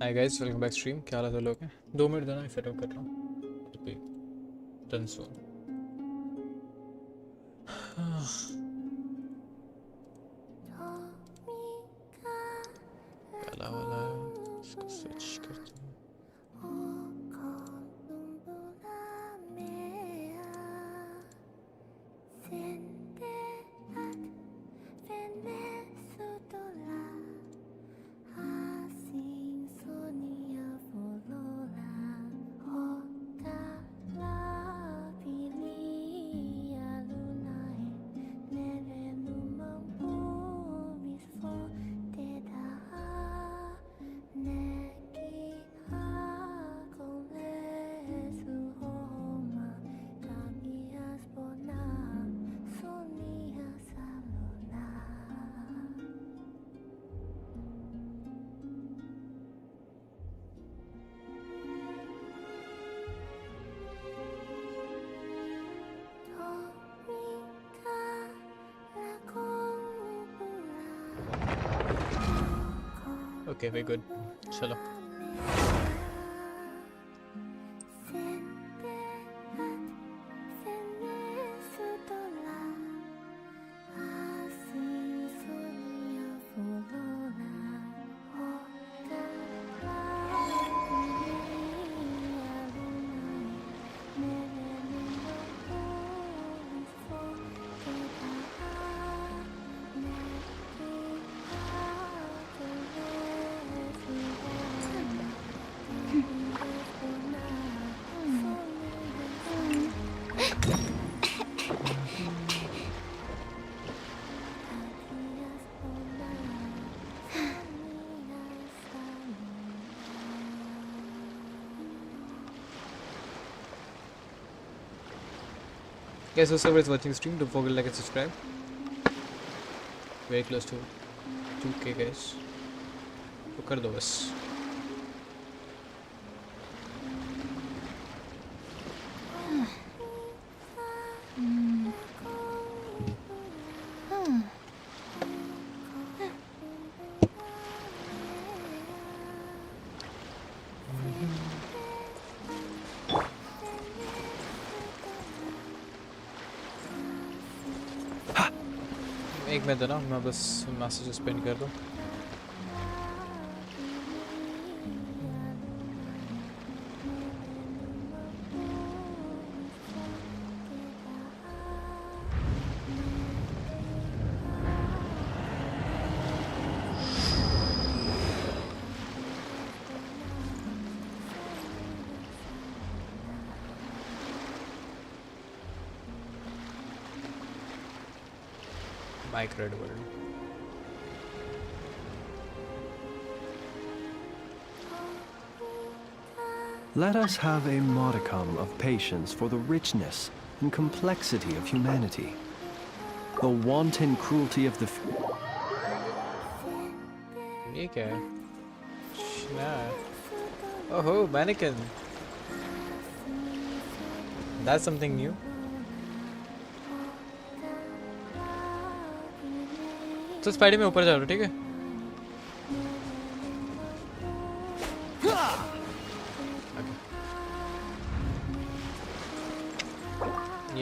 Hi guys, welcome back stream. क्या हाल है लोग हैं? 2 मिनट देना, सेटअप कर रहा हूँ। डन सून। काला वाला इसको स्विच करते हैं। Okay, very good. चलो। Guys, whoever is watching stream, don't forget to like and subscribe. Very close to 2K guys. तो कर दो बस. एक मिनट देना, मैं बस मैसेजेस पिन कर दूँ. MyCredWorld. Let us have a modicum of patience for the richness and complexity of humanity. The wanton cruelty of the ये क्या है? Oh, mannequin. That's something new. तो स्पाइडी में ऊपर चलो, ठीक है?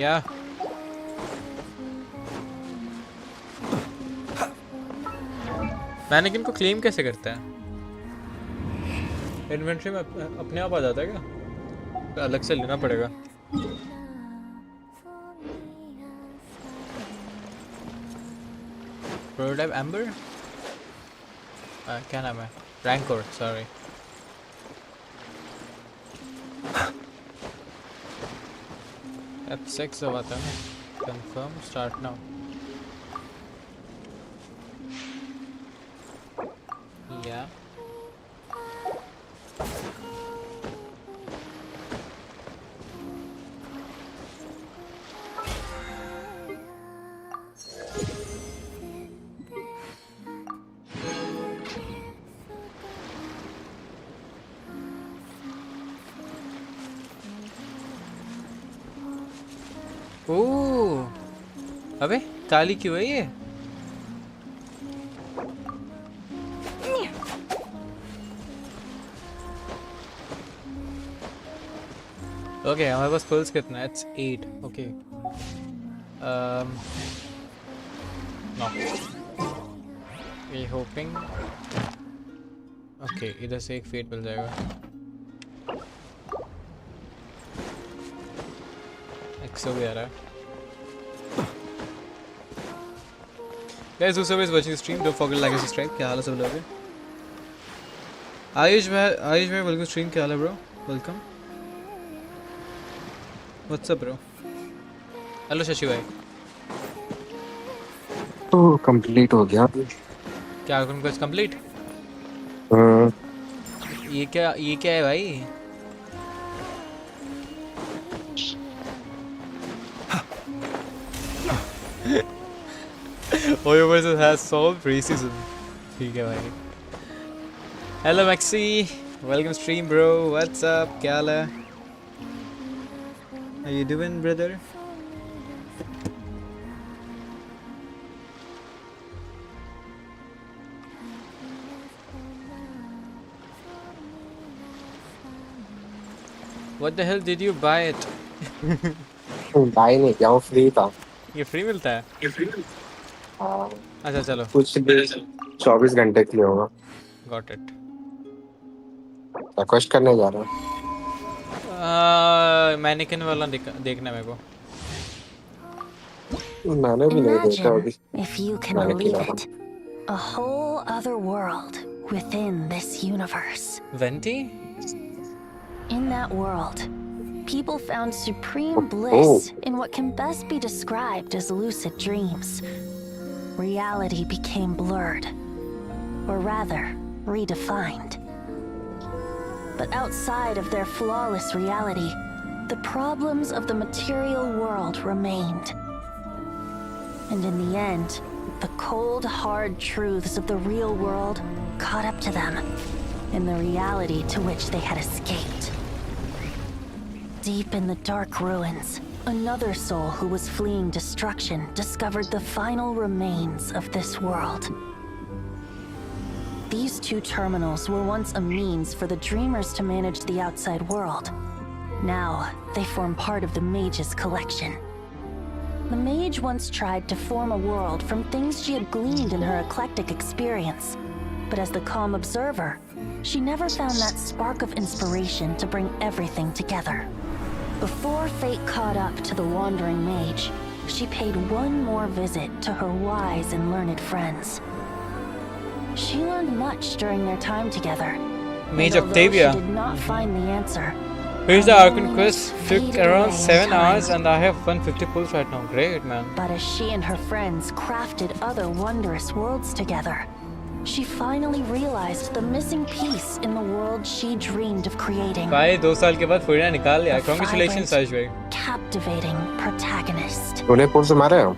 या मैनेकिन को क्लेम कैसे करता है? इन्वेंटरी में अपने आप आ जाता है क्या? अलग से लेना पड़ेगा. Prototype amber? क्या नाम है? रैंकोर, सॉरी. F6 जब आता है. Confirm, start now. या ओह, अबे काली क्यों है ये? ओके हमारे पास पल्स कितना है? It's 8. Okay no we hoping. Okay इधर से एक फेट मिल जाएगा. एक्सो भी आ रहा है. Guys, whoever is watching the stream, don't forget to like and subscribe. क्या हाल है सब लोगों के? आयुष भाई वेलकम स्ट्रीम. क्या हाल है bro? Welcome. What's up bro? Hello Shashi भाई. तो कंप्लीट हो गया. क्या तुमका कंप्लीट? हाँ. ये क्या है भाई? Hoyoverse has solved racism. ठीक है भाई. Hello Maxi, welcome stream bro. What's up? क्या हाल है? How you doing brother? What the hell did you buy it? Buy नहीं किया, वो फ्री था. ये फ्री मिलता है? हाँ. अच्छा चलो. कुछ भी 24 घंटे के लिए होगा. Got it. रिक्वेस्ट करने जा रहा हूँ. मैनिकिन वाला देखना मेरे को. मैंने भी नहीं देखा अभी. If you can believe it, a whole other world within this universe. Venti? In that world, people found supreme bliss in what can best be described as lucid dreams. Reality became blurred, or rather, redefined. But outside of their flawless reality, the problems of the material world remained. And in the end, the cold, hard truths of the real world caught up to them in the reality to which they had escaped. Deep in the dark ruins, another soul who was fleeing destruction discovered the final remains of this world. These two terminals were once a means for the dreamers to manage the outside world. Now, they form part of the mage's collection. The mage once tried to form a world from things she had gleaned in her eclectic experience. But as the calm observer, she never found that spark of inspiration to bring everything together. Before fate caught up to the wandering mage, she paid one more visit to her wise and learned friends. She learned much during their time together. Mage and Octavia. she did not find the answer. Here's the Archon quest. Took around 7 hours and I have 150 pulls right now. Great man. But as she and her friends crafted other wondrous worlds together, she finally realized the missing piece in the world she dreamed of creating. भाई 2 साल के बाद फुरिया निकाल लिया. Congratulations Ayush भाई. Captivating protagonist. तूने पुल से मारे हो?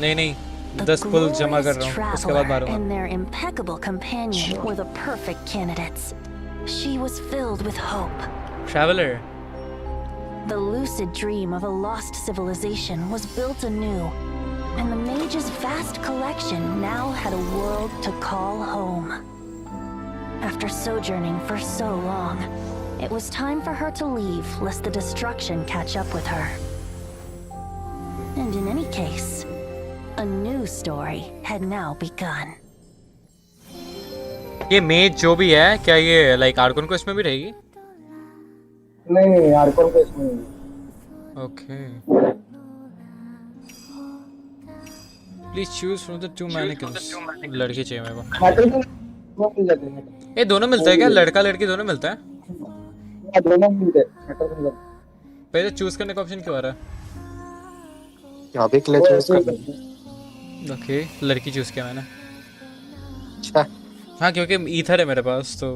नहीं The 10 पुल जमा कर glorious रहा हूँ. उसके बाद traveler मारूंगा. and their impeccable companion were the perfect candidates. She was filled with hope. Traveler. The lucid dream of a lost civilization was built anew, and the mage's vast collection now had a world to call home. After sojourning for so long, it was time for her to leave lest the destruction catch up with her. And in any case, a new story had now begun. ये मेज जो भी है क्या ये like Arkan को इसमें भी रहेगी? नहीं यार कौन को इसमें नहीं. Okay. Please choose from the 2 मैनिकिन्स. लड़के चाहिए मेरे को. मेटल वो मिल जाते हैं. ये दोनों मिलता है क्या? लड़का लड़की दोनों मिलता है? या दोनों मिलते हैं. मेटल मिल जाते पहले चूज करने का ऑप्शन क्यों आ रहा है? यहाँ भी क्ले चूज कर. ओके लड़की चूज किया मैंने. अच्छा. हाँ क्योंकि ईथर है मेरे पास तो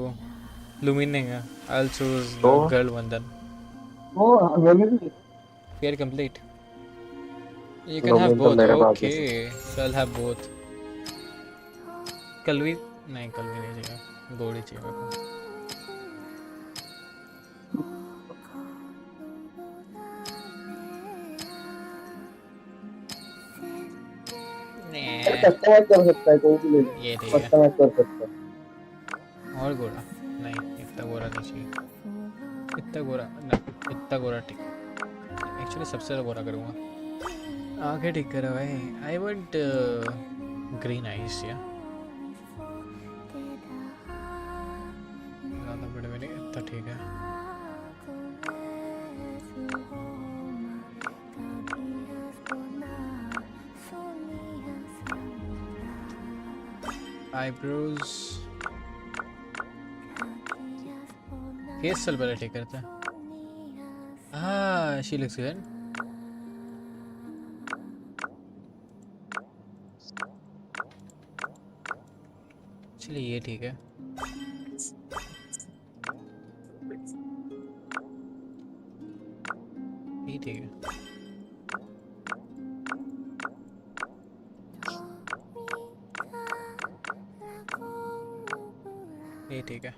लुमिन नहीं है. I'll choose the girl one then. वो हमें भी We are complete. You can have both. Okay, so I'll have both. कलवी नहीं चाहिए. गोड़ी चाहिए मेरे को. कस्टमाइज कर सकता है कोई भी ले. ये ठीक है. कस्टमाइज कर सकता है. और गोरा नहीं. इतना गोरा नहीं चाहिए. इतना गोरा नहीं. इतना गोरा ठीक. एक्चुअली सबसे ज़्यादा बुरा करूँगा। आंखें ठीक करो भाई। आई वांट ग्रीन आइज या ज़्यादा बड़े में नहीं, इतना ठीक है। आईब्रोज फेस चल पहले ठीक करते हैं। हाँ शी लुक्स गुड। चलिए ये ठीक है। ये ठीक है। ये ठीक है।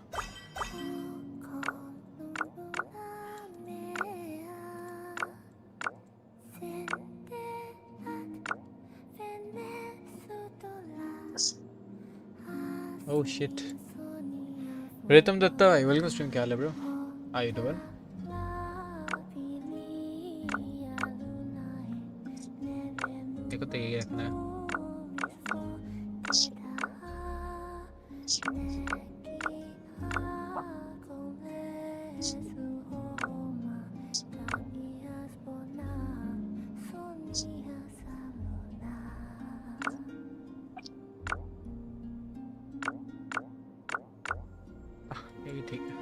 Oh shit. रितम दत्ता भाई वेलकम स्ट्रीम। क्या हाल है ब्रो? How you doing? देखो तो यही रखना है। यही ठीक है।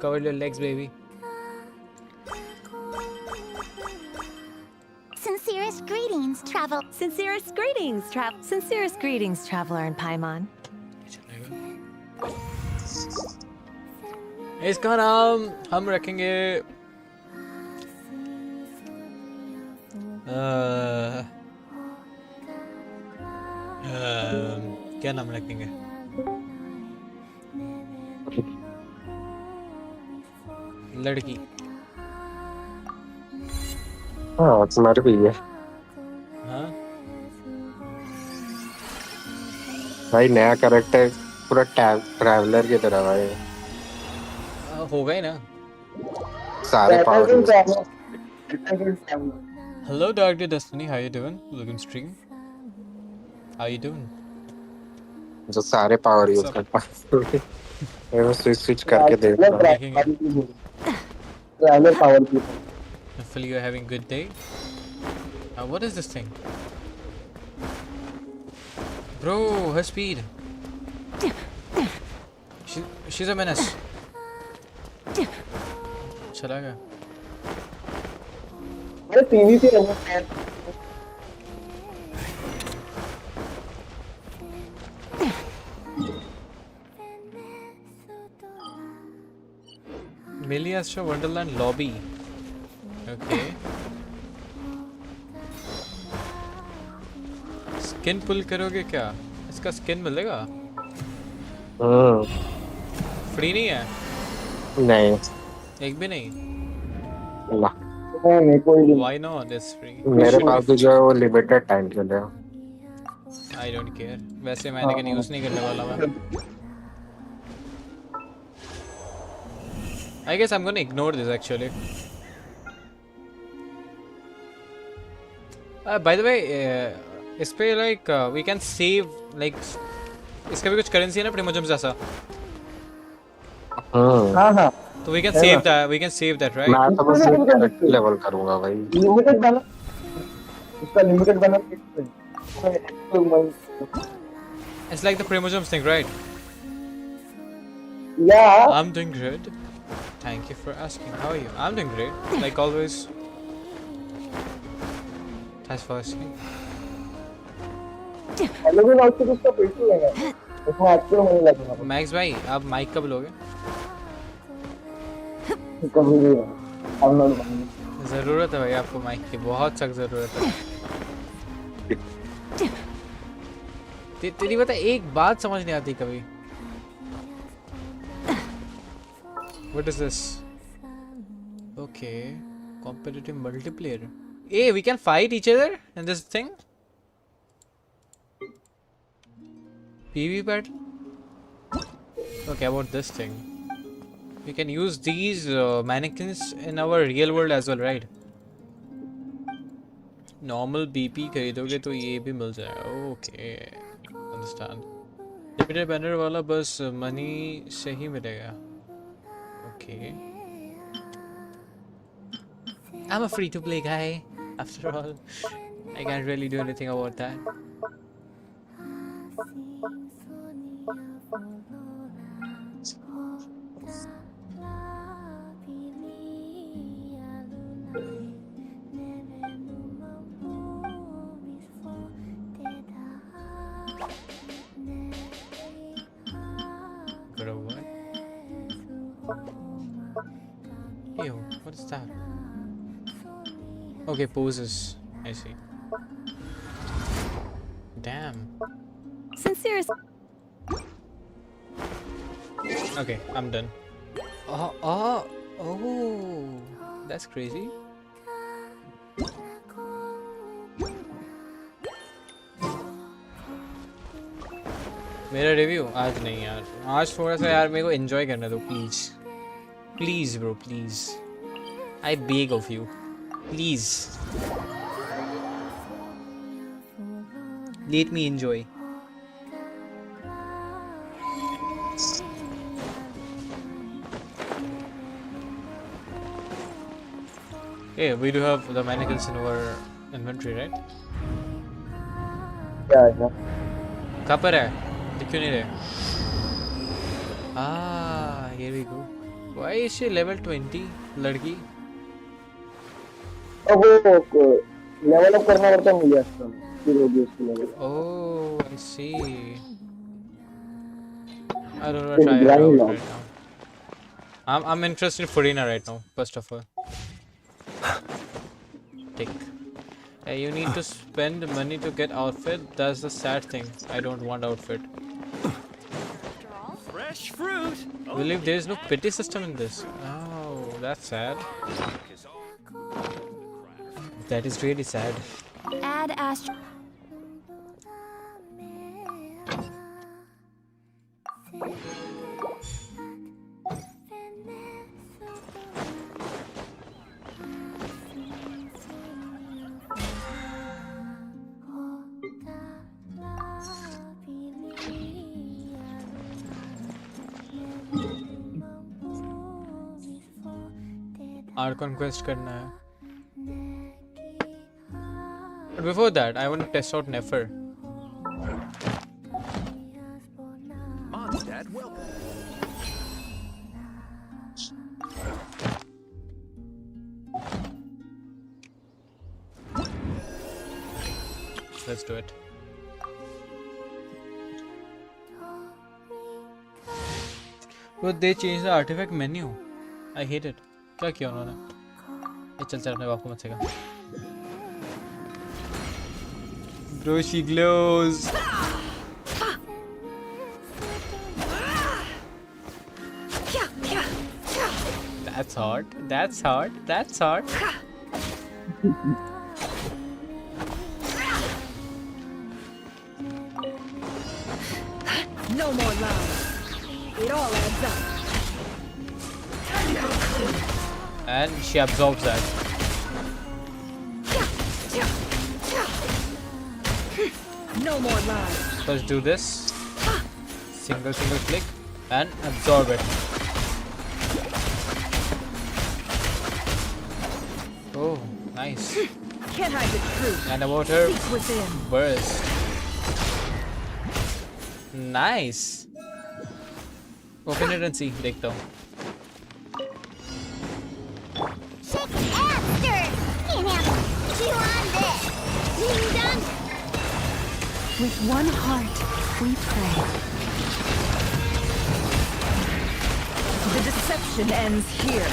Cover your legs, baby. Sincerest greetings, traveler in Paimon. इसका नाम हम रखेंगे क्या नाम रखेंगे? लड़की। हाँ तुम्हारे भी है हाँ भाई, नया कैरेक्टर पूरा ट्रैवलर की तरह भाई, हो गए ना। सारे power Hello Dr. Destiny, how you doing? Looking stream. How you doing? जो सारे पावर यूज कर पाए वो स्विच करके दे। ट्रैवलर पावर की Hopefully you're having a good day. What is this thing? Bro, her speed. She's a menace. चला गया। अरे टीवी से रहो Miliastra Wonderland lobby. Okay. Skin pull करोगे क्या? इसका स्किन मिलेगा? फ्री नहीं है? नहीं एक भी नहीं? ला, नहीं कोई Why not? It's free. मेरे पास भी जो है वो लिमिटेड टाइम के लिए। I don't care. वैसे मैंने कहीं यूज नहीं करने वाला मैं। I guess I'm gonna ignore this actually. By the way, इस पे like we can save like इसका भी कुछ करेंसी है ना Primogems जैसा। हाँ हाँ तो we can save that. We can save that, right? मैं तो बस कैरेक्टर लेवल करूंगा भाई। लिमिटेड बना, उसका लिमिटेड बना It's like the Primogems thing, right? या I'm doing good. Thank you for asking. How are you? I'm doing great, like always. Thanks for asking. लेकिन आउटपुट उसका पैसे है उसमें एक्चुअल नहीं लगेगा मैक्स भाई आप माइक कब लोगे? कभी भी हम लोग ज़रूरत है भाई आपको माइक की, बहुत सख्त ज़रूरत है। तेरी बता एक बात समझ नहीं आती कभी। What is this? Okay, competitive multiplayer. Hey, we can fight each other in this thing. PvP pad. Okay, about this thing. We can use these mannequins in our real world as well, right? Normal BP खरीदोगे तो ये भी मिल जाएगा. Okay, understand. Limited banner वाला बस money से ही मिलेगा. Okay. I'm a free-to-play guy. After all, I can't really do anything about that. Bro, what? Ew, what is that? Okay, poses. I see. Damn. Sincerest. Okay, I'm done. Oh, that's crazy. मेरा review आज नहीं यार, आज थोड़ा सा यार मेरे को एंजॉय करने दो please. Please bro, please. I beg of you, please. Let me enjoy. Yeah, we do have the mannequins in our inventory, right? Yeah. कहाँ पर है? दिख क्यों नहीं रहे? Ah, here we go. Why is she level 20, लड़की? अब वो लेवल अप करना पड़ता है मिलियास्ट्रा में, फिर होगी उसकी level. Oh, I see. I don't want to try it out right now. I'm interested in Furina right now, first of all. Tick. You need to spend money to get outfit. That's the sad thing. I don't want outfit. Fresh fruit. Believe there is no pity system in this. Oh, that's sad. That is really sad. Add Astro. Art conquest करना है. But before that, I want to test out Nefer. Mondstadt, welcome. Let's do it. But they changed the artifact menu. I hate it. क्या किया उन्होंने? ये चल चल अपने बाप को मत सेगा. Bro, she glows. That's hot. That's hot. That's hot. No more lies. It all adds up. And she absorbs that. No more lies. Let's do this. Single click and absorb it. Oh, nice. Can't hide the truth. And about her Peek within. burst. Nice. Open it and see. देखता हूँ. Shake and stir. Can't handle. Chew on this. Done. With one heart, we pray. The deception ends here.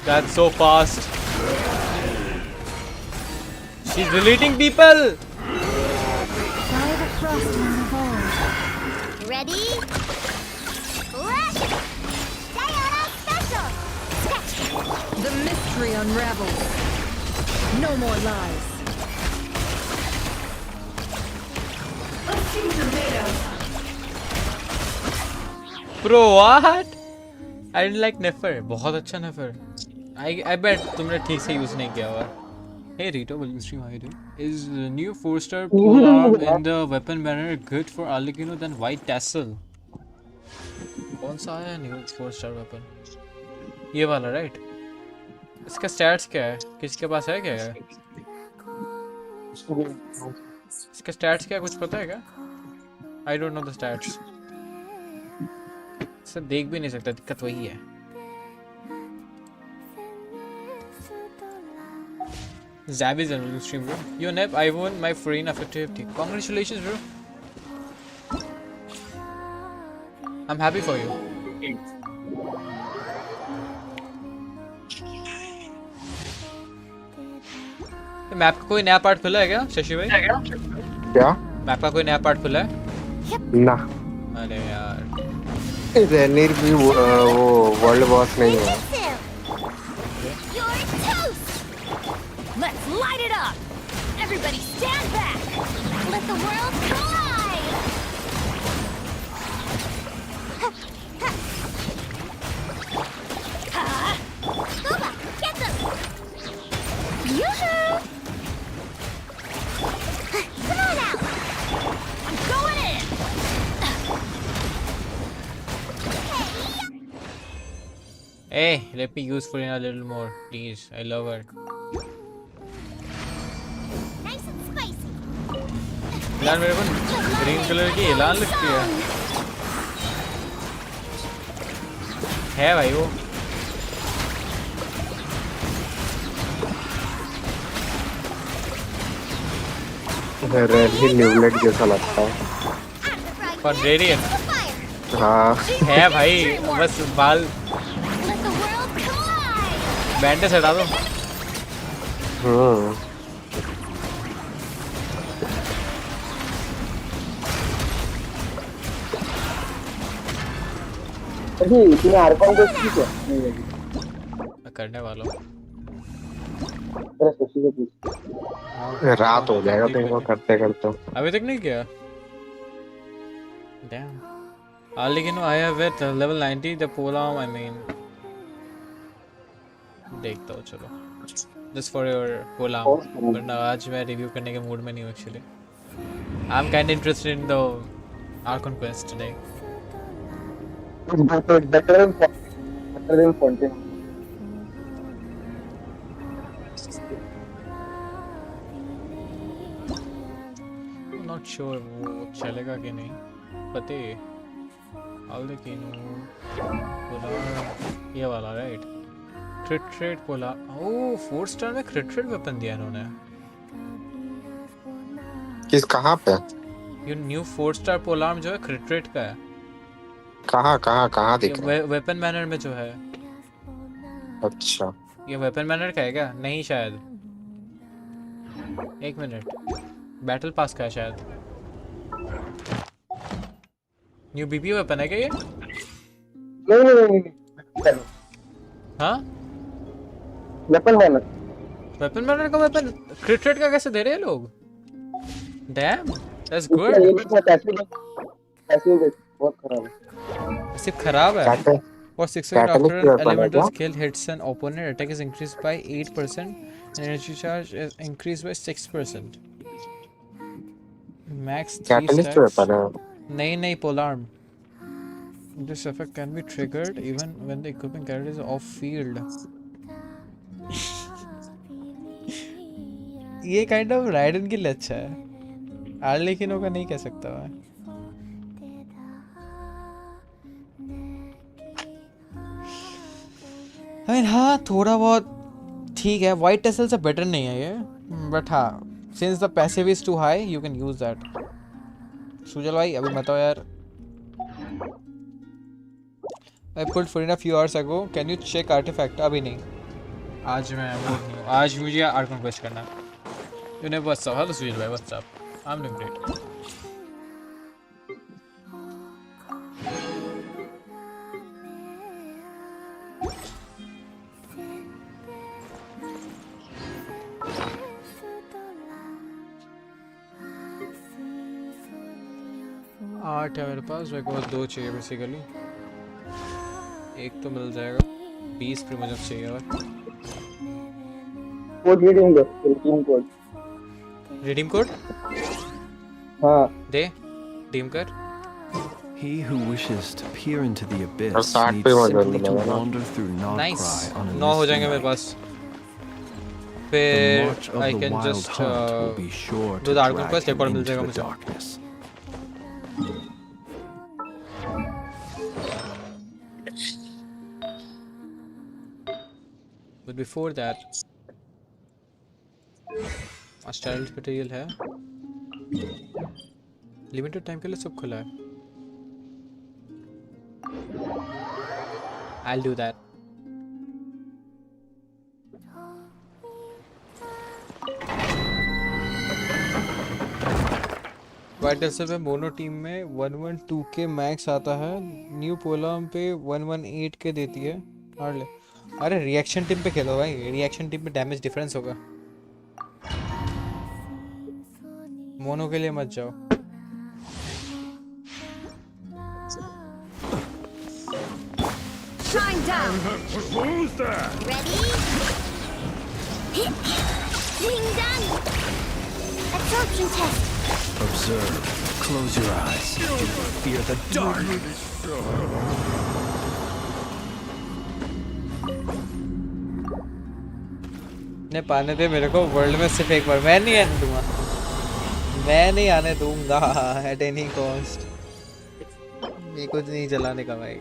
That's so fast. She's deleting people. Try the frost one of old. Ready? Let's Sayonara special. Sketch. The mystery unravels. No more lies. Bro, what? I didn't like Nefer. बहुत अच्छा Nefer. I bet तुमने ठीक से use नहीं किया हुआ. Hey Rito, will you stream? How you doing? Is the new 4-star polearm in the weapon banner good for Arlecchino than white tassel? कौन सा आया new 4-star weapon? ये वाला right? इसका stats क्या है? किसके पास है क्या? इसका stats क्या कुछ पता है क्या? I don't know the stats. इसे देख भी नहीं सकता, दिक्कत वही है. Zab is on stream, bro. Yo, Nep, I won my free enough at 50. Congratulations, bro. I'm happy for you. Map का कोई नया पार्ट खुला है क्या शशि भाई? क्या? मैप का कोई नया पार्ट खुला है? ना. अरे यार. रेनिर भी वो वर्ल्ड बॉस नहीं है. You're toast! Let's light it up! Everybody stand back! Let the world collide! Booba, get them! Yoo-hoo! Come on out! I'm going in! Hey, let me use Furina a little more, please. I love her. Nice and spicy! यार मेरे को green colour की एलान लगती है भाई वो. रेनिर नेवलेट जैसा लगता है. पर रेडियन हाँ. है भाई, बस बाल Let the world collide! Bandage हटा दो. अभी तूने आरकॉन को की क्या? नहीं लगी. मैं करने वाला हूँ. तेरा शशि से पूछ. रात हो जाएगा तेरे को करते करते. अभी तक नहीं किया. Damn. Arlecchino I have with level 90 the polearm. I mean, देखता हूँ चलो. Just for your polearm. वरना आज मैं रिव्यू करने के मूड में नहीं हूँ actually. I'm kind of interested in the Archon quest today. better than Fontaine. I'm not sure वो चलेगा कि नहीं. पते. Arlecchino polearm ये वाला right? Crit rate polearm. Oh, 4-star में crit rate weapon दिया इन्होंने. किस कहाँ पे? ये न्यू 4-star polearm जो है crit rate का है. कहाँ दिख रहा है? वेपन बैनर में जो है. अच्छा. ये वेपन बैनर का है क्या? नहीं शायद. एक मिनट. बैटल पास का है शायद. न्यू बीबी वेपन है क्या ये? नहीं. हाँ? Weapon banner. वेपन बैनर का वेपन क्रिट रेट का कैसे दे रहे हैं लोग? Dam, that's good. पैसे बहुत खराब है. सिर्फ खराब है. For 6 seconds after an elemental skill hits an opponent, attack is increased by 8% and energy charge is increased by 6%. Max 3 catalyst stacks. Weapon है. नहीं polearm. This effect can be triggered even when the equipment character is off field. ये kind of ridden के लिए अच्छा है. आर्लेकिनो का नहीं कह सकता मैं. I mean, हाँ थोड़ा बहुत ठीक है. वाइट टेसल से बेटर नहीं है ये, बट हाँ since the passive is too high you can use that. Sujal भाई अभी बताओ यार. I pulled for a few hours ago. Can you check artifact? अभी नहीं. आज मैं मूड नहीं हूँ. आज मुझे आर्कन क्वेस्ट करना है. You know what's up? Hello Sujal भाई, what's up? I'm doing great. आठ है मेरे पास. मेरे को 2 चाहिए बेसिकली. एक तो मिल जाएगा, 20 प्रिमोजेम्स चाहिए और कोड रिडीम दो, रिडीम कोड। रिडीम कोड हाँ दे, रिडीम कर। He who wishes to peer into the और abyss 60 पे needs मजा simply to मिलेगा ना। wander through nice, Nogcry on a 9 हो misty जाएंगे मेरे night. पास। The फिर march of I the can wild just hunt will be sure दो to डार्क drag क्वेस्ट एक और him मिल into जाएगा the मुझे। darkness. But before that styled material है, लिमिटेड टाइम के लिए सब खुला है। I will do that. Vital पे मोनो टीम में 112 के मैक्स आता है, न्यू पोलम पे 118 के देती है। और ले, अरे रिएक्शन टीम पे खेलो भाई, रिएक्शन टीम में डैमेज डिफरेंस होगा, मोनो के लिए मत जाओ। Shine down. Ready? Ding dong! Absorption test. Observe. Close your eyes. Fear the dark. ने पाने दे मेरे को वर्ल्ड में सिर्फ एक बार, मैं नहीं आने दूंगा, मैं नहीं आने दूंगा एट एनी कॉस्ट। ये कुछ नहीं चलाने का भाई।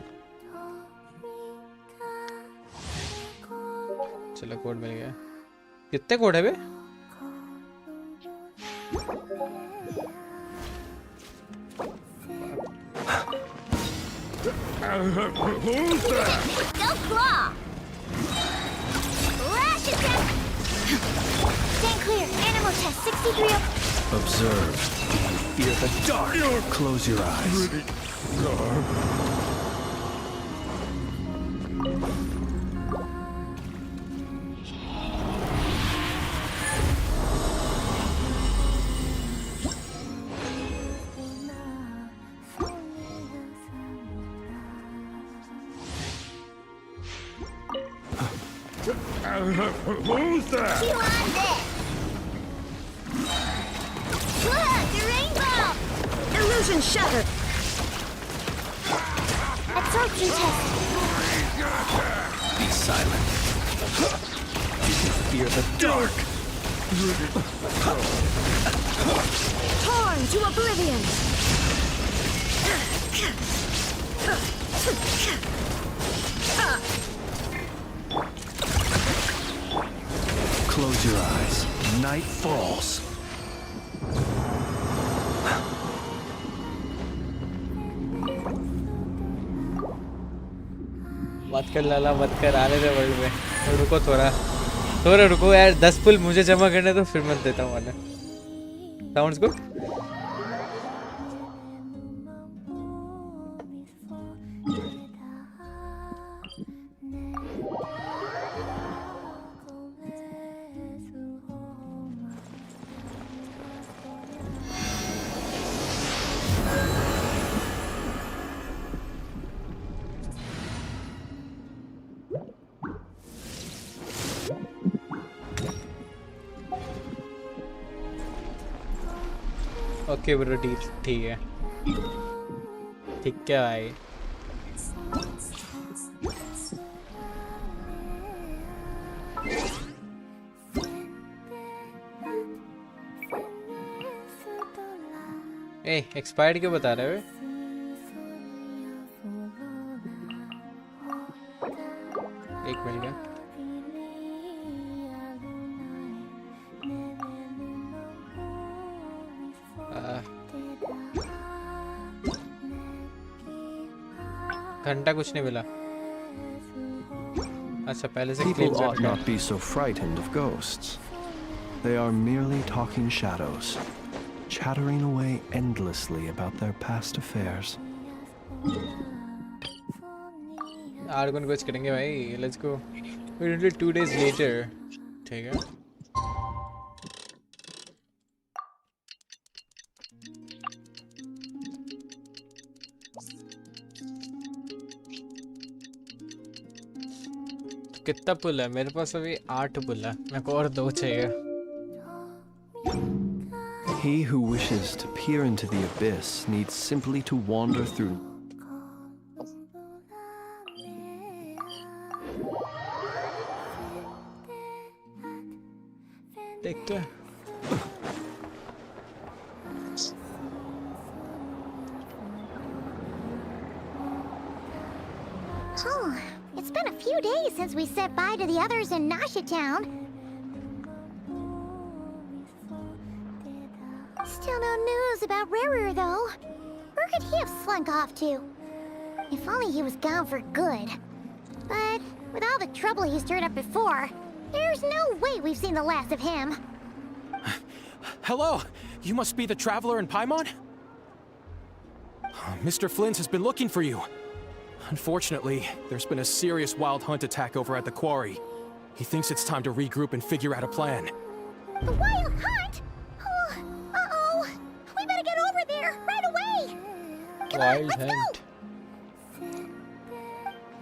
चलो कोड मिल गया। कितने कोड है बे? Go claw! Lash attack! Stand clear. Animal test 63. Observe. Fear the dark. Close your eyes. Who's that? You on this? Look, the rainbow! Illusion shattered. Absorption test. Be silent. Fear the dark. Torn to oblivion. Close your eyes. Night falls. मत कर लाला, मत कर, आने दे world में। रुको थोड़ा, थोड़ा रुको यार, 10 पुल मुझे जमा करने तो फिर मैं देता हूँ आने। Sounds good. ओके ब्रो, ठीक है, ठीक है भाई। ए एक्सपायर्ड क्यों बता रहे हो? एक मिल गया। घंटा कुछ नहीं मिला। अच्छा पहले से People ought not be so frightened of ghosts. They are merely talking shadows, chattering away endlessly about their past affairs. आर्गन कुछ करेंगे भाई, let's go. We will do 2 days later, ठीक है। कितना पुल है मेरे पास? अभी 8 पुल है, मेरे को और 2 चाहिए. He who wishes to peer into the abyss needs simply to wander through. देखते हैं. Oh, it's been a few days since we said bye to the others in Nasha Town. Still no news about Rarer, though. Where could he have slunk off to? If only he was gone for good. But with all the trouble he stirred up before, there's no way we've seen the last of him. Hello! You must be the traveler in Paimon? Mr. Flynn has been looking for you. Unfortunately, there's been a serious wild hunt attack over at the quarry. He thinks it's time to regroup and figure out a plan. The wild hunt? Oh, uh-oh. We better get over there right away. Come on, Wild let's hunt.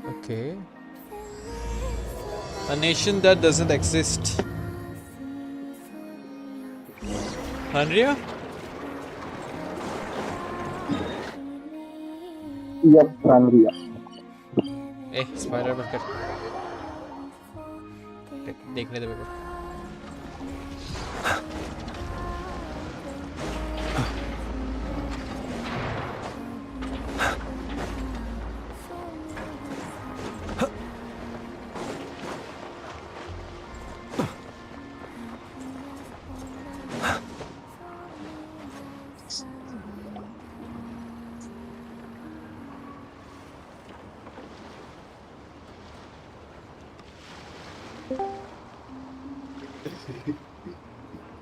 go. Okay. A nation that doesn't exist. Andrea? Yep, Andrea. A spider बंद कर. देखने दे मेरे को.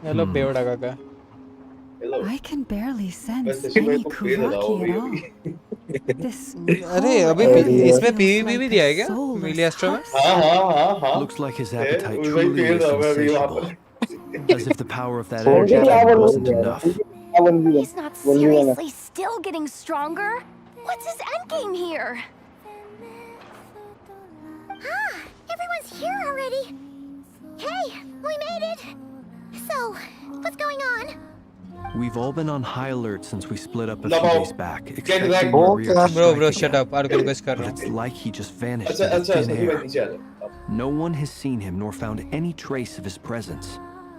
Hello बेवड़ा काका. I can barely sense any Kuvaki at all. This अरे अभी इसमें PVP भी दिया है क्या मिलियास्ट्रा में? Looks like his appetite truly is insatiable. As if the power of that energy wasn't enough. He's not seriously still getting stronger? What's his endgame here? Ah, everyone's here already. Hey, we made it. So, what's going on? We've all been on high alert since we split up a few days back, expecting back. Maria to Bro, strike shut again. up. आरुको request कर But रहा it's हूँ. like he just vanished into thin air. No one has seen him nor found any trace of his presence.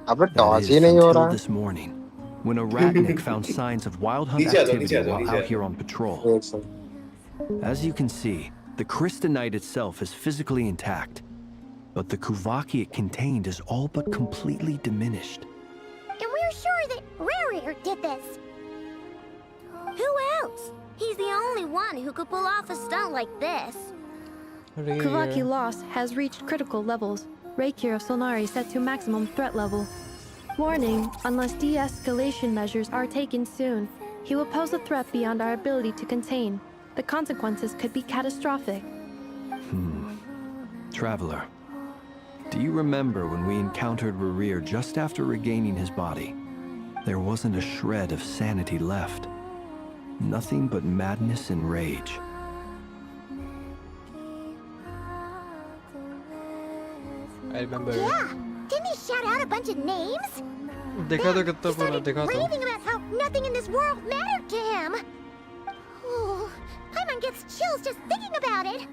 अबे That torch is ही नहीं हो until रहा. this morning, when Arachnic found signs of wild hunt activity while out here on patrol. एक second. As you can see, the crystalite itself is physically intact, but the Kuvaki it contained is all but completely diminished. And we're sure that Rarer did this. Who else? He's the only one who could pull off a stunt like this. Kuvaki loss has reached critical levels. Reiki of Solnari set to maximum threat level. Warning, unless de-escalation measures are taken soon, he will pose a threat beyond our ability to contain. The consequences could be catastrophic. Traveler, do you remember when we encountered Rarir just after regaining his body? There wasn't a shred of sanity left. Nothing but madness and rage. I remember. Yeah, didn't he shout out a bunch of names? देखा तो Then कितना he बोला started देखा तो. raving about how nothing in this world mattered to him. Oh, Paimon gets chills just thinking about it.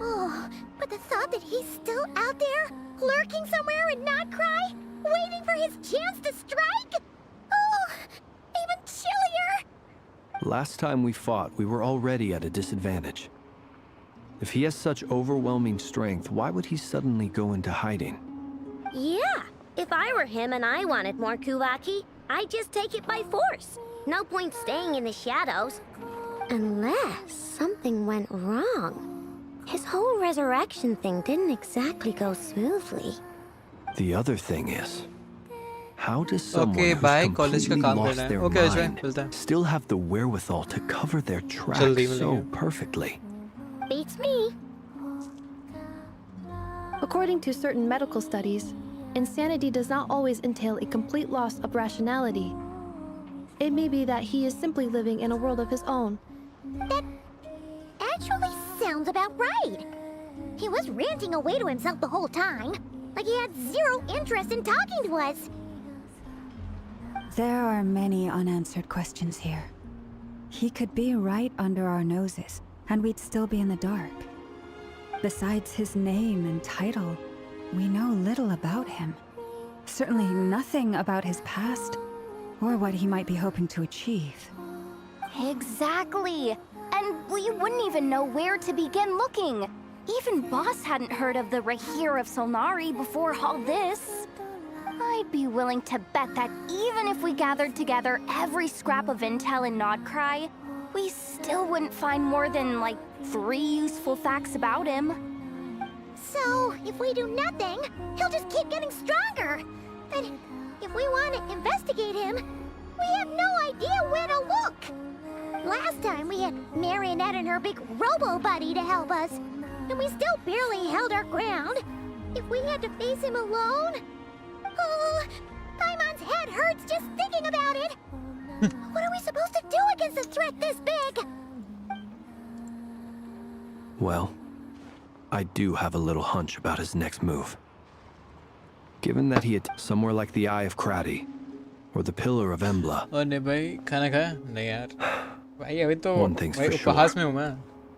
Oh, but the thought that he's still out there, lurking somewhere and not cry, waiting for his chance to strike? Oh, even chillier. Last time we fought, we were already at a disadvantage. If he has such overwhelming strength, why would he suddenly go into hiding? Yeah, if I were him and I wanted more Kuvaki, I'd just take it by force. No point staying in the shadows. Unless something went wrong. His whole resurrection thing didn't exactly go smoothly. The other thing is, how does someone Okay, who's bye. College का completely काम lost करना है. their Okay, Ajay, mind मिलते हैं. still have the wherewithal to cover their tracks जल्दी so मिलेंगे. perfectly? Beats me. According to certain medical studies, insanity does not always entail a complete loss of rationality. It may be that he is simply living in a world of his own. That actually sounds about right. He was ranting away to himself the whole time, like he had zero interest in talking to us. There are many unanswered questions here. He could be right under our noses, and we'd still be in the dark. Besides his name and title, we know little about him. Certainly nothing about his past, or what he might be hoping to achieve. Exactly. And we wouldn't even know where to begin looking. Even Boss hadn't heard of the Rahir of Solnari before all this. I'd be willing to bet that even if we gathered together every scrap of intel in Nodcry, we still wouldn't find more than, like, 3 useful facts about him. So, if we do nothing, he'll just keep getting stronger. But if we want to investigate him, we have no idea where to look. Last time we had Marionette and her big robo-buddy to help us, and we still barely held our ground. If we had to face him alone... Oh, Paimon's head hurts just thinking about it. What are we supposed to do against a threat this big? Well, I do have a little hunch about his next move. Given that he had somewhere like the Eye of Krati, or the Pillar of Embla. और नहीं भाई खाना खाया नहीं यार भाई अभी तो One thing's भाई for sure. उपहास में हूँ मैं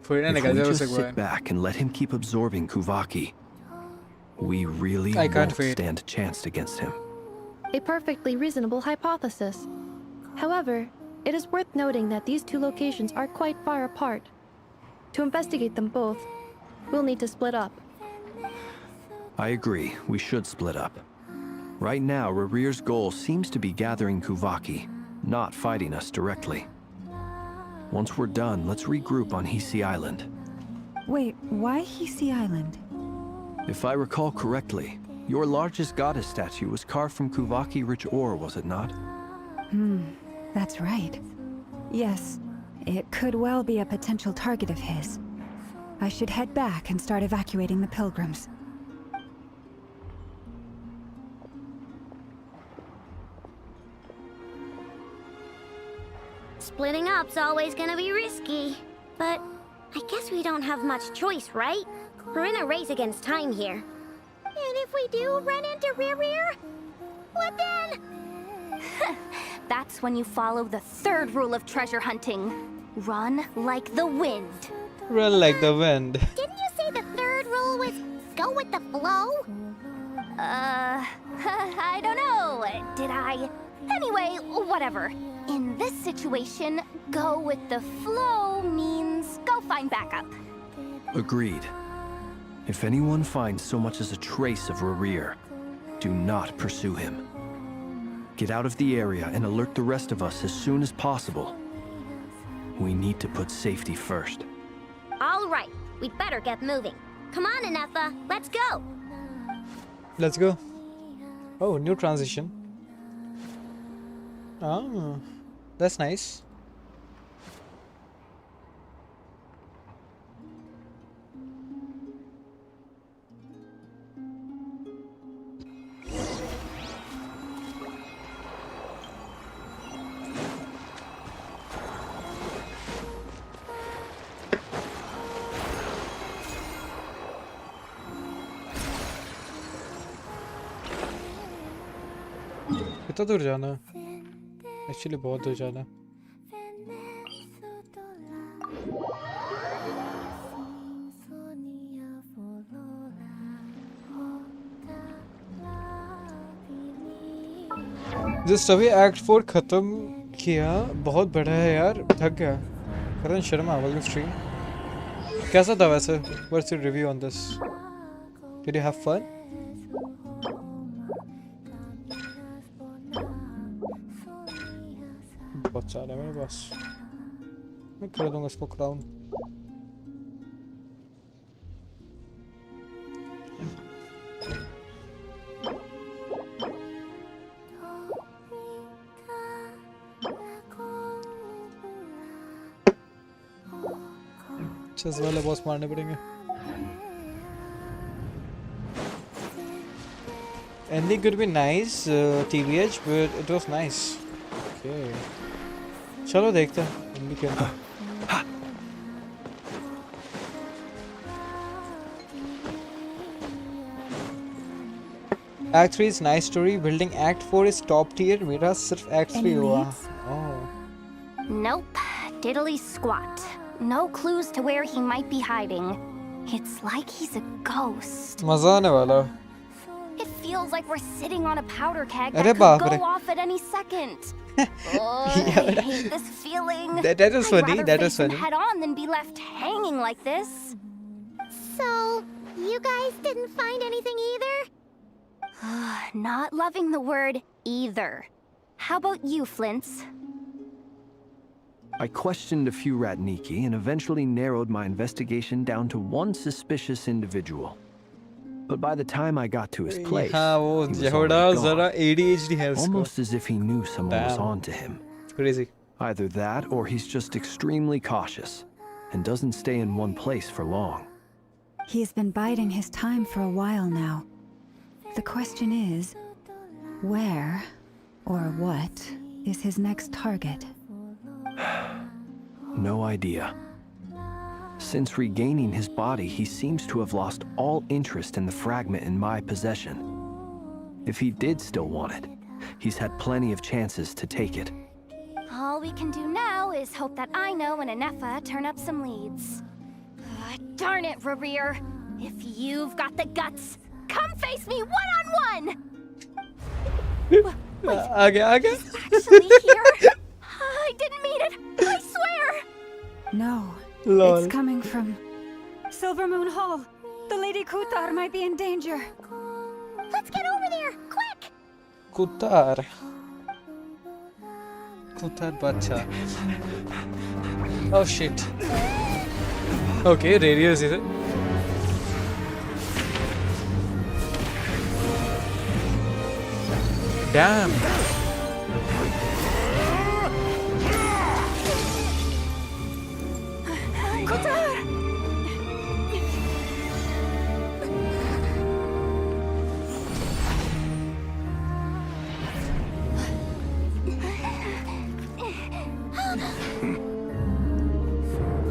थोड़ी ना If निकल we जाए just उससे sit back and let him keep absorbing Kuvaki, we really I can't won't wait. stand a chance against him. A perfectly reasonable hypothesis. However, it is worth noting that these two locations are quite far apart. To investigate them both, we'll need to split up. I agree, we should split up. Right now, Rarir's goal seems to be gathering Kuvaki, not fighting us directly. Once we're done, let's regroup on Hisi Island. Wait, why Hisi Island? If I recall correctly, your largest goddess statue was carved from Kuvaki-rich ore, was it not? That's right. Yes, it could well be a potential target of his. I should head back and start evacuating the pilgrims. Splitting up's always gonna be risky. But I guess we don't have much choice, right? We're in a race against time here. And if we do run into Rarir, what then? That's when you follow the third rule of treasure hunting. Run like the wind. run like the wind Didn't you say the third rule was go with the flow? I don't know. Did I? Anyway, whatever. In this situation, go with the flow means go find backup. Agreed. If anyone finds so much as a trace of Rarir, do not pursue him. Get out of the area and alert the rest of us as soon as possible. We need to put safety first. All right, we'd better get moving. Come on, Nefer, let's go. let's go oh new transition oh that's nice कितना दूर जाना actually बहुत दूर जाना just अभी act 4 खत्म किया बहुत बड़ा है यार थक गया करण शर्मा वेलकम स्ट्रीम कैसा था वैसे what's your review on this did you have fun बहुत सारा है मेरे पास मैं कर दूंगा इसको क्राउन चेस वाले बॉस मारने पड़ेंगे ending could be nice TBH but it was nice okay चलो देखते हैं ending क्या Act 3 is nice story. Building Act 4 is top tier. मेरा सिर्फ Act 3 हुआ. Oh. Nope. Diddly squat. No clues to where he might be hiding. It's like he's a ghost. मजा आने वाला. It feels like we're sitting on a powder keg that अरे could बाप go रे. off at any second. Oh, I hate this feeling. That was funny. I'd rather That was face him funny. head on than be left hanging like this. So, you guys didn't find anything either? Not loving the word either. How about you, Flints? I questioned a few Ratniki and eventually narrowed my investigation down to one suspicious individual. But by the time I got to his place, हाँ वो he was जेहोड़ा already ज़रा gone. ADHD है उसको. Almost as if he knew someone was Damn. on to him. It's crazy. Either that or he's just extremely cautious and doesn't stay in one place for long. He's been biding his time for a while now. The question is, where or what is his next target? No idea. Since regaining his body, he seems to have lost all interest in the fragment in my possession. If he did still want it, he's had plenty of chances to take it. All we can do now is hope that I know and Nefer turn up some leads. Darn it, Rerir. If you've got the guts, come face me one-on-one! आ गया. Actually here? I didn't mean it, I swear! No. Lol. It's coming from Silver Moon Hall. The Lady Kutar might be in danger. Let's get over there, quick! कुतार बच्चा. Oh shit. Okay, radius is it? Damn.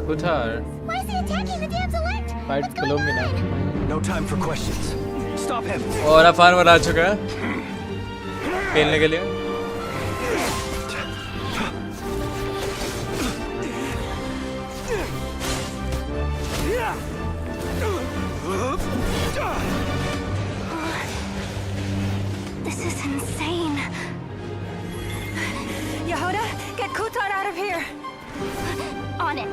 Kutar. Why is he attacking the damselette? Fight Philomena. No time for questions. Stop him! और farmer आ चुका है खेलने के लिए. This is insane. Yehuda, get Kutar out of here! On it.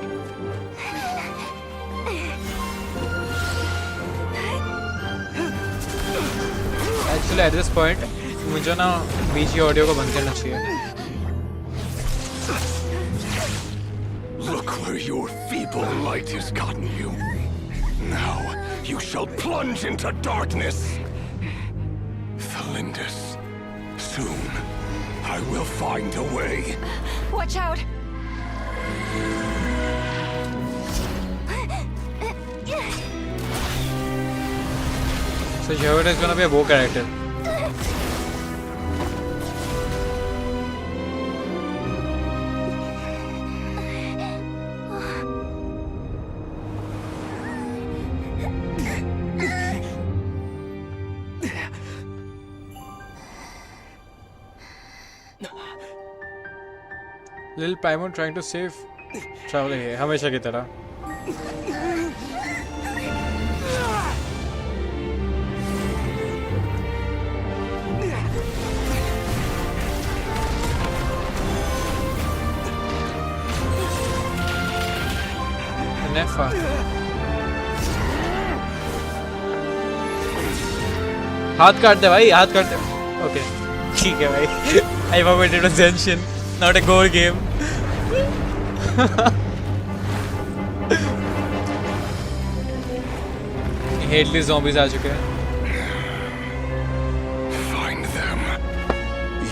Actually at this point मुझे ना बीच की audio को बंद करना चाहिए. Look where your feeble light has gotten you. Now you shall plunge into darkness. Thalindus, soon I will find a way. Watch out! So Jehovah is gonna be a bow character. Little Paimon trying to save traveler है हमेशा की तरह. Nefer. हाथ काट दे भाई, हाथ काट दे. Okay, ठीक है भाई. I forgot it was Genshin, not a gore game. Headless zombies आ चुके हैं. Find them,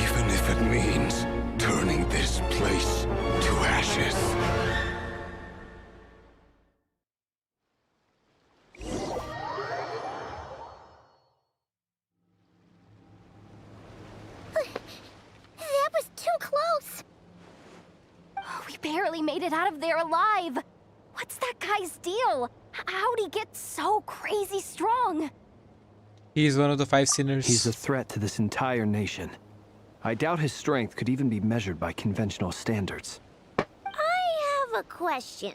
even if it means turning this place to ashes. That was too close! We barely made it out of there alive. What's that guy's deal? How'd he get so crazy strong? He's one of the 5 sinners. He's a threat to this entire nation. I doubt his strength could even be measured by conventional standards. I have a question.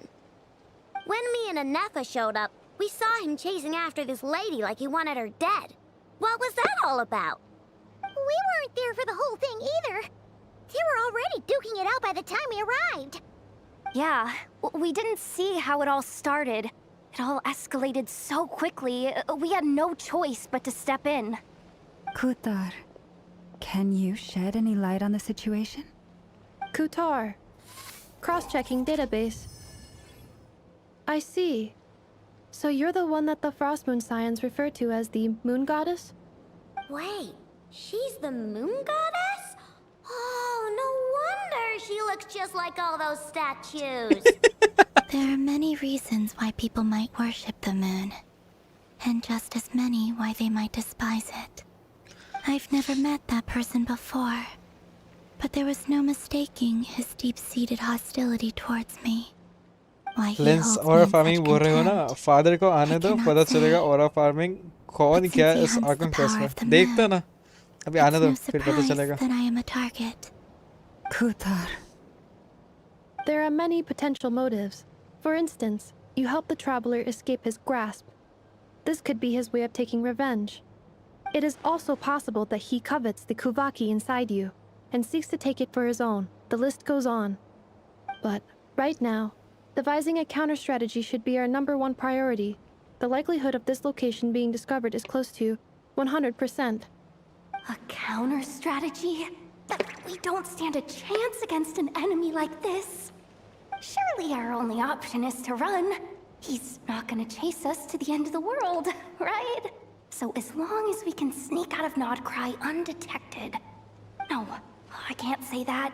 When me and Nefer showed up, we saw him chasing after this lady like he wanted her dead. What was that all about? We weren't there for the whole thing either. They were already duking it out by the time we arrived. Yeah, we didn't see how it all started. It all escalated so quickly, we had no choice but to step in. Kutar, can you shed any light on the situation? Kutar. Cross-checking database. I see. So you're the one that the Frost Moon Scions refer to as the Moon Goddess? Wait, she's the moon goddess? Oh, no wonder she looks just like all those statues. There are many reasons why people might worship the moon, and just as many why they might despise it. I've never met that person before, but there was no mistaking his deep-seated hostility towards me. Why he lens holds और me in farming such बोल रहे हो ना, contempt, father को आने I दो, cannot पता say. चलेगा और फार्मिंग कौन But क्या since he इस hunts Arkan the quest power में of the देखता moon, ना, अभी आने it's दो no फिर पता surprise चलेगा. that I am a target. Kutar. There are many potential motives. For instance, you help the traveler escape his grasp. This could be his way of taking revenge. It is also possible that he covets the Kuvaki inside you and seeks to take it for his own. The list goes on. But right now, devising a counter strategy should be our #1 priority. The likelihood of this location being discovered is close to 100%. A counter strategy? We don't stand a chance against an enemy like this. Surely our only option is to run. He's not gonna chase us to the end of the world, right? So as long as we can sneak out of Nodcry undetected. No, I can't say that.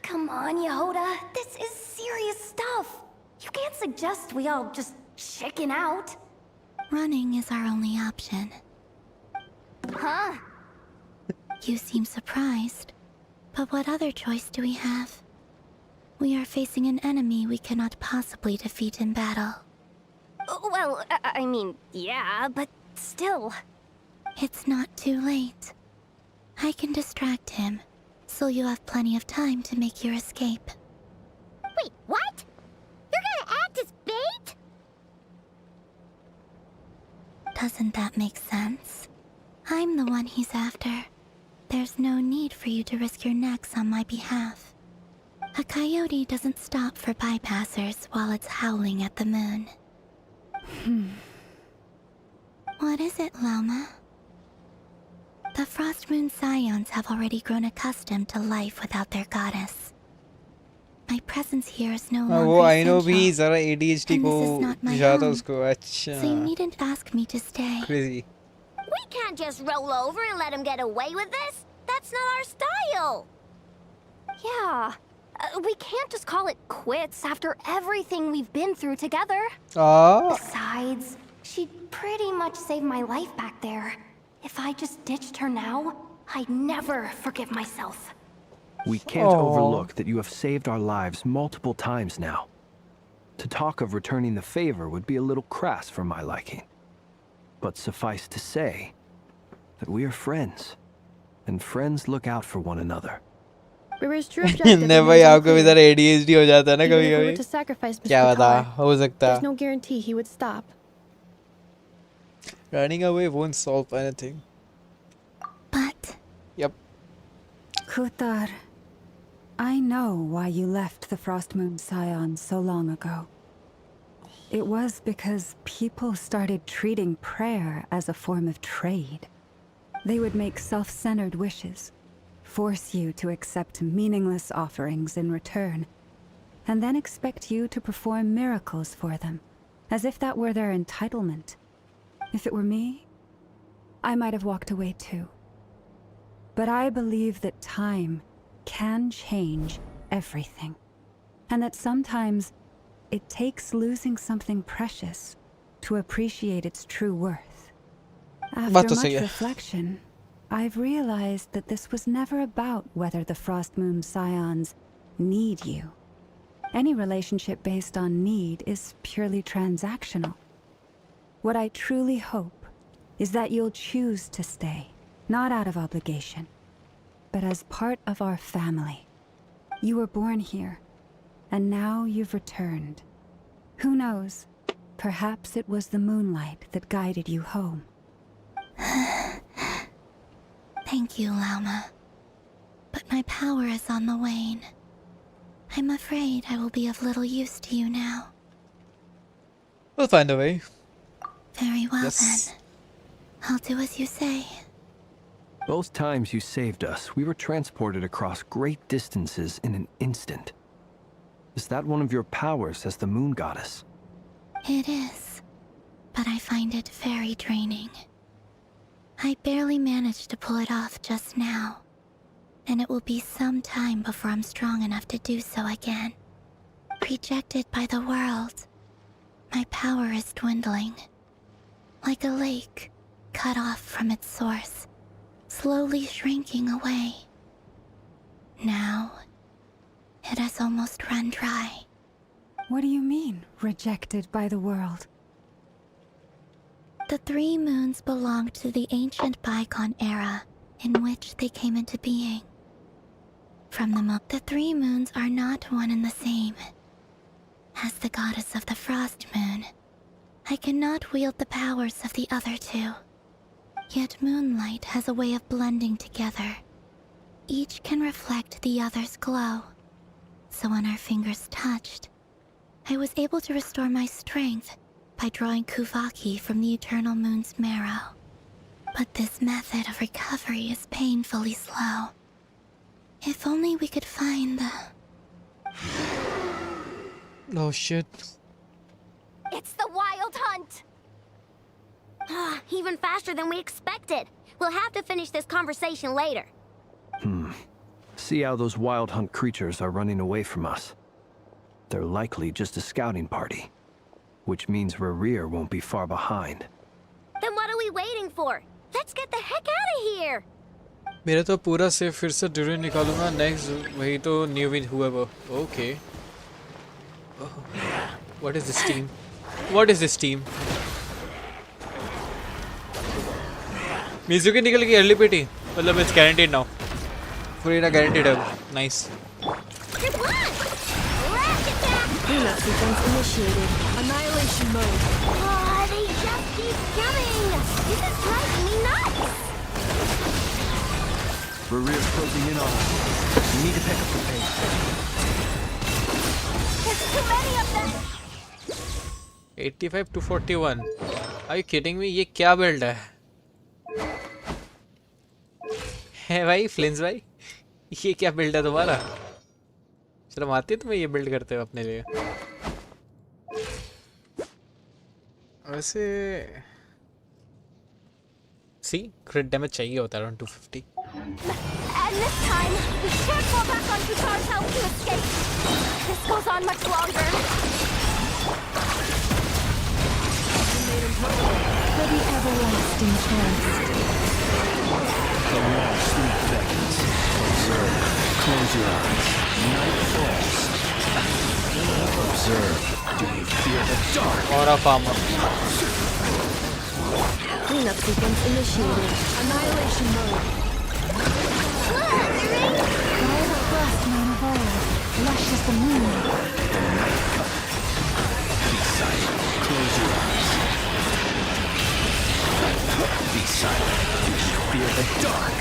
Come on, Yehoda. This is serious stuff. You can't suggest we all just chicken out. Running is our only option. Huh? You seem surprised. But what other choice do we have? We are facing an enemy we cannot possibly defeat in battle. Well, I mean, yeah, but still. It's not too late. I can distract him, so you have plenty of time to make your escape. Wait, what? You're gonna act as bait? Doesn't that make sense? I'm the one he's after. There's no need for you to risk your necks on my behalf. A coyote doesn't stop for bypassers while it's howling at the moon. What is it, Loma? The Frost Moon Scions have already grown accustomed to life without their goddess. My presence here is no longer वो I know essential, भी ज़रा ADHD and को this is not my जाता home. उसको. अच्छा. So you needn't ask me to stay. Crazy. We can't just roll over and let him get away with this. That's not our style. Yeah. We can't just call it quits after everything we've been through together. Ah. Besides, she pretty much saved my life back there. If I just ditched her now, I'd never forgive myself. We can't overlook that you have saved our lives multiple times now. To talk of returning the favor would be a little crass for my liking. But suffice to say that we are friends, and friends look out for one another. River's true objective नहीं भाई remains आपको भी unclear. ज़रा ADHD हो जाता है ना Even if we were कभी-कभी. to sacrifice Mr. क्या पता, Picard, हो सकता. there's no guarantee he would stop. Running away won't solve anything. But Yep. Kutar, I know why you left the Frost Moon Scions so long ago. It was because people started treating prayer as a form of trade. They would make self-centered wishes, force you to accept meaningless offerings in return, and then expect you to perform miracles for them, as if that were their entitlement. If it were me, I might have walked away too. But I believe that time can change everything, and that sometimes it takes losing something precious to appreciate its true worth. After much reflection, I've realized that this was never about whether the Frost Moon Scions need you. Any relationship based on need is purely transactional. What I truly hope is that you'll choose to stay, not out of obligation, but as part of our family. You were born here, and now you've returned. Who knows? Perhaps it was the moonlight that guided you home. Thank you, Lauma. But my power is on the wane. I'm afraid I will be of little use to you now. We'll find a way. Very well Yes. then. I'll do as you say. Both times you saved us, we were transported across great distances in an instant. Is that one of your powers as the moon goddess? It is, but I find it very draining. I barely managed to pull it off just now, and it will be some time before I'm strong enough to do so again. Rejected by the world, my power is dwindling. Like a lake, cut off from its source, slowly shrinking away. Now, it has almost run dry. What do you mean, rejected by the world? The three moons belonged to the ancient bygone era in which they came into being. From the three moons are not one and the same. As the goddess of the frost moon, I cannot wield the powers of the other two. Yet moonlight has a way of blending together. Each can reflect the other's glow. So when our fingers touched, I was able to restore my strength by drawing Kuvaki from the eternal moon's marrow. But this method of recovery is painfully slow. If only we could find the... Oh shit. It's the Wild Hunt! Even faster than we expected. We'll have to finish this conversation later. See how those wild hunt creatures are running away from us. They're likely just a scouting party, which means Rerir won't be far behind. Then what are we waiting for? Let's get the heck out of here! मेरा तो पूरा से फिर से ड्यूरेन निकालूंगा next वही तो new win हुएगा okay what is this team Mizuki निकल गई अर्ली पेटी मतलब इट्स गारंटीड नाउ पूरा गारंटीड है nice Cleanup sequence initiated. Annihilation mode. Oh, they just keep coming! This is driving me nuts! Rerir's closing in on us. We need to pick up the pace. There's too many of them! 85 to 41 Are you kidding me? ये क्या build है भाई फ्लिंस भाई ये क्या build है तुम्हारा चलो आती है तुम्हें ये बिल्ड करते हो अपने लिए वैसे सी क्रिट डैमेज चाहिए होता है around 250 And this time, we can't fall back on Kutar's help to escape. This goes on much longer. For the everlasting trust. The long sleep beckons. Observe. Close your eyes. Night falls. Observe. Do you feel the dark? Aura farmer. Cleanup sequence initiated. Annihilation mode. All the frost moon of old, lush as the moon. Be silent. Close your eyes. Be silent. Do you feel the dark?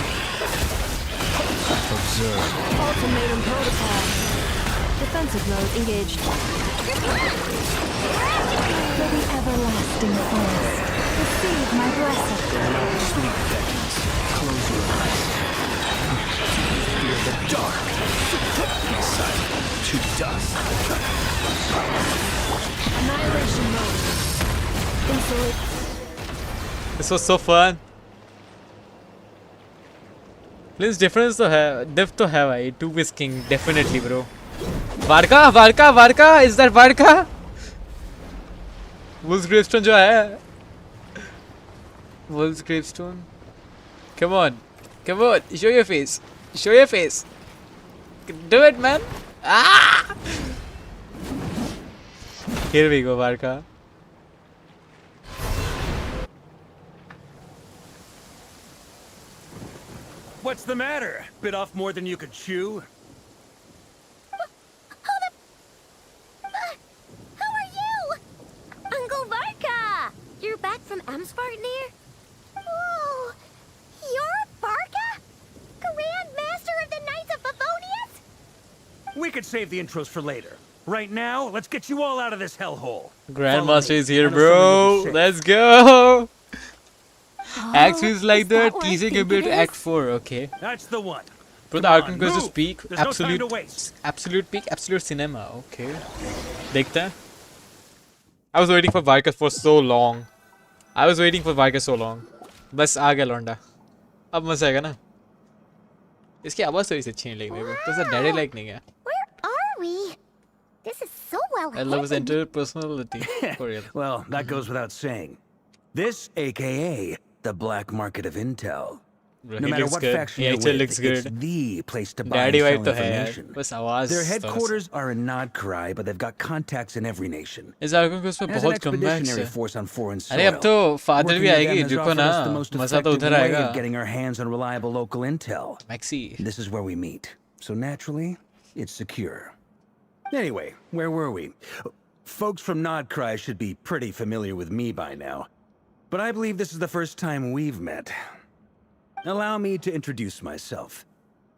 Observe. Ultimatum protocol. Defensive mode engaged. For the everlasting forest, receive my blessing. Sleep beckons. Close your eyes. Feel the dark. Be silent. To dust. Annihilation mode. Insolent. This was so fun Please difference तो है diff तो है भाई 2 piece king definitely bro Varka is that Varka Wolf's gravestone जो है Wolf's gravestone come on show your face do it man here we go Varka What's the matter? Bit off more than you could chew? Who are you? Uncle Varka! You're back from Amspartnir? Oh, you're Varka? Grand Master of the Knights of Favonius? We could save the intros for later. Right now, let's get you all out of this hellhole. Grandmaster is here, bro. Let's go. Act feels like the teaser compared to Act 4. Okay. That's the one. Bro, the Arkham Quest is peak. There's no time to waste. Absolute peak. Absolute cinema. Okay. देखते हैं. I was waiting for Varka for so long. बस आ गया लौंडा. अब मजा आएगा ना. इसकी आवाज थोड़ी सी अच्छी नहीं लगी मेरे को. तो ऐसा डैडी लाइक नहीं है. Where are we? This is so well I love his interpersonality. For real. Well, that goes without saying. This, aka the black market of intel. Bro, No he matter looks what good. faction He you're actually with, looks it's good. the place to buy Daddy and white sell तो है यार. information. बस आवाज. Their headquarters are in Nodcry, but they've got contacts in every nation. इस Arkham Quest में As an बहुत comebacks expeditionary है. force on foreign soil, अरे अब तो father working भी with आएगी. them has रुको offered ना. us the most मजा तो effective उधर way आएगा. of getting our hands on reliable local intel. Maxi. This is where we meet. So naturally, it's secure. Anyway, where were we? Folks from Nodcry should be pretty familiar with me by now. But I believe this is the first time we've met. Allow me to introduce myself.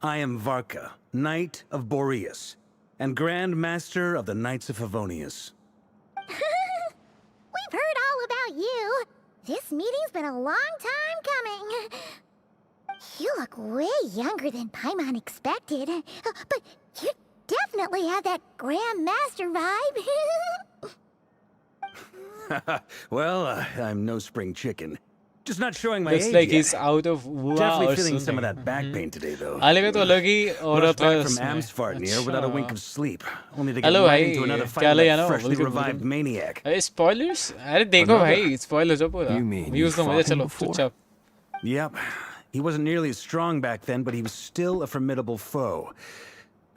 I am Varka, Knight of Boreas, and Grand Master of the Knights of Favonius. We've heard all about you. This meeting's been a long time coming. You look way younger than Paimon expected. But you definitely have that Grand Master vibe. Well, I'm no spring chicken. Just not showing my Looks age like yet. he's out of wow Definitely or feeling some something. of that back pain today, though. आलेगा तो अलग ही Rushed औरत है back from इसमें. Amspartnir without a wink of sleep, only to get Hello right भाई. into another fight क्या with ले that आना? freshly Welcome, revived welcome. maniac. अरे spoilers? अरे देखो भाई. Spoil हो जाओ पूरा. You mean Views you तो मुझे fought him चलो before? चुपचाप. Yep. He wasn't nearly as strong back then, but he was still a formidable foe.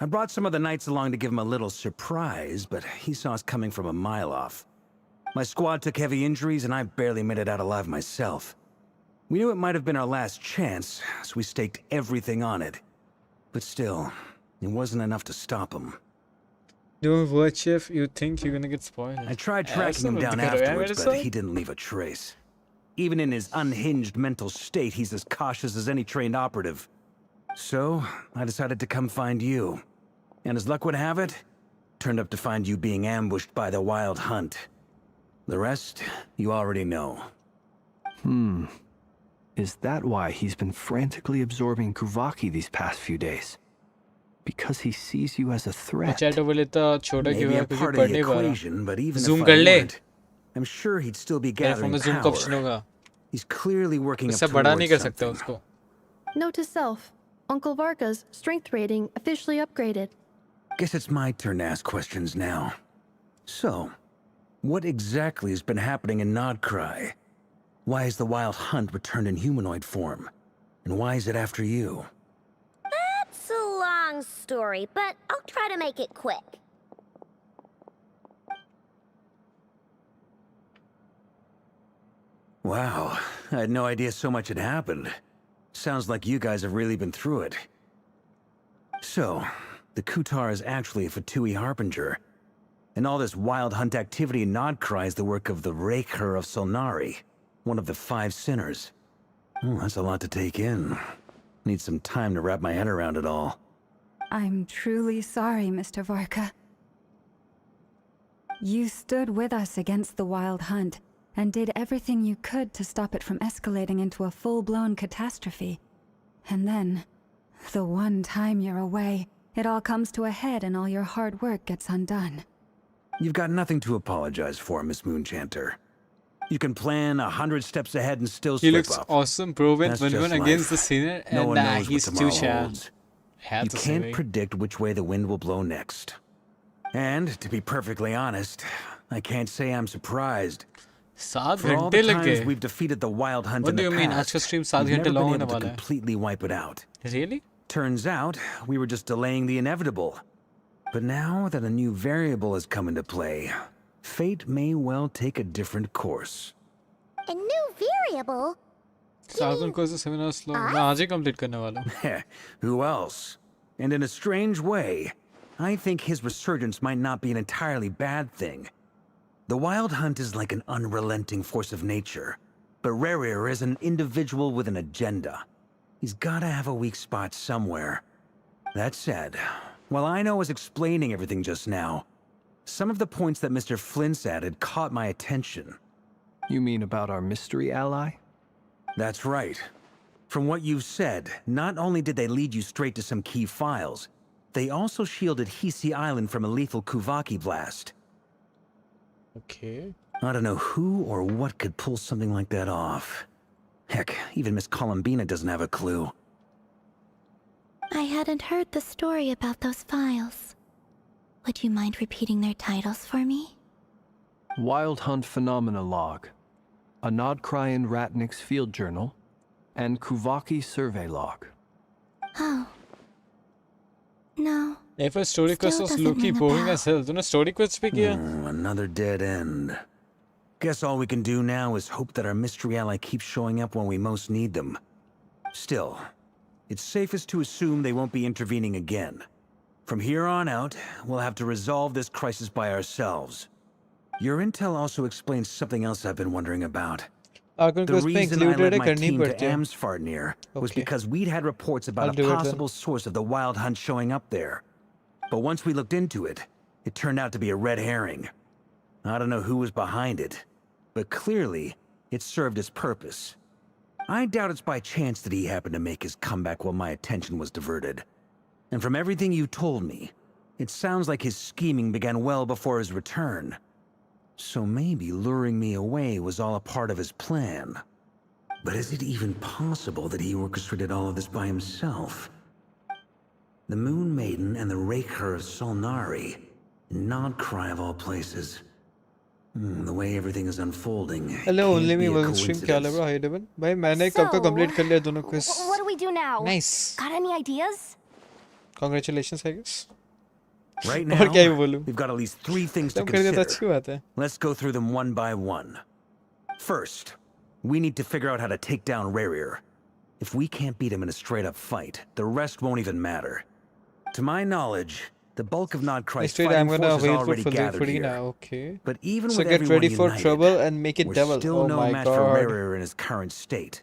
I brought some of the knights along to give him a little surprise, but he saw us coming from a mile off. My squad took heavy injuries, and I barely made it out alive myself. We knew it might have been our last chance, so we staked everything on it. But still, it wasn't enough to stop him. Don't watch if you think you're gonna get spoiled. I tried tracking him down afterwards, but he didn't leave a trace. Even in his unhinged mental state, he's as cautious as any trained operative. So, I decided to come find you. And as luck would have it, turned up to find you being ambushed by the Wild Hunt. The rest, you already know. Is that why he's been frantically absorbing Kuvaki these past few days? Because he sees you as a threat. Chat over लेता छोटा क्यों Maybe है a क्योंकि part of पढ़ the नहीं पा रहा. equation, but even Zoom if I कर ले. weren't, I'm sure he'd still be मेरे फोन gathering में zoom कब power. होगा? He's clearly working up उससे बड़ा नहीं towards कर सकता something. उसको. Note to self, Uncle Varka's strength rating officially upgraded. Guess it's my turn to ask questions now. So, what exactly has been happening in Nodcry? Why has the Wild Hunt returned in humanoid form? And why is it after you? That's a long story, but I'll try to make it quick. Wow, I had no idea so much had happened. Sounds like you guys have really been through it. So, the Kutar is actually a Fatui Harbinger. And all this Wild Hunt activity in Nodcry is the work of the Raker of Solnari, one of the 5 sinners. Oh, that's a lot to take in. Need some time to wrap my head around it all. I'm truly sorry, Mr. Varka. You stood with us against the Wild Hunt, and did everything you could to stop it from escalating into a full-blown catastrophe. And then, the one time you're away, it all comes to a head and all your hard work gets undone. You've got nothing to apologize for, Miss Moonchanter. You can plan 100 steps ahead and still He slip looks up. awesome, bro. When That's one just against life. the sinner, No and one knows he's what too tomorrow shy. holds. Had You to can't say. predict which way the wind will blow next. And, to be perfectly honest, I can't say I'm surprised. 7 For all घंटे the लग times गए. we've defeated the Wild Hunt What in do the you mean? past, आज का stream 7 we've घंटे never long been होने able to वाला है. completely wipe it out. Really? Turns out, we were just delaying the inevitable. But now that a new variable has come into play, fate may well take a different course. A new variable? सागुन को ऐसे seminar slow मैं आज ही complete करने वाला हूँ. Who else? And in a strange way, I think his resurgence might not be an entirely bad thing. The Wild Hunt is like an unrelenting force of nature, but Rerir is an individual with an agenda. He's gotta have a weak spot somewhere. That said, while I was explaining everything just now, some of the points that Mr. Flint's added caught my attention. You mean about our mystery ally? That's right. From what you've said, not only did they lead you straight to some key files, they also shielded Hisi Island from a lethal Kuvaki blast. Okay. I don't know who or what could pull something like that off. Heck, even Miss Columbina doesn't have a clue. I hadn't heard the story about those files. Would you mind repeating their titles for me? Wild Hunt Phenomena Log, a Nodcrian Ratnik's Field Journal, and Kuvaki Survey Log. Oh. No. Nefer story quest was low-key boring as hell. तूने story quest भी किया? Another dead end. Guess all we can do now is hope that our mystery ally keeps showing up when we most need them. Still, it's safest to assume they won't be intervening again. From here on out, we'll have to resolve this crisis by ourselves. Your intel also explains something else I've been wondering about. The reason I led my team to Amsfarnir was because we'd had reports about a possible source of the Wild Hunt showing up there. But once we looked into it, it turned out to be a red herring. I don't know who was behind it, but clearly, it served its purpose. I doubt it's by chance that he happened to make his comeback while my attention was diverted. And from everything you told me, it sounds like his scheming began well before his return. So maybe luring me away was all a part of his plan. But is it even possible that he orchestrated all of this by himself? The Moon Maiden and the Raker of Solnari, Nodcry of all places. The way everything is unfolding. Hello, only me was stream क्या लगा भाई Devon? भाई मैंने कब का complete कर लिया दोनों quiz. What do we do now? Nice. Got any ideas? Congratulations, I guess. Right now, we've got at least 3 things to consider. Let's go through them one by one. First, we need to figure out how to take down Rerir. If we can't beat him in a straight-up fight, the rest won't even matter. To my knowledge, the bulk of Nodcry's fighting force is already gathered here. Okay. But even so with get everyone ready for united, trouble and make it we're devil. still Oh no my match god. for Rerir in his current state,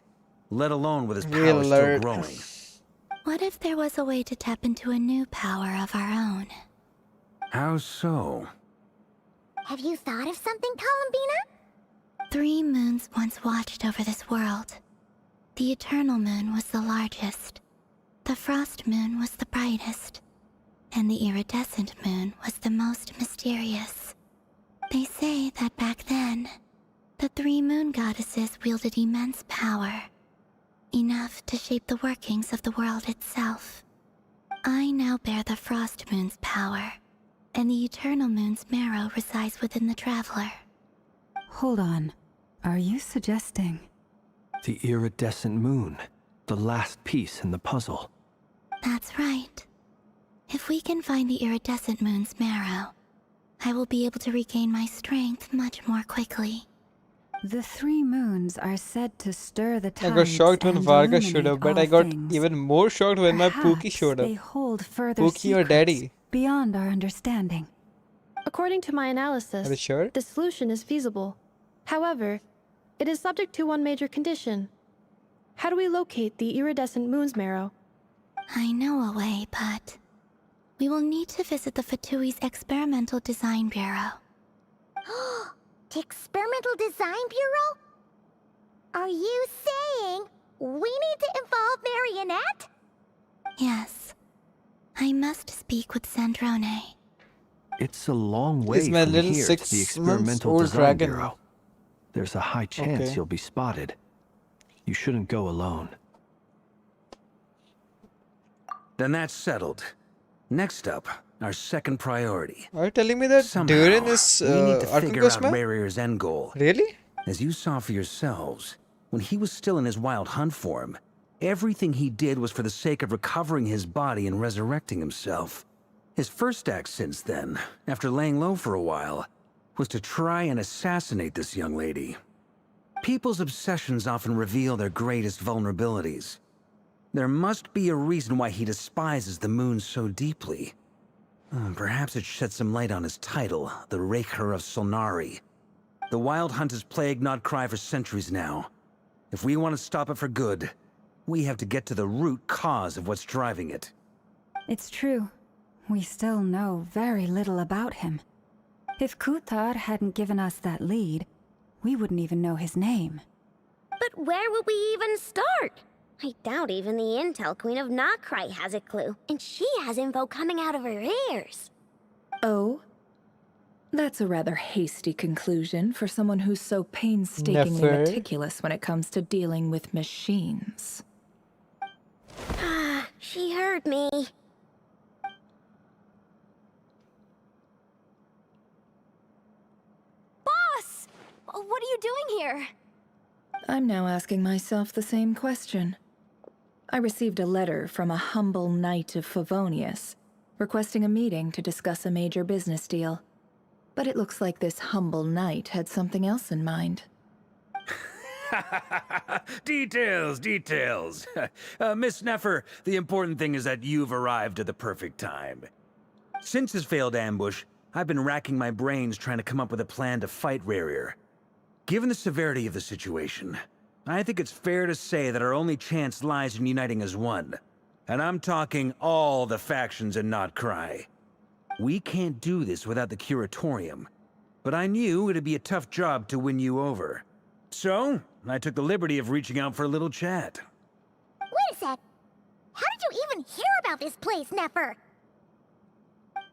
let alone with his power still growing. What if there was a way to tap into a new power of our own? How so? Have you thought of something, Columbina? 3 moons once watched over this world. The Eternal Moon was the largest. The Frost Moon was the brightest. And the Iridescent Moon was the most mysterious. They say that back then, the 3 moon goddesses wielded immense power. Enough to shape the workings of the world itself. I now bear the Frost Moon's power, and the Eternal Moon's marrow resides within the Traveler. Hold on. Are you suggesting? The iridescent moon, the last piece in the puzzle. That's right. If we can find the Iridescent Moon's marrow, I will be able to regain my strength much more quickly. The 3 moons are said to stir the tides. I got shocked when Varga showed up, but I got things. even more shocked when my Pookie showed up. They hold further Pookie or Daddy? Beyond our understanding. According to my analysis, Are you sure? the solution is feasible. However, it is subject to one major condition. How do we locate the iridescent moon's marrow? I know a way, but we will need to visit the Fatui's Experimental Design Bureau. The Experimental Design Bureau? Are you saying we need to involve Marionette? Yes. I must speak with Sandrone. It's a long way It's my from little here to the Experimental old Design dragon. Bureau. There's a high chance Okay. you'll be spotted. You shouldn't go alone. Then that's settled. Next up, our second priority. Are you telling me that Somehow, Durin is we need to Arkham figure out Cosmo? Rerir's end goal. Really? As you saw for yourselves, when he was still in his wild hunt form, everything he did was for the sake of recovering his body and resurrecting himself. His first act since then, after laying low for a while, was to try and assassinate this young lady. People's obsessions often reveal their greatest vulnerabilities. There must be a reason why he despises the moon so deeply. Perhaps it sheds some light on his title, the Raker of Solnari. The Wild Hunt has plagued Notcry for centuries now. If we want to stop it for good, we have to get to the root cause of what's driving it. It's true. We still know very little about him. If Kutar hadn't given us that lead, we wouldn't even know his name. But where would we even start? I doubt even the Intel Queen of Notcry has a clue, and she has info coming out of her ears. Oh? That's a rather hasty conclusion for someone who's so painstakingly Nefer. meticulous when it comes to dealing with machines. She heard me. Boss! What are you doing here? I'm now asking myself the same question. I received a letter from a humble knight of Favonius, requesting a meeting to discuss a major business deal. But it looks like this humble knight had something else in mind. Details, details. Miss Nefer, the important thing is that you've arrived at the perfect time. Since his failed ambush, I've been racking my brains trying to come up with a plan to fight Rerir. Given the severity of the situation, I think it's fair to say that our only chance lies in uniting as one. And I'm talking all the factions in Notcry. We can't do this without the Curatorium, but I knew it'd be a tough job to win you over. So, I took the liberty of reaching out for a little chat. Wait a sec. How did you even hear about this place, Nefer?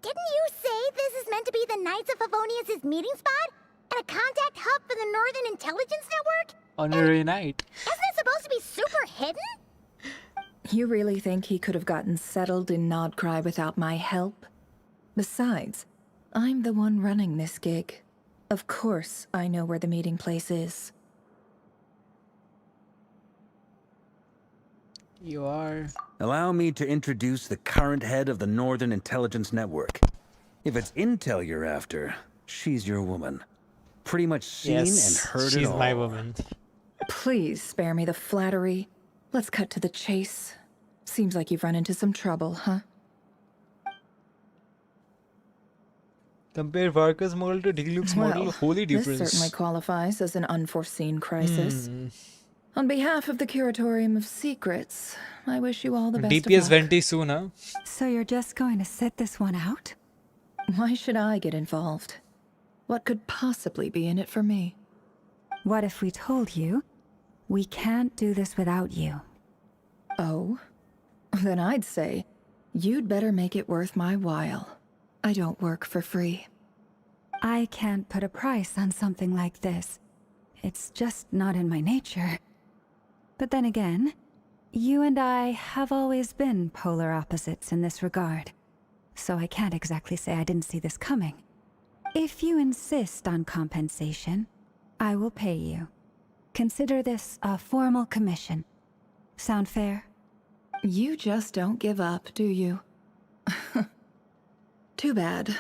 Didn't you say this is meant to be the Knights of Favonius' meeting spot? And a contact hub for the Northern Intelligence Network? Honorary night. Isn't it supposed to be super hidden? You really think he could have gotten settled in Notcry without my help? Besides, I'm the one running this gig. Of course I know where the meeting place is. You are. Allow me to introduce the current head of the Northern Intelligence Network. If it's intel you're after, she's your woman. Pretty much seen and heard it all. She's my woman. Please spare me the flattery. Let's cut to the chase. Seems like you've run into some trouble, huh? Compare Varka's model to Diluc's model. Well, Holy difference. this certainly qualifies as an unforeseen crisis. On behalf of the Curatorium of Secrets, I wish you all the best DPS of luck. Venti soon, huh? So you're just going to sit this one out? Why should I get involved? What could possibly be in it for me? What if we told you we can't do this without you? Oh? Then I'd say you'd better make it worth my while. I don't work for free. I can't put a price on something like this. It's just not in my nature. But then again, you and I have always been polar opposites in this regard. So I can't exactly say I didn't see this coming. If you insist on compensation, I will pay you. Consider this a formal commission. Sound fair? You just don't give up, do you? Too bad.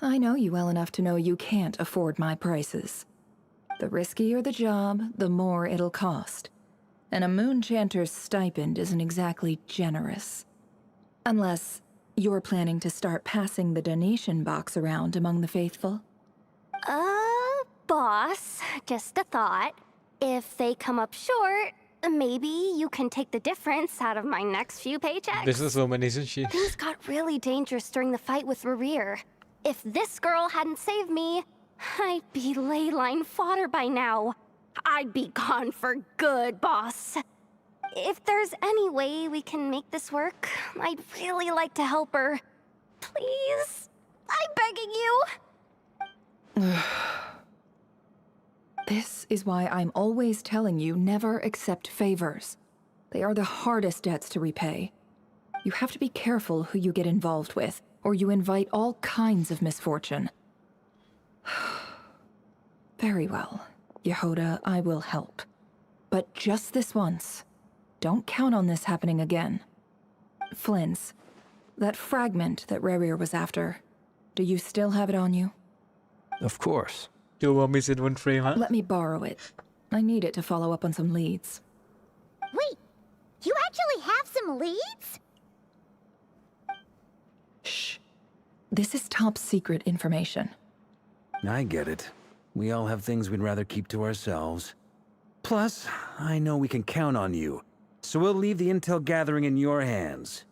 I know you well enough to know you can't afford my prices. The riskier the job, the more it'll cost. And a Moonchanter's stipend isn't exactly generous. Unless you're planning to start passing the donation box around among the faithful. Boss, just a thought. If they come up short, maybe you can take the difference out of my next few paychecks. Businesswoman, isn't she? Things got really dangerous during the fight with Rerir. If this girl hadn't saved me, I'd be ley line fodder by now. I'd be gone for good, boss. If there's any way we can make this work, I'd really like to help her. Please? I'm begging you. This is why I'm always telling you never accept favors. They are the hardest debts to repay. You have to be careful who you get involved with, or you invite all kinds of misfortune. Very well, Yehoda, I will help. But just this once. Don't count on this happening again. Flynn's, that fragment that Rerir was after, do you still have it on you? Of course. Two mummies in one frame, huh? Let me borrow it. I need it to follow up on some leads. Wait, you actually have some leads? Shh. This is top secret information. I get it. We all have things we'd rather keep to ourselves. Plus, I know we can count on you, so we'll leave the intel gathering in your hands.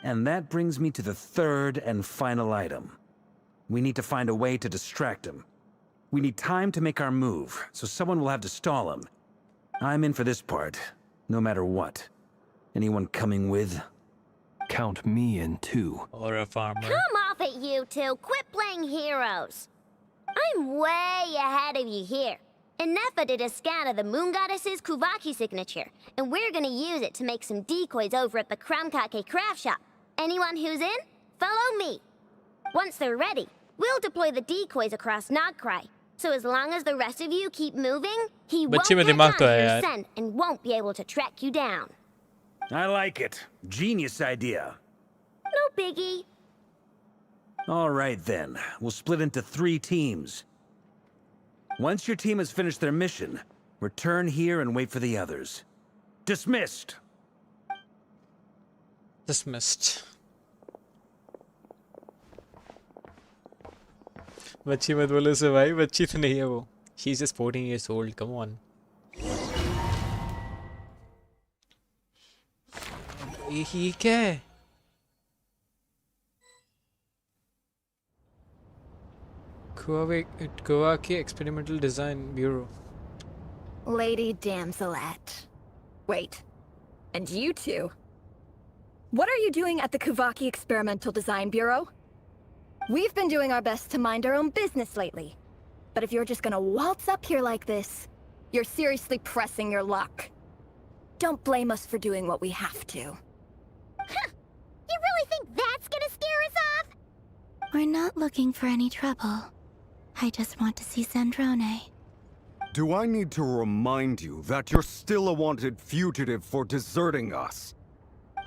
And that brings me to the third and final item. We need to find a way to distract him. We need time to make our move, so someone will have to stall him. I'm in for this part, no matter what. Anyone coming with? Count me in too. Or a farmer. Come off it, you two. Quit playing heroes. I'm way ahead of you here. And Nefer did a scan of the moon goddess's Kuvaki signature, and we're gonna use it to make some decoys over at the Kramkake craft shop. Anyone who's in, follow me. Once they're ready, we'll deploy the decoys across Nagcry. So as long as the rest of you keep moving, he won't बच्चे में catch दिमाग on तो to है your यार. scent and won't be able to track you down. I like it. Genius idea. No biggie. All right then, we'll split into 3 teams. Once your team has finished their mission, return here and wait for the others. Dismissed! Dismissed. बच्ची मत बोलो से भाई, बच्ची तो नहीं है वो. She's just 14 years old, come on. ये क्या है? Kuvaki Experimental Design Bureau. Lady Damselette. Wait. And you two? What are you doing at the Kuvaki Experimental Design Bureau? We've been doing our best to mind our own business lately. But if you're just gonna waltz up here like this, you're seriously pressing your luck. Don't blame us for doing what we have to. Huh. You really think that's gonna scare us off? We're not looking for any trouble. I just want to see Zandrone. Do I need to remind you that you're still a wanted fugitive for deserting us?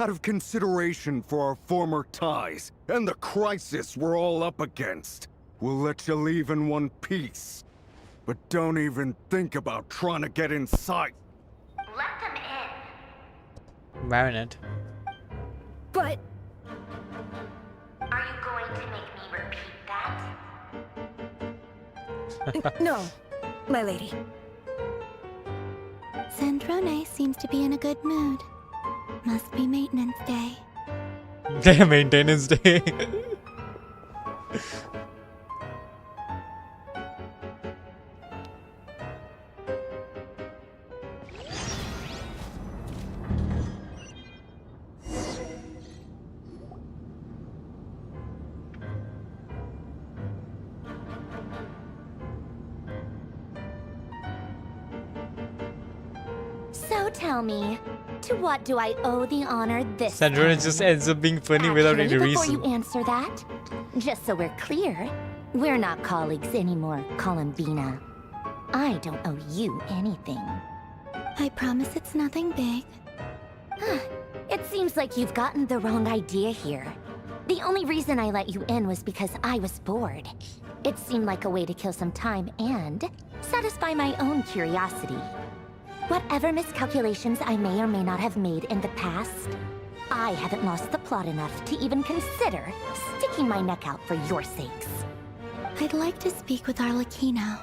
Out of consideration for our former ties and the crisis we're all up against, we'll let you leave in one piece. But don't even think about trying to get inside. Let them in. Marinette. But... Are you going to make me repeat that? No, my lady. Zandrone seems to be in a good mood. Must be maintenance day. Maintenance day. So tell me, to what do I owe the honor this Sandra time? just ends up being funny without any Before reason. you answer that, just so we're clear, we're not colleagues anymore, Columbina. I don't owe you anything. I promise it's nothing big. It seems like you've gotten the wrong idea here. The only reason I let you in was because I was bored. It seemed like a way to kill some time and satisfy my own curiosity. Whatever miscalculations I may or may not have made in the past, I haven't lost the plot enough to even consider sticking my neck out for your sakes. I'd like to speak with Arlecchino.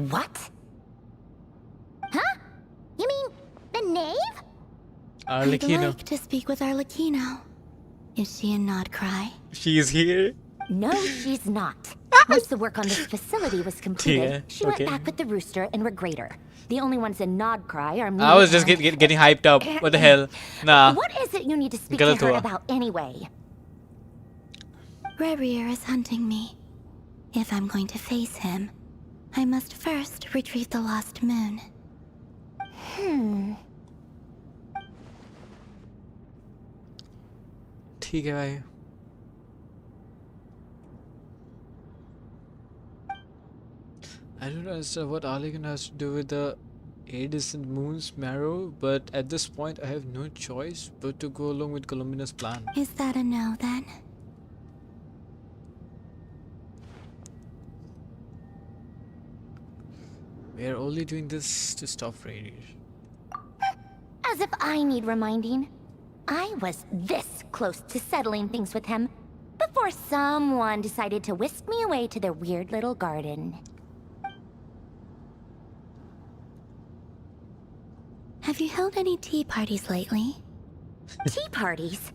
What? Huh? You mean the knave? I'd Arlecchino. like to speak with Arlecchino. Is she in Nodcry? She's here. No, she's not. Once the work on this facility was completed, Yeah, she okay. went back with the Rooster and Regrator. The only ones in Nodcry are me. I was just and- getting hyped up. What the hell? Nah. What is it you need to speak to Galat her hua. about anyway? Rerir is hunting me. If I'm going to face him, I must first retrieve the lost moon. ठीक है भाई. I don't understand what Arlecchino has to do with the iridescent moon's marrow, but at this point I have no choice but to go along with Columbina's plan. Is that a no, then? We are only doing this to stop radiation. As if I need reminding. I was this close to settling things with him before someone decided to whisk me away to their weird little garden. Have you held any tea parties lately? Tea parties?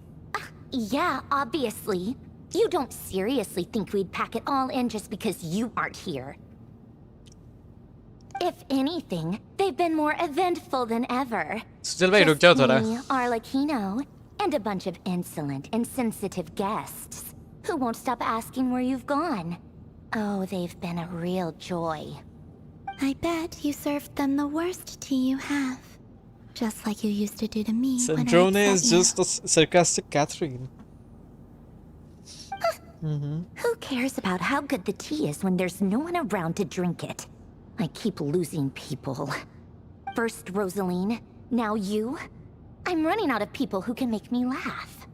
Yeah, obviously. You don't seriously think we'd pack it all in just because you aren't here. If anything, they've been more eventful than ever. Still भाई रुक जाओ थोड़ा. Me, Arlecchino, and a bunch of insolent, insensitive guests who won't stop asking where you've gone. Oh, they've been a real joy. I bet you served them the worst tea you have. Just like you used to do to me when I Sandrone upset is you. just a sarcastic Catherine. Who cares about how good the tea is when there's no one around to drink it? I keep losing people. First Rosaline, now you. I'm running out of people who can make me laugh.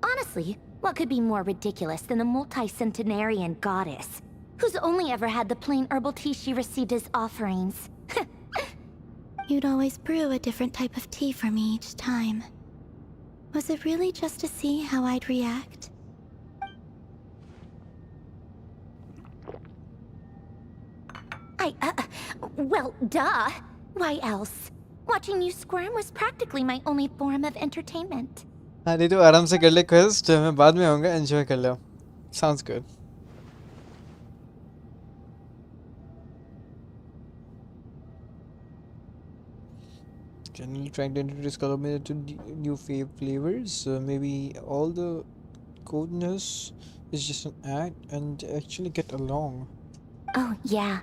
Honestly, what could be more ridiculous than a multi-centenarian goddess who's only ever had the plain herbal tea she received as offerings? You'd always brew a different type of tea for me each time. Was it really just to see how I'd react? Well, duh. Why else? Watching you squirm was practically my only form of entertainment. हाँ नहीं तो आराम से कर ले quiz जो मैं बाद में आऊँगा enjoy कर लो. Sounds good. Generally trying to introduce color to new flavors. Maybe all the codeness is just an act and actually get along. Oh, yeah.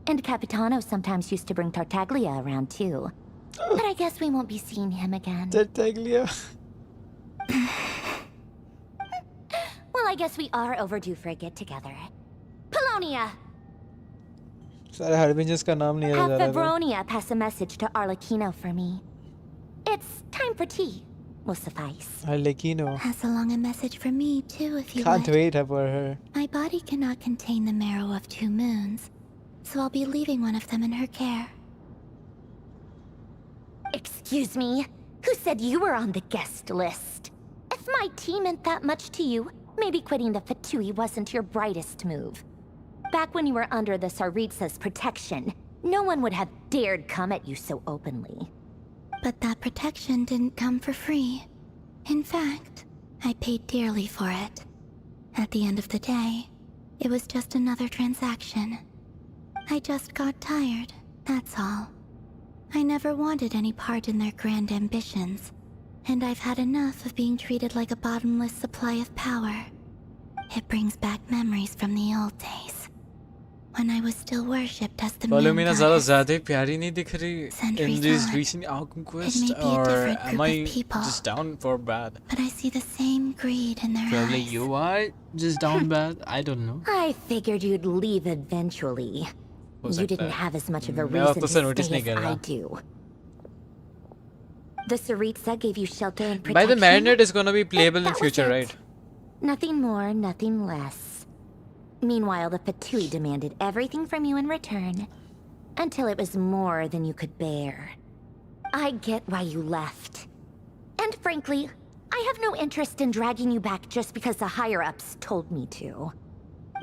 And Capitano sometimes used to bring Tartaglia around too. But I guess we won't be seeing him again. Tartaglia. Well, I guess we are overdue for a get-together. Polonia! सारे harbingers का नाम नहीं Have याद आ रहा था. Fevronia pass a message to Arlecchino for me. It's time for tea. Will suffice. Arlecchino. Pass along a message for me too, if you Can't would. wait for her. My body cannot contain the marrow of 2 moons, so I'll be leaving one of them in her care. Excuse me? Who said you were on the guest list? If my tea meant that much to you, maybe quitting the Fatui wasn't your brightest move. Back when you were under the Tsaritsa's protection, no one would have dared come at you so openly. But that protection didn't come for free. In fact, I paid dearly for it. At the end of the day, it was just another transaction. I just got tired, that's all. I never wanted any part in their grand ambitions, and I've had enough of being treated like a bottomless supply of power. It brings back memories from the old days, when I was still worshipped as the moon Volumina goddess. ज़्यादा प्यारी नहीं दिख रही Centuries in this on, recent Alchemist, it may be a or different am group I of people, just down for bad? but I see the same greed in their Probably eyes. you are just down bad. I don't know. I figured you'd leave eventually. You didn't have as much of a reason to stay as I do. The Tsaritsa gave you shelter and protection. By the marinade is gonna be playable in That was future, it. right? Nothing more, nothing less. Meanwhile, the Fatui demanded everything from you in return, until it was more than you could bear. I get why you left. And frankly, I have no interest in dragging you back just because the higher-ups told me to.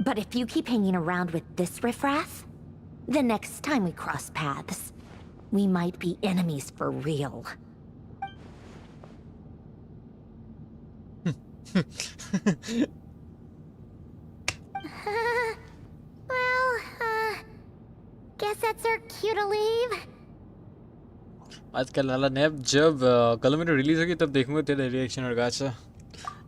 But if you keep hanging around with this riffraff, the next time we cross paths, we might be enemies for real. Guess that's our cue to leave. आजकल लाला nap जब कलमिनो release होगी तब देखूंगा तेरा reaction और गाचा.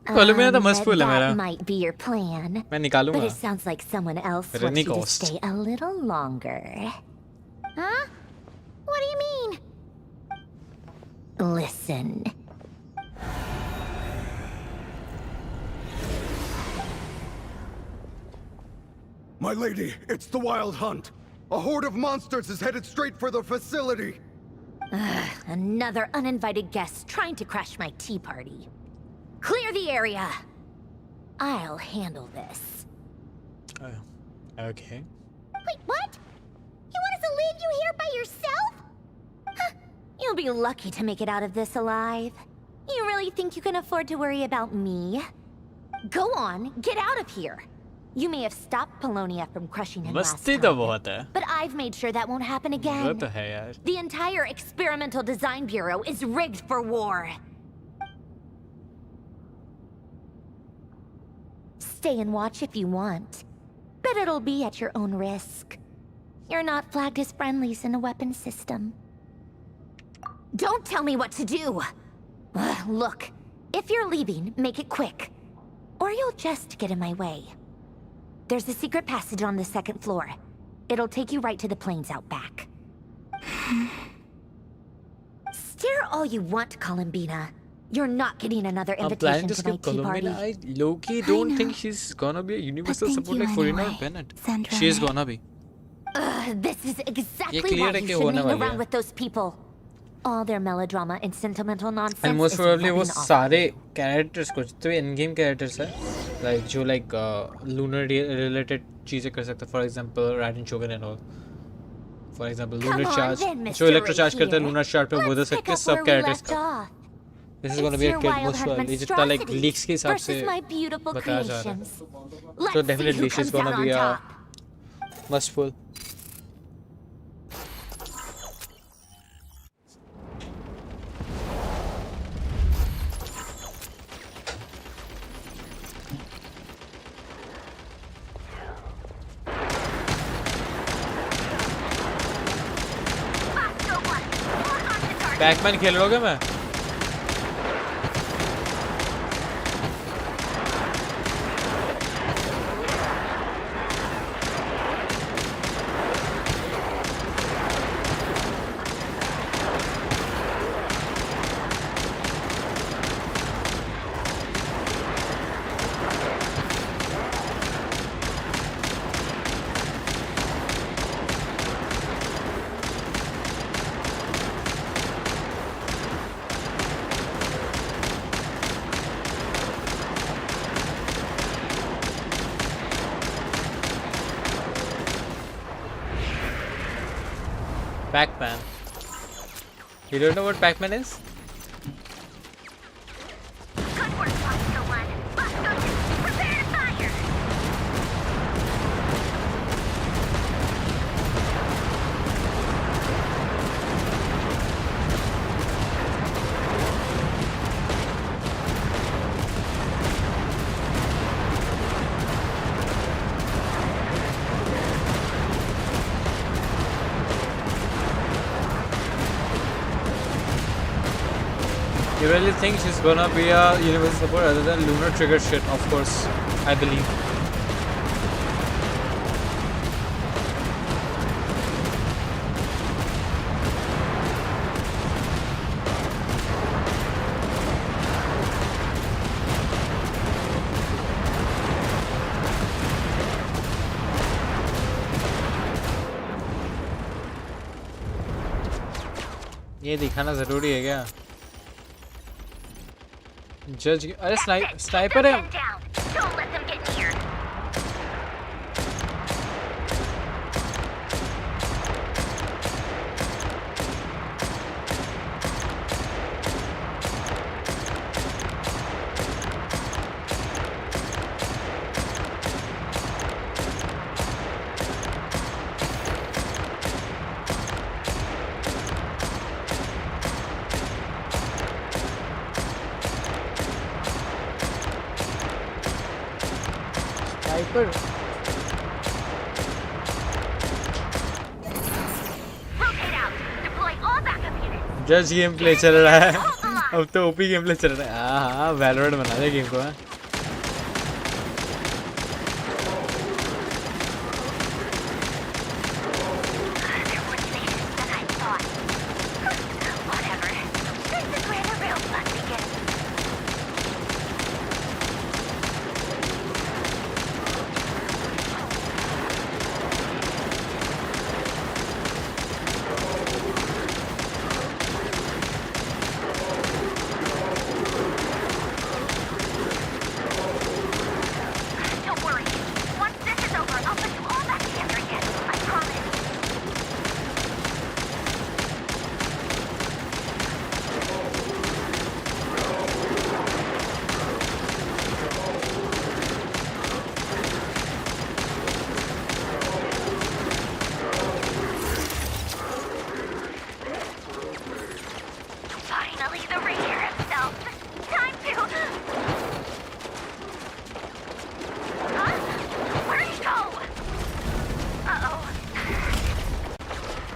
कलमिनो तो मस्त full है मेरा. That might be your plan. मैं निकालूंगा. But it sounds like someone else wants Rennie you to Coast. stay a little longer. Huh? What do you mean? Listen. My lady, it's the Wild Hunt. A horde of monsters is headed straight for the facility. Another uninvited guest trying to crash my tea party. Clear the area. I'll handle this. Okay. Wait, what? You want us to leave you here by yourself? Huh. You'll be lucky to make it out of this alive. You really think you can afford to worry about me? Go on, get out of here. You may have stopped Polonia from crushing him last मस्ती तो time, बहुत है. but I've made sure that won't happen वो again. तो है यार. The entire Experimental Design Bureau is rigged for war. Stay and watch if you want, but it'll be at your own risk. You're not flagged as friendlies in a weapon system. Don't tell me what to do! Look, if you're leaving, make it quick. Or you'll just get in my way. There's a secret passage on the second floor. It'll take you right to the plains out back. Stare all you want, Columbina. You're not getting another I'm planning invitation to to my skip tea party. Columbina. I low-key don't think she's gonna be a universal support like Furina Bennett. She is gonna be. This is exactly clear why है you कि shouldn't होने hang वाली around है. with those people. All their melodrama and sentimental nonsense And most is probably वो rubbing off. सारे characters को जितने भी in-game characters है, like जो like lunar related चीजें कर सकते हैं. For example, Raiden Shogun and all. For example, Come lunar on charge. then, जो Mr. electro charge करते हैं Right lunar charge पे वो दे Let's pick सकते हैं up where सब we characters left का. off. This is gonna It's be a your kid wild most hunt probably जितना like monstrosities leaks के हिसाब से versus my beautiful बताया जा रहा है. creations. Let's So see definitely who she's comes gonna out be on a top. must-pull. Beckmann खेल रहोगे मैं Pac-Man. You don't know what Pac-Man is? Good work, Monster One. Busto's, prepare to fire! You really think she's gonna be a universal support other than lunar trigger shit? Of course, I believe. ये दिखाना जरूरी है क्या? जज अरे sniper है Don't let them get near. Sniper Rotate out. Deploy all backup units. जज game play चल रहा है अब तो ओपी गेम प्ले चल रहा है हाँ वैलोरेंट बना दे गेम को है Whatever. This is where the real fun begins.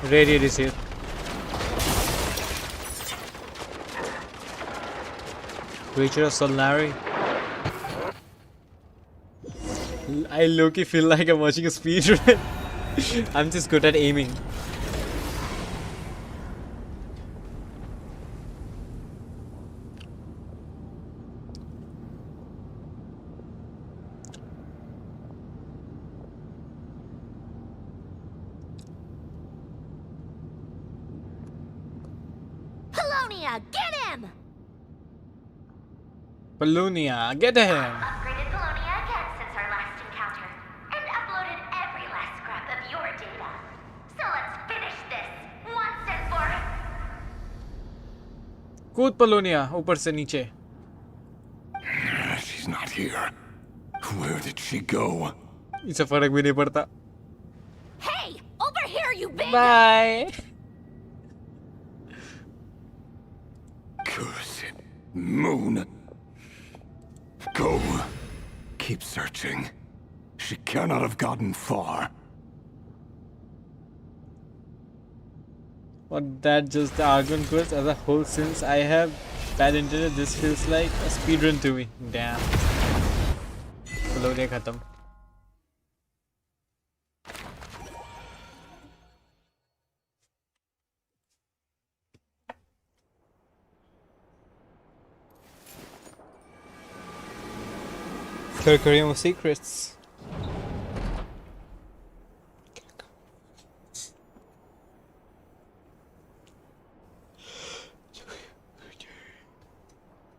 Radiate is here. Creature of Solnari. I low-key feel like I'm watching a speedrun. I'm just good at aiming. Polonia, get him! Polonia, get him! Upgraded Polonia again since our last encounter, and uploaded every last scrap of your data. So let's finish this once and for कूद Polonia, ऊपर से नीचे. She's not here. Where did she go? इसे फर्क भी नहीं पड़ता. Hey, over here, you big! Bye. Cursed moon. Go. Keep searching. She cannot have gotten far. Or that just the argument goes as a whole. Since I have bad internet, this feels like a speedrun to me. Damn. Polonia khatam. Terrarium of Secrets.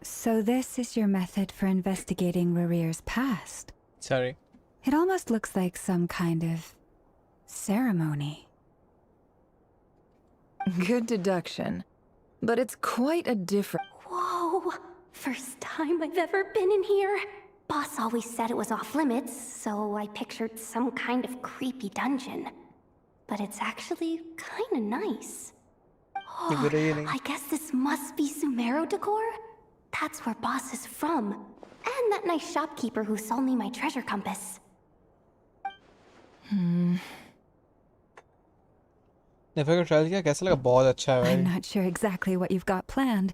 So this is your method for investigating Rarir's past? Sorry. It almost looks like some kind of ceremony. Good deduction. But it's quite a different... Whoa! First time I've ever been in here. Boss always said it was off limits, so I pictured some kind of creepy dungeon. But it's actually kinda nice. Oh, I guess this must be Sumero decor? That's where Boss is from. And that nice shopkeeper who sold me my treasure compass. Nefer का trial किया कैसा लगा? बहुत अच्छा है भाई. I'm not sure exactly what you've got planned.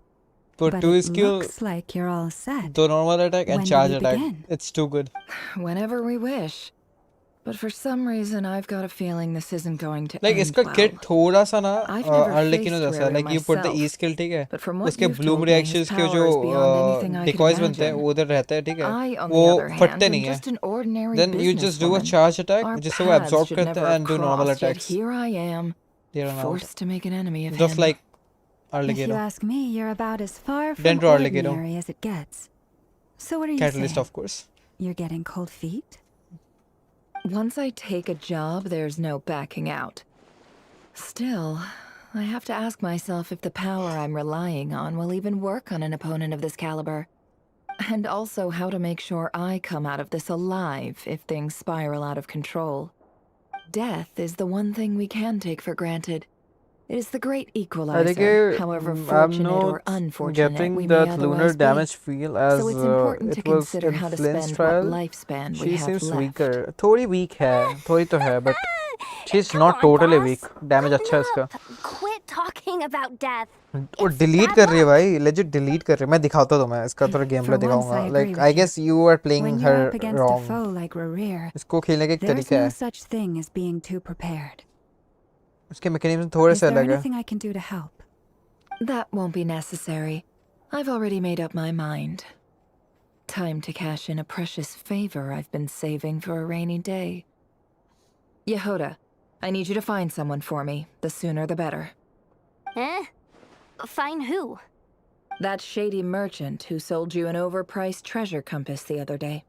Put but 2 it skill, looks like you're all set. 2 normal attack and When charge do we attack. begin? It's too good. Whenever we wish. But for some reason, I've got a feeling this isn't going to Like end इसका well. kit थोड़ा सा ना I've never Arlequino faced जैसा है. Riri Like you put the myself, E skill, ठीक है? but from what उसके you've bloom told me, reactions his के power जो is beyond anything I could decoys बनते हैं imagine. वो उधर रहते हैं, ठीक है? I, on the वो other hand, फटते am नहीं है. just an ordinary Then you just do a businesswoman. charge attack Our जिससे वो paths absorb should करता never है and do normal crossed, yet attacks. Here I am, They run out. forced to make an enemy of Just him. like If you Arlequino. ask me, you're about as far from Dendro Arlequino. ordinary as it gets. So what are you Catalyst, saying? of course. You're getting cold feet? Once I take a job, there's no backing out. Still, I have to ask myself if the power I'm relying on will even work on an opponent of this caliber. And also how to make sure I come out of this alive if things spiral out of control. Death is the one thing we can take for granted. It is the great equalizer, however I'm fortunate or not unfortunate getting we may that lunar otherwise damage be. feel as So it's important to it was consider in how to Flynn's spend trial. what lifespan we She have seems left. weaker. थोड़ी weak है, थोड़ी तो है, but she's not totally weak. Damage अच्छा है इसका. Quit talking about death. वो delete कर रही है भाई, legit delete कर रही है. मैं दिखाता हूँ तुम्हें इसका थोड़ा gameplay For once, दिखाऊंगा. I agree Like with I you. guess you are playing When you're her up against a wrong. foe like Rarir, इसको खेलने का एक there's तरीका no है. such thing as being too prepared. उसके mechanism थोड़े Is से there अलग है. anything I can do to help? That won't be necessary. I've already made up my mind. Time to cash in a precious favor I've been saving for a rainy day. Yehoda, I need you to find someone for me. The sooner the better. Eh? Find who? That shady merchant who sold you an overpriced treasure compass the other day.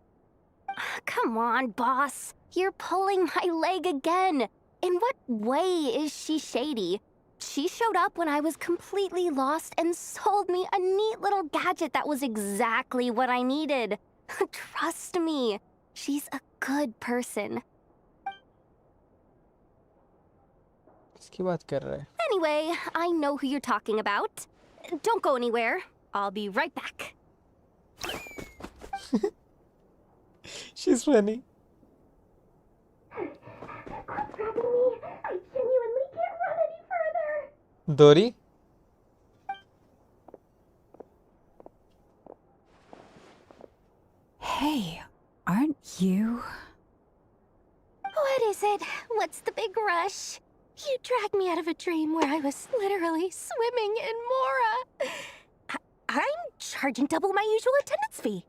Come on, boss. You're pulling my leg again. In what way is she shady? She showed up when I was completely lost and sold me a neat little gadget that was exactly what I needed. Trust me, she's a good person. किसकी बात कर रहा है? Anyway, I know who you're talking about. Don't go anywhere. I'll be right back. She's funny. Stop grabbing me. I genuinely can't run anymore. Dory? Hey, aren't you? What is it? What's the big rush? You dragged me out of a dream where I was literally swimming in Mora. I'm charging double my usual attendance fee.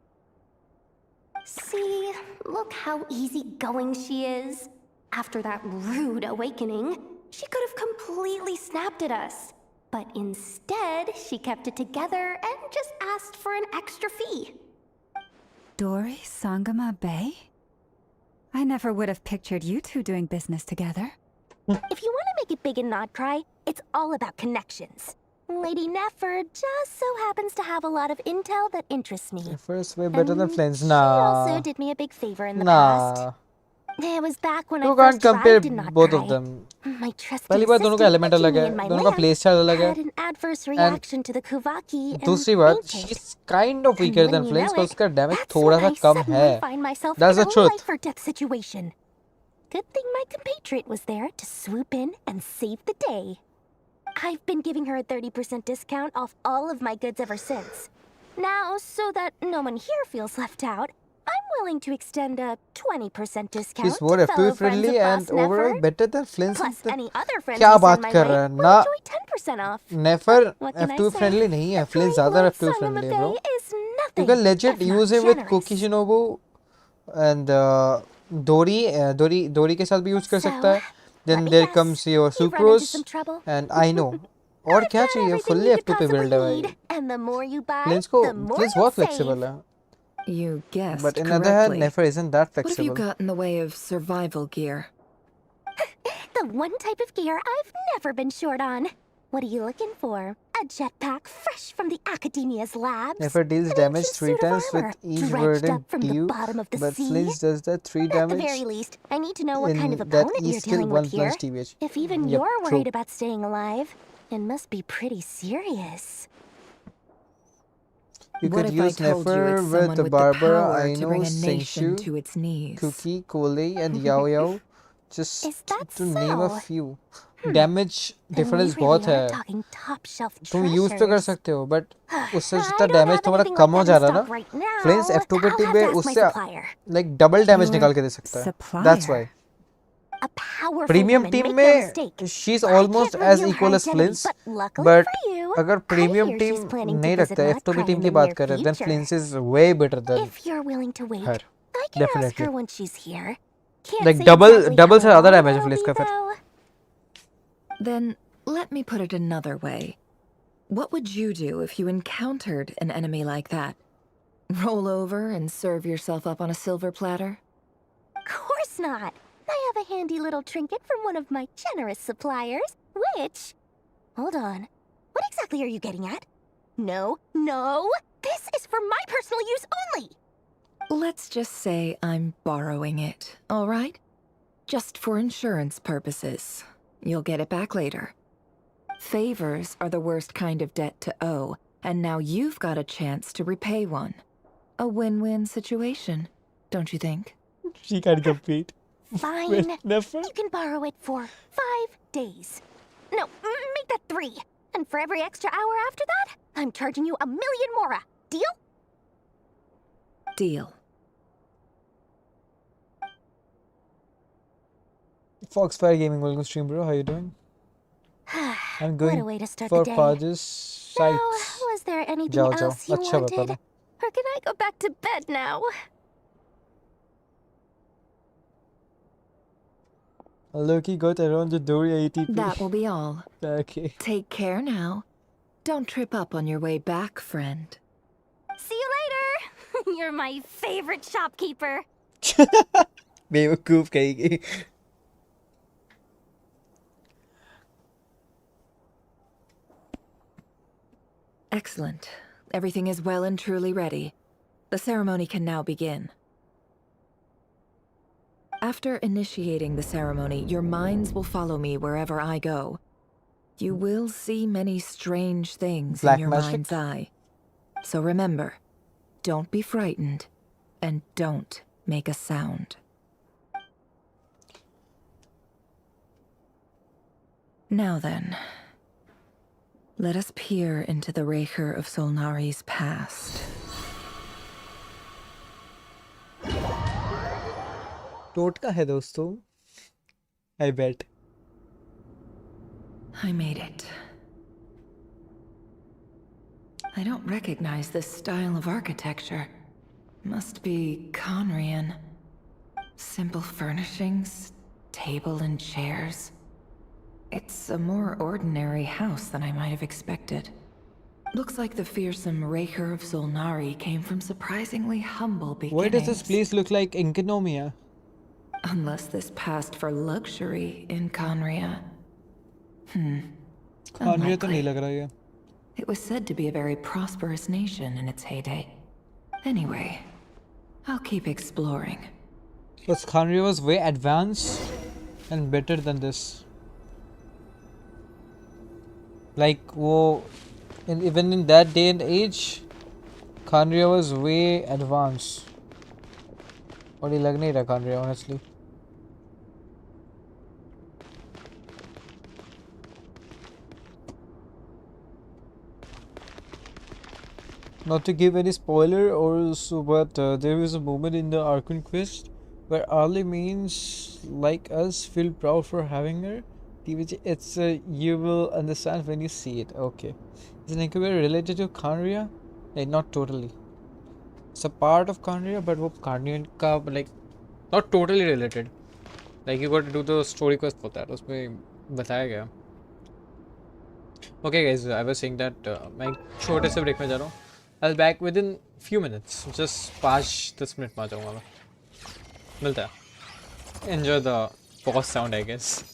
See, look how easygoing she is. After that rude awakening, she could have completely snapped at us. But instead, she kept it together and just asked for an extra fee. Dory Sangama Bay? I never would have pictured you two doing business together. If you want to make it big and not cry, it's all about connections. Lady Nefer just so happens to have a lot of intel that interests me. First way better than friends. She Nah. also did me a big favor in the past. Nah. It was back when You I can't first compare arrived in Not both Cry. of them. My trusty पहली बात दोनों का assistant element अलग watching है, me in my दोनों का lamp play style अलग है. had an adverse reaction to the Kuvaki and दूसरी बात, fainted. she's kind of weaker And than when you Flames, know because it, उसका damage that's थोड़ा when सा I कम suddenly है. find myself That's in the a truth. life or death situation. Good thing my compatriot was there to swoop in and save the day. I've been giving her a 30% discount off all of my goods ever since. Now, so that no one here feels left out, I'm willing to extend a 20% discount She's more to FTV fellow friends friendly of and Boss overall Nefer. better than Flames. Plus, any other friends क्या you बात send my कर way रहा है will ना? enjoy 10% off. Nefer What can I F2 say? friendly नहीं है, Flames The ज़्यादा Lord F2 Sangam friendly है Bay bro. is You nothing can legit if not use him with generous. Kokishinobu and Dory के साथ भी use कर सकता है. Then there comes your You've run into Sucrose some trouble. and I know. और क्या चाहिए? Everything Fully you could F2 पे possibly build है भाई. need, and the more you buy, Flames को the more Flames you बहुत save. flexible है. You guessed But in the other hand, correctly. Nefer isn't that What have you flexible. got in the way of survival gear? The one type of gear I've never been short on. What are you looking for? A jetpack fresh from the Academia's labs? Nefer deals An damage ancient 3 suit of times with armor, each dredged word in up from the due, bottom of the but sea? Flames does that 3 At the damage very least, I need to know what kind of in that opponent E you're skill dealing 1 with here. plus TBH. If even Yep, you're true. worried about staying alive, it must be pretty serious. You What could if I use told you Nefer it's someone with with the Barbara, power to Aino, bring a nation Sengshu, to its knees? Cookie, Kole, and Yao Yao. Just Is that to name a so? few. Damage Then we difference really बहुत are है. talking top shelf तुम use तो कर treasures. सकते हो, but उससे I जितना don't damage have तुम्हारा anything कम like हो that जा in रहा है ना, stock right now. Flames F2 पे I'll have to TB ask my उससे supplier. like double damage Your निकाल के दे सकता है. supplier? That's why. A powerful Premium woman, team make no में mistake. she's I almost can't as reveal her equal as identity, Flames, but luckily but for you, अगर I premium hear team she's planning नहीं to रखता है, visit F2 Not की team Cry की in the बात near कर रहे हैं, then future. Flames is way better than If you're willing to wait, her. I can ask Definitely. her when she's here. Can't Like say double exactly double से how ज़्यादा long damage है that'll Flames be, का फिर. though. Then let me put it another way. What would you do if you encountered an enemy like that? Roll over and serve yourself up on a silver platter? Of course not. I have a handy little trinket from one of my generous suppliers, which... Hold on. What exactly are you getting at? No, no! This is for my personal use only! Let's just say I'm borrowing it, all right? Just for insurance purposes. You'll get it back later. Favors are the worst kind of debt to owe, and now you've got a chance to repay one. A win-win situation, don't you think? She can't compete. Fine. Never. You can borrow it for 5 days. No, make that 3. And for every extra hour after that, I'm charging you 1,000,000 mora. Deal? Deal. Foxfire Gaming, welcome stream bro, how you doing? I'm What a going way to start for the day. Paja's Now, sites. was there anything जाओ जाओ, else you अच्छा wanted? बता दो. Or can I go back to bed now? Loki got around the door ATP. That will be all. Okay. Take care now. Don't trip up on your way back, friend. See you later! You're my favorite shopkeeper. बेवकूफ कहेगी. Excellent. Everything is well and truly ready. The ceremony can now begin. After initiating the ceremony, your minds will follow me wherever I go. You will see many strange things Black in your magic? mind's eye. So remember, don't be frightened, and don't make a sound. Now then, Let us peer into the Raker of Solnari's past. टोटका है दोस्तों. I bet. I made it. I don't recognize this style of architecture. Must be Conrian. Simple furnishings, table and chairs. It's a more ordinary house than I might have expected. Looks like the fearsome Raker of Solnari came from surprisingly humble beginnings. Why does this place look like Inkonomia? Unless this passed for luxury in Conria. Conria तो नहीं लग रहा है. It was said to be a very prosperous nation in its heyday. Anyway, I'll keep exploring. But Conria was way advanced and better than this. Like, even in that day and age, Conria was way advanced. और ये लग नहीं रहा Conria, honestly. Not to give any spoiler or so, but there is a moment in the Archon quest where Arlie means like us feel proud for having her. It's you will understand when you see it. Okay, is an incubator related to Conria? Like, not totally. It's a part of Conria, but वो Conria का like not totally related. Like you got to do the story quest for that. उसमें बताया गया. Okay guys, I was saying that मैं छोटे से break में जा रहा हूँ. I'll be back within few minutes. Just 5-10 minutes में आ जाऊँगा मैं. मिलता है. Enjoy the pause sound, I guess.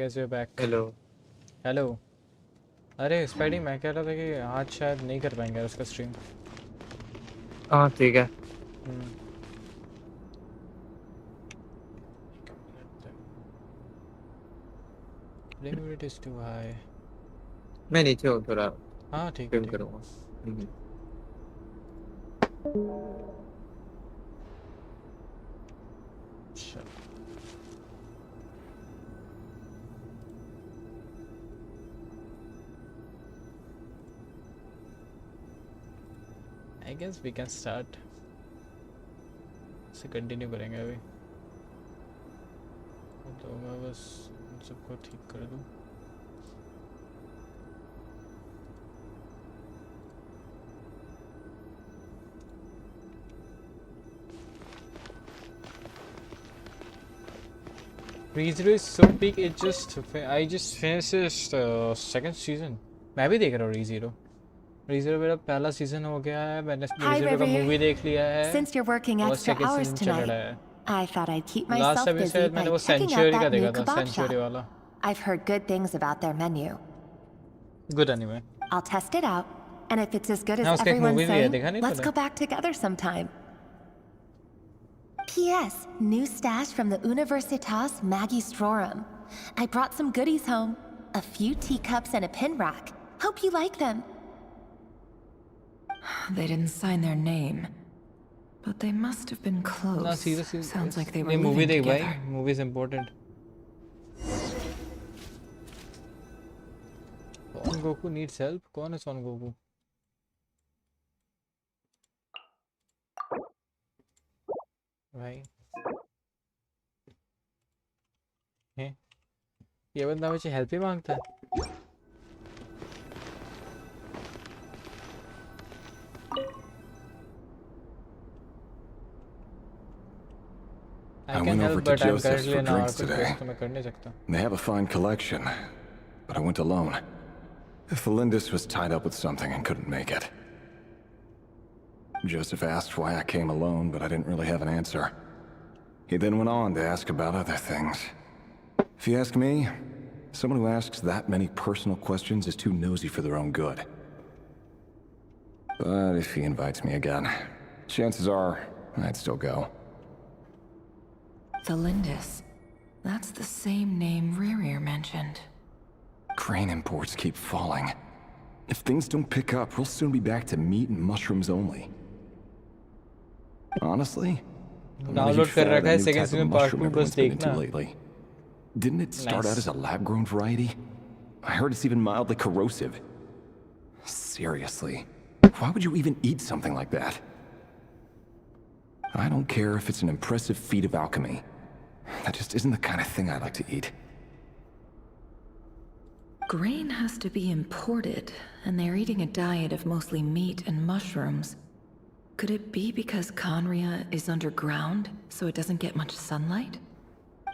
guess we're back. Hello. Hello. अरे स्पाइडी मैं कह रहा था कि आज शायद नहीं कर पाएंगे उसका स्ट्रीम. हाँ ठीक है. Frame rate is too high. मैं नीचे हूँ थोड़ा. हाँ ठीक स्ट्रीम है. करूँगा. Sure. I guess we can start. से कंटिन्यू करेंगे अभी. तो मैं बस इन सबको ठीक कर दूँ. ReZero is so big. I just finished second season. मैं भी देख रहा हूँ ReZero. ReZero मेरा पहला सीजन हो गया है. मैंने ReZero का मूवी देख लिया है. Since you're working extra hours tonight, I thought I'd keep myself busy by checking out that new kebab shop. I've heard good things about their menu. Good anyway. I'll test it out, and if it's as good as everyone's saying, let's go back together sometime. P.S. New stash from the Universitas Magistrorum. I brought some goodies home. A few teacups and a pin rack. Hope you like them. They didn't sign their name, but they must have been close. No, seriously. Sounds like they were movie living देख together. भाई. Movie is important. Son Goku needs help. कौन है Son Goku? भाई. हैं? ये बंदा मुझे help ही मांगता है. I went over to Joseph's for drinks today. They have a fine collection, but I went alone. Felindus was tied up with something and couldn't make it. Joseph asked why I came alone, but I didn't really have an answer. He then went on to ask about other things. If you ask me, someone who asks that many personal questions is too nosy for their own good. But if he invites me again, chances are I'd still go. Felindus. That's the same name Rerir mentioned. Crane imports keep falling. If things don't pick up, we'll soon be back to meat and mushrooms only. Honestly, download कर रखा है second season part 2 बस देखना. Didn't it start out as a lab-grown variety? I heard it's even mildly corrosive. Seriously, why would you even eat something like that? I don't care if it's an impressive feat of alchemy. That just isn't the kind of thing I like to eat. Grain has to be imported, and they're eating a diet of mostly meat and mushrooms. Could it be because Conria is underground, so it doesn't get much sunlight?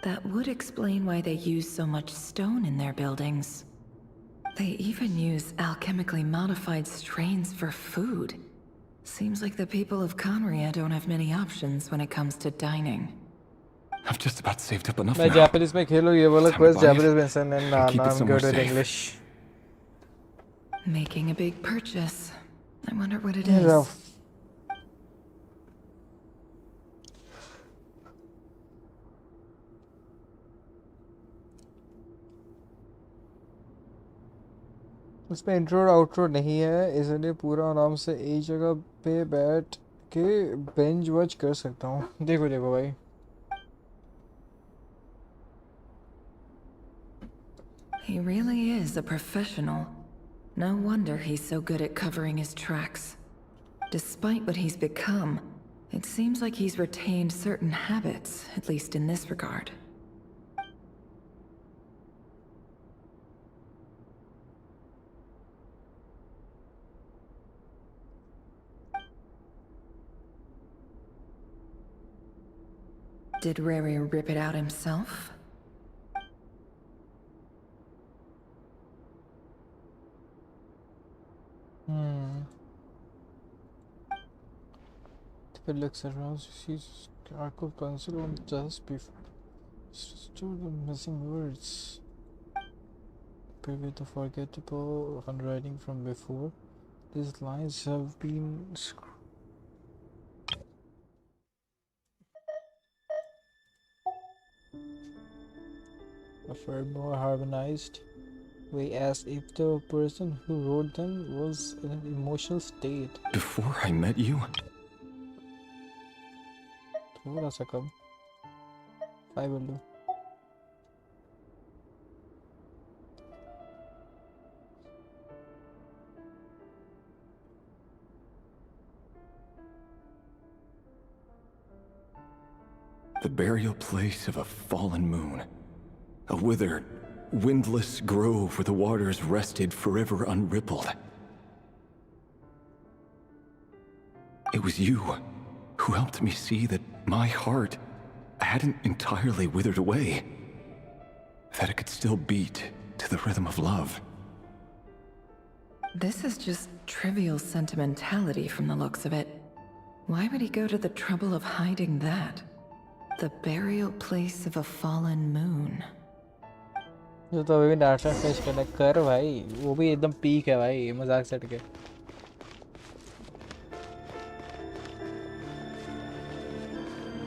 That would explain why they use so much stone in their buildings. They even use alchemically modified strains for food. Seems like the people of Conria don't have many options when it comes to dining. I've just about saved up enough मैं now. Japanese में खेलो ये वाला quest Japanese में send and Keep it I'm somewhere good with safe. English. Making a big purchase. I wonder what it Yeah, is. rough. उसमें intro और outro नहीं है, इसलिए पूरा आराम से एक जगह पे बैठ के बेंच वॉच कर सकता हूँ. देखो देखो भाई. He really is a professional. No wonder he's so good at covering his tracks. Despite what he's become, it seems like he's retained certain habits, at least in this regard. Did Rary rip it out himself? Looks around, sees Arco pencil on just before. Restore the missing words. paper with the forgettable handwriting from before. These lines have been a far more harmonized way, as if the person who wrote them was in an emotional state. Before I met you? थोड़ा सा कम 5 will do. The burial place of a fallen moon. A withered, windless grove where the waters rested forever unrippled. It was you who helped me see that my heart hadn't entirely withered away. That it could still beat to the rhythm of love. This is just trivial sentimentality from the looks of it. Why would he go to the trouble of hiding that? The burial place of a fallen moon. जो तो अभी भी data fresh कर भाई, वो भी एकदम peak है भाई, मजाक सेट के.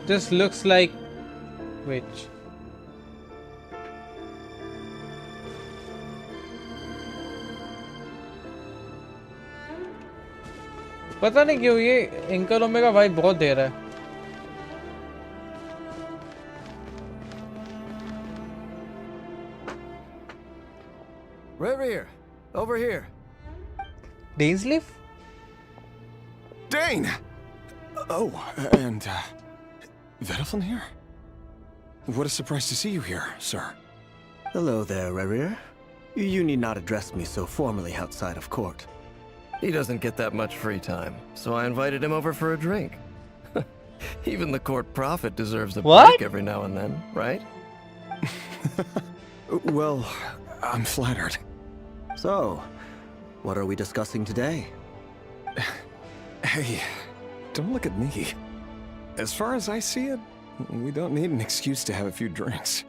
This looks like which? पता नहीं क्यों ये इंकल ओमेगा भाई बहुत दे रहा है. Reverie, over here. Dane's leaf? Dane! Oh, and, Vedalfin here? What a surprise to see you here, sir. Hello there, Rerir. You need not address me so formally outside of court. He doesn't get that much free time, so I invited him over for a drink. Even the court prophet deserves a break every now and then, right? Well, I'm flattered. So, what are we discussing today? Hey, don't look at me. As far as I see it, we don't need an excuse to have a few drinks.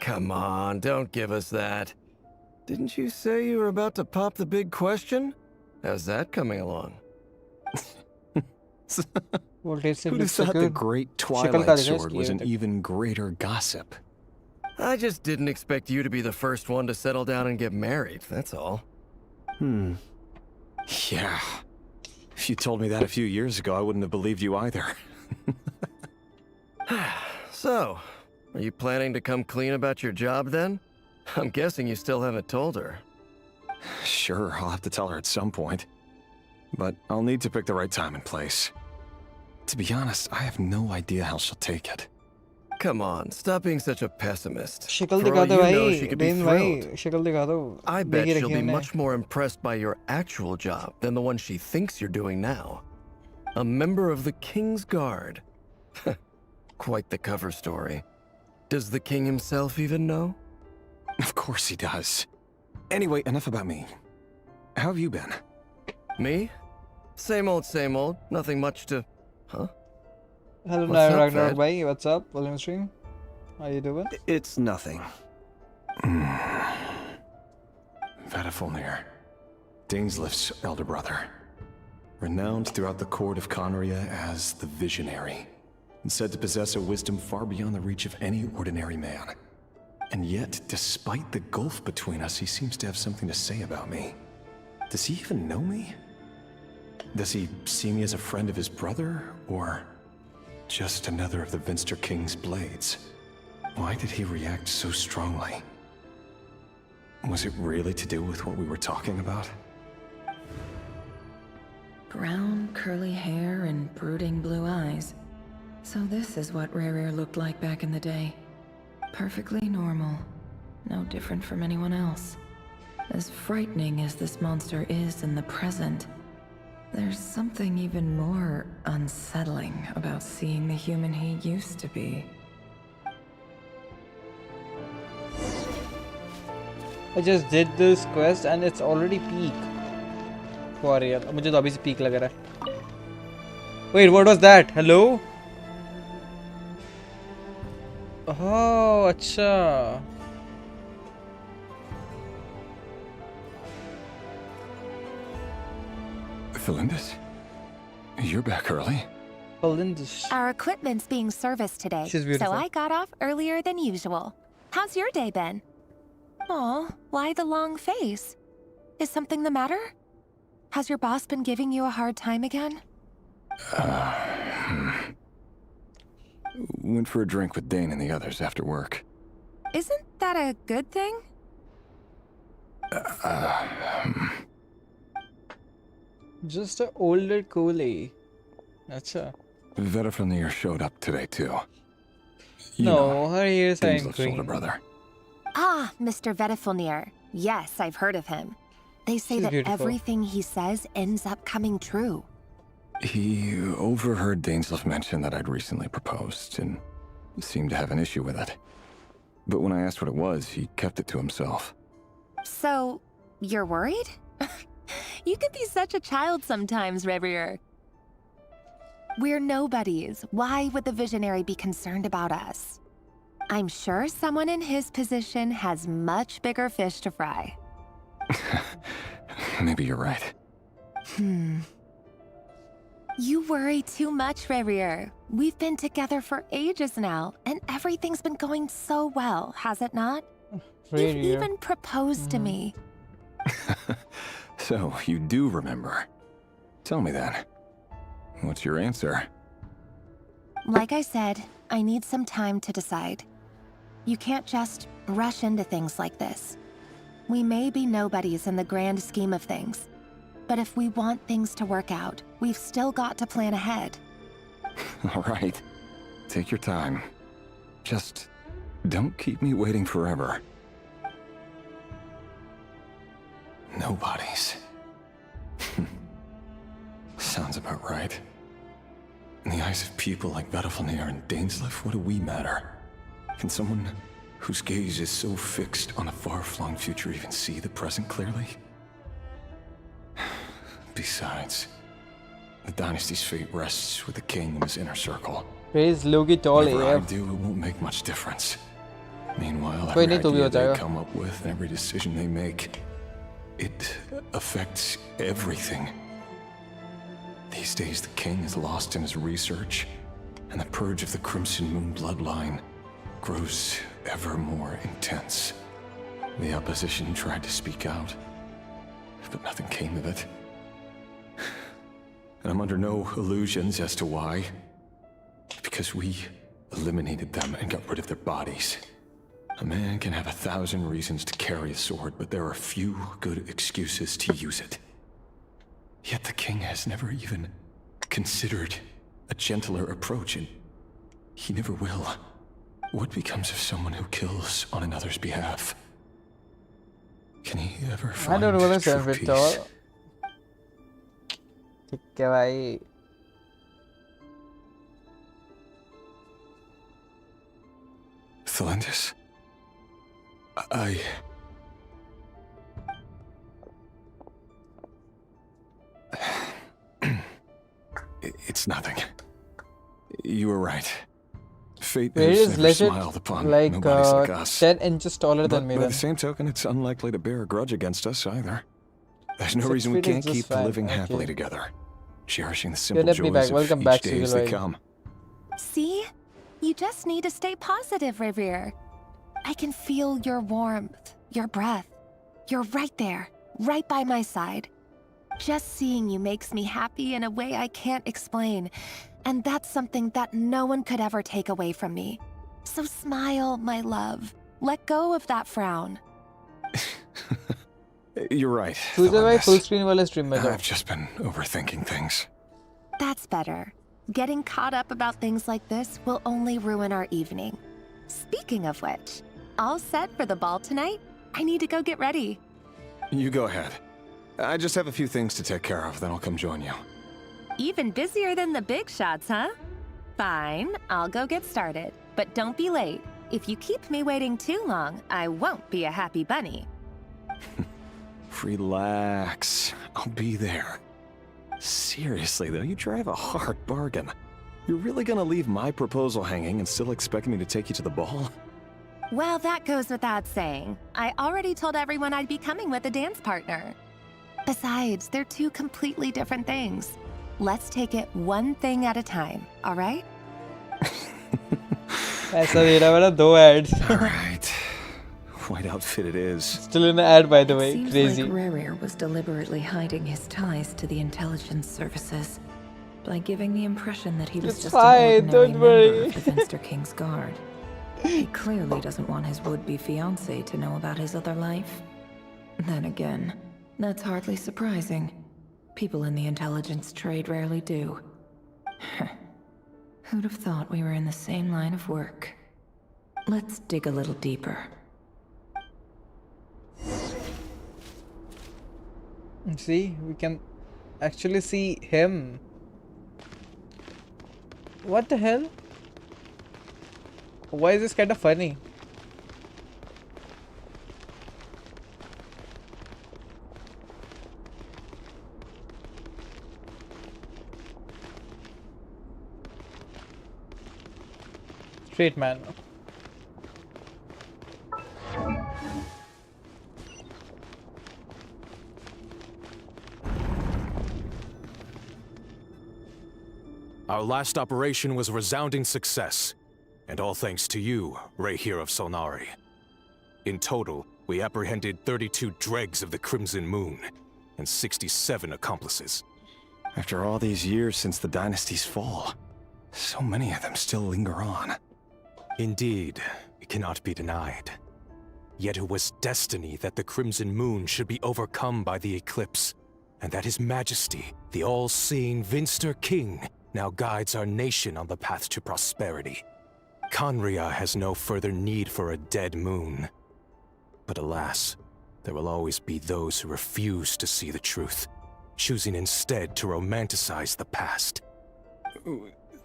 Come on, don't give us that. Didn't you say you were about to pop the big question? How's that coming along? Who'd have thought the great Twilight Sword was an even greater gossip? I just didn't expect you to be the first one to settle down and get married, that's all. Yeah. If you told me that a few years ago, I wouldn't have believed you either. So, are you planning to come clean about your job then? I'm guessing you still haven't told her. Sure, I'll have to tell her at some point. But I'll need to pick the right time and place. To be honest, I have no idea how she'll take it. Come on, stop being such a pessimist. शक्ल For दिखा all दो you भाई, know, she could be Ben भाई, thrilled. शक्ल दिखा दो. I bet देखी she'll रखी be हमने. much more impressed by your actual job than the one she thinks you're doing now. A member of the King's Guard. Quite the cover story. Does the king himself even know? Of course he does. Anyway, enough about me. How have you been? Me? Same old, same old. Nothing much to... Huh? Hello, What's up, Ragnarok Ved? bhai. What's up? Volume stream. How you doing? It's nothing. Vedalfin, Dainslift's elder brother. Renowned throughout the court of Conria as the Visionary, and said to possess a wisdom far beyond the reach of any ordinary man. And yet, despite the gulf between us, he seems to have something to say about me. Does he even know me? Does he see me as a friend of his brother, or just another of the Vinster King's blades? Why did he react so strongly? Was it really to do with what we were talking about? Brown, curly hair and brooding blue eyes. So this is what Rerir looked like back in the day. Perfectly normal. No different from anyone else. As frightening as this monster is in the present, there's something even more unsettling about seeing the human he used to be. I just did this quest and it's already peak. For real. मुझे तो अभी से peak लग रहा है. Wait, what was that? Hello? Oh, अच्छा. Felindis? You're back early? Our equipment's being serviced today, She's so beautiful. I got off earlier than usual. How's your day been? Aw, why the long face? Is something the matter? Has your boss been giving you a hard time again? Went for a drink with Dane and the others after work. Isn't that a good thing? Just an older coolie. Acha. Valorant showed up today too. No, her ears are Dane's older green. brother. Ah, Mr. Vedifilnir. Yes, I've heard of him. They say She's that beautiful. everything he says ends up coming true. He overheard Dainsleif mention that I'd recently proposed and seemed to have an issue with it. But when I asked what it was, he kept it to himself. So, you're worried? You can be such a child sometimes, Revier. We're nobodies. Why would the Visionary be concerned about us? I'm sure someone in his position has much bigger fish to fry. Maybe you're right. You worry too much, Revier. We've been together for ages now, and everything's been going so well, has it not? You've even proposed to me. So, you do remember. Tell me then. What's your answer? Like I said, I need some time to decide. You can't just rush into things like this. We may be nobodies in the grand scheme of things, but if we want things to work out, we've still got to plan ahead. All right. Take your time. Just don't keep me waiting forever. Nobodies. Sounds about right. In the eyes of people like Vedifilnir and Dainsleif, what do we matter? Can someone whose gaze is so fixed on a far-flung future even see the present clearly? Besides, the dynasty's fate rests with the king and his inner circle. Praise Logi tall Whatever I AF. do, it won't make much difference. Meanwhile, कोई every नहीं, तो भी idea हो they जाएगा. come up with and every decision they make, it affects everything. These days, the king is lost in his research, and the purge of the Crimson Moon bloodline grows ever more intense. The opposition tried to speak out, but nothing came of it. And I'm under no illusions as to why. Because we eliminated them and got rid of their bodies. A man can have 1,000 reasons to carry a sword, but there are few good excuses to use it. Yet the king has never even considered a gentler approach, and he never will. What becomes of someone who kills on another's behalf? Can he ever I find don't want to true stand with peace? tall. ठीक है भाई. Felindis, It's nothing. You were right. Fate It has is never legit smiled upon like nobodies like us. 10 inches taller than But me by then. the same token, it's unlikely to bear a grudge against us either. There's no 6 reason we feet is can't just keep fine, living okay. happily together, cherishing the You're simple definitely back. joys of Welcome each back, day as Civil they War. come. See? You just need to stay positive, Revier. I can feel your warmth, your breath. You're right there, right by my side. Just seeing you makes me happy in a way I can't explain. And that's something that no one could ever take away from me. So smile, my love. Let go of that frown. You're right. Tuesday भाई Felindis. full screen वाले stream में जाओ. I've just been overthinking things. That's better. Getting caught up about things like this will only ruin our evening. Speaking of which, all set for the ball tonight? I need to go get ready. You go ahead. I just have a few things to take care of, then I'll come join you. Even busier than the big shots, huh? Fine, I'll go get started. But don't be late. If you keep me waiting too long, I won't be a happy bunny. Relax. I'll be there. Seriously, though, you drive a hard bargain. You're really gonna leave my proposal hanging and still expect me to take you to the ball? Well, that goes without saying. I already told everyone I'd be coming with a dance partner. Besides, they're two completely different things. Let's take it one thing at a time, all right? ऐसा दे रहा है ना 2 ads. Alright. White outfit it is. Still in the ad, by the way. Seems Crazy. like Rerir was deliberately hiding his ties to the intelligence services by giving the impression that he was It's just fine, an don't ordinary member worry. of the Finster King's Guard. He clearly doesn't want his would-be fiancée to know about his other life. Then again, that's hardly surprising. People in the intelligence trade rarely do. Who'd have thought we were in the same line of work? Let's dig a little deeper. See, we can actually see him. What the hell? Why is this kind of funny? Straight man. Our last operation was a resounding success, and all thanks to you, Rahere of Solnari. In total, we apprehended 32 dregs of the Crimson Moon, and 67 accomplices. After all these years since the dynasty's fall, so many of them still linger on. Indeed, it cannot be denied. Yet it was destiny that the Crimson Moon should be overcome by the eclipse, and that His Majesty, the all-seeing Vinster King, now guides our nation on the path to prosperity. Conria has no further need for a dead moon. But alas, there will always be those who refuse to see the truth, choosing instead to romanticize the past.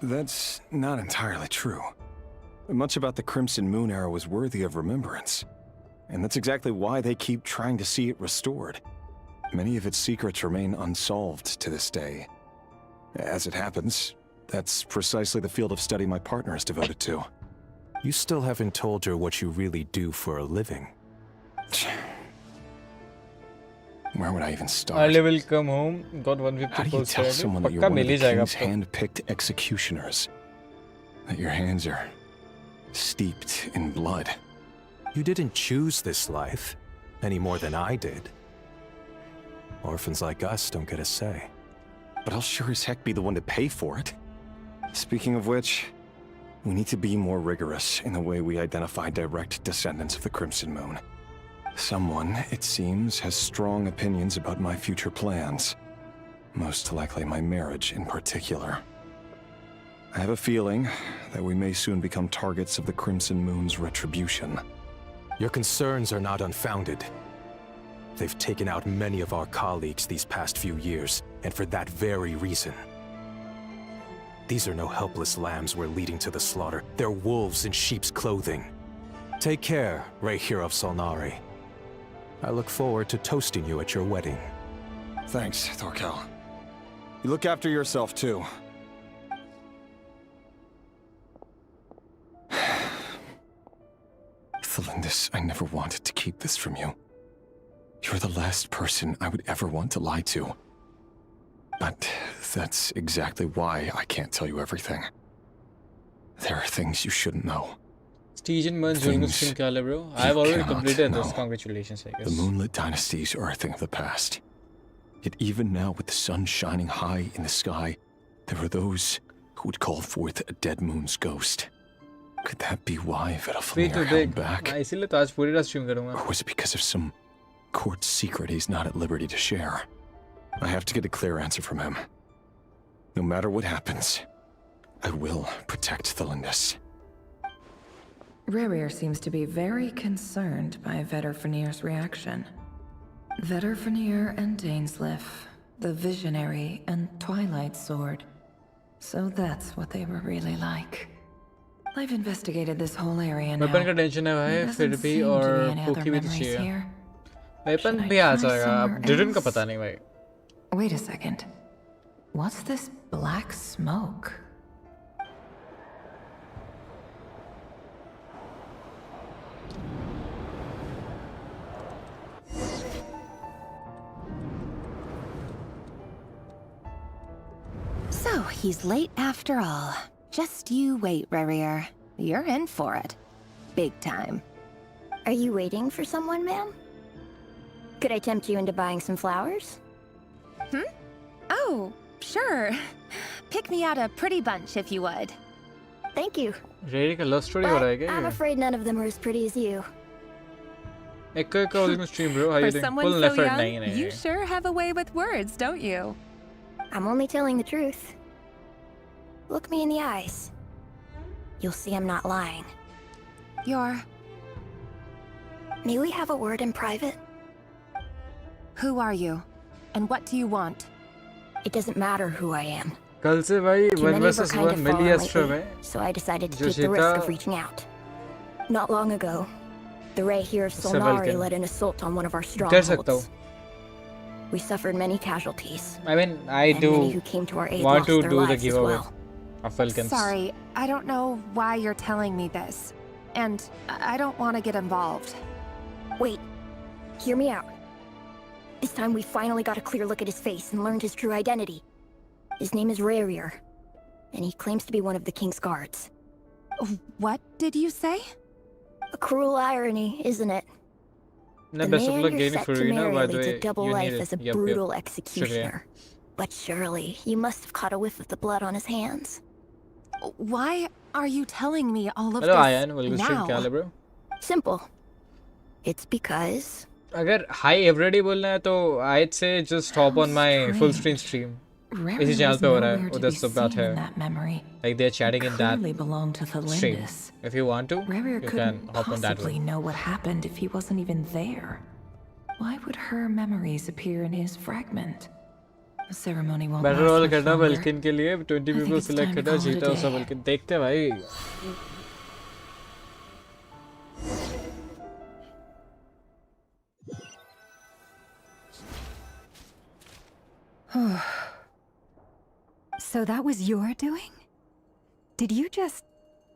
That's not entirely true. Much about the Crimson Moon era was worthy of remembrance. And that's exactly why they keep trying to see it restored. Many of its secrets remain unsolved to this day. As it happens, that's precisely the field of study my partner is devoted to. You still haven't told her what you really do for a living. Where would I even start? Ali will come home, got 150 How do you posts tell already. someone that you're Pakka one of mill the ही जाएगा king's आपको. hand-picked executioners? That your hands are steeped in blood? You didn't choose this life, any more than I did. Orphans like us don't get a say. But I'll sure as heck be the one to pay for it. Speaking of which, we need to be more rigorous in the way we identify direct descendants of the Crimson Moon. Someone, it seems, has strong opinions about my future plans. Most likely my marriage in particular. I have a feeling that we may soon become targets of the Crimson Moon's retribution. Your concerns are not unfounded. They've taken out many of our colleagues these past few years, and for that very reason. These are no helpless lambs we're leading to the slaughter. They're wolves in sheep's clothing. Take care, Rahere of Solnari. I look forward to toasting you at your wedding. Thanks, Thorkel. You look after yourself, too. Thelindis, I never wanted to keep this from you. You're the last person I would ever want to lie to. But that's exactly why I can't tell you everything. There are things you shouldn't know. Stygian months joining the stream, Kala, bro. I've already completed this. Congratulations, I guess. The moonlit dynasties are a thing of the past. Yet even now, with the sun shining high in the sky, there are those who would call forth a dead moon's ghost. Could that be why Vedalfamir held back? Or was it because of some court secret he's not at liberty to share? I have to get a clear answer from him. No matter what happens, I will protect Thelindis. Rerir seems to be very concerned by Vedalfamir's reaction. Vedalfamir and Dainsleif, the Visionary and Twilight Sword. So that's what they were really like. I've investigated this whole area now. Weapon का tension है भाई, फिर भी और poke भी तो चाहिए. Weapon भी आ जाएगा. अब Didden का पता नहीं भाई. Wait a second. What's this black smoke? So, he's late after all. Just you wait, Rerir. You're in for it. Big time. Are you waiting for someone, ma'am? Could I tempt you into buying some flowers? Oh, sure. Pick me out a pretty bunch if you would. Thank you. Ready का love story हो रहा है क्या I'm ये? afraid none of them are as pretty as you. एक original stream bro, how you For doing? someone Full so effort, young, नहीं you sure have a way with words, don't you? I'm only telling the truth. Look me in the eyes. You'll see I'm not lying. You're... May we have a word in private? Who are you? And what do you want? It doesn't matter who I am. कल से भाई Too 1 many were versus kind 1 of fallen Miliastra lately, में so I decided to जो take the risk जीता of reaching out. Not long ago, the Ray here of उससे Solnari welcome. led an assault on one of our कर सकता हूँ. strongholds. We suffered many casualties. I mean, I and do many who came to our aid want lost to their do the lives as giveaway well. of Falcons. Sorry, I don't know why you're telling me this. And I don't want to get involved. Wait, hear me out. This time we finally got a clear look at his face and learned his true identity. His name is Rerir, and he claims to be one of the King's Guards. What did you say? A cruel irony, isn't it? No, The best of man luck you're getting set for to Rena, marry by the leads way. a double You life need as it. a Yup, brutal Shukriya. executioner. But surely, you must have caught a whiff of the blood on his hands. Why are you telling me all of Hello, this Ayan. Welcome to stream. क्या हाल है bro? Simple. It's because... अगर hi everybody बोलना है तो I'd say just hop on my full screen stream. इसी channel पे हो रहा है. उधर सब बात है. Like they're chatting in that belonged to the stream. Lindis. If you want to, Rerir you can couldn't hop on that possibly one. know what happened if he wasn't even there. Why would her memories appear in his fragment? The ceremony won't Battle last roll much करना longer. Vulcan के लिए 20 I think people it's select time to करना call it a जीता उसका day. Vulcan. देखते हैं भाई. So that was your doing? Did you just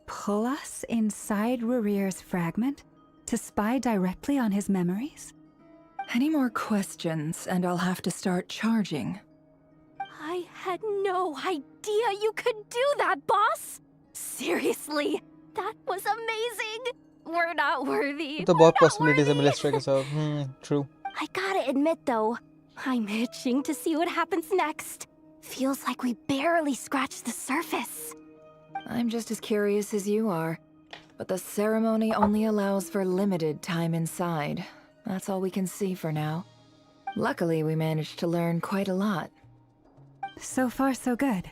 pull us inside Rerir's fragment to spy directly on his memories? Any more questions, and I'll have to start charging. I had no idea you could do that, boss! Seriously, that was amazing! We're not worthy. तो बहुत possibilities है Miliastra के साथ. True. I gotta admit though, I'm itching to see what happens next. Feels like we barely scratched the surface. I'm just as curious as you are, but the ceremony only allows for limited time inside. That's all we can see for now. Luckily, we managed to learn quite a lot. So far, so good.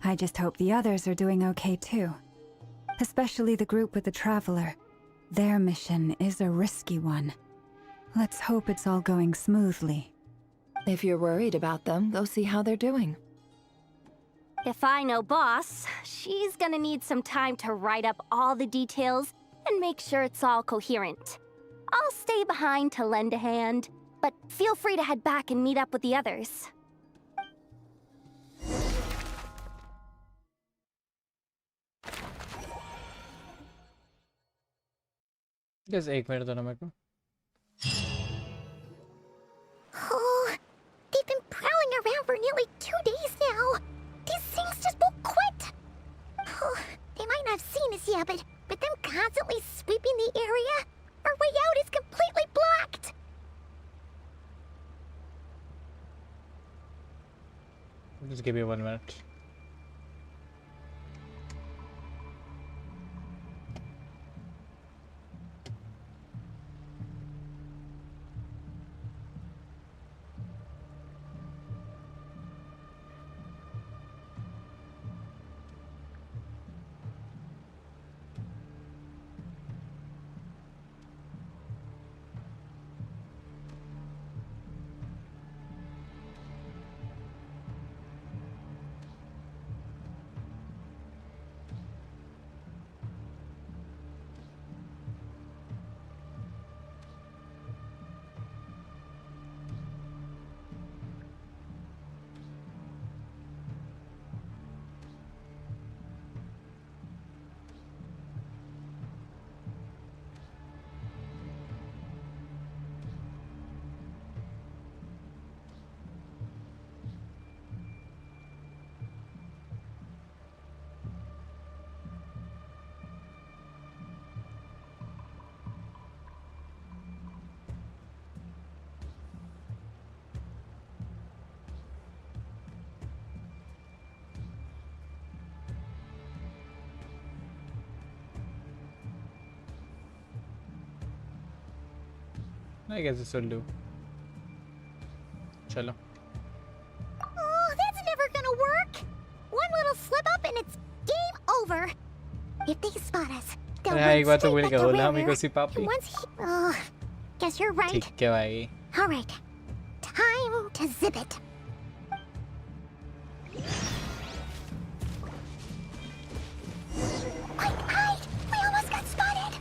I just hope the others are doing okay too. Especially the group with the Traveler. Their mission is a risky one. Let's hope it's all going smoothly. If you're worried about them, go see how they're doing. If I know boss, she's gonna need some time to write up all the details and make sure it's all coherent. I'll stay behind to lend a hand, but feel free to head back and meet up with the others. Just 1 minute दो ना मेरे को. Oh, they've been prowling around for nearly 2 days now. These things just won't quit. Oh, they might not have seen us yet, but them constantly sweeping the area, our way out is completely blocked. Just give me 1 minute. I guess this will do. Chalo. Oh, that's never gonna work. One little slip up and it's game over. If they spot us, they'll अरे एक बार तो run बोल straight के back to होला Rare मेरे को Rare. सी पापी. And once he... Oh, guess you're right. ठीक है भाई. All right. Time to zip it. Quick, hide! We almost got spotted.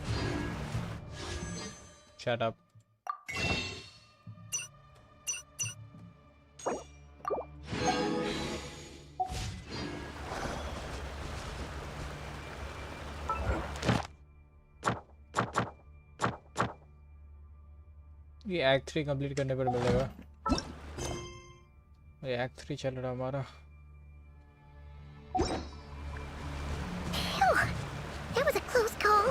Shut up. ये एक्ट 3 कंप्लीट करने पर मिलेगा. ये एक्ट 3 चल रहा हमारा. Phew, that was a close call.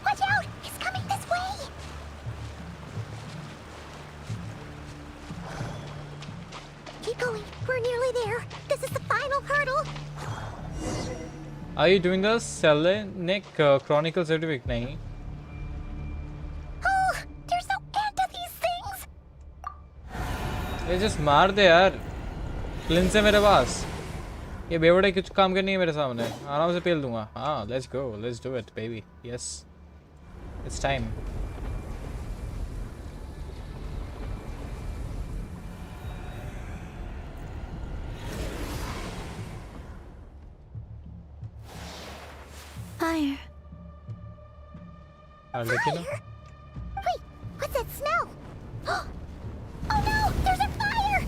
Watch out! It's coming this way! Keep going. We're nearly there. This is the final hurdle. Are you doing the Selenic Chronicle certificate? नहीं. Oh, there's no end to these things. ये just मार दे यार. Clean से मेरे पास. ये बेवड़े कुछ काम करनी है मेरे सामने. आराम से पेल दूंगा. हाँ, let's go. Let's do it, baby. Yes. It's time. Fire. Arlecchino? Wait, what's that smell? Oh no, there's a fire!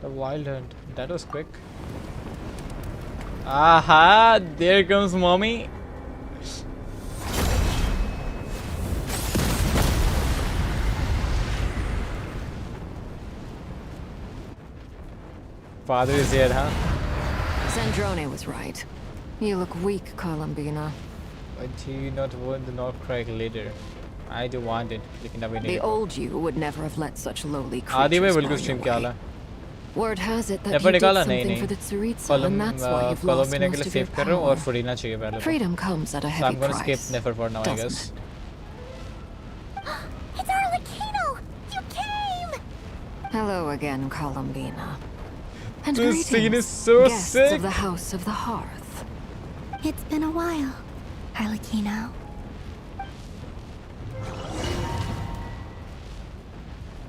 The wild hunt. That was quick. Aha! There comes mommy. Father is here, huh? Zandrone was right. You look weak, Columbina. But do you not want the North Craig later? I do want it. लेकिन अभी नहीं. The old you would never have let such lowly आदि में creatures बिल्कुल bar stream your क्या way. हाल है? Word has it that Nefer you did निकाला नहीं something नहीं. for the Tsaritsa, and that's why you've lost Columbina के most लिए of your save कर रहा हूँ और power. फुरीना चाहिए पहले. Freedom comes at a So heavy I'm gonna skip price. Nefer for now, I doesn't guess. It's Arlecchino! You came! Hello again, Columbina. And This greetings, scene is so guests sick. of the House of the Hearth. It's been a while, Arlecchino.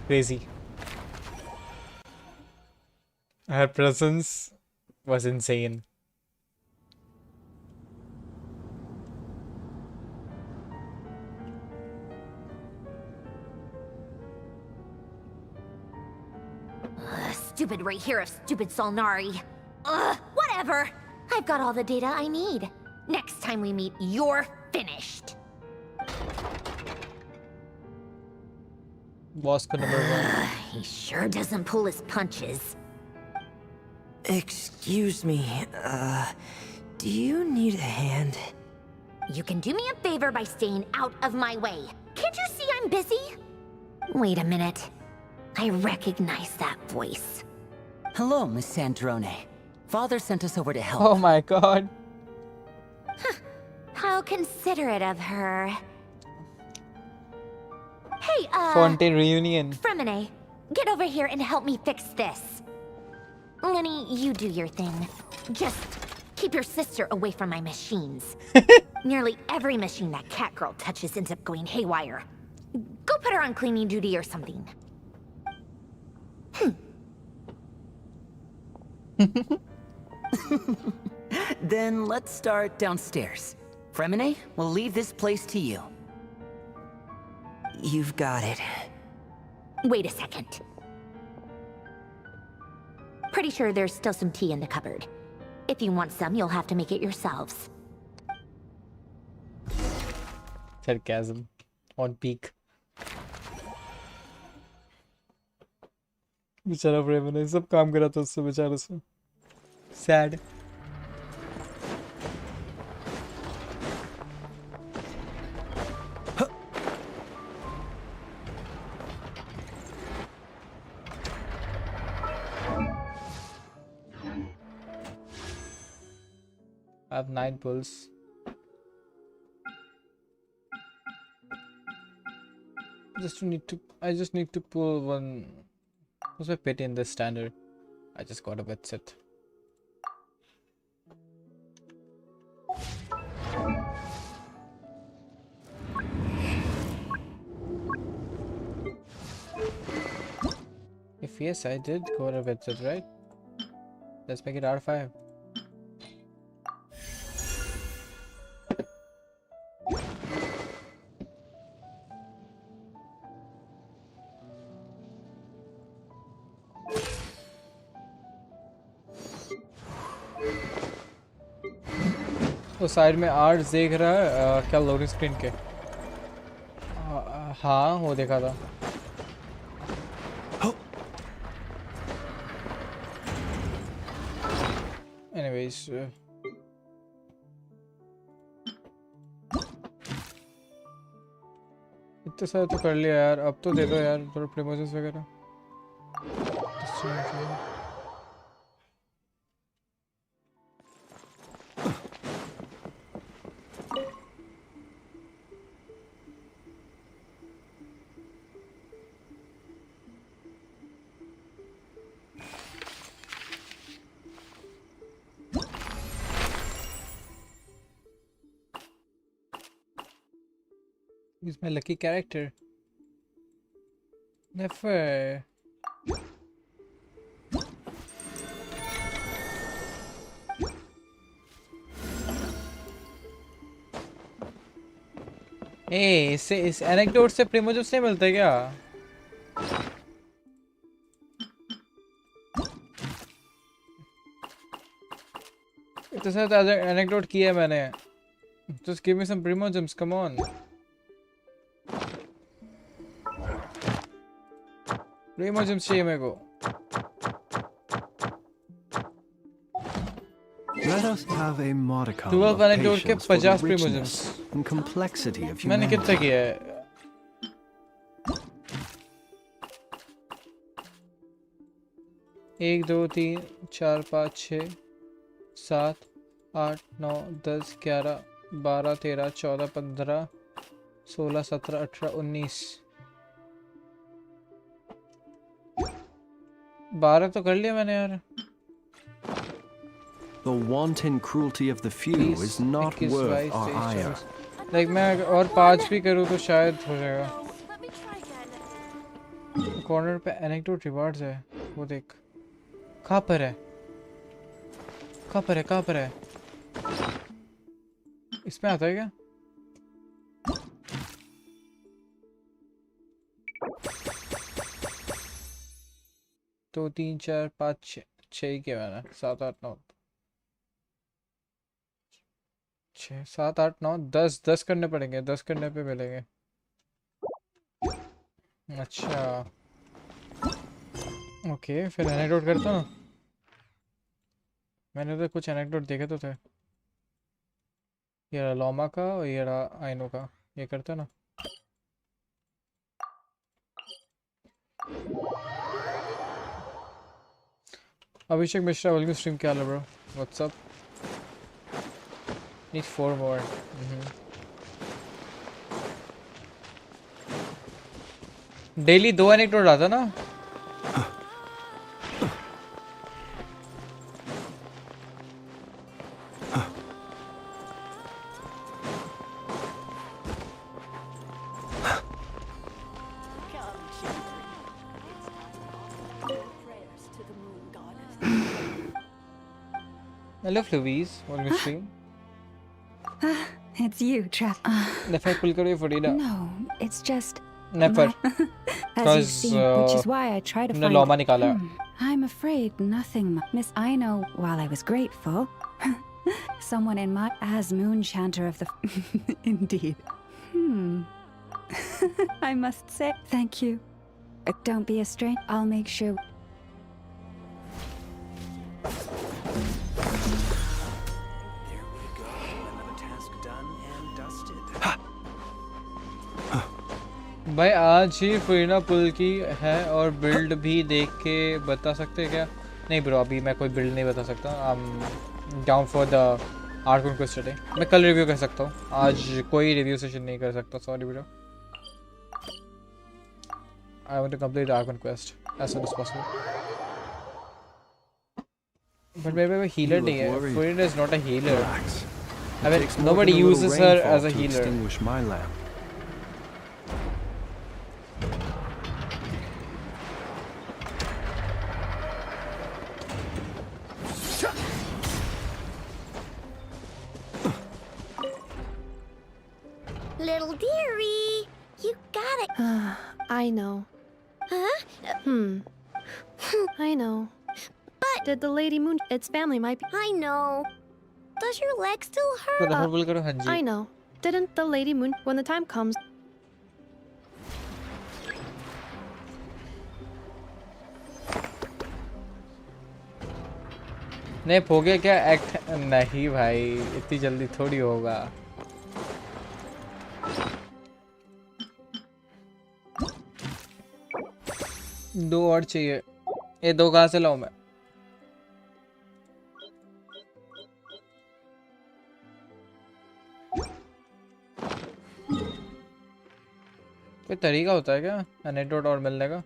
Crazy. Her presence was insane. Stupid right here of stupid Solnari. Ugh, whatever. I've got all the data I need. Next time we meet, you're finished. Boss को number 1. He sure doesn't pull his punches. Excuse me, do you need a hand? You can do me a favor by staying out of my way. Can't you see I'm busy? Wait a minute. I recognize that voice. Hello, Miss Sandrone. Father sent us over to help. Oh my god. How considerate of her. Hey, Fontaine reunion. Fremine, get over here and help me fix this. Lenny, you do your thing. Just keep your sister away from my machines. Nearly every machine that cat girl touches ends up going haywire. Go put her on cleaning duty or something. Then let's start downstairs. Fremine, we'll leave this place to you. You've got it. Wait a second. Pretty sure there's still some tea in the cupboard. If you want some, you'll have to make it yourselves. Sarcasm on peak. बेचारा प्रेम ने सब काम करा था उससे बेचारे से. Sad. I have 9 pulls. I just need to pull one. What's my pity in this standard? I just got a bit set. If yes, I did go to bit set, right? Let's make it R5. तो side में arts देख रहा है क्या loading screen के हाँ वो देखा था एनीवेज इतने सारे तो कर लिया यार अब तो दे दो यार थोड़ा प्रीमोजेंस वगैरह He's my lucky character. Nefer. Hey, इस एनेक्डोट से प्रिमोजेम्स नहीं मिलते क्या? इतने सारे एनेक्डोट किए मैंने. Just give me some primogems, come on. Primogems चाहिए मेरे को. Let us have a modicum 12 of anecdote के patience for the 50 richness primogems. and complexity of मैंने humanity. कितना किया है? एक दो तीन चार पाँच छः सात आठ नौ 10 11 12 13 14 15 16 17 18 19 12 तो कर लिया मैंने यार. The wanton cruelty of the few is not worth our ire. Like मैं और 5 भी करूँ तो शायद हो जाएगा. कॉर्नर पे एनेक्डोट रिवार्ड्स है वो देख. कहाँ पर है? कहाँ पर है? कहाँ पर है? इसमें आता है क्या? तो 3 4 5 6 किया मैंने. 7 8 9 6 7 8 9 10 करने पड़ेंगे. 10 करने पे मिलेंगे. अच्छा ओके फिर एनेक्डोट करता ना. मैंने तो कुछ एनेक्डोट देखे तो थे. ये रहा लॉमा का और ये रहा आइनो का. ये करते ना. Abhishek Mishra welcome stream. क्या हाल है bro? What's up? Need 4 more. Daily 2 anecdote आता ना. Hello Louise, welcome stream. It's you, Trap. Nefer pull karo ye Farida. No, it's just... Nefer. As you've seen, which is why I try to find... Loma nikala. I'm afraid nothing... Miss, I know, while I was grateful, someone in my... As Moonchanter of the... Indeed. I must say, thank you. Don't be a stranger. I'll make sure... भाई आज ही फरीना पुल की है और build भी देख के बता सकते हैं क्या? नहीं ब्रो, अभी मैं कोई बिल्ड नहीं बता सकता। I am down for the arc conquest today. मैं कल रिव्यू कर सकता हूँ, आज कोई रिव्यू सेशन नहीं कर सकता। Sorry bro, I want to complete the arc conquest as soon as possible. But मेरे पे हीलर नहीं है। Furina is not a healer. I mean, nobody uses her as a healer. Extinguish my lamp. Little dearie, you got it. I know. Huh? I know. But did the Lady Moon? Its family might be. I know. Does your leg still hurt? I know. Didn't the Lady Moon, when the time comes? नहीं हो गया क्या act? नहीं भाई, इतनी जल्दी थोड़ी होगा। दो और चाहिए। ये दो कहाँ से लाऊं मैं? कोई तरीका होता है क्या एनेक्डोट और मिलने का?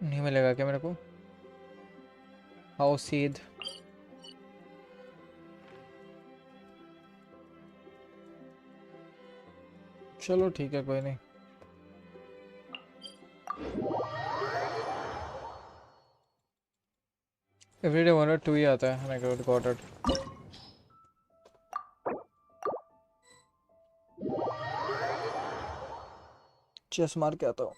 नहीं मिलेगा क्या मेरे को? हाउ सीड चलो ठीक है, कोई नहीं। एवरीडे 1 और 2 ही आता है। मैं गॉट इट। चेस मार के आता हूँ।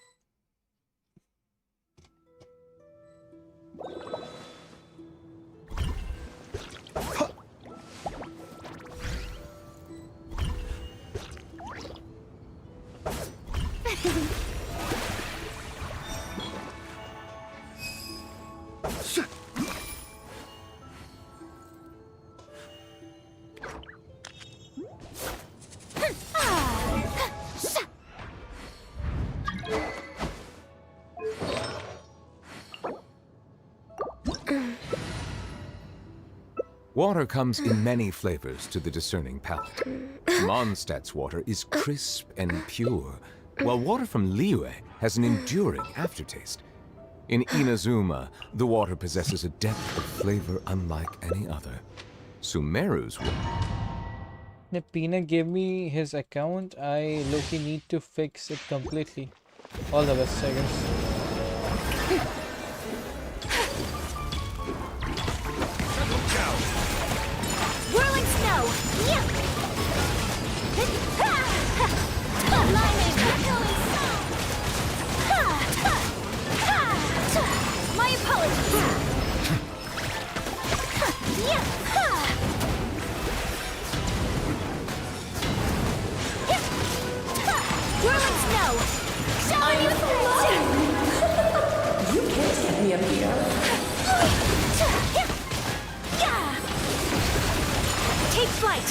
Water comes in many flavors to the discerning palate. Mondstadt's water is crisp and pure, while water from Liyue has an enduring aftertaste. In Inazuma, the water possesses a depth of flavor unlike any other. Sumeru's water... Nepina gave me his account. I low-key need to fix it completely. All the best, I guess. Whirling snow! Yeah! Lightning! Echoing sound! My apologies! Whirling snow! Showering flying! You can't get me up here. Take flight!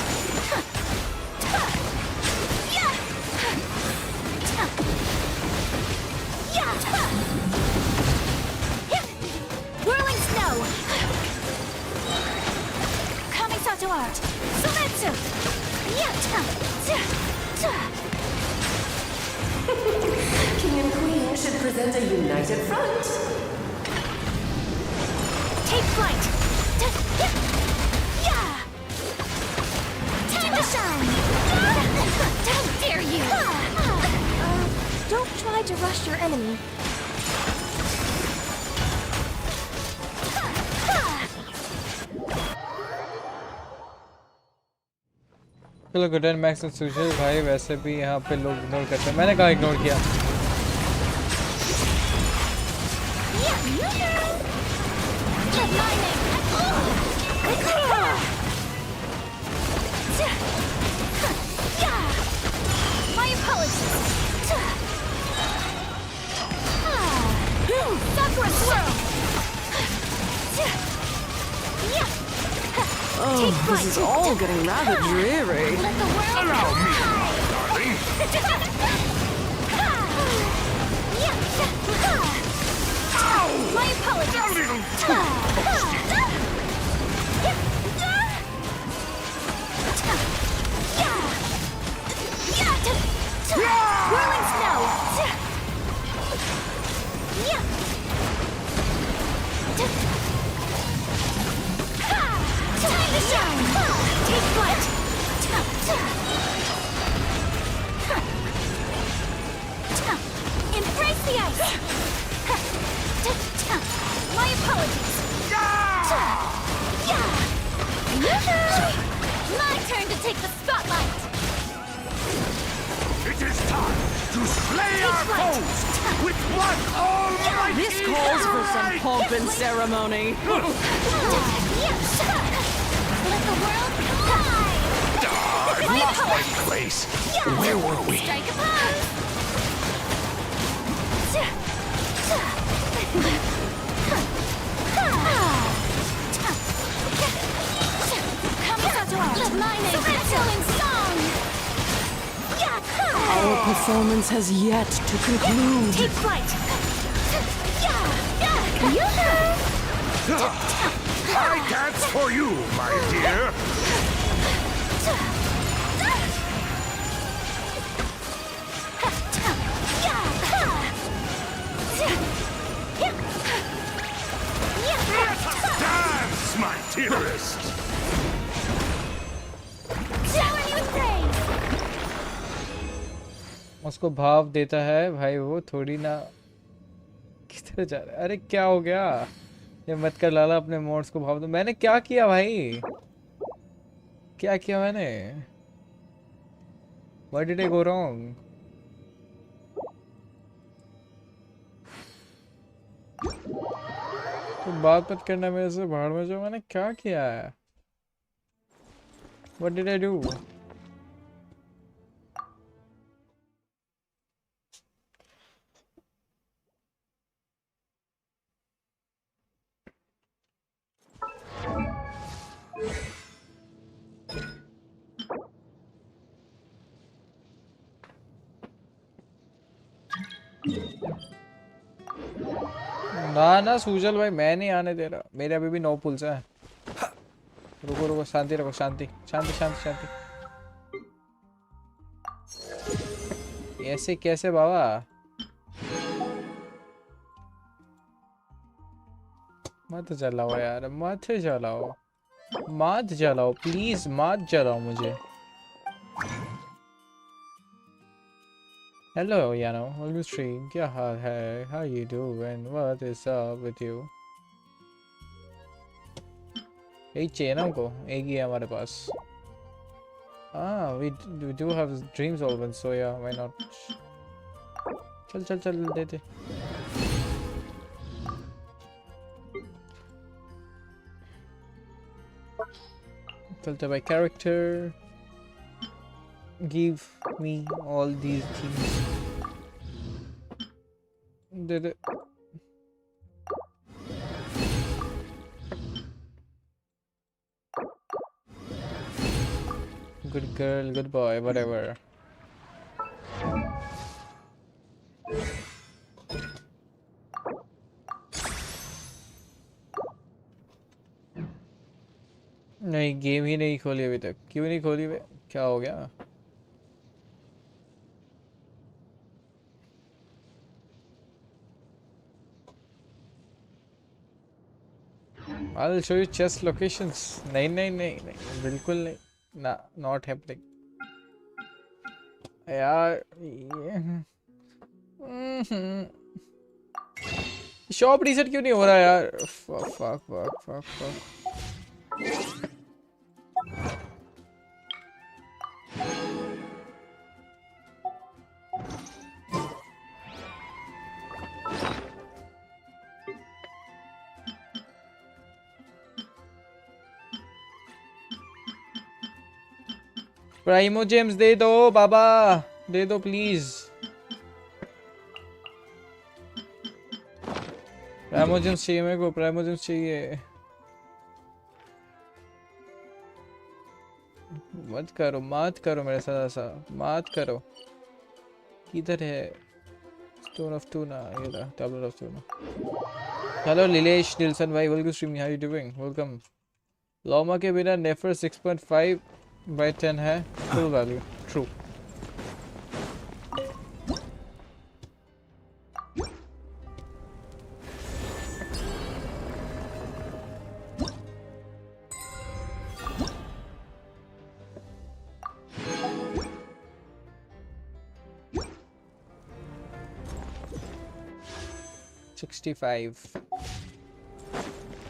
Whirling snow! Kamisato art! Sumetsu! King and Queen should present a united front. Take flight! Time to shine! How dare you! Don't try to rush your enemy. चलो good and max सुशील भाई, वैसे भी यहाँ पे लोग ignore करते हैं। मैंने कहा इग्नोर किया? My apologies. Sakura swirl. Oh, this is all getting rather dreary. Allow me, darling. My apologies. Whirling snow. Time to shine. Take flight. Embrace the ice. My apologies. My turn to take the spotlight. It is time to slay our foes with one almighty This calls for some pomp and ceremony. Let the world collide. I've lost my place. Where were we? Strike a pose. Let my name be in song. Our performance has yet to conclude. Take flight. I dance for you, my dear. Dance, my dearest. उसको भाव देता है भाई, वो थोड़ी ना किधर जा रहा है। अरे क्या हो गया, ये मत कर लाला, अपने मोड्स को भाव दो। मैंने क्या किया भाई, क्या किया मैंने? What did I go wrong? तो बात मत करना मेरे से, भाड़ में जो मैंने क्या किया है। What did I do? ना ना सूजल भाई, मैं नहीं आने दे रहा, मेरे अभी भी 9 पुल्स हैं। रुको रुको, शांति रखो, शांति शांति शांति शांति। ऐसे कैसे बाबा? मत जलाओ यार, मत जलाओ, मत जलाओ प्लीज, मत जलाओ मुझे। हेलो यानो, वेलकम स्ट्रीम, क्या हाल है? How you doing? What is up with you? एक चाहिए ना हमको, एक ही है हमारे पास। We do have dreams always, so yeah why not. चल चल चल दे दे। Filter by character. Give me all these things. Did it? Good girl, good boy, whatever. नहीं, गेम ही नहीं खोली अभी तक। क्यों नहीं खोली बे? क्या हो गया? I'll show you chest locations. नहीं नहीं नहीं नहीं, बिल्कुल नहीं, ना, not happening यार। शॉप रीसेट क्यों नहीं हो रहा यार? fuck fuck fuck fuck fuck। प्राइमोजेम्स दे दो बाबा, दे दो प्लीज। प्राइमोजेम्स चाहिए मेरे को, प्राइमोजेम्स चाहिए। मत करो मेरे साथ ऐसा, मत करो। किधर है स्टोन ऑफ टूना? ये रहा tablet of Tona. Hello Leelesh Nielsen भाई, welcome stream, how you doing? Welcome. Lauma के बिना नेफर 6.5/10 है फुल वैल्यू, ट्रू।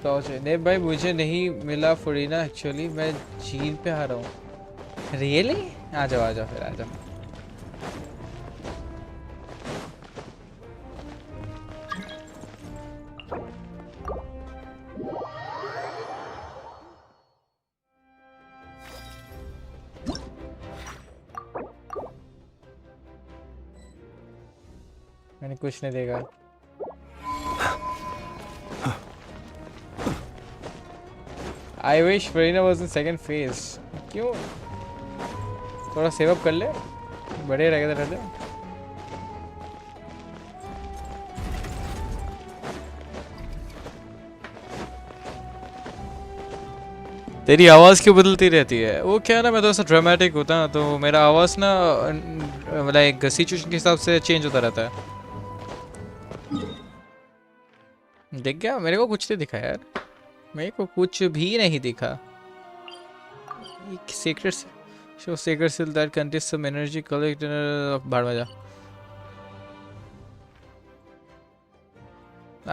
तो नहीं भाई, मुझे नहीं मिला फरीना, एक्चुअली मैं झील पे आ रहा हूँ। रियली? आ जाओ फिर आ जाओ। मैंने कुछ नहीं देखा। I wish Farina was in second phase. क्यों? थोड़ा सेव अप कर ले, बड़े रह गए रहते। तेरी आवाज़ क्यों बदलती रहती है? वो क्या ना, मैं तो ऐसा ड्रामेटिक होता है तो मेरा आवाज़ ना लाइक सिचुएशन के हिसाब से चेंज होता रहता है। देख गया? मेरे को कुछ नहीं दिखा यार, मेरे को कुछ भी नहीं दिखा। Secret show secret seal that contains some energy collect बाहर में जा।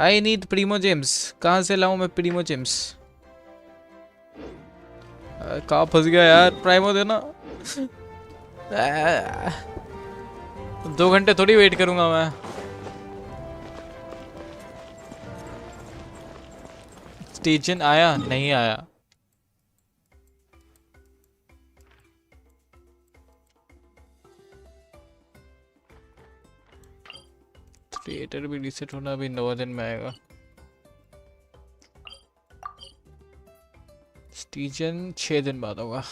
I need primogems. कहाँ से लाऊं मैं प्रीमोजेम्स? कहाँ फंस गया यार? प्राइमो देना। 2 घंटे थोड़ी वेट करूंगा मैं। स्टेशन आया नहीं आया? क्रिएटर भी रीसेट होना अभी 9 दिन में आएगा। स्टेशन 6 दिन बाद होगा।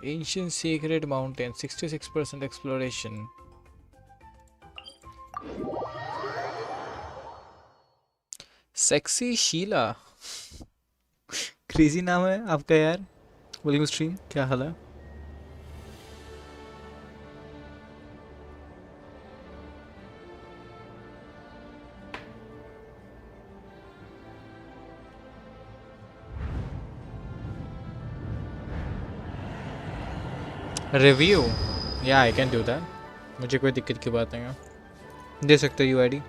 Ancient Secret Mountain, 66% exploration. Sexy Sheela, crazy नाम है आपका यार। वेलकम स्ट्रीम, क्या हाल है? रिव्यू या आई कैन डू दैट, मुझे कोई दिक्कत की बात नहीं है, दे सकते हो UID.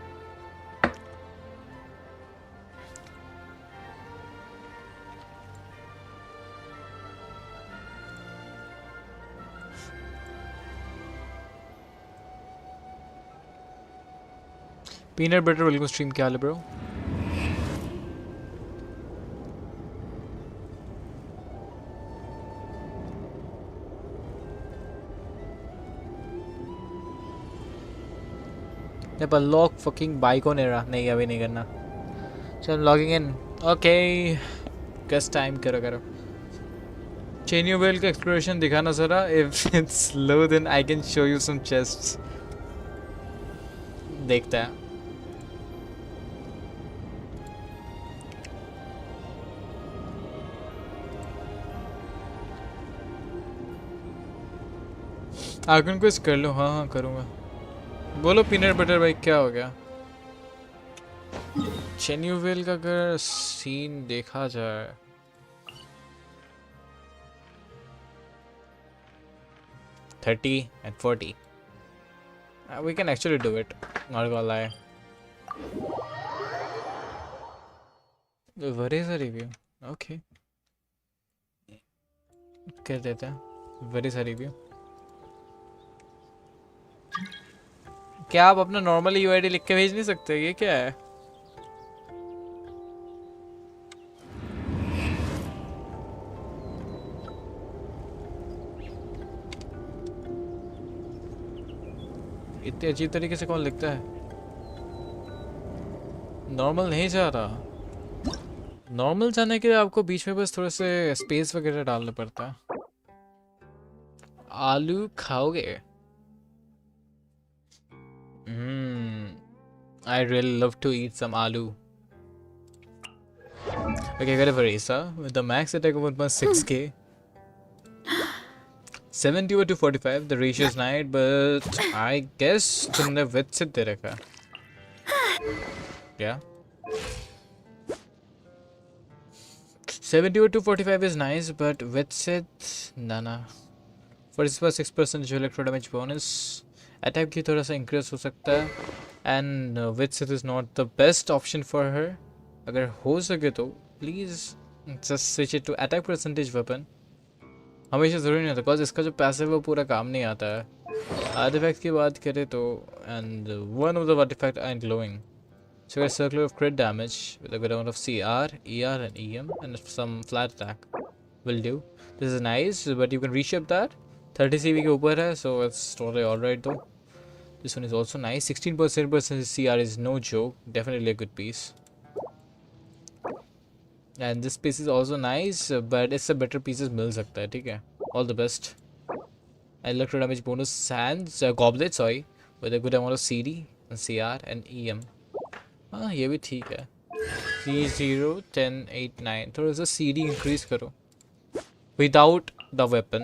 Peanut butter welcome stream, क्या हाल है ब्रो? पर lock fucking bike on era नहीं, अभी नहीं करना। चल logging in, okay guess time करो। चेनियो वेल का एक्सप्लोरेशन दिखाना जरा। If it's slow then I can show you some chests. देखता है। आगन क्विज कर लो। हाँ करूँगा। बोलो पीनट बटर भाई, क्या हो गया? चेन्यूवेल का अगर सीन देखा जाए, $30 and $40, we can actually do it, not gonna lie. Where is the review? Okay, कर देते हैं। Where is the review? क्या आप अपना नॉर्मल यूआईडी लिख के भेज नहीं सकते? ये क्या है? इतने अजीब तरीके से कौन लिखता है? नॉर्मल नहीं जा रहा। नॉर्मल जाने के लिए आपको बीच में बस थोड़े से स्पेस वगैरह डालना पड़ता है। आलू खाओगे? I really love to eat some aloo. Okay, I got a Varesa with the max attack of 1.6k. 70 over 245. The ratio is 9, but I guess तुमने with से दे रखा। Yeah. 70 over 245 is nice, but with it, nah. 46% जो electro damage bonus. Attack की थोड़ा सा increase हो सकता है, and with it is not the best option for her. अगर हो सके तो please just switch it to attack percentage weapon. हमेशा ज़रूरी नहीं होता, because इसका जो passive वो पूरा काम नहीं आता है. Artifact की बात करें तो, and one of the artifact are glowing. So a circle of crit damage with a good amount of CR, ER and EM and some flat attack will do. This is nice, but you can reshape that. 30 CV के ऊपर है, so it's totally alright though. This one is also nice. 16% CR is no joke. Definitely a good piece. And this piece is also nice, but it's a better pieces मिल सकता है, ठीक है? All the best. Electro damage bonus sands goblet, sorry, with a good amount of CD and CR and EM. हाँ ये भी ठीक है। 30, 10, 8, 9 थोड़ा सा CD increase करो without the weapon.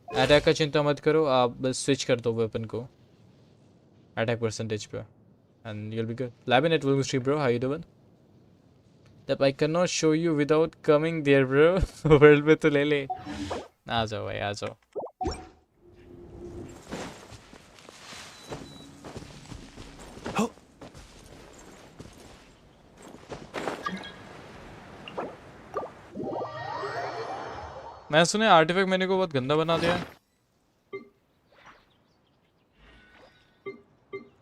अटैक का चिंता मत करो, आप बस स्विच कर दो वेपन को अटैक परसेंटेज पे and you'll be good. Labinet will stream bro, how you doing? That I cannot show you without coming there bro. World में तो ले ले। आ जाओ भाई आ जाओ। मैं सुने आर्टिफैक्ट मेन्यू को बहुत गंदा बना दिया।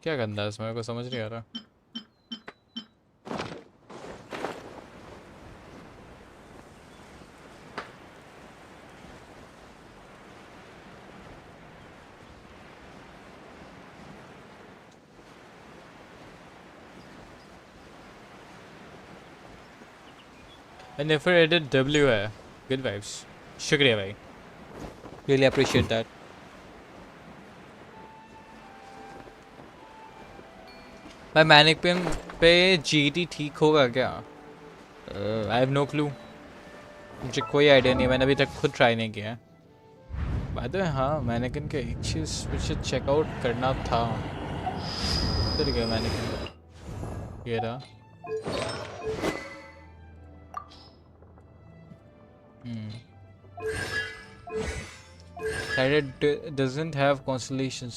क्या गंदा है इसमें, मेरे को समझ नहीं आ रहा। Nefer edit W है। Good vibes. शुक्रिया भाई। Really appreciate that. भाई मैनिक पे GT ठीक होगा क्या? I have no clue. मुझे कोई आइडिया नहीं, मैंने अभी तक खुद ट्राई नहीं किया है। बाय द वे हाँ, मैनिकन के एक चीज़ मुझे चेकआउट करना था। किधर गया मैनिकन? ये रहा। It doesn't have constellations.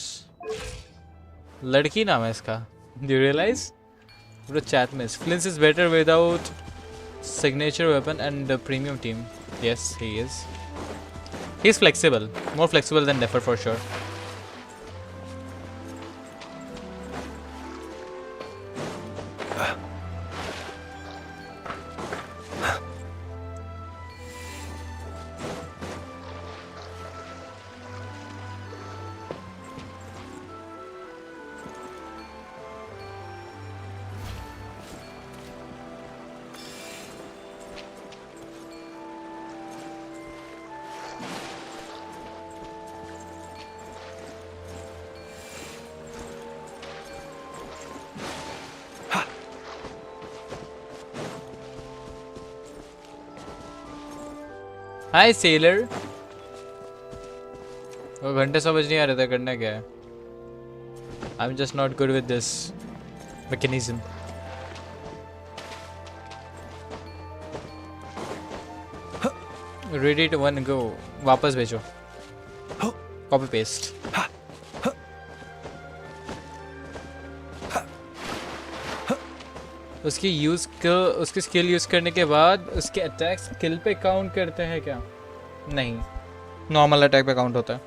लड़की नाम है इसका। Do you realize? Bro, chat miss. Flint is better without signature weapon and the premium team. Yes, he is. He's flexible. More flexible than Nefer for sure. Hi seller. वो घंटे समझ नहीं आ रहा था करना क्या है। I am just not good with this mechanism. Ready to one go. वापस भेजो। Copy paste. उसकी स्किल यूज करने के बाद उसके अटैक स्किल पे काउंट करते हैं क्या? नहीं, नॉर्मल अटैक पे काउंट होता है,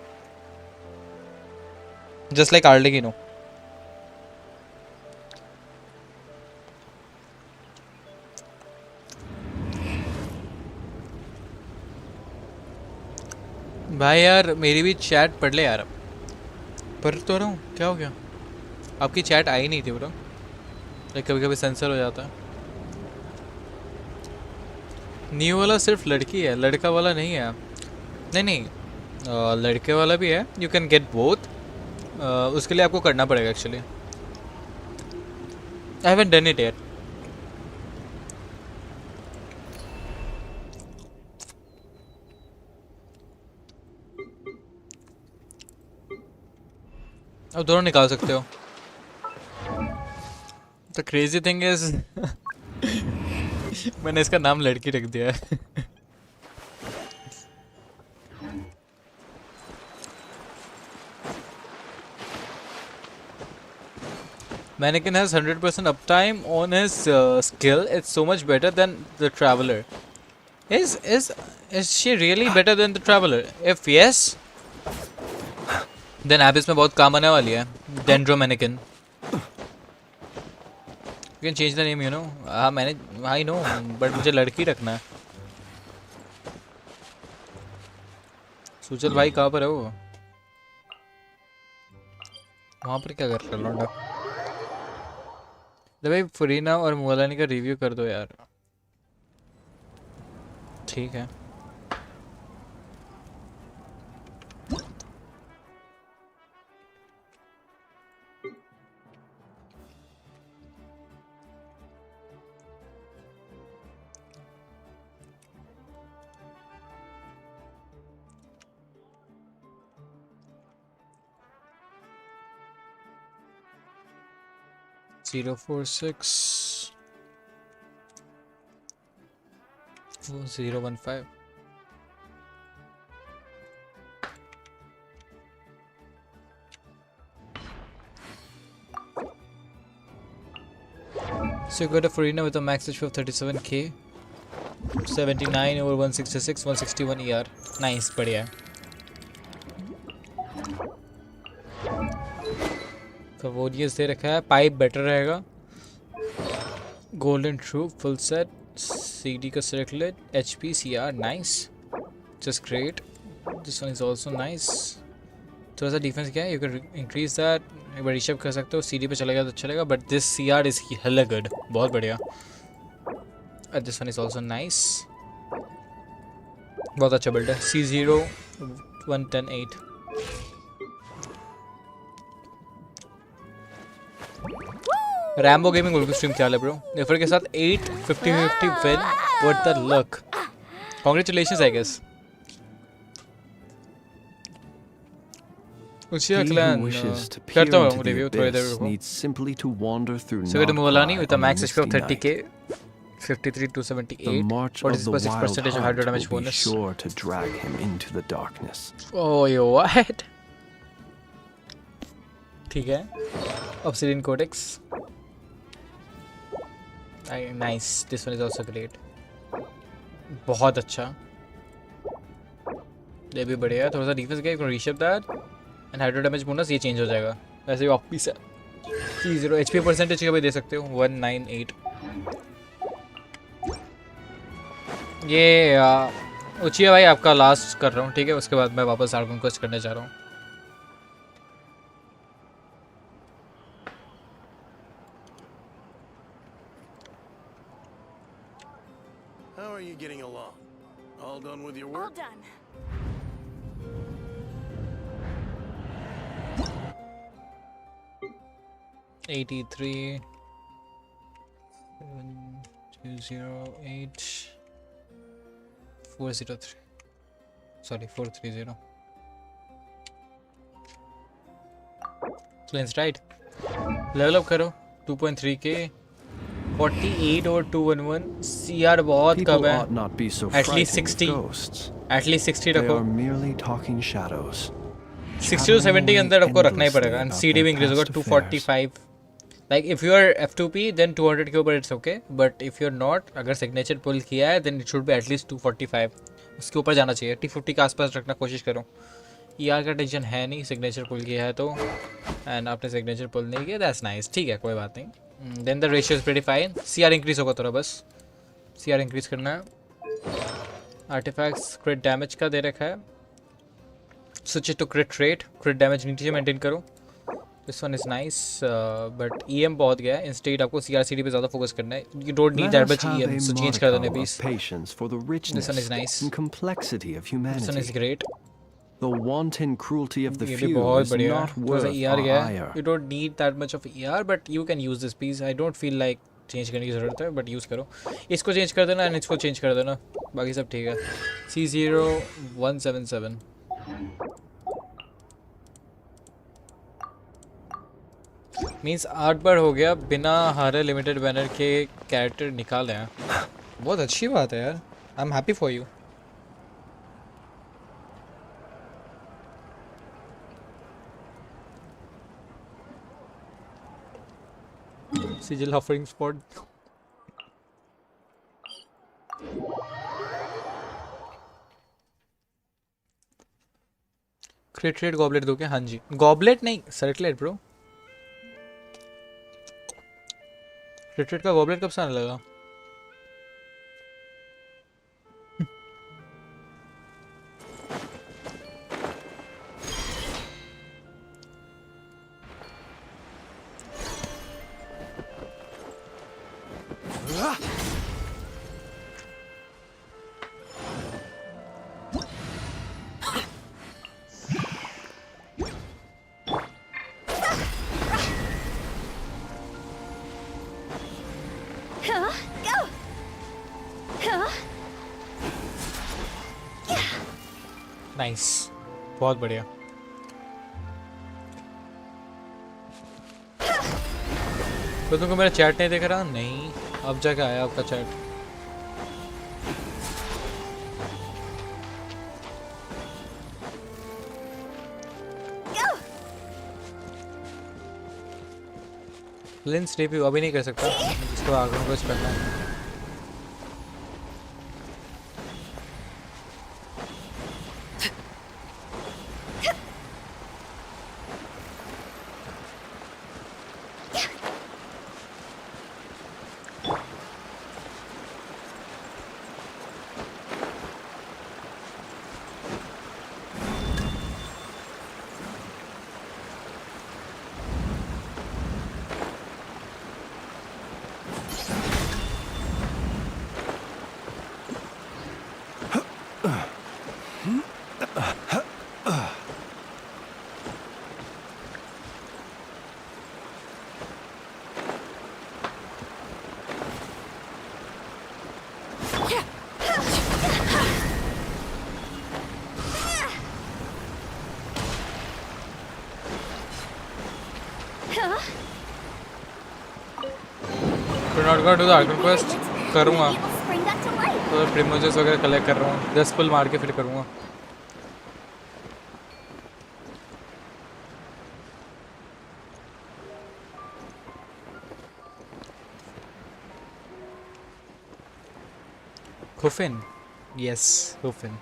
जस्ट लाइक आर्लेगिनो। भाई यार मेरी भी चैट पढ़ ले यार। पर तो रहा हूँ, क्या हो गया? आपकी चैट आई नहीं थी ब्रो, लाइक कभी कभी सेंसर हो जाता है। न्यू वाला सिर्फ लड़की है, लड़का वाला नहीं है। नहीं नहीं, लड़के वाला भी है, यू कैन गेट बोथ। उसके लिए आपको करना पड़ेगा actually. I haven't done it yet. अब दोनों निकाल सकते हो। द क्रेजी थिंग इज मैंने इसका नाम लड़की रख दिया है। Mannequin has 100% uptime on his skill. It's so much better than the Traveler. Is she really better than the Traveler? If yes, then आप इसमें बहुत काम आने वाली है। Dendro Mannequin. You can change the name, you know. हाँ मैंने, I know, but मुझे लड़की रखना है। सुचल भाई कहाँ पर है वो? वहाँ पर क्या कर रहा है लौंडा? भाई फरीना और मोलानी का रिव्यू कर दो यार। ठीक है। Zero 46 015. So you got a Farina with a max HP of 37k, 79 over 166, 161 ER. Nice, बढ़िया। कवोडियस दे रखा है, पाइप बेटर रहेगा। Golden troupe full set, CD का circlet, HP CR nice, just great. This one is also nice. थोड़ा सा defence क्या है, यू कैन इंक्रीज दैट, एक बार रिशअप कर सकते हो। CD पे चलेगा तो अच्छा लगेगा, but this CR is hella good, बहुत बढ़िया। This one is also nice, बहुत अच्छा बिल्ड है। C0 110.8। Rambo gaming world stream क्या है ब्रो? नेफर के साथ 850 win, what the luck. Congratulations I guess. उसी क्लैन करता हूं रिव्यू थोड़ी देर रुको। So the Mualani with a max H P of 30k, 53 to 78, 46% of hydro damage bonus. Oh yo what? ठीक है। Obsidian Codex. Nice. This one is also great. बहुत अच्छा। ये भी बढ़िया है। थोड़ा सा डिफेंस गया, reshape that and hydro damage bonus ये चेंज हो जाएगा। वैसे भी ऑपी से C0 HP परसेंटेज का भी दे सकते हो 198। ये उचिया भाई आपका लास्ट कर रहा हूँ, ठीक है? उसके बाद मैं वापस आर्गन क्वेस्ट करने जा रहा हूँ। How are you getting along? All done with your work? All done. $83 208 403, sorry 430. Cleanse right. Level up करो 2.3k, 48 और 211 CR बहुत कम है। At least 60 रखो। 60 to 70 के अंदर आपको रखना ही पड़ेगा। एंड CD भी इंक्रीज होगा 245। Like if you are F2P then 200 के ऊपर it's okay, but if you are not, अगर सिग्नेचर पुल किया है then it should be at least 245, उसके ऊपर जाना चाहिए। T50 के आसपास रखना कोशिश करो। ER का टेंशन है नहीं, सिग्नेचर पुल किया है तो, एंड आपने सिग्नेचर पुल नहीं किया दैट्स नाइस, ठीक है कोई बात नहीं। Then the ratio is pretty fine. CR increase होगा थोड़ा, बस CR इंक्रीज करना है। आर्टिफैक्ट्स क्रिट डैमेज का दे रखा है, switch to crit rate, crit damage नीचे मेंटेन करो। This one is nice, but EM बहुत गया है. Instead आपको CR/CD पे ज़्यादा focus करना है. You don't need that much EM, so change कर देना please. Patience for the richness This one is nice. and complexity of humanity. This one is great. The wanton cruelty of the ये भी few बहुत is बढ़िया. not थोड़ा सा worth ER our गया है. ire. You don't need that much of ER, but you can use this piece. I don't feel like change करने की ज़रूरत है, बट यूज़ करो. इसको चेंज कर देना एंड इसको चेंज कर देना, बाकी सब ठीक है. C0177 मीन्स 8 बार हो गया बिना हारे लिमिटेड बैनर के कैरेक्टर निकाले हैं. बहुत अच्छी बात है यार. I am happy for you. Sigil hovering spot. क्रिट rate goblet दो क्या? हाँ जी. गॉबलेट नहीं, सर्कलेट ब्रो. क्रिट रेट का गॉबलेट कब से आने लगा? नाइस, बहुत बढ़िया. तो तुमको मेरा चैट नहीं दिख रहा? नहीं, अब जाके आया आपका चैट. लेंस डेब्यू अभी नहीं कर सकता, इसको आगे कुछ करना है. Not to the archon quest करूँगा तो प्रिमोजेस वगैरह कलेक्ट कर रहा हूँ. 10 पुल मार के फिर करूँगा. Huffin, yes, Huffin.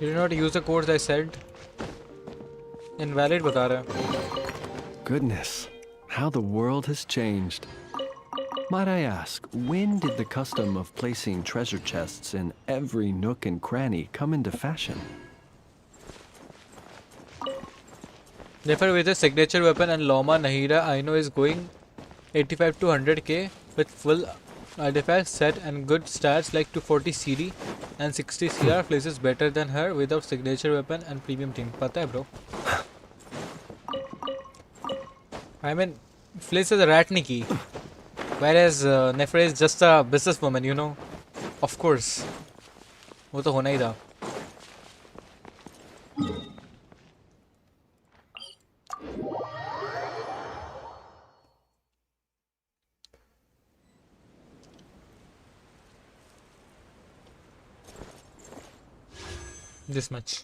You did not use the codes I said. Invalid बता रहा है. Goodness, how the world has changed. Might I ask, when did the custom of placing treasure chests in every nook and cranny come into fashion? Nefer with a signature weapon and Loma Nahira I know is going 85 to 100k with full artifact set and good stats like 240 CD and 60 CR places better than her without signature weapon and premium team. पता है bro. I mean, Fliss is a rat Nikki, whereas Nefer is just a businesswoman, you know. Of course, वो तो होना ही था. This much.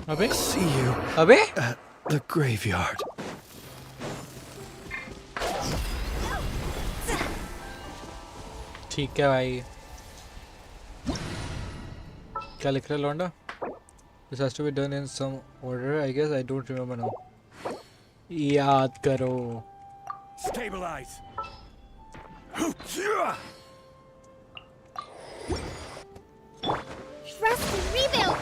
अबे? See you अबे? at the graveyard. ठीक है भाई. क्या लिख रहा है लौंडा? This has to be done in some order, I guess. I don't remember now. याद करो. Stabilize. Rusty, rebuild!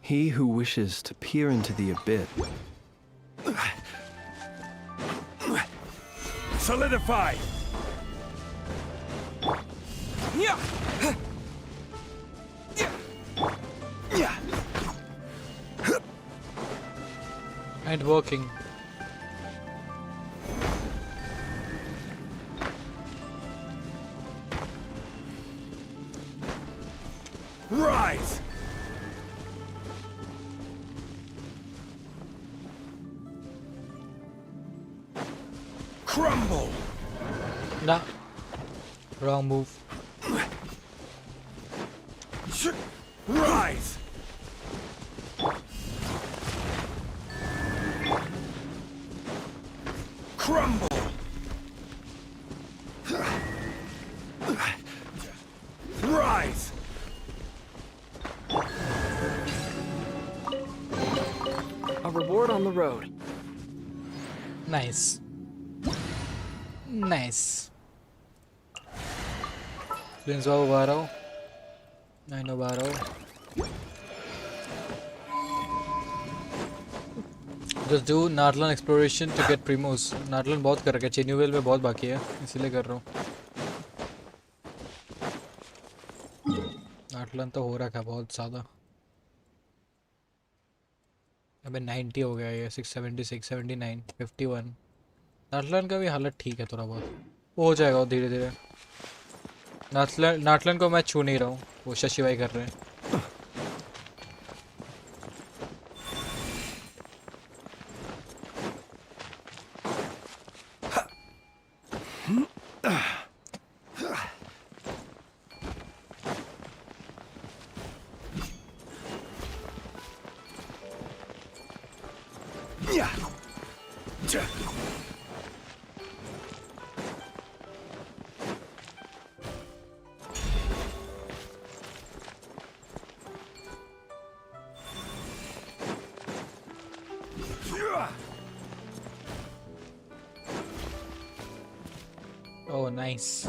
He who wishes to peer into the abyss. Solidify. And working. Rise. Crumble. Nah. Wrong move. Rise. Crumble. Rise. A reward on the road. Nice. Nice. Linzo Varo. I know Varo. Just do natlan exploration to get primos. Natlan बहुत कर रखा है, Chenuvel में बहुत बाकी है, इसीलिए कर रहा हूँ. natlan तो हो रखा है बहुत ज़्यादा. अबे 90 हो गया ये, 676, 79, 51. natlan का भी हालत ठीक है थोड़ा बहुत. वो हो जाएगा धीरे धीरे. natlan को मैं छू नहीं रहा हूँ, वो शशि भाई कर रहे हैं. Oh, nice.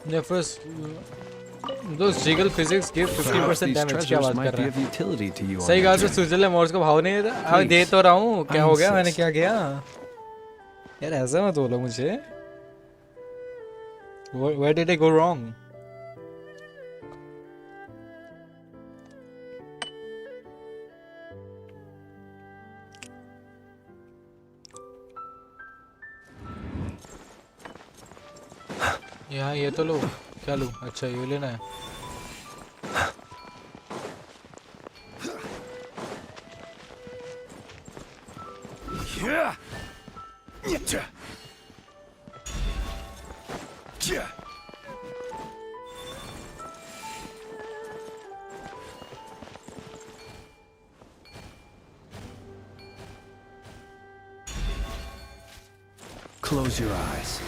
Nefer's those jiggle physics give 50% damage. क्या बात कर रहा है? सही कहा, तो सुजल मोर्स का भाव नहीं था. हाँ दे तो रहा हूँ. क्या हो गया? मैंने क्या किया? यार ऐसा मत बोलो मुझे. Where did I go wrong? यहाँ ये तो लो. क्या लूँ? अच्छा ये लेना है. Close your eyes.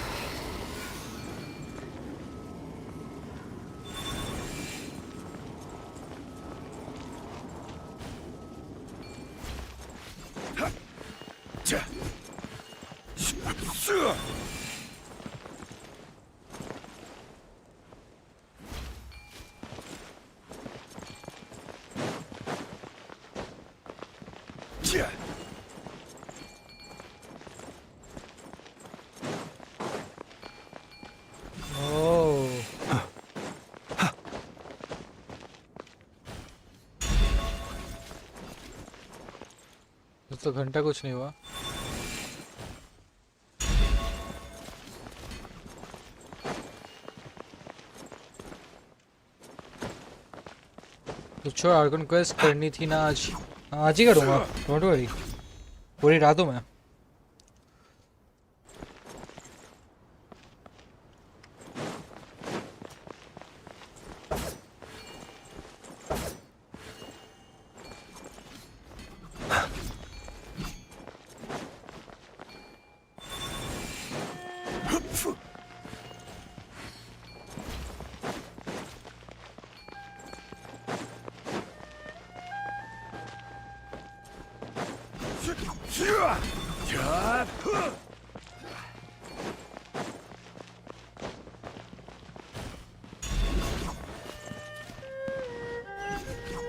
Oh. तो घंटा कुछ नहीं हुआ. कुछ आर्गन क्वेस्ट करनी थी ना आज. आज ही करूँगा. Don't worry. पूरी रात हूँ मैं.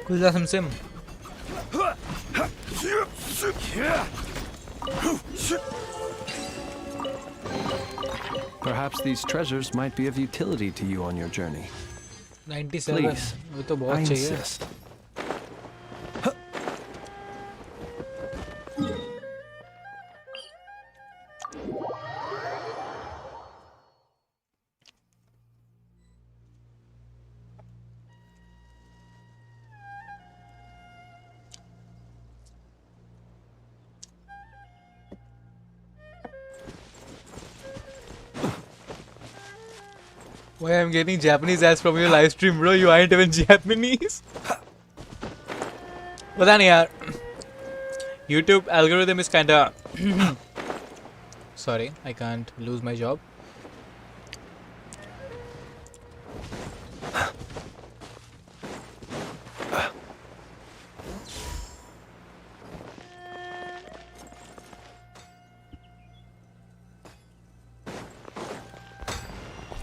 कुछ sim. Perhaps these treasures might be of utility to you on your journey. 97. Please, वो तो बहुत I चाहिए. insist. Why I'm getting Japanese ads from your live stream, bro? You aren't even Japanese. पता नहीं यार. YouTube algorithm is kinda. Sorry, I can't lose my job.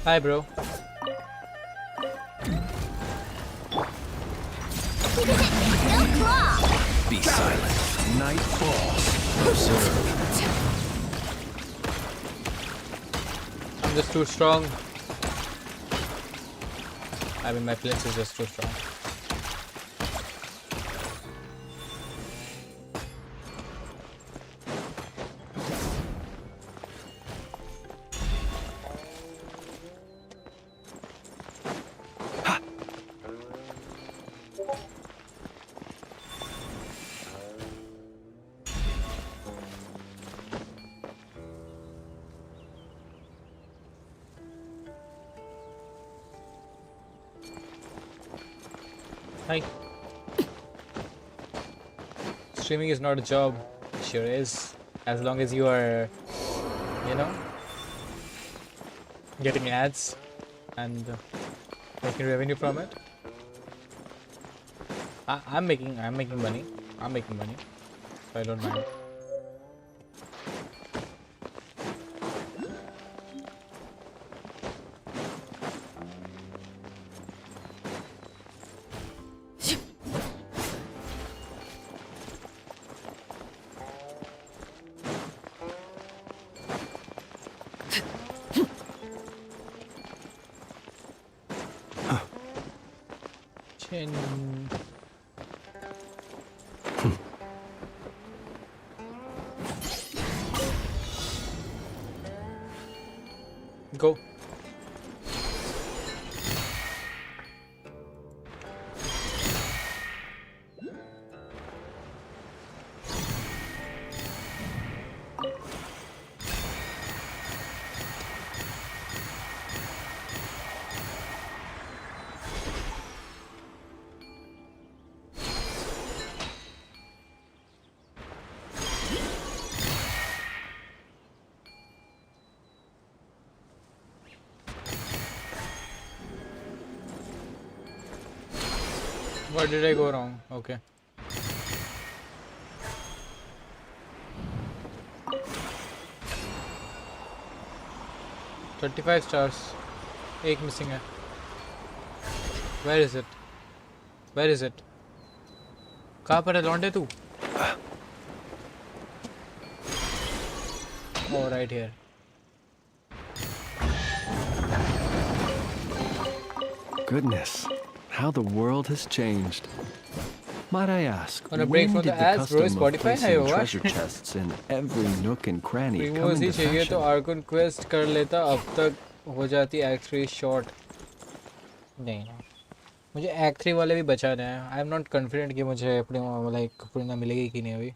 Hi, bro. Be silent. Night falls. Observe. I'm just too strong. I mean, my flinch is just too strong. Hi. Streaming is not a job. It sure is. As long as you are, you know, getting ads and making revenue from it. I'm making money. I'm making money. So I don't mind. Go. Where did I go wrong? Okay. $35 stars. एक missing है. Where is it? Where is it? कहाँ पर है लौंडे तू? Oh, right here. Goodness, how the world has changed. Might I ask, On a break when from did the the ads, bro, custom of Spotify है placing what? treasure chests in every nook and cranny come Primogems he into चाहिए तो fashion? Arkan quest कर लेता, अब तक हो जाती act 3 short. नहीं, मुझे एक्ट 3 वाले भी बचाने हैं. आई एम नॉट कॉन्फिडेंट कि मुझे अपने लाइक पूर्ण मिलेगी कि नहीं अभी.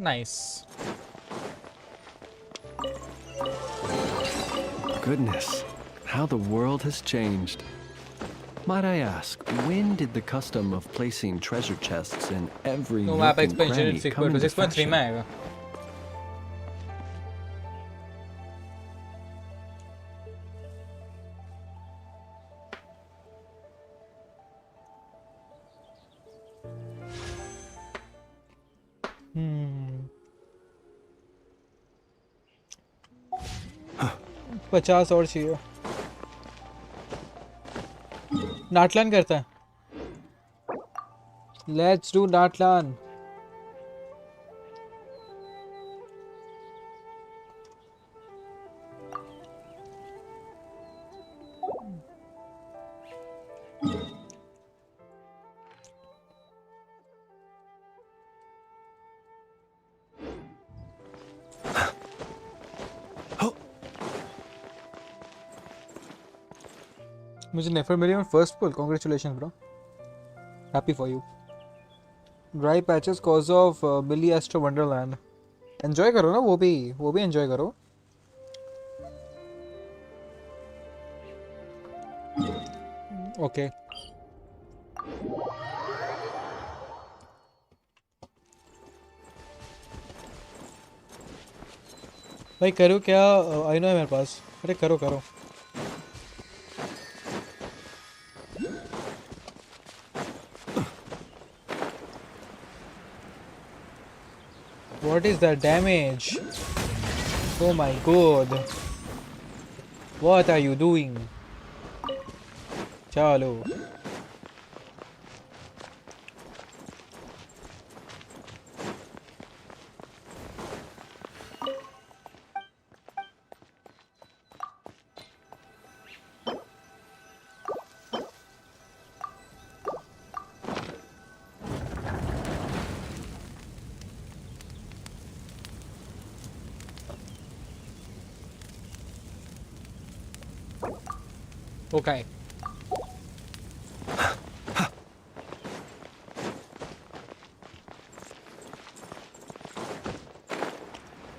Nice. Goodness, how the world has changed. Might I ask, when did the custom of placing treasure chests in every No nook map and expansion cranny come into 6.3 fashion? में आएगा. $50 और चाहिए. नाटलान करता है. Let's do Natlan. मुझे Nefer मिली on first pull. Congratulations bro. Happy for you. Dry patches cause of Miliastra Wonderland. Enjoy करो ना वो भी enjoy करो. Okay. भाई करो क्या? आई नो है मेरे पास. अरे करो करो. What is that damage? Oh my god. What are you doing? Chalo. Okay.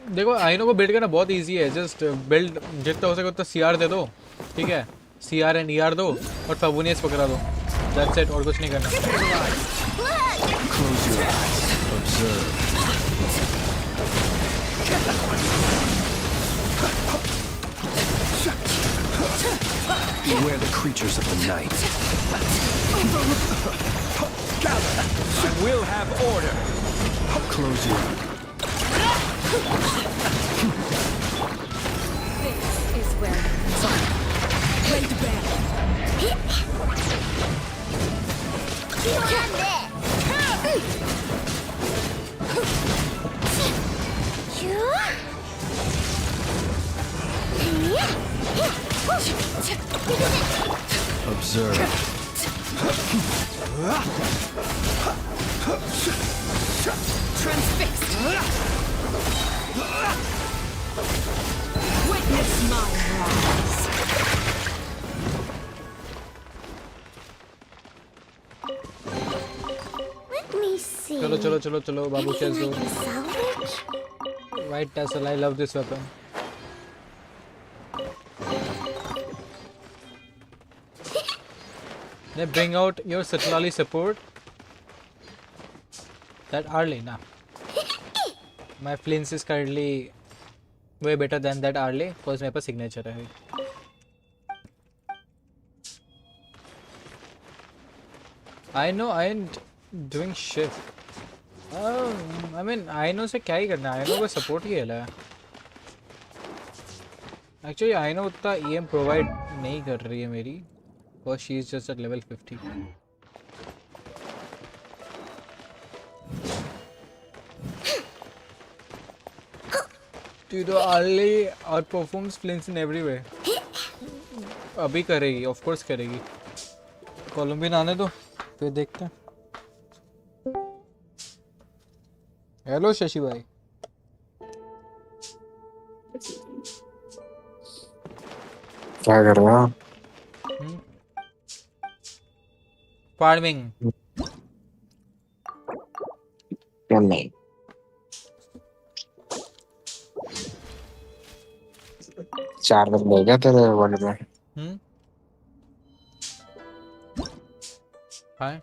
देखो आइनो को बिल्ड करना बहुत इजी है. जस्ट बिल्ड जितना हो सके उतना सीआर दे दो. ठीक है, सीआर एंड ईआर दो और फबुनियस पकड़ा दो. That's it. और कुछ नहीं करना. Close your eyes. Observe. Beware the creatures of the night. Gather! I will have order! Close your eyes. This is where went to bed. Observe. Transfixed. Witness my rise. Let me see. चलो चलो चलो चलो बाबू chess दो. Salvage? White tassel. I love this weapon. They bring out your Satlali support. That Arlie, nah. My Flins is currently way better than that Arlie because मेरे पास signature है. I know I ain't doing shit. I mean I know से क्या ही करना है. I know को support ही है. Actually I know उतना EM provide नहीं कर रही है मेरी because she is just at level 50. Dude, Ali outperforms Flins in every way. अभी करेगी, of course करेगी. Colombian आने दो, फिर देखते हैं. Hello शशि भाई. क्या कर रहा है? Farming. नहीं. चार दिन ले गया तेरे वर्ल्ड में. Hi.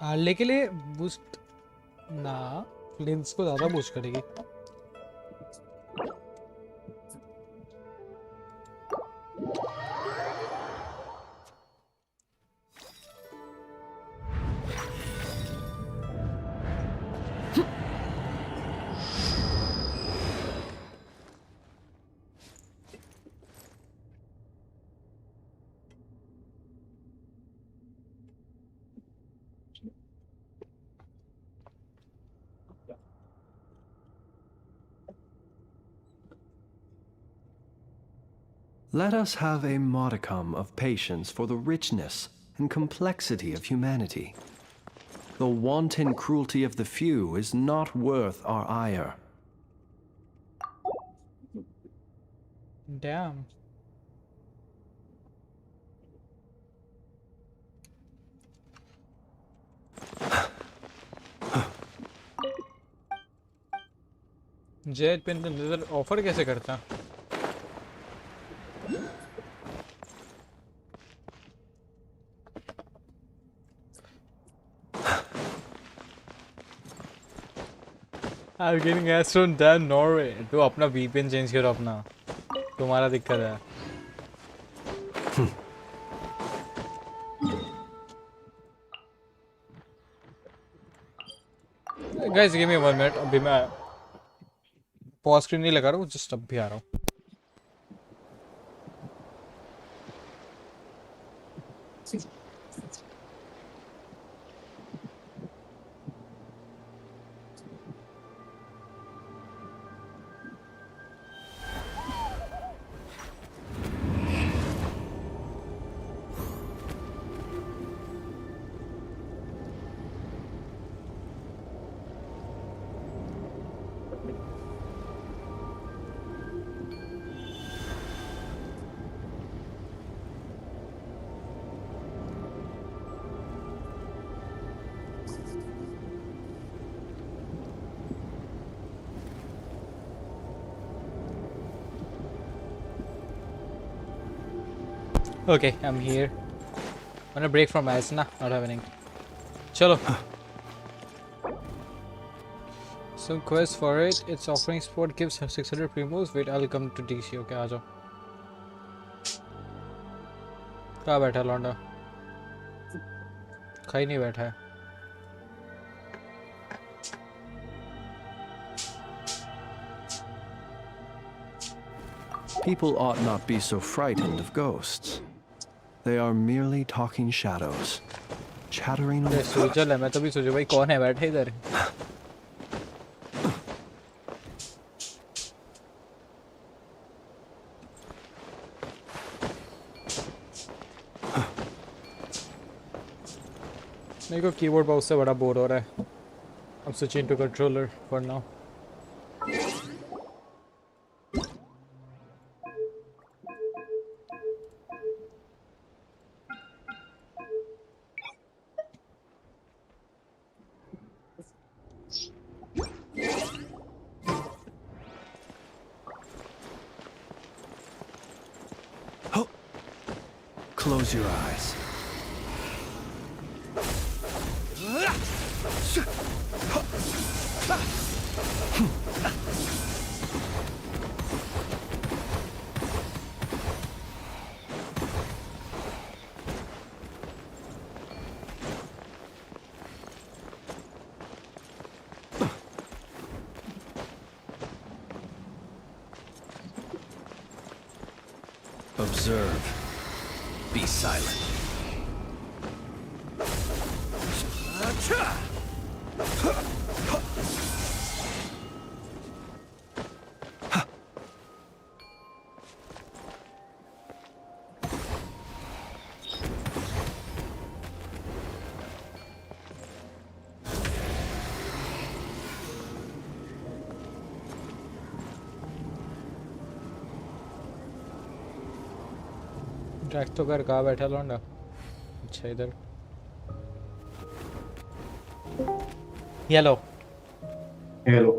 हारले के लिए बूस्ट ना फ्लिंस को ज़्यादा बूस्ट करेगी. Let us have a modicum of patience for the richness and complexity of humanity. The wanton cruelty of the few is not worth our ire. Damn. Jet pin तो नजर offer कैसे करता? I'm getting asked from Dan Norway. तो अपना VPN change करो अपना. तुम्हारा दिक्कत है. Guys, give me 1 minute. अभी मैं पॉज स्क्रीन नहीं लगा रहा हूँ. जस्ट अब भी आ रहा हूँ. Okay, I'm here. On a break from ads, nah, not happening. Chalo. Some quest for it. Its offering sport gives 600 primos. Wait, I'll come to DC. Okay, आ जाओ. कहाँ बैठा लौंडा? कहीं नहीं बैठा है. People ought not be so frightened of ghosts. They are merely talking shadows, chattering on. सोचल है मैं तभी सोचू भाई कौन है बैठे इधर. मेरे को कीबोर्ड बहुत से बड़ा बोर हो रहा है. I'm switching to controller for now. Close your eyes. Observe. Be silent. Track तो कर, कहाँ बैठा लौंडा? अच्छा इधर। Hello hello.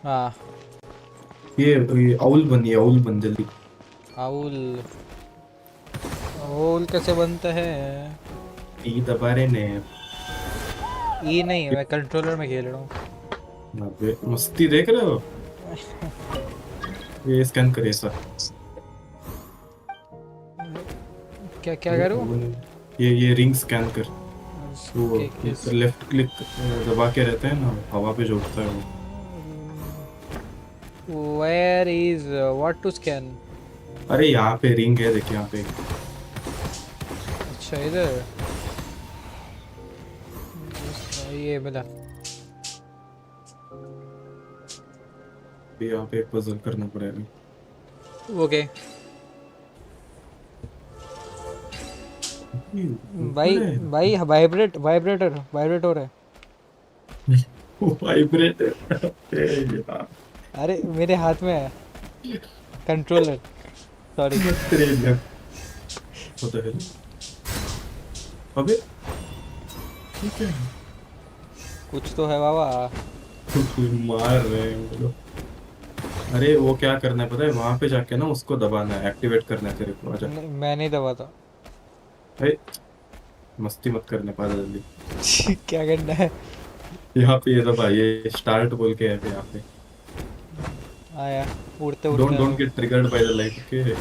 हाँ ये आउल बन जल्दी। आउल आउल कैसे बनता है? ई दबा रहे ने। ई नहीं, मैं कंट्रोलर में खेल रहा हूँ। अबे मस्ती देख रहे हो? ये स्कैन करे सर। क्या क्या करूँ? ये रिंग स्कैन कर। वो लेफ्ट क्लिक दबा के रहते हैं ना, हवा पे जो उठता है वो। Where is what to scan? अरे यहाँ पे रिंग है, देखिए यहाँ पे। अच्छा इधर ये मिला। यहाँ पे एक पजल करना पड़ेगा। ओके भाई वाइब्रेट हो रहा है। वाइब्रेटर अरे मेरे हाथ में है कंट्रोलर। सॉरी अबे कुछ तो है बाबा। मार रहे हैं लोग। अरे वो क्या करना है पता है? वहां पे जाके ना उसको दबाना है, एक्टिवेट करना है तेरे को। आजा। मैं नहीं दबाता। मस्ती मत करने पा जल्दी। क्या करना है? यहाँ पे ये दबा, ये स्टार्ट बोल के है यहाँ पे। आया उड़ते don't get triggered by the light, okay?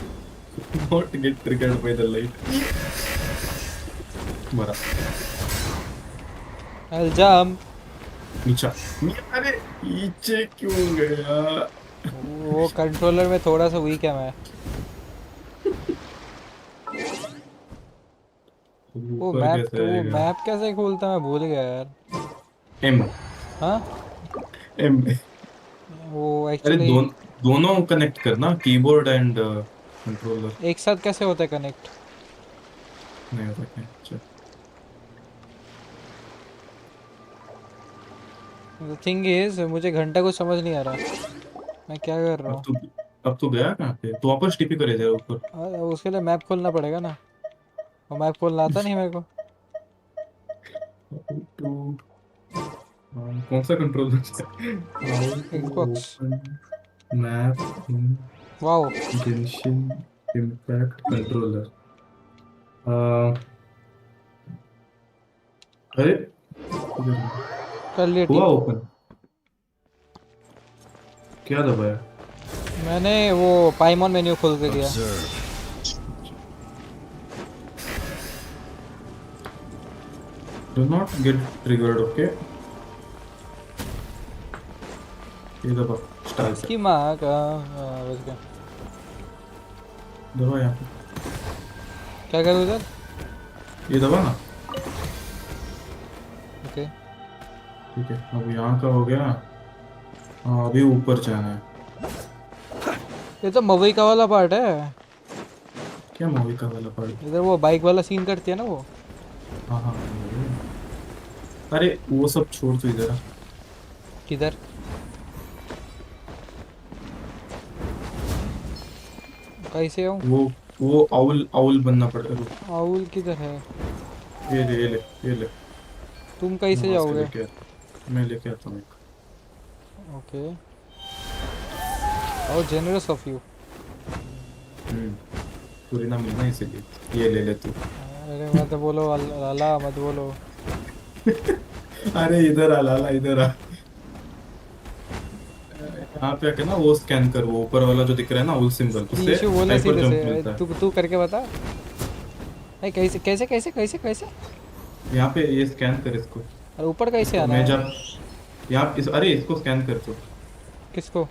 Don't get triggered by the light. मरा। I'll jump. नीचा। अरे नीचे क्यों गया? वो कंट्रोलर में थोड़ा सा वीक है मैं। वो मैप कैसे खोलता मैं भूल गया यार। एम। हाँ एम। वो एक्चुअली दोनों कनेक्ट करना, कीबोर्ड एंड कंट्रोलर। एक साथ कैसे होता है कनेक्ट? नहीं होता क्या? चल। The thing is मुझे घंटा को समझ नहीं आ रहा मैं क्या कर रहा हूँ। अब तू गया कहाँ पे? तू वापस टीपी करे जा ऊपर। उसके लिए मैप खोलना पड़ेगा ना, और मैप खोलना आता नहीं मेरे को। कौन सा controller? Xbox map. Wow Genshin impact controller. अरे कर लिया हुआ ओपन। क्या दबाया? मैंने वो पाइमॉन मेन्यू खोल के दिया। Do not get triggered, okay? ये दबा स्टार्ट। इसकी माँ का बस गया। दबा यहाँ पे। क्या करूँ इधर? ये दबा ना। ओके ठीक है, अब यहाँ का हो गया। हाँ अभी ऊपर जाना है। ये तो मवई का वाला पार्ट है। क्या मूवी का वाला पार्ट? इधर वो बाइक वाला सीन करती है ना वो। हाँ हाँ। अरे वो सब छोड़ तू इधर। किधर? कैसे हूँ? वो आउल बनना पड़ेगा। आउल किधर है? ये ले। तुम कैसे जाओगे? मैं लेके आता हूँ। Okay how generous of you. पूरी ना मिलना इसीलिए ये ले ले तू। अरे मत बोलो लाला मत बोलो। अरे इधर आ लाला इधर आ। यहाँ पे आके ना वो स्कैन कर, वो ऊपर वाला जो दिख रहा है ना उस सिंबल उससे इशू बोला हाइपर सीधे जंप से, मिलता है। तू करके बता। नहीं कैसे कैसे कैसे कैसे कैसे? यहाँ पे ये स्कैन कर इसको। अरे ऊपर कैसे आना मैं है? जब यहाँ अरे इसको स्कैन कर तू। किसको?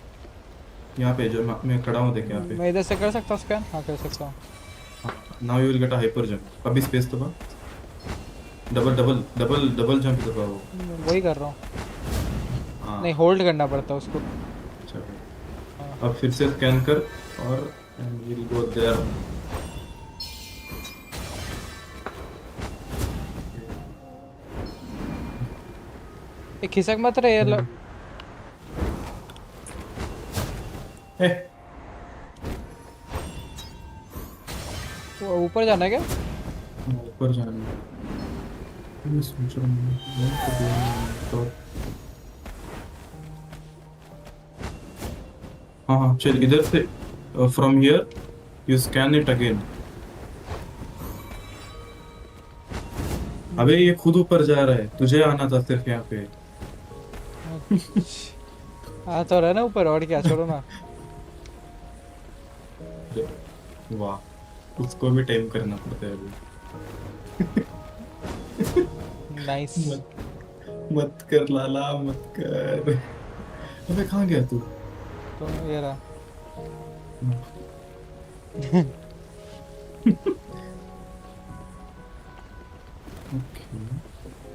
यहाँ पे जो मैं खड़ा हूँ देख यहाँ पे। मैं इधर से कर सकता हूँ स्कैन? हाँ कर सकता हूँ। Now you will get a hyper jump. अभी स्पेस दबा, double double double double jump दबा वो। वही कर रहा हूँ। हाँ नहीं होल्ड करना पड़ता है उसको। अच्छा अब फिर से स्कैन कर और विल गो देयर। ये खिसक मत रहे यार। वो ऊपर जाना है क्या? ऊपर जाना है। मैं सोच रहा हूँ तो हाँ हाँ चल इधर से from here you scan it again. अबे ये खुद ऊपर जा रहा है, तुझे आना था सिर्फ यहाँ पे। हाँ तो रहा ना ऊपर, और क्या, छोड़ो ना। वाह उसको भी टाइम करना पड़ता है अभी। नाइस। मत कर लाला मत कर। अबे कहाँ गया तू? तो ये रहा।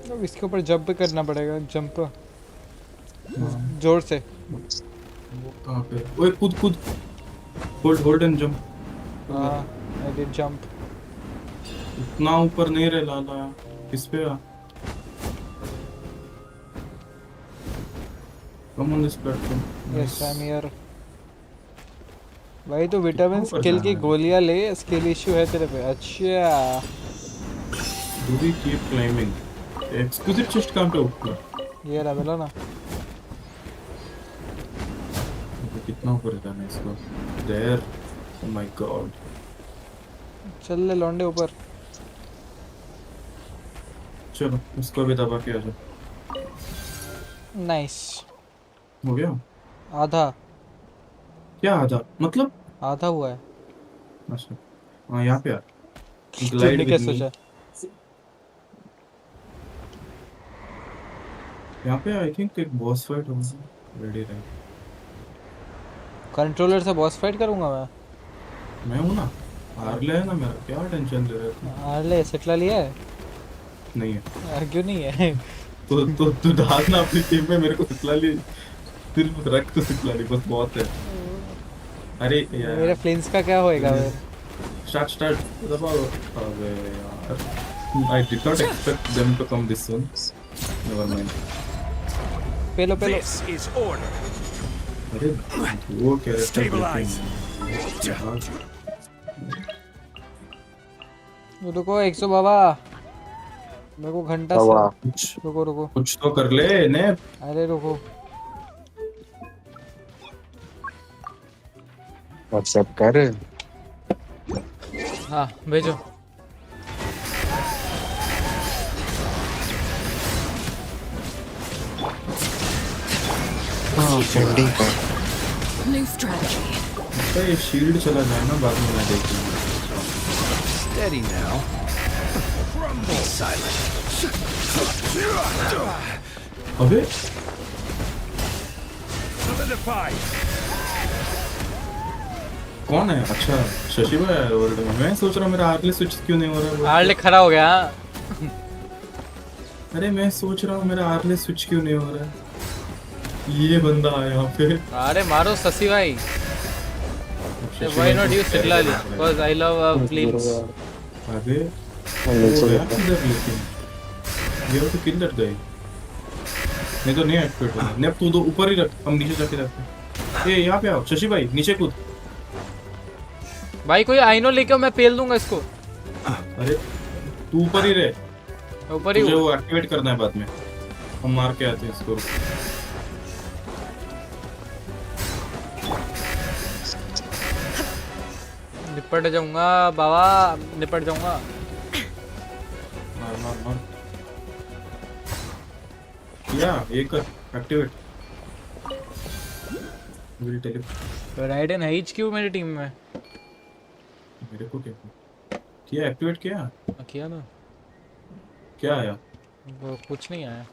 तो इसके ऊपर जंप करना पड़ेगा, जंप जोर से। कहाँ पे? ओए कूद कूद, होल्ड एंड जंप। हाँ आई डिड जंप। इतना ऊपर नहीं रहे लाला, इस पे आ। Come on this platform. Yes I am here. भाई तो विटामिन स्किल की गोलियां ले, स्किल इशू है तेरे पे। अच्छा do we keep climbing? Exclusive chest कहाँ पे ऊपर? ये रहा मिला ना। कितना ऊपर जाना है इसको? There oh my God. चल ले लौंडे ऊपर। चलो उसको भी दबा के आ जाओ। नाइस हो गया आधा। क्या आधा मतलब? आधा हुआ है। अच्छा हाँ यहाँ पे आ। तूने क्या सोचा? यहाँ पे आई थिंक एक बॉस फाइट होगा, रेडी रहे। कंट्रोलर से बॉस फाइट करूंगा मैं हूँ ना, हार्ले है ना मेरा, क्या टेंशन ले रहा है? हार्ले सेटला लिया है? नहीं है। क्यों नहीं है? तो डालना अपनी टीम में, मेरे को सिखला ली, सिर्फ रख तो सिखला ली बस, बहुत है। अरे यार मेरे फ्लिंस का क्या होएगा फिर? स्टार्ट दबाओ। अबे यार I did not expect them to come this soon. Never mind. पेलो पेलो। This is order. अरे वो कैरेक्टर Stabilize. रुको 100 बाबा, मेरे को घंटा से। रुको रुको कुछ तो कर ले ने। अरे रुको व्हाट्सएप कर। हाँ भेजो। सेंडिंग कर। New strategy. तो ये शील्ड चला जाए ना बाद में, मैं देख लूँगा। Steady now. Be silent. अबे Solidified. कौन है? अच्छा शशि भाई है वर्ल्ड में। मैं सोच रहा हूँ मेरा हार्ले स्विच क्यों नहीं हो रहा है। हार्ले खड़ा हो गया। अरे मैं सोच रहा हूँ मेरा हार्ले स्विच क्यों नहीं हो रहा है। ये बंदा है यहाँ पे। अरे मारो शशि भाई। Why not use Siglali? Because I love flames. अबे वो गया किधर? लेकिन ये तो किल लट गए, नहीं तो नहीं एक्टिवेट होगा। नेप तू तो ऊपर ही रख, हम नीचे जाके रखते हैं। ये यहाँ पे आओ शशि भाई, नीचे कूद। भाई कोई आइनो लेके मैं पेल दूंगा इसको। अरे तू ऊपर ही रहे, ऊपर ही। मुझे वो एक्टिवेट करना है बाद में, हम मार के आते हैं इसको। निपट जाऊंगा बाबा, निपट जाऊंगा। मार। या ये कर activate. Will tell you. Raiden है क्यों मेरी टीम में? मेरे को क्या किया? एक्टिवेट किया? किया ना। क्या आया? वो कुछ नहीं आया।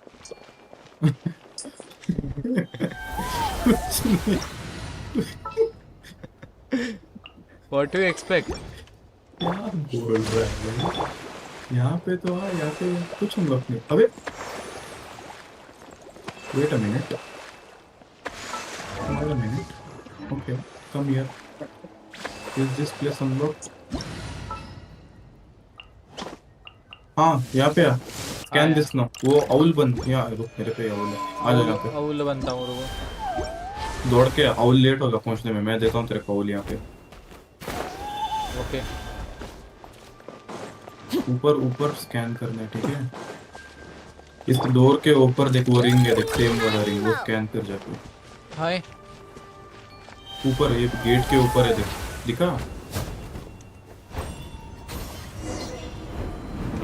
What do you expect? क्या बोल रहा है? यहाँ पे तो यहाँ पे कुछ हम लोग नहीं। अबे wait a minute. Okay, come here. Is this place unlocked? हाँ यहाँ पे आ। Scan this now. वो आउल बन यहाँ रुक, मेरे पे आउल है। आ जा यहाँ पे। आउल बनता हूँ रुको। दौड़ के आउल लेट होगा पहुँचने में। मैं देता हूँ तेरे को आउल यहाँ पे। ओके। ऊपर स्कैन करना है, ठीक है? इस डोर के ऊपर देख वो रिंग है, देख सेम वाला रिंग, वो स्कैन कर जाके। हाय। ऊपर ये गेट के ऊपर है, देख दिखा?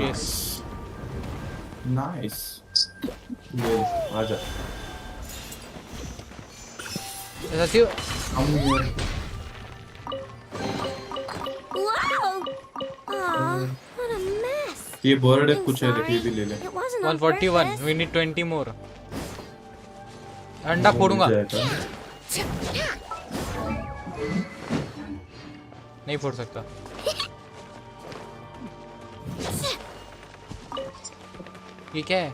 यस। नाइस। ये आजा। ऐसा क्यों? ये बर्ड है कुछ है, देखिए भी ले ले। 141, we need 20 more। अंडा फोड़ूंगा। नहीं फोड़ सकता। ये क्या है?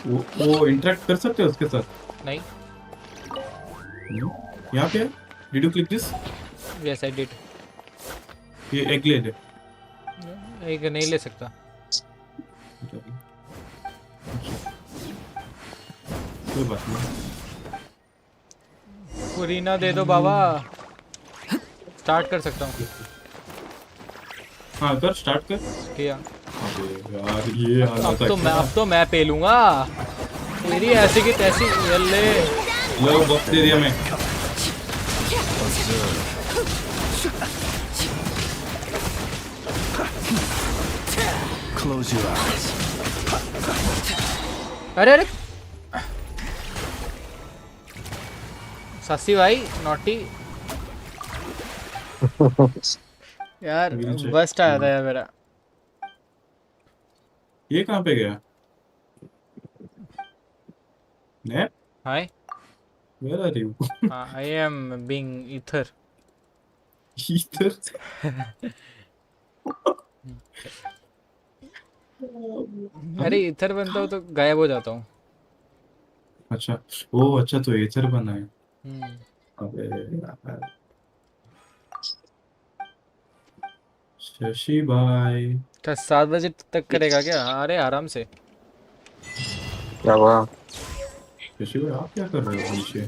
वो इंटरेक्ट कर सकते हो उसके साथ? नहीं। यहाँ पे did you click this? Yes I did. ये एग ले ले। एक नहीं ले सकता। कोई बात नहीं। पुरीना दे दो बाबा। स्टार्ट कर सकता हूँ। हाँ कर, स्टार्ट कर। किया। यार ये अब तो मैं पे लूंगा। मेरी ऐसी की तैसी। ये ले। लो बॉक्स दे दिया मैं। Close your eyes. अरे ससी भाई नॉटी। यार बस्ट आया था यार मेरा। ये कहाँ पे गया? ने? Hi. Where are you? I am being ether. Ether? अरे इथर बनता हूँ तो गायब हो जाता हूँ। अच्छा, ओ अच्छा तो एथर बना है। अबे यार। शशि भाई। क्या 7 बजे तक करेगा क्या? अरे आराम से। क्या हुआ? शशि भाई आप क्या कर रहे हो नीचे?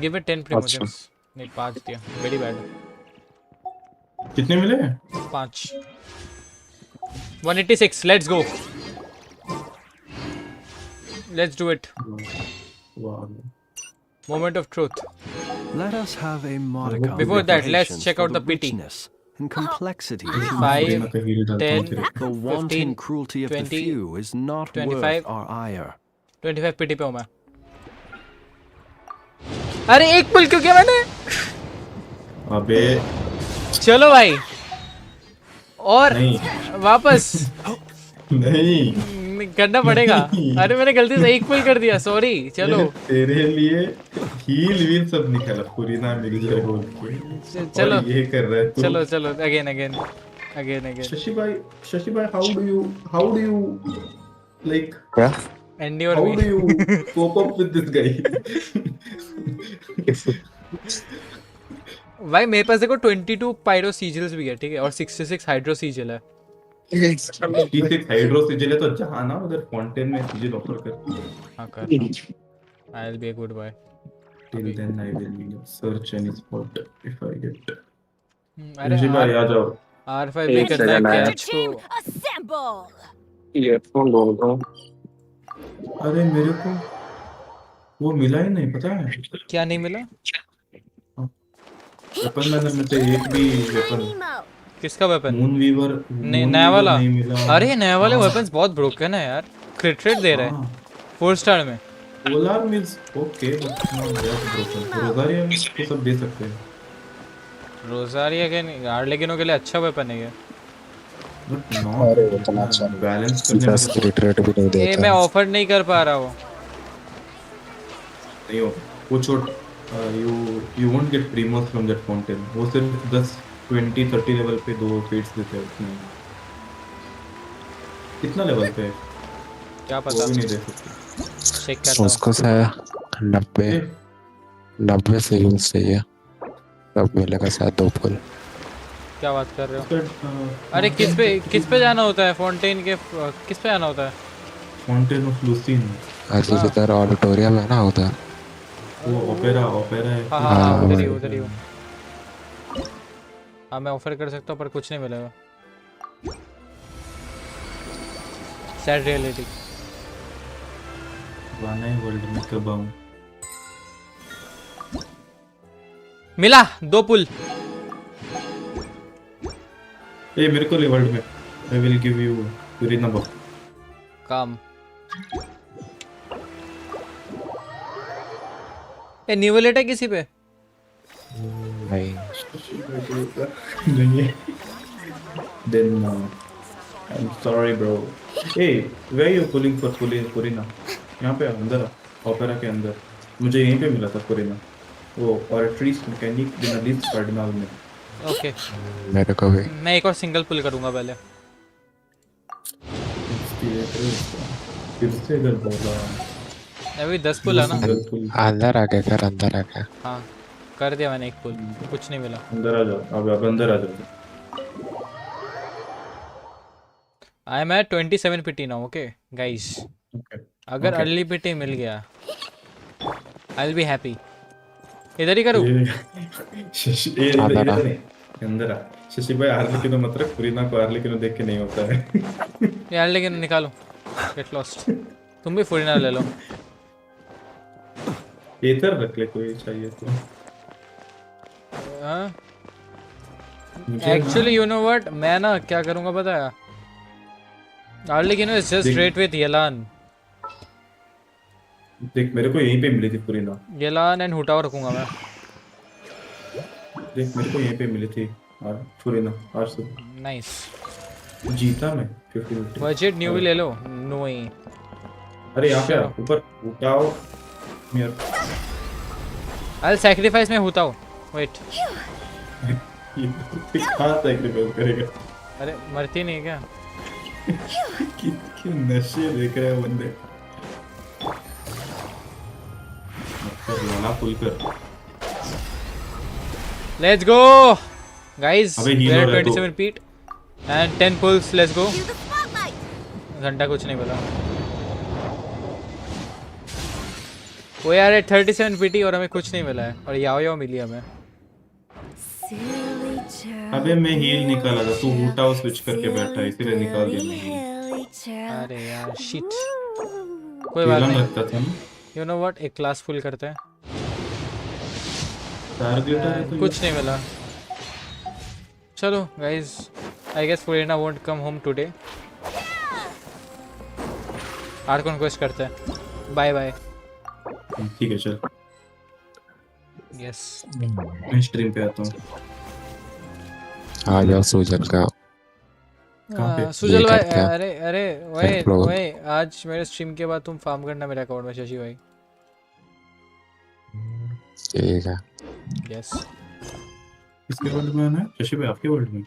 Give it 10 Primogems। नहीं 5 दिया। Very bad। कितने मिले? 5। 186। Let's go। Let's do it। Wow। Moment of truth। Let us have a modicum. Before that, let's check out the pity। And complexity. 5, 10, the wanton 15, cruelty of 20, the few is not 25, worth our ire. 25 pity पे हूँ मैं। अरे एक पुल क्यों किया मैंने? अबे चलो भाई। और वापस नहीं करना पड़ेगा। अरे मैंने गलती से एक पुल कर दिया, सॉरी। चलो तेरे लिए हील वील सब निकाला पूरी ना मिल जाए बोल के। चलो ये कर रहा है तू। चलो अगेन शशि भाई how do you like क्या? endure how me। do you cope up with this guy? भाई मेरे पास देखो 22 पायरो सिजिल्स भी है, ठीक है, और 66 हाइड्रो सिजिल है। 66 हाइड्रो सिजिल है तो जहाँ ना उधर फाउंटेन में सिजिल ऑफर कर। हाँ कर। I'll be a good boy। Till then I will search any spot if I get। अरे शशि भाई आ जाओ। R5 भी करना है कैच को। ईयरफोन ढूंढ रहा हूँ। अरे मेरे को वो मिला ही नहीं, पता है? क्या नहीं मिला? वेपन मैंने में से एक भी वेपन किसका वेपन? मून वीवर नया वाला? नहीं मिला। अरे नया वाले हाँ। वेपन्स बहुत ब्रोकन है यार, क्रिट रेट दे रहे हैं 4 स्टार में। पोलार मिल्स okay but not that broken. Rosaria को सब दे सकते हैं। रोजारिया के नहीं, आर्लेकिनो के लिए अच्छा वेपन है ये। बट नॉट बैलेंस करने में क्रिट रेट भी नहीं ये देता। मैं ऑफर नहीं कर पा रहा हूँ। नहीं हो वो छोड़। You won't get primos from that fountain. वो सिर्फ 10-20-30 लेवल पे 2 पेट्स देते हैं उसमें। कितना लेवल पे है क्या पता, वो भी नहीं दे सकते। चेक करता हूँ। उसको से 90 से यूज चाहिए तब मिलेगा शायद 2 फुल। क्या बात कर रहे हो? अरे किस पे जाना होता है फाउंटेन के? किस पे जाना होता है? Fountain of leucine. ऐसे जिधर ऑडिटोरियम है ना उधर। वो ओपेरा है। हाँ उधर ही हूँ। हाँ मैं ऑफर कर सकता हूँ पर कुछ नहीं मिलेगा। Sad reality. वाना है वर्ल्ड में कब आऊं? मिला 2 पुल। ए मेरे को ले वर्ल्ड में। I will give you Yuri number. काम। ए नेवillette है किसी पे? नहीं नहीं है। Then I'm sorry bro. Hey, where you pulling for Purina? यहाँ पे अंदर आ, ओपेरा के अंदर। मुझे यहीं पे मिला था पुरीना। वो ऑर्ट्रीज मैकेनिक बिनालिस कार्डिनल में। ओके मेरे को भी। मैं एक और सिंगल पुल करूंगा पहले। फिर से इधर बोला। अभी 10 पुल है ना? अंदर आ गया कर, अंदर आ गया। हाँ कर दिया मैंने एक पुल, कुछ नहीं मिला। अंदर आ जाओ अब अंदर आ जाओ। I am at 27 pity now. Okay guys, अगर अर्ली पिटी मिल गया आई विल बी हैप्पी। इधर ही करूँ? अंदर आ शशि भाई। आर्लेकिनो मत रख, पुरीना को आर्लेकिनो देख के नहीं होता है। ये आर्लेकिनो निकालो, गेट लॉस्ट। तुम भी पुरीना ले लो। इधर रख ले कोई चाहिए तो। एक्चुअली यू नो व्हाट, मैं ना क्या करूँगा पता है? आर्लेकिनो इज जस्ट स्ट्रेट विद येलान। देख मेरे को यहीं पे मिली थी पुरीना। येलान एंड हुटाओ रखूंगा मैं। देख मेरे को यहीं पे मिली थी पुरीना आज तो। नाइस जीता मैं 50-50। बजट न्यू भी ले लो। नो ही। अरे यहाँ पे ऊपर उठाओ मियर। I'll sacrifice में हुटाओ। वेट कहाँ सैक्रिफाइस करेगा? अरे मरती नहीं क्या? क्यों नशे देख रहे हैं बंदे? पुल कर। Let's go guys, we are at 27 feet and 10 pulls. Let's go. घंटा कुछ नहीं बोला। वो यार 37 पीटी और हमें कुछ नहीं मिला है और याओ मिली हमें। अबे मैं हील निकाला था, तू हुटाओ स्विच करके बैठा है इसीलिए निकाल दिया मैं। अरे यार शिट, कोई बात नहीं। लगता था यू नो व्हाट, एक क्लास फुल करते हैं। तो कुछ नहीं मिला। चलो guys, I guess Furina won't come home today. R conquest करते हैं। Bye bye. ठीक है चल। यस मैं स्ट्रीम पे आता हूँ। आ जाओ सुजल का। सुजल भाई, अरे अरे वही आज मेरे स्ट्रीम के बाद तुम फार्म करना मेरे अकाउंट में शशि भाई। ठीक है। यस। किसके वर्ल्ड में आना है? शशि भाई आपके वर्ल्ड में?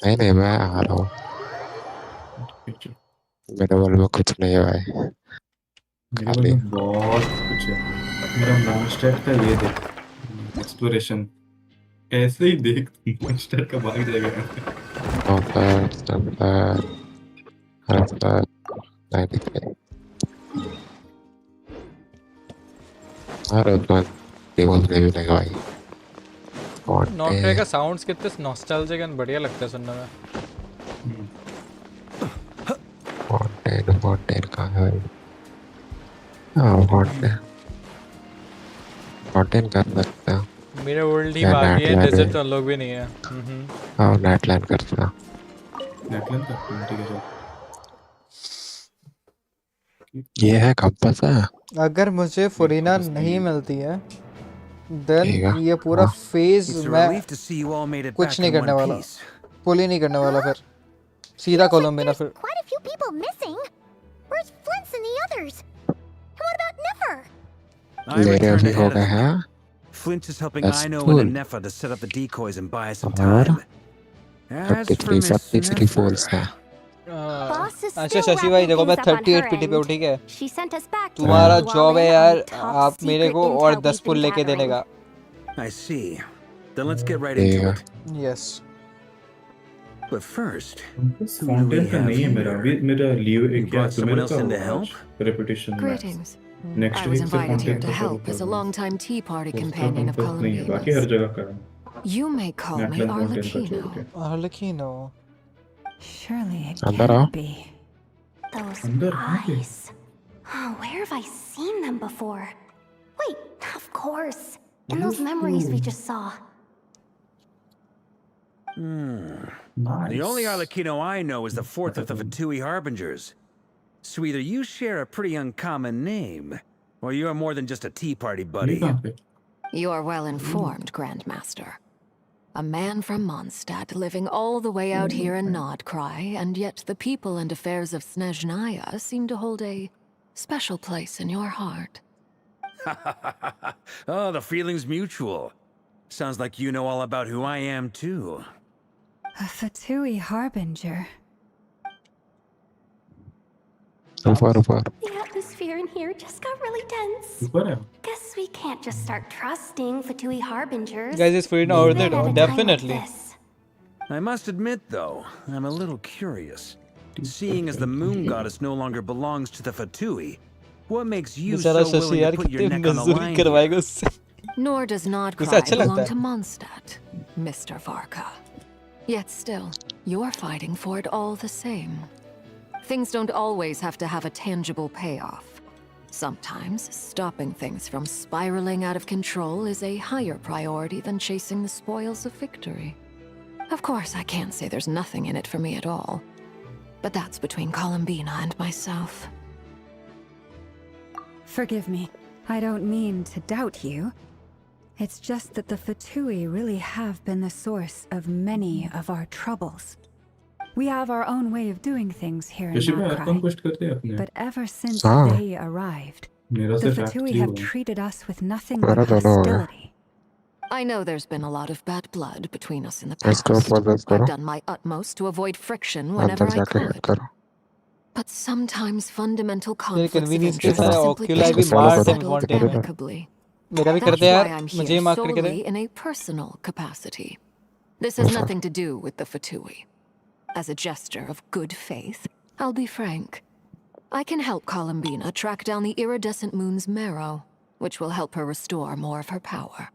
नहीं मैं आ रहा हूँ। मेरे वर्ल्ड में कुछ नहीं है भाई। मेरे में बहुत कुछ है। मेरा मॉन्स्टर का ये देख, एक्सप्लोरेशन ऐसे ही देख, मॉन्स्टर का भाग जाएगा। नॉट का साउंड्स कितने नॉस्टैल्जिक एंड बढ़िया लगता है सुनने में। फाउंटेन कहाँ है? फाउंटेन कर सकते हैं। मेरा वर्ल्ड ही या बाकी है, natlan डेजर्ट है। तो हम लोग भी नहीं है। हाँ natlan करता। नेटलन करते हैं, ठीक है चलो। ये है कंपास है। अगर मुझे फुरीना नहीं मिलती है देन ठीक है, ये पूरा हाँ। फेज It's a मैं relief to see you all made it कुछ back नहीं in करने one वाला, piece. पुल ही नहीं करने वाला, फिर सीधा कोलंबिना फिर। Quite a few people missing. Where's Flint's and the others? And what about Nefer? I मेरे returned अभी हो ahead of गए them. हैं। Flint is helping That's Ino cool. and Nefer to set up the decoys and buy us some और time. As for 53 Miss 43 falls Nefer, है। Boss is अच्छा still Shashi भाई wrapping देखो मैं things up on 38 her PT पे हूँ, end. ठीक है? She sent us back to तुम्हारा Wonderland जॉब है on यार, the top आप मेरे secret को intel और 10 we've पुल been लेके देने gathering. का। I see. Then let's get right ठीक into है। it. Yes. But first, fountain का नहीं है मेरा अभी, मेरा लियो You एक क्या brought तो someone मेरे else का in to होगा help? आज रेपुटेशन में। Greetings. Next I was week से invited here फाउंटेन to का help as a long-time tea party उसका companion of कंपास नहीं है, बाकी हर Columbina's. जगह का है। You may call me Natlan fountain का छोड़ Arlecchino. के। Arlecchino. Surely it अंदर आओ। can't be. Those अंदर कहाँ पे? eyes. Oh, where have I seen them before? Wait, of course. In those memories we just saw. The only Arlecchino I know is the fourth of the Fatui Harbingers. So either you share a pretty uncommon name, or you're more than just a tea party buddy. You are well informed, Grandmaster. A man from Mondstadt living all the way out here in Nodcry, and yet the people and affairs of Snezhnaya seem to hold a special place in your heart. Oh, the feeling's mutual. Sounds like you know all about who I am, too. A Fatui Harbinger. ऊपर ऊपर। The atmosphere in here just got really tense. ऊपर है। Guess we can't just start trusting Fatui Harbingers. Guys, is Furina over there? Even at a time like Definitely. this. I must admit, though, I'm a little curious. Seeing as the moon goddess no longer belongs to the Fatui, what makes you so बेचारा Shashi willing यार to put your कितनी neck on the मजदूरी line? करवाएगा उससे। Nor does उसे Nodcry अच्छा लगता belong है। to Mondstadt, Mr. Varka. Yet still, you're fighting for it all the same. Things don't always have to have a tangible payoff. Sometimes, stopping things from spiraling out of control is a higher priority than chasing the spoils of victory. Of course, I can't say there's nothing in it for me at all. But that's between Columbina and myself. Forgive me. I don't mean to doubt you. It's just that the Fatui really have been the source of many of our troubles. We have our own way of doing things here in Shashi भाई आप Nodcry. Compost करते हैं अपने। But ever since हाँ। they arrived, मेरा the सिर्फ Fatui actually have हुआ। treated us with nothing मेरा but दोनों हो गया। hostility. I know there's been a lot of bad blood between us in the Let's past. go for this, I've करो। done my utmost to avoid friction whenever अंदर I जाके hit could. करो। But sometimes fundamental मेरे conflicts of convenience के interest साथ simply Oculi can't भी be मार follow थे settled करो। amicably. मेरा भी That's करते हैं why यार, I'm मुझे here ही मार्क करके दे। solely in a personal capacity. This has nothing to do with the Fatui. As a gesture of good faith, I'll be frank. I can help Columbina track down the iridescent moon's marrow, which will help her restore more of her power.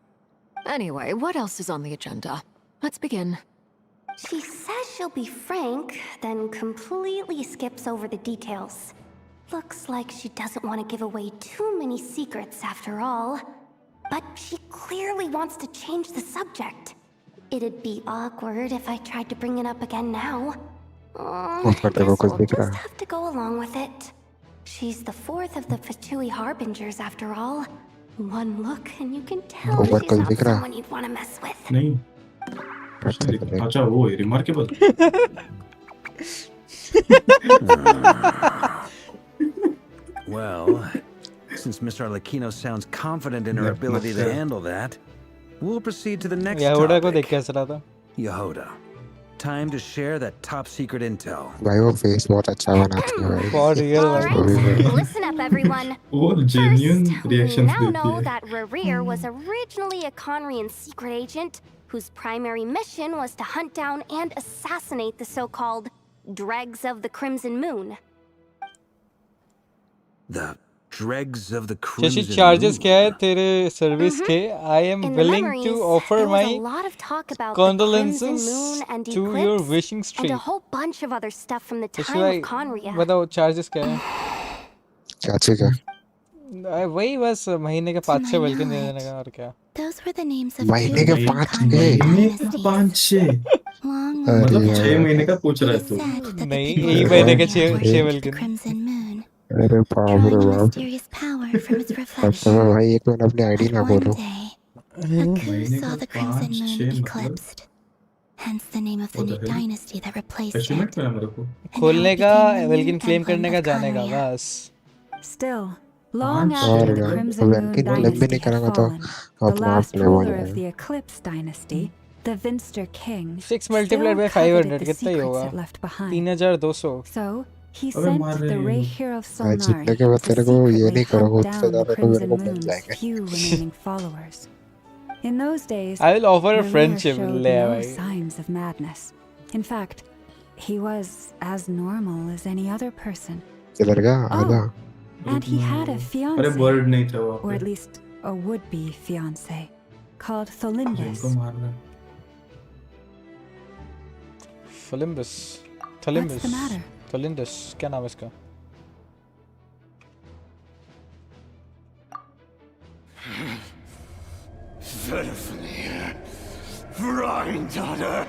Anyway, what else is on the agenda? Let's begin. She says she'll be frank, then completely skips over the details. Looks like she doesn't want to give away too many secrets after all. But she clearly wants to change the subject. It'd be awkward if I tried to bring it up again now. ऊपर देखो Guess कुछ we'll दिख रहा just है। have to go along with it. She's the fourth of the Fatui Harbingers after all. One look and you can tell ऊपर she's कुछ not दिख रहा है। someone you'd want to mess with. नहीं। अच्छा वो है remarkable. Well, since Miss Arlecchino sounds confident in her ability to handle that, we'll proceed to the next यहूदा को topic. देख के हंस रहा था। Yehuda. Time to share that top secret intel. भाई वो फेस बहुत अच्छा बनाती है भाई। For real भाई। Alright, listen up everyone. वो genuine We reactions now देती know है। that Rerir was originally a Conrian secret agent whose primary mission was to hunt down and assassinate the so-called dregs of the Crimson Moon. The dregs of the Shashi Crimson charges Moon. क्या है तेरे service के? I am In the willing memories, to offer there was my a lot of talk about the condolences Crimson Moon and to your Eclipse, wishing and streak. a whole bunch of other stuff from the Shashi time भाई of Conria. बताओ charges क्या है? क्या चीज़ है? वही बस महीने के 5-6 वेलकम दे देने का और क्या? Those were the names of महीने two के different 5 kinds के of महीने का dynasties. 5-6 Long, अरे long मतलब 6 ago, महीने का पूछ रहा it है is तू said that the नहीं people एक of महीने के Earth 6 worshipped the मिलके crimson moon, अरे बाप रे drawing a बाप mysterious power from its अच्छा reflection. भाई एक मिनट अपनी आईडी But ना one बोलो day, a coup महीने saw का the crimson moon 5-6 मतलब eclipsed, hence the name of the what the new hell dynasty that replaced achievement it. मिला मेरे को And now खोलने it का became the new Welkin claim emblem करने का of जाने का Conria. बस Still, long 5-6 after और the क्या Crimson Moon वेलकिन क्लेम भी dynasty नहीं had करेंगे तो fallen, the अपना आप last क्लेम हो ruler of जाएगा the Eclipse dynasty, the Vinster King, 6 still multiplied by coveted 500 the कितना ही secrets होगा it left behind. 3200 So, he अबे sent मार the रहे Ray हैं Hero of भाई जीतने Solnari के बाद to तेरे को ये secretly नहीं करो hunt खुद से down the ज्यादा तो मेरे Crimson को मिल Moon's जाएंगे few remaining followers. In those days, I will offer a Rhaenyra friendship showed ले no भाई signs of madness. In fact, he was as normal as any other person. किधर गया आजा Oh, and he had a अरे fiance, bird नहीं था वहाँ or पे at least a would-be fiance, called Tholindis. जिनको मार रहा है Philimbus What's Thalimbus the matter? Thalindus क्या नाम है इसका Pitifully, Rhine daughter.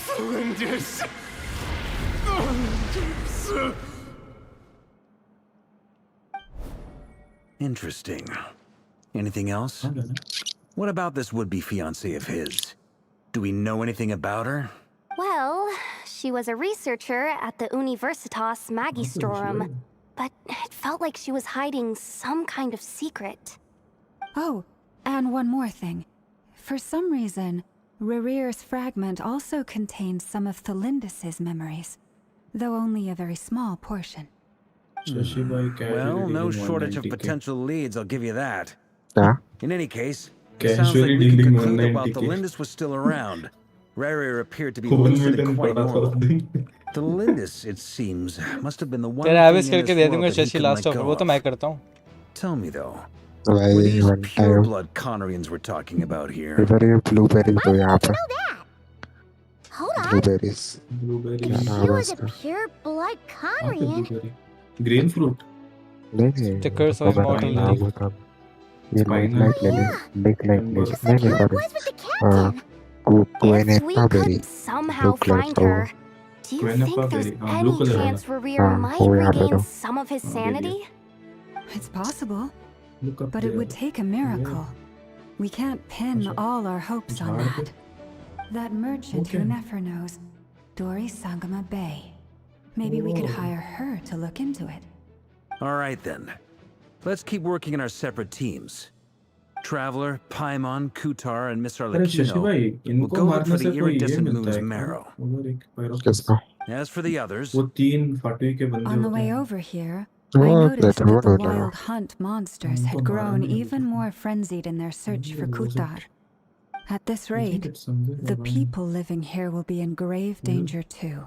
Flinders. Interesting. Anything else? What about this would-be fiancée of his? Do we know anything about her? Well, she was a researcher at the Universitas Magistrorum, but it felt like she was hiding some kind of secret. Oh, and one more thing. For some reason, Rerear's fragment also contains some of Tholindis' memories, though only a very small portion. Well, no shortage of potential leads, I'll give you that. क्या In any case, it sounds like we can conclude that while Tholindis was still around, Rerear appeared to be lucid and quite normal. Tholindis, it seems, must have been the one तेरा thing Aves in करके this they world दूंगा that he Shashi couldn't last let offer go वो तो मैं of. करता हूँ Tell me though, were भाई these one time pure-blood Conorians we're talking about here? इधर ये ब्लूबेरीज दो यहाँ पे Hold on. ब्लूबेरीज ब्लूबेरी क्या He नाम है was a इसका pure blood कहाँ पे Conrian. ब्लूबेरी ग्रीन फ्रूट नहीं नहीं Stickers तो of मेरा immortal नाम leaf. बता ये मिड पाइनएप्पल नाइट ले ले मिड नाइट ले ले Just नहीं like नहीं how it sorry was with the captain. क्वेनेटा If we berry could somehow blue cloud find flower. her, do you क्वेनेपा think there's बेरी हाँ ब्लू any कलर वाला chance Rerear हाँ might वो यहाँ पे regain दो some of his हाँ दे दिया sanity? It's possible, look up but it would take a miracle. We can't pin अच्छा all our hopes on झाड़ पे that. That merchant Okay. who Nefer knows, Dory Sangama Bay. Maybe we could Oh. hire her to look into it. Alright then. Let's keep working in our separate teams. Traveler, Paimon, Kutar, and Miss अरे Shashi Arlecchino भाई will इनको go look मारने for से the कोई ये iridescent मिलता moon's है क्या marrow. उधर एक पायरोस किसका As for the others, वो 3 फाटुई के बंदे On the होते way हैं over here, वो I ले noticed वो that the ले लो wild hunt monsters उनको had मारा grown नहीं even होता more frenzied in their search for वो सब Kutar. At this I think rate, it's something the around people living here will be in grave danger too.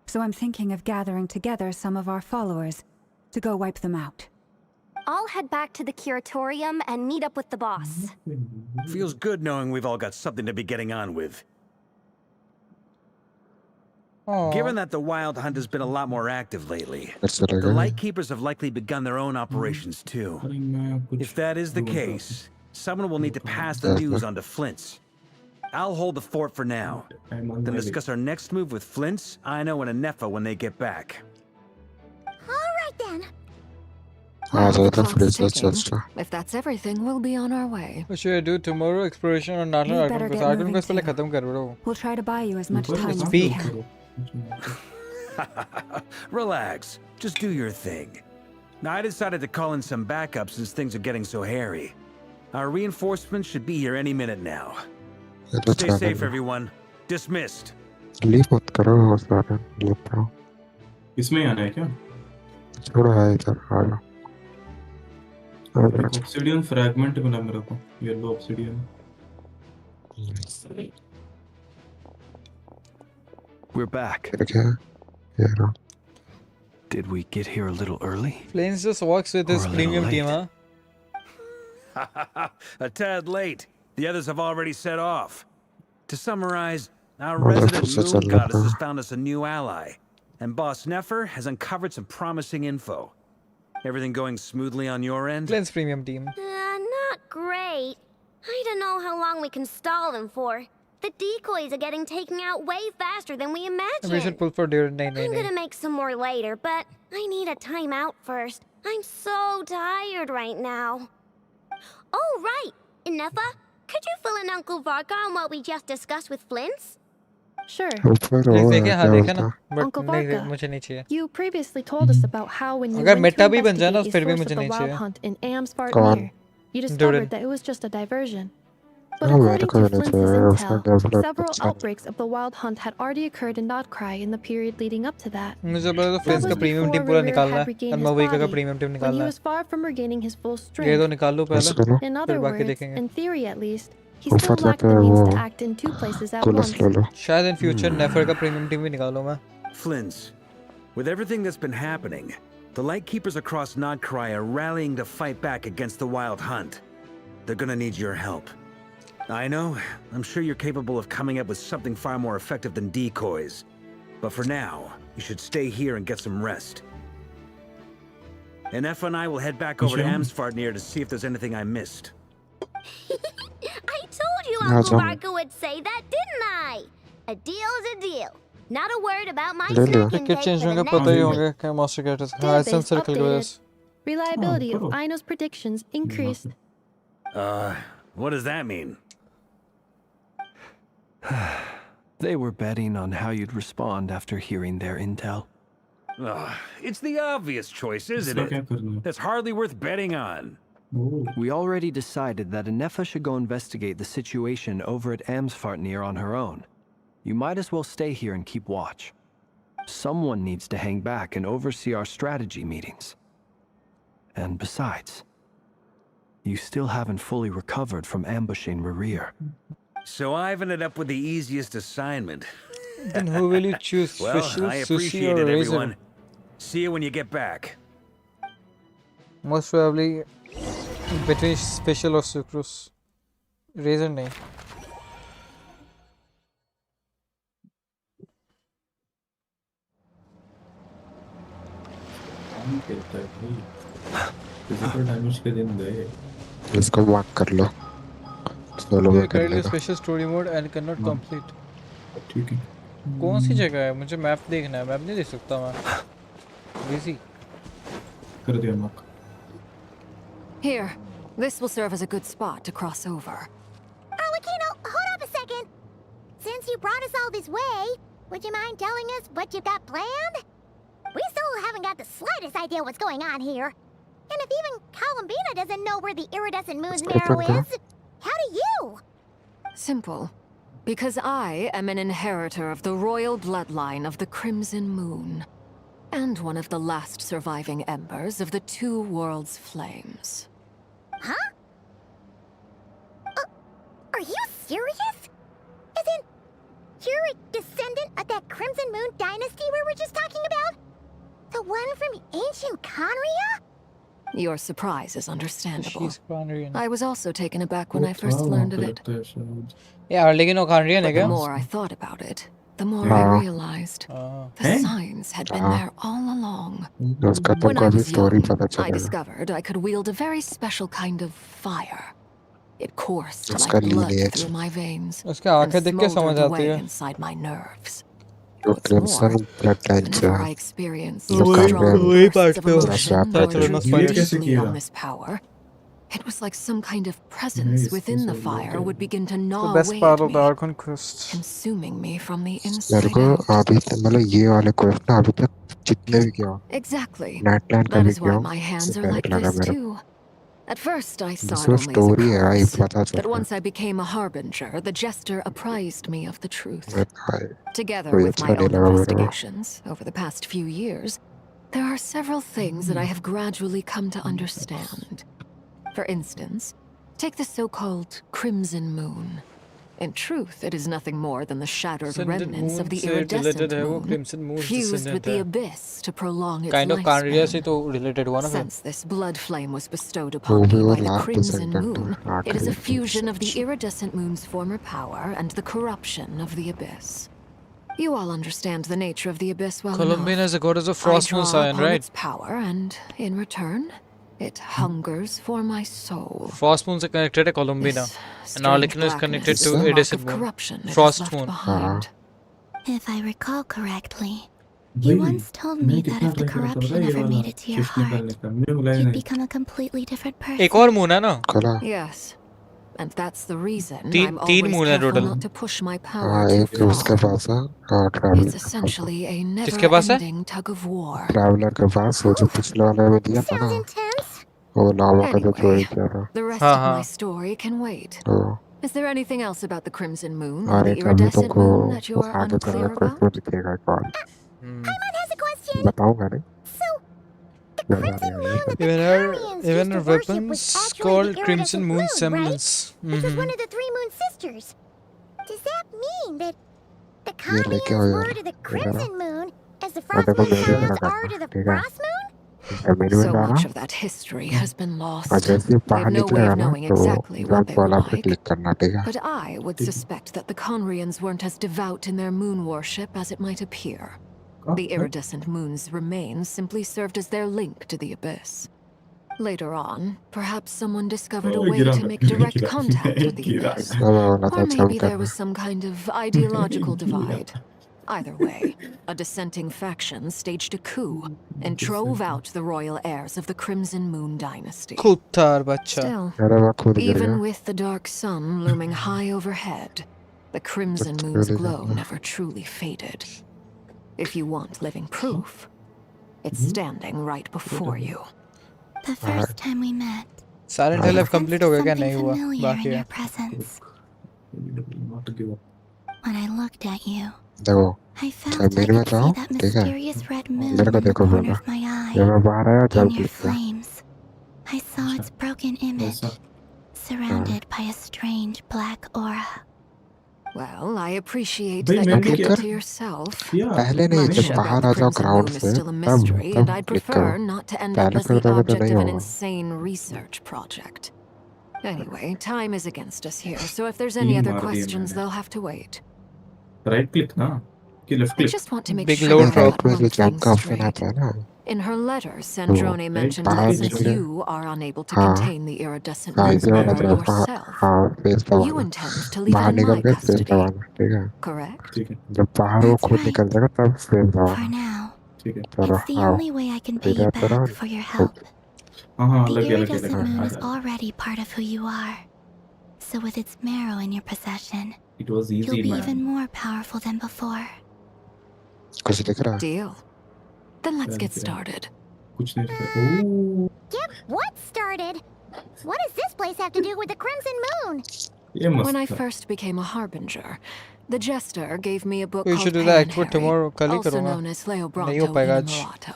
So I'm thinking of gathering together some of our followers to go wipe them out. I'll head back to the curatorium and meet up with the boss. feels good knowing we've all got something to be getting on with. Given that the Wild Hunt has been a lot more active lately, फिर the चलेगा Lightkeepers have likely begun their own operations too. अरे मैं कुछ If that is the ढूंढ रहा case, someone will need to pass the news on to Flint's. I'll hold the fort for now. हूँ I'm on Then my way. discuss our next move with Flint's, Ino, and Nefer when they get back. All right then. हाँ Well, the ज़्यादा clock's fresh ticking. अच्छा If that's everything, we'll be on our way. What should I do tomorrow? Exploration on Natlan We'd Argon better Quest. get Argon moving Quest पहले too. खत्म कर bro. We'll try to buy you as much ऊपर time से as we Speak. can. Relax. Just do your thing. Now, I decided to call in some backup since things are getting so hairy. Our reinforcements should be here any minute now. ये तो Stay अच्छा safe, है everyone. Dismissed. Leave मत करो वो सारे लेता हूँ इसमें ही आना है क्या थोड़ा है इधर आ जाओ एक ऑब्सिडियन फ्रैगमेंट मिला मेरे को येलो ऑब्सिडियन We're back. फिर क्या ये रहा Did we get here a little early? Flames just walks with his Or a little premium team, late. huh? A tad late. The others have already set off. To summarize, our Well, resident that's such a moon goddess leper. has found us a new ally, and Boss Nefer has uncovered some promising info. Everything going smoothly on your end? Glenn's premium team. Not great. I don't know how long we can stall them for. The decoys are getting taken out way faster than we imagined. We should pull for deer. No. I'm gonna make some more later, but I need a timeout first. I'm so tired right now. Oh, right. Nefer, could you fill in Uncle Varka on what we just discussed with Flints? Sure. Uncle Varka, you previously told us about how when you अगर went Meta to भी बन जाए ना, investigate फिर भी a source मुझे of the नहीं wild चाहिए। hunt in Amsfart कौन? Mere, you discovered Durin. that it was just a diversion. But हाँ, according मेरे to को नहीं Flints's चाहिए, उसका intel, develop several अच्छा नहीं। outbreaks of the wild hunt had already occurred in Notcry in the period leading up to that. मुझे बोला तो That फ्रेंड्स was का प्रीमियम before टीम पूरा Revere निकालना had है regained और his मवेका का body, प्रीमियम टीम when निकालना he है। was far from regaining his full ये strength. तो निकाल लो पहले, In फिर other बाकी words, देखेंगे। in theory at least, he ऊपर still lacked जाके the means वो to act in two places at कुलस once. ले लो। शायद इन फ्यूचर नेफर का प्रीमियम टीम भी निकालूं मैं। Flints, with everything that's been happening, the Lightkeepers across Nodcry are rallying to fight back against the Wild Hunt. They're gonna need your help. I know, I'm sure you're capable of coming up with something far more effective than decoys. But for now, you should stay here and get some rest. And Nefer and I will head back over to Amsfartnir to see if there's anything I missed. I told you हाँ, Uncle जाओ। Varka would say that, didn't I? A deal is a deal. Not a word about my ले लियो। snack ticket intake change for the होंगे पता ही next होंगे week. कि master characters हाइसन Database circle की वजह updated. से। Reliability of Ino's predictions increased. What does that mean? They were betting on how you'd respond after hearing their intel. It's the obvious choice, isn't it? That's hardly worth betting on. We already decided that Nefer should go investigate the situation over at Amsfartnir on her own. You might as well stay here and keep watch. Someone needs to hang back and oversee our strategy meetings. And besides, you still haven't fully recovered from ambushing Revere. So I've ended up with the easiest assignment. Then who will you choose? Well, Special, I sushi appreciate or it, raisin? everyone. See you when you get back. Most probably between special or sucrose. Raisin नहीं। Physical damage के दिन गए। इसको mark कर लो। Solo में कर Currently लेगा। special story mode and cannot complete. ठीक है। कौन सी जगह है? मुझे मैप देखना है। मैप नहीं देख सकता मैं। Busy. कर दिया mark. Here, this will serve as a good spot to cross over. Arlecchino, hold up a second. Since you brought us all this way, would you mind telling us what you've got planned? We still haven't got the slightest idea what's going on here. And if even Columbina doesn't know where the iridescent moon's marrow is, how do you? Simple. Because I am an inheritor of the royal bloodline of the Crimson Moon, and one of the last surviving embers of the Two Worlds' flames. Huh? Are you serious? Isn't you're a descendant of that Crimson Moon dynasty we were just talking about? The one from ancient Conria? Your surprise is understandable. She's Conrian. I was also taken aback when I first learned of it. Yeah, लेकिन वो Conrian है But the क्या? more I thought about it, the more I realized the signs had been there all along. उसका तो When I कभी was story young, पता I चलेगा। discovered I could wield a very special kind of fire. It coursed उसका like blood lineage। through my veins उसके आंखें and देख के समझ smoldered आती away है। inside my nerves. जो क्रिम्सन ब्लड लाइन से Whenever है। I experienced जो strong कांग्रेस bursts of थोड़ा emotion सा or package reflected on this power, it was like some kind of presence within the fire would begin to The gnaw best away part at of the me, Archon quest. consuming me from the मेरे inside को out. अभी तक मतलब ये वाले question अभी तक जितने भी किया Exactly. नेटलैंड का That भी is किया why हूँ my उससे hands are पहले like लगा this मेरे too. At first, I saw बस it वो only as a स्टोरी है आई curse, पता चल but रहा once I became a harbinger, the jester apprised me of the truth. है भाई Together कोई with अच्छा my नहीं own लगा मेरे को investigations over the past few years, there are several things that I have gradually come to understand. For instance, take the so-called Crimson Moon. In truth, it is nothing more than the shattered Ascended remnants of moon the से iridescent related है वो moon, Crimson Moon's fused with descendant the है। abyss to prolong its Kind of Conria lifespan. से तो related हुआ ना फिर। Since this blood flame was bestowed वो upon भी me वो by the last Crimson descendant Moon, है it is a आखिरी fusion of the iridescent moon's former power and the corruption of the abyss. You all understand the nature of the abyss well Columbian enough. is a goddess of I frost moon draw sign, upon right? its power, and in return, it hungers for my soul. Frost moon से connected है Columbina, and Strange Arlequin is connected blackness to is the mark Edison of moon. corruption it has Frost left moon. behind. If I recall correctly, you once told me that if the corruption ever made it to your heart, you'd become a completely different person. एक और moon है ना? Yes. And that's the reason I'm तीन always moon है careful total. not to push my हाँ power too एक उसके far. पास है हाँ ट्रैवलर It's essentially a किसके पास है? never-ending tug of war. Traveller के पास वो जो पिछले वाले में दिया था ना वो नामा का जो चोरी किया था The rest of my story can wait. तो Is there anything else about the Crimson Moon or अरे the कभी iridescent तुमको moon that you're आगे चलकर unclear प्रश्न about? दिखेगा एक और has a question. बताऊंगा नहीं Even her weapons called Crimson Moon semblance. Which is one of the three moon sisters. Does that mean that the ये लेके आओ Convians यार were to the Crimson Moon as the और Frost देखो Moon मेरे Scions लगा are to the ठीक है Frost Moon? जमीन में So जाना much of that history has been lost. और जैसे ही We have बाहर no way निकलेगा of ना knowing तो exactly what jump they were वाला पे like. क्लिक करना ठीक है But I would suspect that the Conrians weren't as devout in their moon worship as it might appear. The iridescent moon's remains simply served as their link to the abyss. Later on, perhaps someone discovered a way to make direct contact with the abyss. Or maybe there was some kind of ideological divide. Either way, a dissenting faction staged a coup and drove out the royal heirs of the Crimson Moon dynasty. Kuttar bacha. Still, even with the dark sun looming high overhead, the Crimson Moon's glow never truly faded. If you want living proof, it's standing right before you. The first time we met, Silent Hill अब complete हो गया क्या? नहीं हुआ, familiar बाकी in है. your presence. When I looked at you, देखो I felt जमीन में जाओ that ठीक है mysterious red moon मेरे को in the देखो corner बोला of my eye. जब मैं बाहर आया जब In your क्लिक किया flames, I saw its broken image, surrounded by a strange black aura. Well, I appreciate भाई that मैं you kept क्लिक it कर to yourself. पहले नहीं Much जब about बाहर the आ जाओ Crimson ग्राउंड Moon is से still a तब mystery, and I'd click prefer करो not to end up पहले as the करते तो object नहीं of an होगा insane research project. Anyway, time is against us here, so if there's any other questions, they'll have to wait. Right click ना कि left I click just want to make Big sure load I drop. got में जो one jump thing का option straight. आता है ना In her letter, Sandrone mentioned बाहर that since निकले you are unable to हाँ contain the iridescent हाँ moon's ये वाला power तरफ हाँ yourself, हाँ फेस you दबाना intend to leave it बाहर in निकल my के फेस custody, दबाना ठीक है correct? जब बाहर वो That's खुद right. निकल जाएगा तब फेस For दबाना now, चलो it's the आओ only way I can pay सीधा you तरह back for your help. हाँ The लग गया iridescent moon is already part of who you are. So with its marrow in your possession, It was you'll easy be man even more powerful than before. कुछ दिख रहा है Deal. Then let's get started. कुछ नहीं दिखा Get what started? What does this place have to do with the Crimson Moon? ये मस्त When I था first became a harbinger, the jester gave me a book We called should do the export Palinharry, tomorrow. कल ही also करूँगा. known as नहीं हो Leobranto पाएगा in आज. Immorato.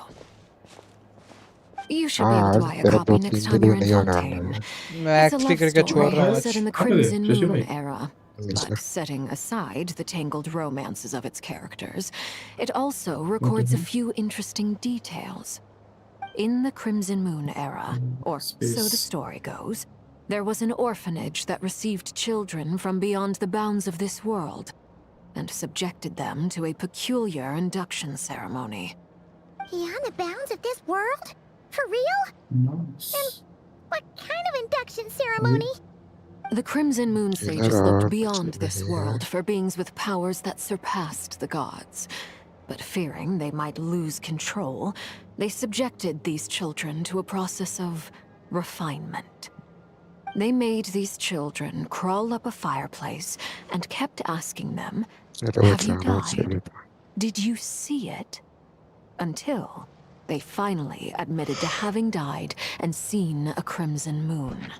You should be हाँ able to आज buy a तेरा copy दो next तीन time दिन you're में in नहीं होने वाला Fontaine. है मैं It's a actually love करके छोड़ story रहा हूँ. set in the कहाँ पे गए? Crimson शशि Moon भाई? era. But setting aside the tangled romances of its characters, it also records a few interesting details. In the Crimson Moon era, or so the story goes, there was an orphanage that received children from beyond the bounds of this world, and subjected them to a peculiar induction ceremony. Beyond the bounds of this world? For real? Nice. And what kind of induction ceremony? The Crimson Moon sages looked beyond this world for beings with powers that surpassed the gods. But fearing they might lose control, they subjected these children to a process of refinement. They made these children crawl up a fireplace and kept asking them, "Have you died? Did you see it?" Until they finally admitted to having died and seen a crimson moon.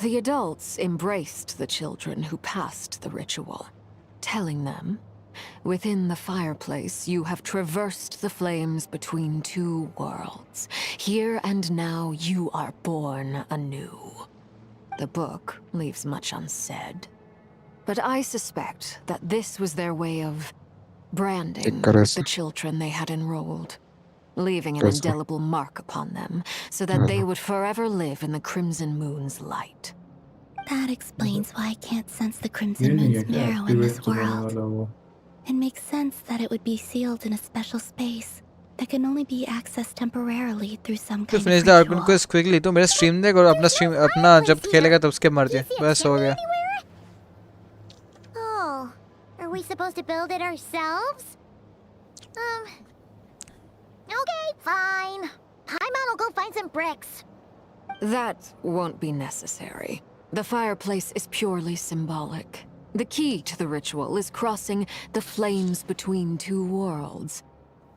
The adults embraced the children who passed the ritual, telling them, "Within the fireplace, you have traversed the flames between two worlds. Here and now, you are born anew." The book leaves much unsaid, but I suspect that this was their way of branding the children they had enrolled, leaving an indelible mark upon them so that they would forever live in the Crimson Moon's light. That explains why I can't sense the Crimson Moon's marrow in this world. It makes sense that it would be sealed in a special space that can only be accessed temporarily through some To kind finish of the argument ritual. quiz quickly, तो मेरा stream देख और अपना stream अपना जब खेलेगा तब उसके मर जाए बस हो गया. Oh, are we supposed to build it ourselves? Okay, fine. Paimon will go find some bricks. That won't be necessary. The fireplace is purely symbolic. The key to the ritual is crossing the flames between two worlds.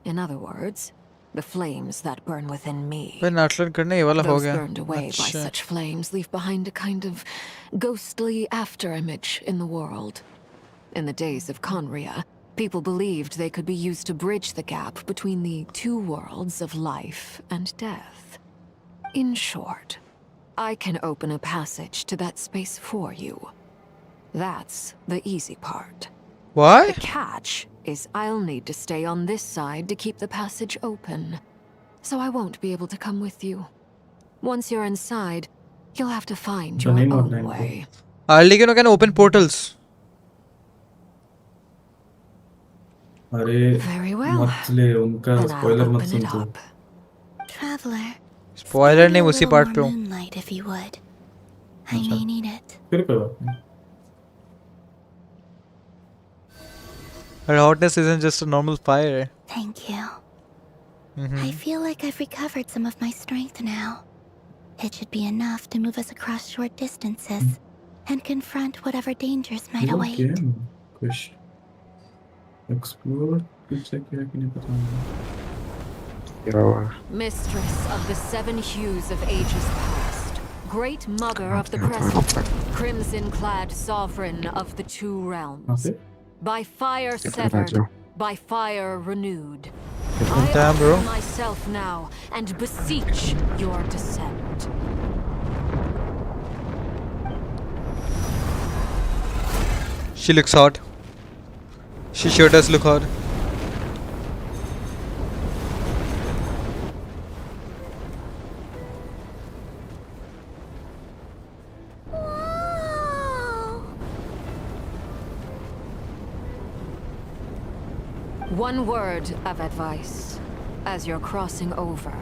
In other words, the flames that burn within me. फिर natlan करने ये वाला हो Those गया. burned away by such flames leave behind a kind of ghostly afterimage in the world. In the days of Conria, people believed they could be used to bridge the gap between the two worlds of life and death. In short, I can open a passage to that space for you. That's the easy part. What? The catch is I'll need to stay on this side to keep the passage open. So I won't be able to come with you. Once you're inside, you'll have to find your own way. Arligano can open portals. Very well. मत ले उनका spoiler मत सुन तू. Traveler. Spoiler नहीं उसी part पे हूँ. Moonlight if you would. I may need it. फिर कोई बात नहीं. Her hotness isn't just a normal fire. Thank you. I feel like I've recovered some of my strength now. It should be enough to move us across short distances and confront whatever dangers might await. Explore. Mistress of the seven hues of ages past, great mother of the present, crimson-clad sovereign of the two realms. By fire severed, by fire renewed. I offer myself now and beseech your descent. She looks hot. She sure does look hot. One word of advice. As you're crossing over,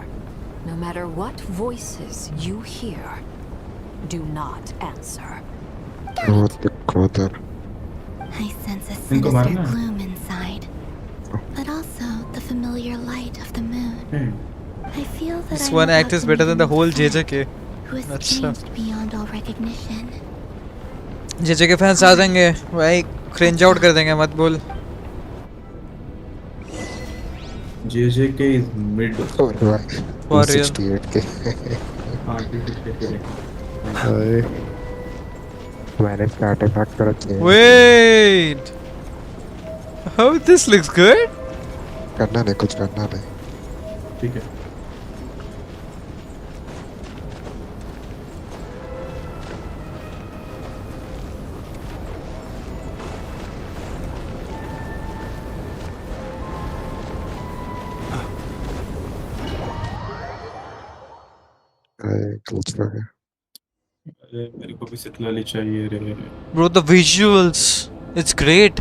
no matter what voices you hear, do not answer. I sense a sinister gloom inside, but also the familiar light of the moon. I feel that This one act is better than the whole JJK. Who has changed beyond all recognition. JJK fans आ जाएंगे भाई cringe out कर देंगे मत बोल. JJK is mid. For real. 268K. मैंने start attack कर रखे हैं. Wait. How this looks good? करना नहीं कुछ करना नहीं. ठीक है. मेरे को भी सितलाली चाहिए रे. Bro, the visuals, it's great.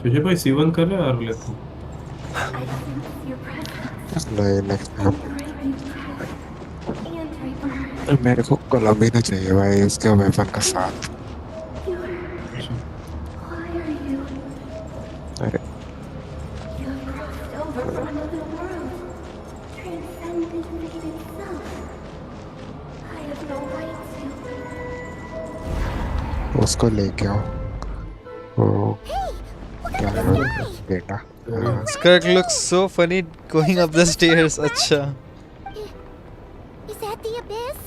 तुझे भाई C1 कर रहा है और लेता हूँ. नहीं नेक्स्ट टाइम. मेरे को कलम ही ना चाहिए भाई उसके वेपन का साथ. अरे उसको लेके आओ. ओ क्या बेटा. Skirk looks so funny going up the stairs. अच्छा. Is that the abyss?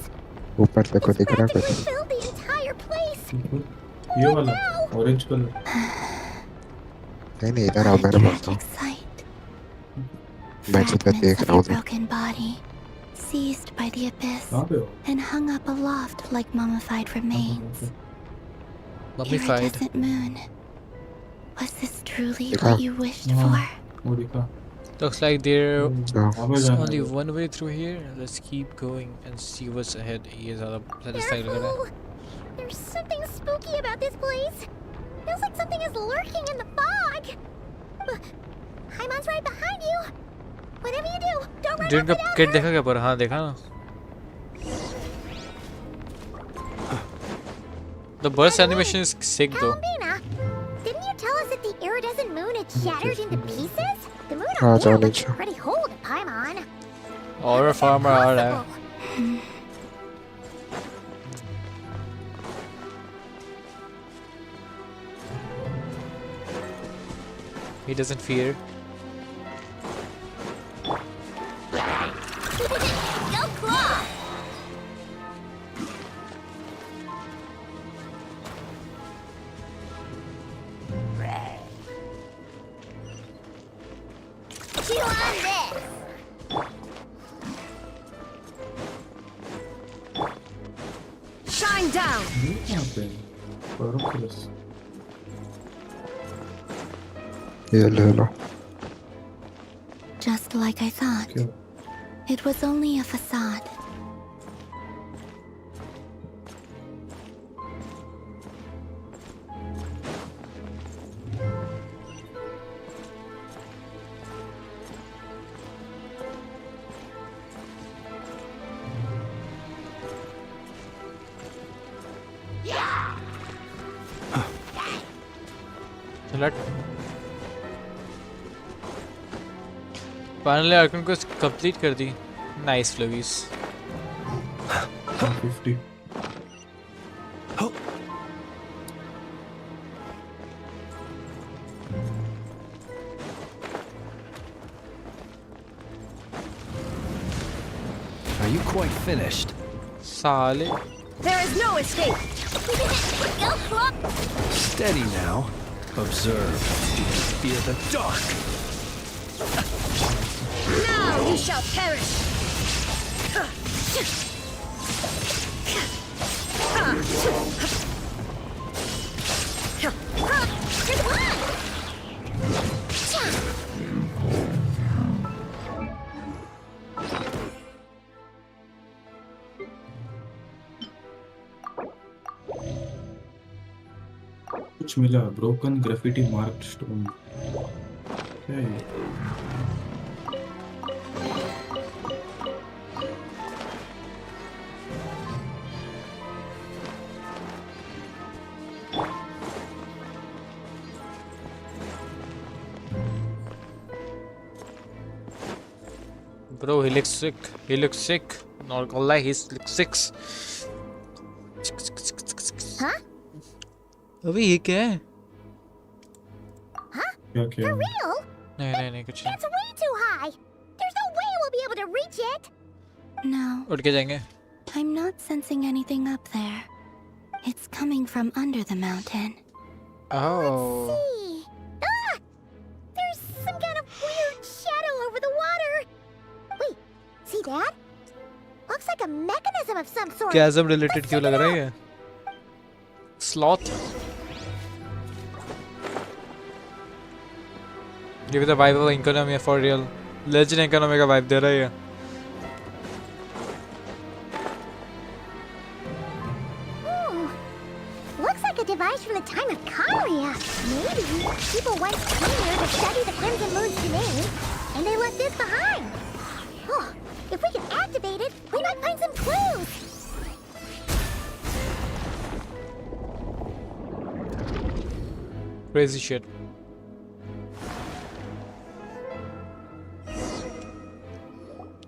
ऊपर से को दिख रहा कुछ. Filled the entire place. ये वाला ऑरेंज कलर. नहीं इधर आओ मेरे पास. मैं तुझे देख रहा हूँ. Broken body, seized by the abyss, and hung up aloft like mummified remains. Mummified. Iridescent moon. Was this truly what you wished for? Looks like there's only one way through here. Let's keep going and see what's ahead. ये ज़्यादा satisfied लग रहा है. There's something spooky about this place. Feels like something is lurking in the fog. Hyman's right behind you. Whatever you do, don't run Didn't up the without kid her. देखा क्या पर हाँ देखा ना The burst animation is sick though. Columbina, didn't you tell us that the iridescent moon had shattered into pieces? The moon हाँ on जाने looks दो. pretty whole to Paimon. और farmer आ रहा है. He doesn't fear. Go claw! Chew on this! Shine down! यहाँ पे Poroculus. ये ले लो. Just like I thought. क्यों? It was only a facade. Finally Arkan को कंप्लीट कर दी. Nice फ्लवीज. 50. Are you quite finished? साले. There is no escape! Go claw! Steady now. Observe. Fear the dark. Now you shall perish! कुछ मिला broken graffiti marked stone. क्या है? Bro, he looks sick. He looks sick. Not gonna lie, he looks sick. Huh? अबे ये क्या है? Huh? क्या क्या? For real? नहीं कुछ नहीं. That's way too high! There's no way we'll be able to reach it! No, उठ के जाएंगे. I'm not sensing anything up there. It's coming from under the mountain. Oh. See. Ah! There's some kind of weird shadow over the water! Wait, see that? Looks like a mechanism of some sort. Chasm related क्यों लग रहा है ये? Sloth. Give it the vibe of economy for real. Legend economy का vibe दे रहा है ये. Looks like a device from the time of Karia. Maybe people once came here to study the Crimson Moon's domain, and they left this behind. Oh, if we can activate it, we might find some clues. Crazy shit.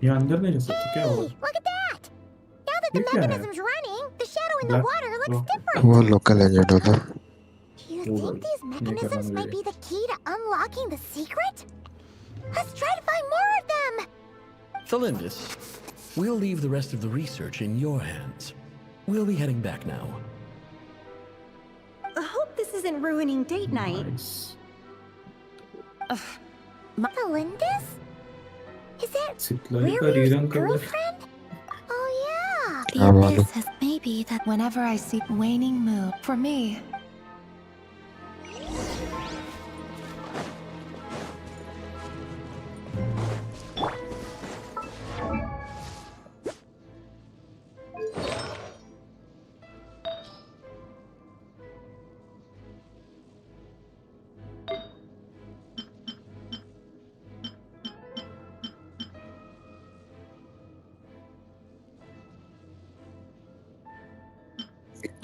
यहाँ अंदर नहीं जा सकते क्या हुआ? Look at that! Now that the ये क्या है? mechanism's running, the shadow in the Black water looks rock. different. वो लोकल एजेंट होता. You think these mechanisms might be the key to unlocking the secret? Let's try to find more of them! Thelindis, we'll leave the rest of the research in your hands. We'll be heading back now. I hope this isn't ruining date night. Thelindis? Is that सितलाई का Riri's रीरंग कर दे. girlfriend? Oh yeah! The abyss has maybe that whenever I see waning moon. For me,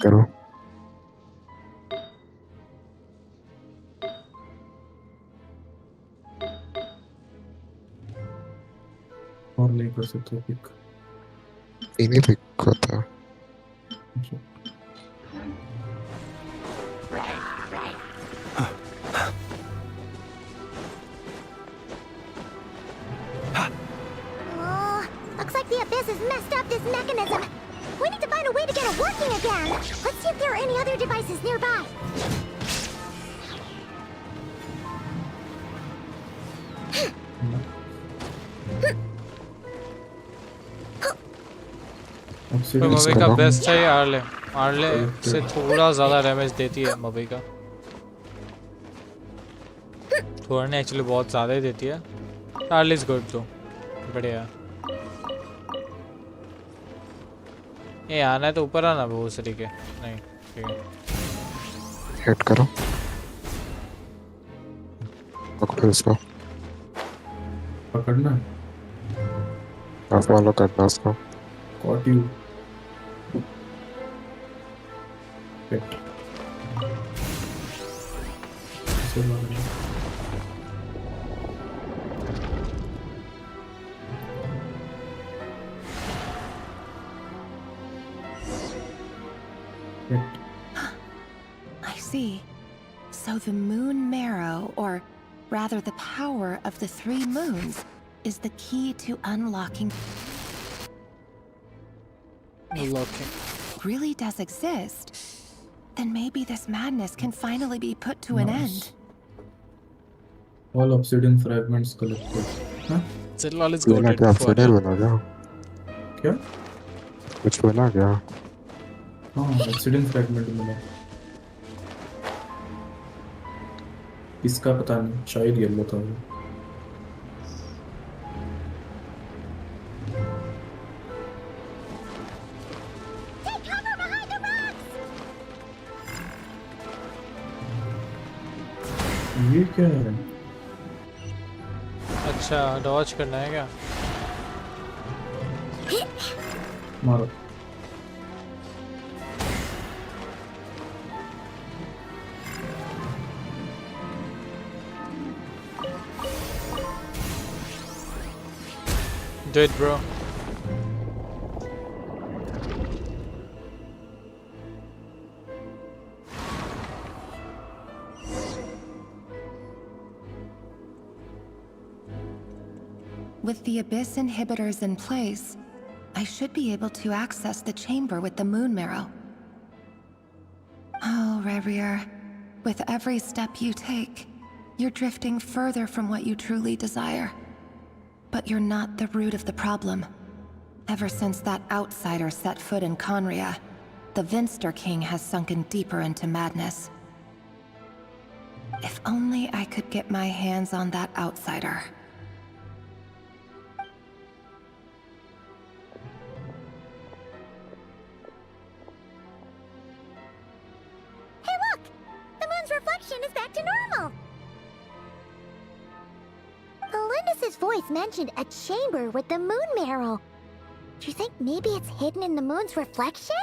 करो। और नहीं कर सकते pick. इन्हीं pick होता है। Oh, looks like the Abyss has messed up this mechanism. We need to find a way to get it working again. Let's see if there are any other devices nearby. तो मवी का best है early. Early से थोड़ा ज़्यादा damage देती है मवी का। थोड़ा नहीं एक्चुअली बहुत ज़्यादा ही देती है। आर्ले इज गुड तो बढ़िया। ये आना है तो ऊपर आना बहुत तरीके नहीं ठीक है। हिट करो। पकड़ो इसको। पकड़ना। फॉलो करना उसको। Caught you. Hit. I see. So the moon marrow, or rather the power of the 3 moons, is the key to unlocking. Really does exist, then maybe this madness can finally be put to an end. All obsidian fragments collected. Huh? Zilal is goated क्या for obsidian बना क्या? क्या? कुछ बना क्या? हाँ, obsidian fragment मिला। इसका पता नहीं, शायद येलो था वो। ये क्या है? अच्छा डॉज करना है क्या? मारो। Do it, bro. With the Abyss inhibitors in place, I should be able to access the chamber with the moon marrow. Oh, Rerir, with every step you take, you're drifting further from what you truly desire. But you're not the root of the problem. Ever since that outsider set foot in Conria, the Vinster King has sunken deeper into madness. If only I could get my hands on that outsider. Hey, look! The moon's reflection is back to normal! Melindis' voice mentioned a chamber with the moon marrow. Do you think maybe it's hidden in the moon's reflection?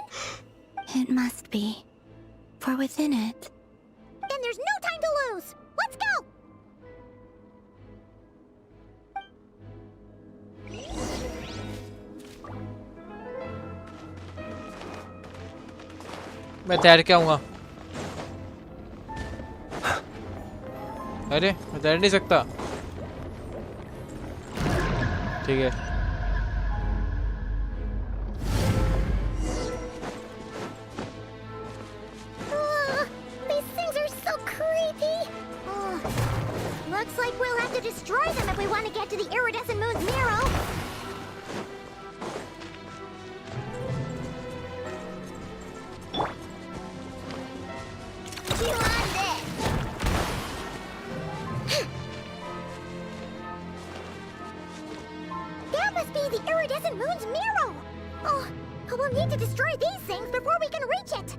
It must be. For within it... Then there's no time to lose! Let's go! मैं तैर के आऊंगा। अरे मैं तैर नहीं सकता। ठीक है। These things are so creepy. Looks like we'll have to destroy them if we want to get to the iridescent moon's marrow. Chew on this. That must be the iridescent moon's marrow. Oh, we'll need to destroy these things before we can reach it.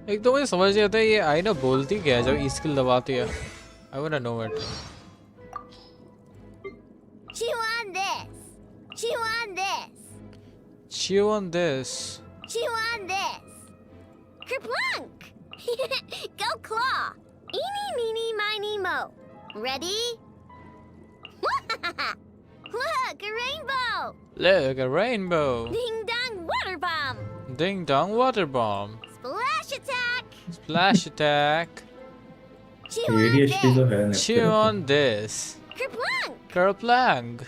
एक तो मुझे समझ नहीं आता ये आई ना बोलती क्या है जब ई स्किल दबाती है। I wanna know it. Chew on this. Chew on this. Chew on this. Chew on this. Kerplunk! Go claw! Eeny, meeny, miny, mo. Ready? Look, a rainbow! Look, a rainbow. Ding dong water bomb! Ding dong water bomb. Splash attack! Splash attack. Chew on ADHD तो है this! Chew on this. Kerplunk! Kerplunk.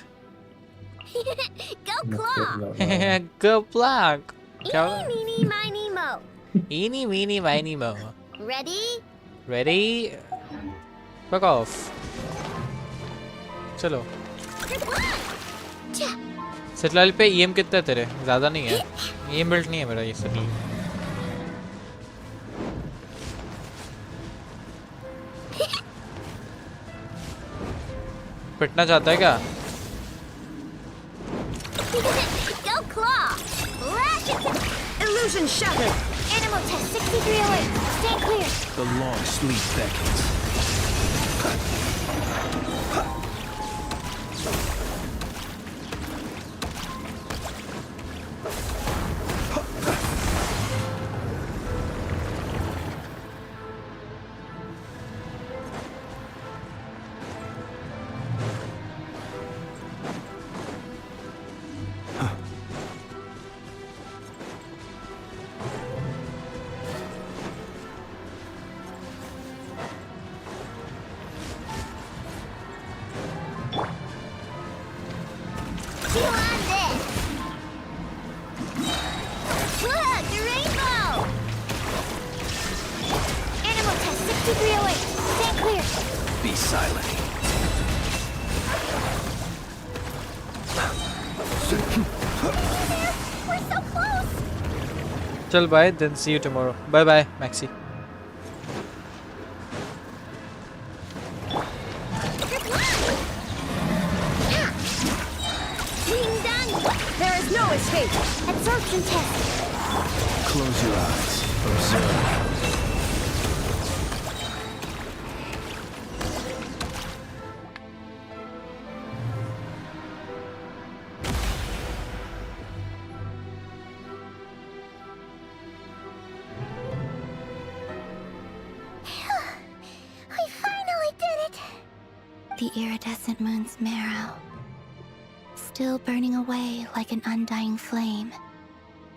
Go claw! Kerplunk. Eeny, meeny, miny, mo. Eeny, meeny, miny, mo. Ready? Ready? Fuck off. चलो. सेटलाल पे EM कितना है तेरे? ज़्यादा नहीं है. EM बिल्ट नहीं है मेरा ये सेटलाल. पिटना चाहता है क्या? Go claw! Lash attack! Illusion shattered! Animal test 6308! Stay clear! The long sleep beckons. Chew on this! Look, a rainbow! Animal test 6308! Stay clear! Be silent. We're so close! चल bye, then see you tomorrow. Bye bye, Maxi. Ding dong! There is no escape! Absorption test! Close your eyes. Observe. We finally did it! The iridescent moon's marrow, still burning away like an undying flame,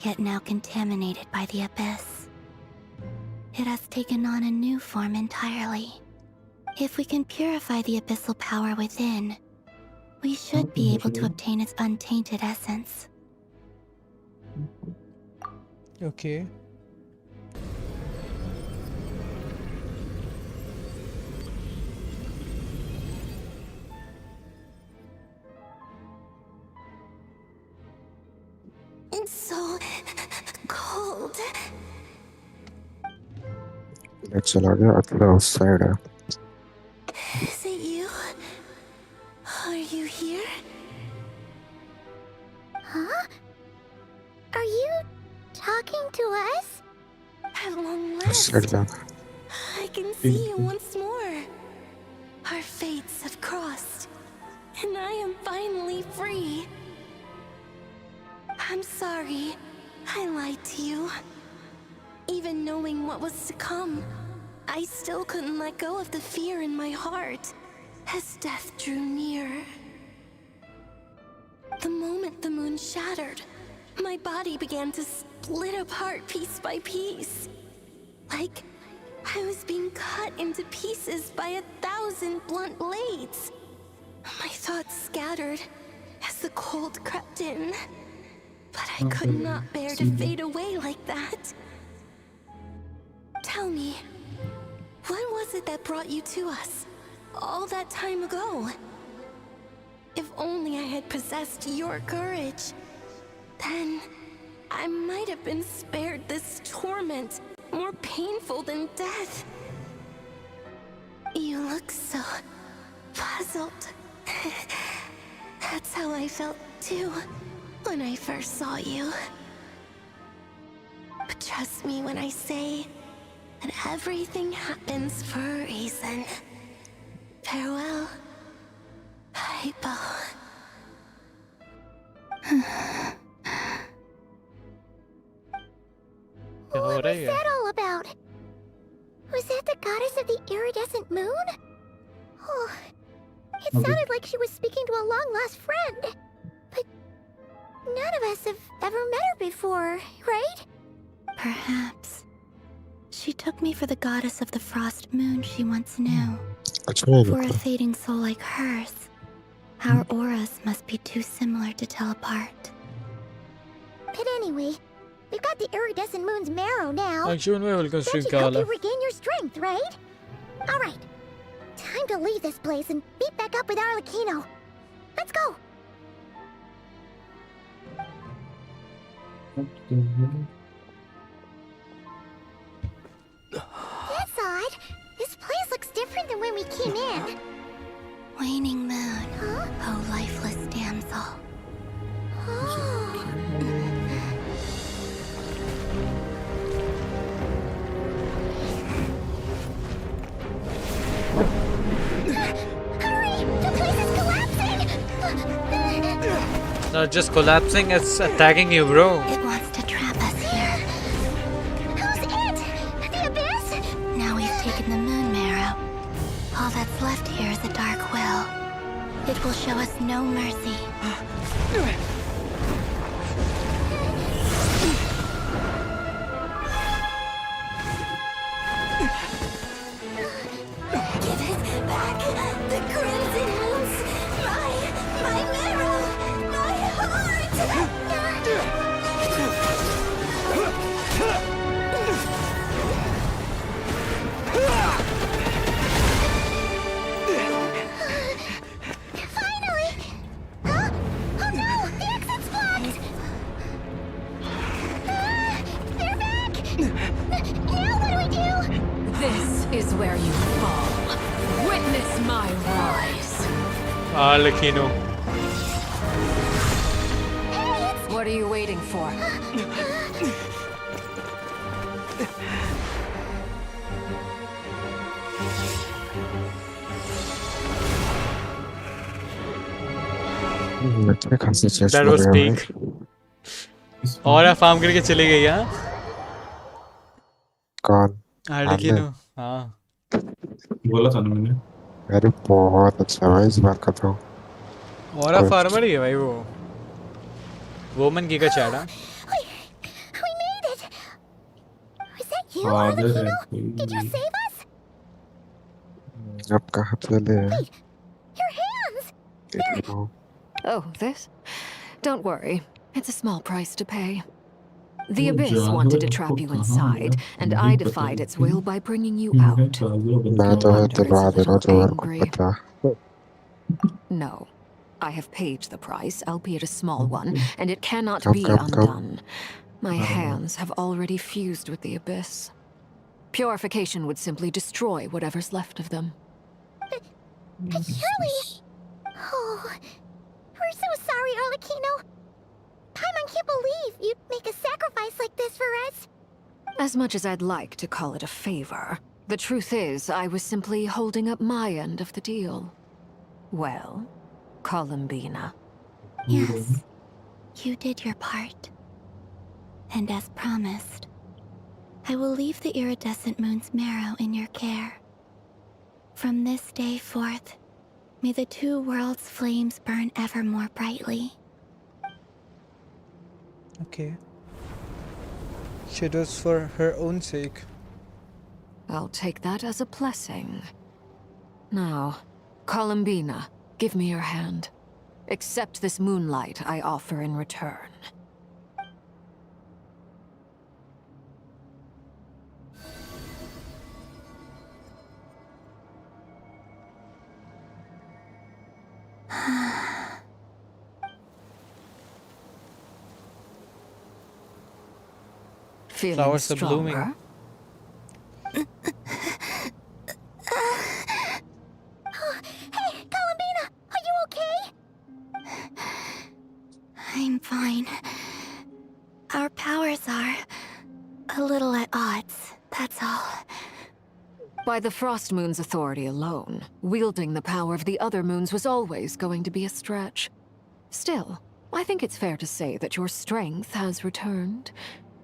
yet now contaminated by the abyss. It has taken on a new form entirely. If we can purify the abyssal power within, we should be able to obtain its untainted essence. Okay. It's so cold. चला गया अगला उस side है. Is it you? Are you here? Huh? Are you talking to us? At long उस last, side जाना. I can see you once more. Our fates have crossed, and I am finally free. I'm sorry, I lied to you. Even knowing what was to come, I still couldn't let go of the fear in my heart as death drew near. The moment the moon shattered, my body began to split apart piece by piece. Like I was being cut into pieces by 1,000 blunt blades. My thoughts scattered as the cold crept in. But I could not bear to fade away like that. Tell me, what was it that brought you to us all that time ago? If only I had possessed your courage, then I might have been spared this torment more painful than death. You look so puzzled. That's how I felt too when I first saw you. But trust me when I say that everything happens for a reason. Farewell, Hypo. What was that all about? Was that the goddess of the iridescent moon? Oh, it sounded like she was speaking to a long-lost friend. But none of us have ever met her before, right? Perhaps. She took me for the goddess of the frost moon she once knew. For a fading soul like hers, our auras must be too similar to tell apart. But anyway, we've got the iridescent moon's marrow now. Actually, welcome That stream should help Kala. you regain your strength, right? All right, time to leave this place and meet back up with Arlecchino. Let's go. That's odd. This place looks different than when we came in. Waning moon, oh lifeless damsel. Hurry! The place is collapsing! Not just collapsing, it's attacking you, bro. It wants to trap us here. Who's it? The abyss? Now we've taken the moon marrow. All that's left here is a dark will. It will show us no mercy. Give it back! The crimson moons! My marrow! My heart! Finally! Huh? Oh no! The exit's blocked! They're back! Now what do we do? This is where you fall. Witness my rise. Arlecchino. What are you waiting for? That was peak. और farm करके चली गई हाँ कौन आर्लेकिनो हाँ बोला था ना मैंने अरे बहुत अच्छा भाई इस बार का तो और फार्मर ही है भाई वो वोमन की का chat We made it! Was that you, हाँ दे Arlecchino? Did you save us? अब कहाँ चले हैं Your hands! देखो Oh, this? Don't worry. It's a small price to pay. The Abyss wanted to trap you inside, and I defied its will by bringing you out. मैं तो है दिलवा दे रहा हूँ जो मेरे को पता No. I have paid the price, albeit a small one, and it cannot Come, be come, come. undone. My hands have already fused with the Abyss. Purification would simply destroy whatever's left of them. But surely... Oh... We're so sorry, Arlecchino. Paimon can't believe you'd make a sacrifice like this for us. As much as I'd like to call it a favor, the truth is I was simply holding up my end of the deal. Well, Columbina. Yes, you did your part. And as promised, I will leave the iridescent moon's marrow in your care. From this day forth, may the two worlds' flames burn ever more brightly. Okay. She does for her own sake. I'll take that as a blessing. Now, Columbina, give me your hand. Accept this moonlight I offer in return. Feeling Flowers are stronger? blooming. Hey, Columbina, are you okay? I'm fine. Our powers are a little at odds, that's all. By the Frost Moon's authority alone, wielding the power of the other moons was always going to be a stretch. Still, I think it's fair to say that your strength has returned.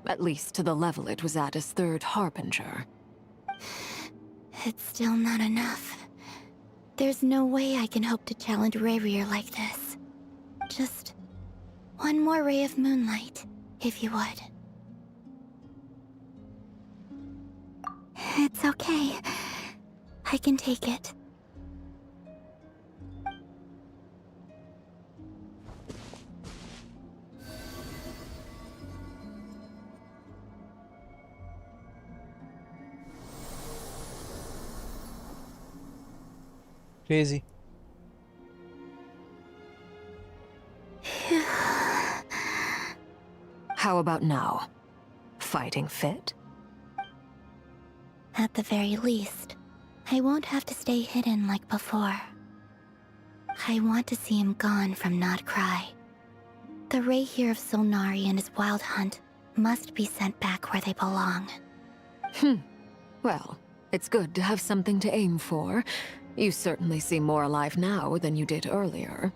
At least to the level it was at as third harbinger. It's still not enough. There's no way I can hope to challenge Rayrear like this. Just one more ray of moonlight, if you would. It's okay. I can take it. Crazy. How about now? Fighting fit? At the very least, I won't have to stay hidden like before. I want to see him gone from Not Cry. The Ray here of Solnari and his wild hunt must be sent back where they belong. Well, it's good to have something to aim for. You certainly seem more alive now than you did earlier.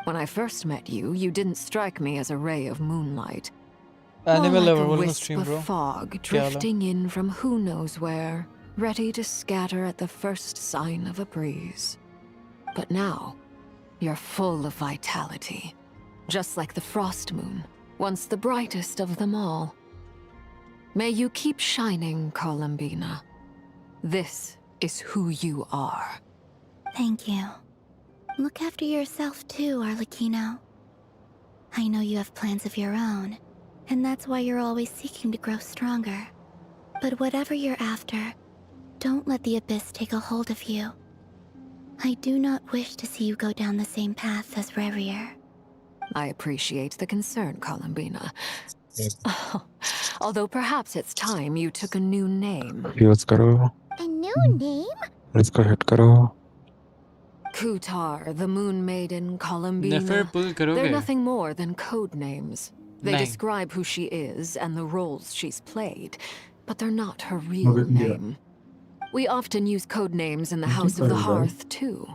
When I first met you, you didn't strike me as a ray of moonlight. Animal More like lover, a welcome wisp stream, bro. of fog Kya haal hai? drifting in from who knows where, ready to scatter at the first sign of a breeze. But now, you're full of vitality. Just like the frost moon, once the brightest of them all. May you keep shining, Columbina. This is who you are. Thank you. Look after yourself too, Arlecchino. I know you have plans of your own, and that's why you're always seeking to grow stronger. But whatever you're after, don't let the Abyss take a hold of you. I do not wish to see you go down the same path as Rayrear. I appreciate the concern, Columbina. Although perhaps it's time you took a new name. Use करो. A new name? इसको hit करो. Kutar, the Moon Maiden, Columbina. Nefer pull They're करोगे? nothing more than code names. They Nahin. describe who she is and the roles she's played, but they're not her real name. We often use code names in the House of the Hearth, too.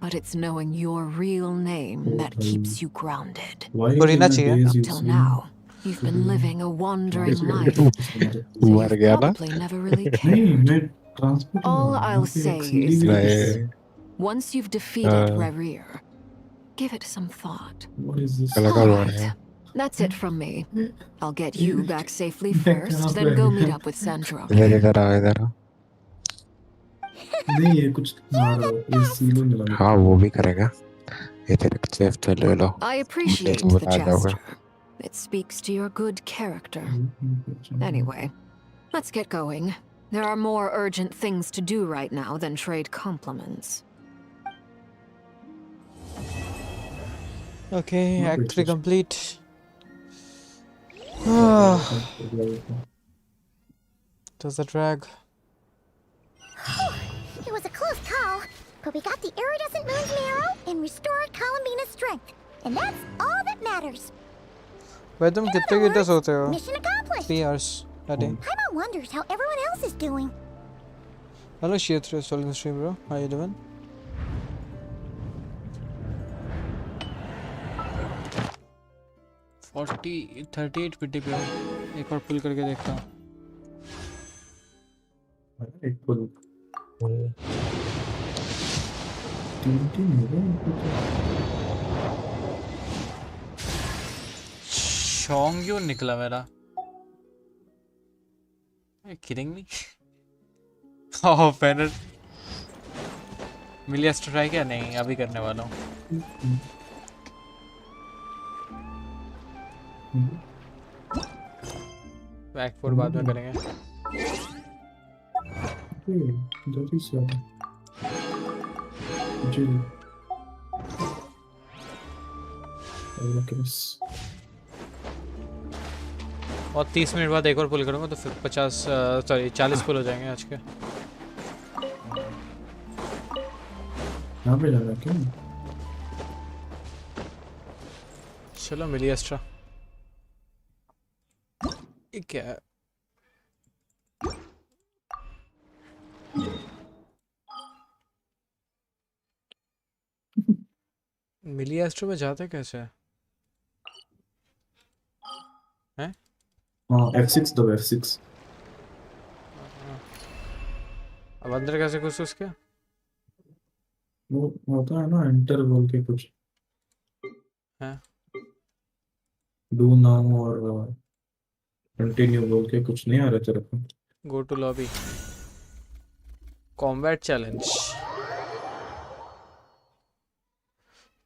But it's knowing your real name that keeps you grounded. Purina चाहिए? Up till now, you've been living a wandering life. मर गया ना? Probably never really नहीं cared. मैं transport All I'll say is this. Once you've defeated Rayrear, give it some thought. What is this? लगा हुआ है. That's it from me. I'll get you back safely first, then go meet up with Sandro. इधर आ इधर आ. नहीं ये कुछ मार रहा है ये सीलो मिला हाँ वो भी करेगा. ये तेरे चेफ तो ले लो. I appreciate वो the बता दोगे. gesture. It speaks to your good character. Anyway, let's get going. There are more urgent things to do right now than trade compliments. Okay, Act 3 complete. Does the drag? It was a close call, but we got the iridescent moon's marrow and restored Columbina's strength. And that's all that matters. भाई तुम कितने घंटे सोते हो? Mission accomplished. 3 hours a day. Paimon wonders how everyone else is doing. Hello, Sheathra, welcome stream, bro. How you doing? Forty 38 पिटी पे हूँ. एक बार पुल करके देखता हूँ. एक पुल तीन शोंग्यो निकला मेरा. Are you kidding me? Oh, Fenner. Miliastra try किया? नहीं, अभी करने वाला हूँ. बैक 4 बाद में करेंगे. जल्दी से जी और 30 मिनट बाद एक और पुल करूँगा तो फिर 40 पुल हो जाएंगे आज के. यहाँ पे जाना है क्या? चलो मिलिएस्ट्रा. ये क्या है? मिलिएस्ट्रा में जाते कैसे हैं? हाँ F6 दो F6। अब अंदर कैसे घुस उसके? वो होता है ना एंटर बोल के कुछ हैं? डू नाउ और कंटिन्यू बोल के कुछ नहीं आ रहा तेरे को? Go to lobby, combat challenge.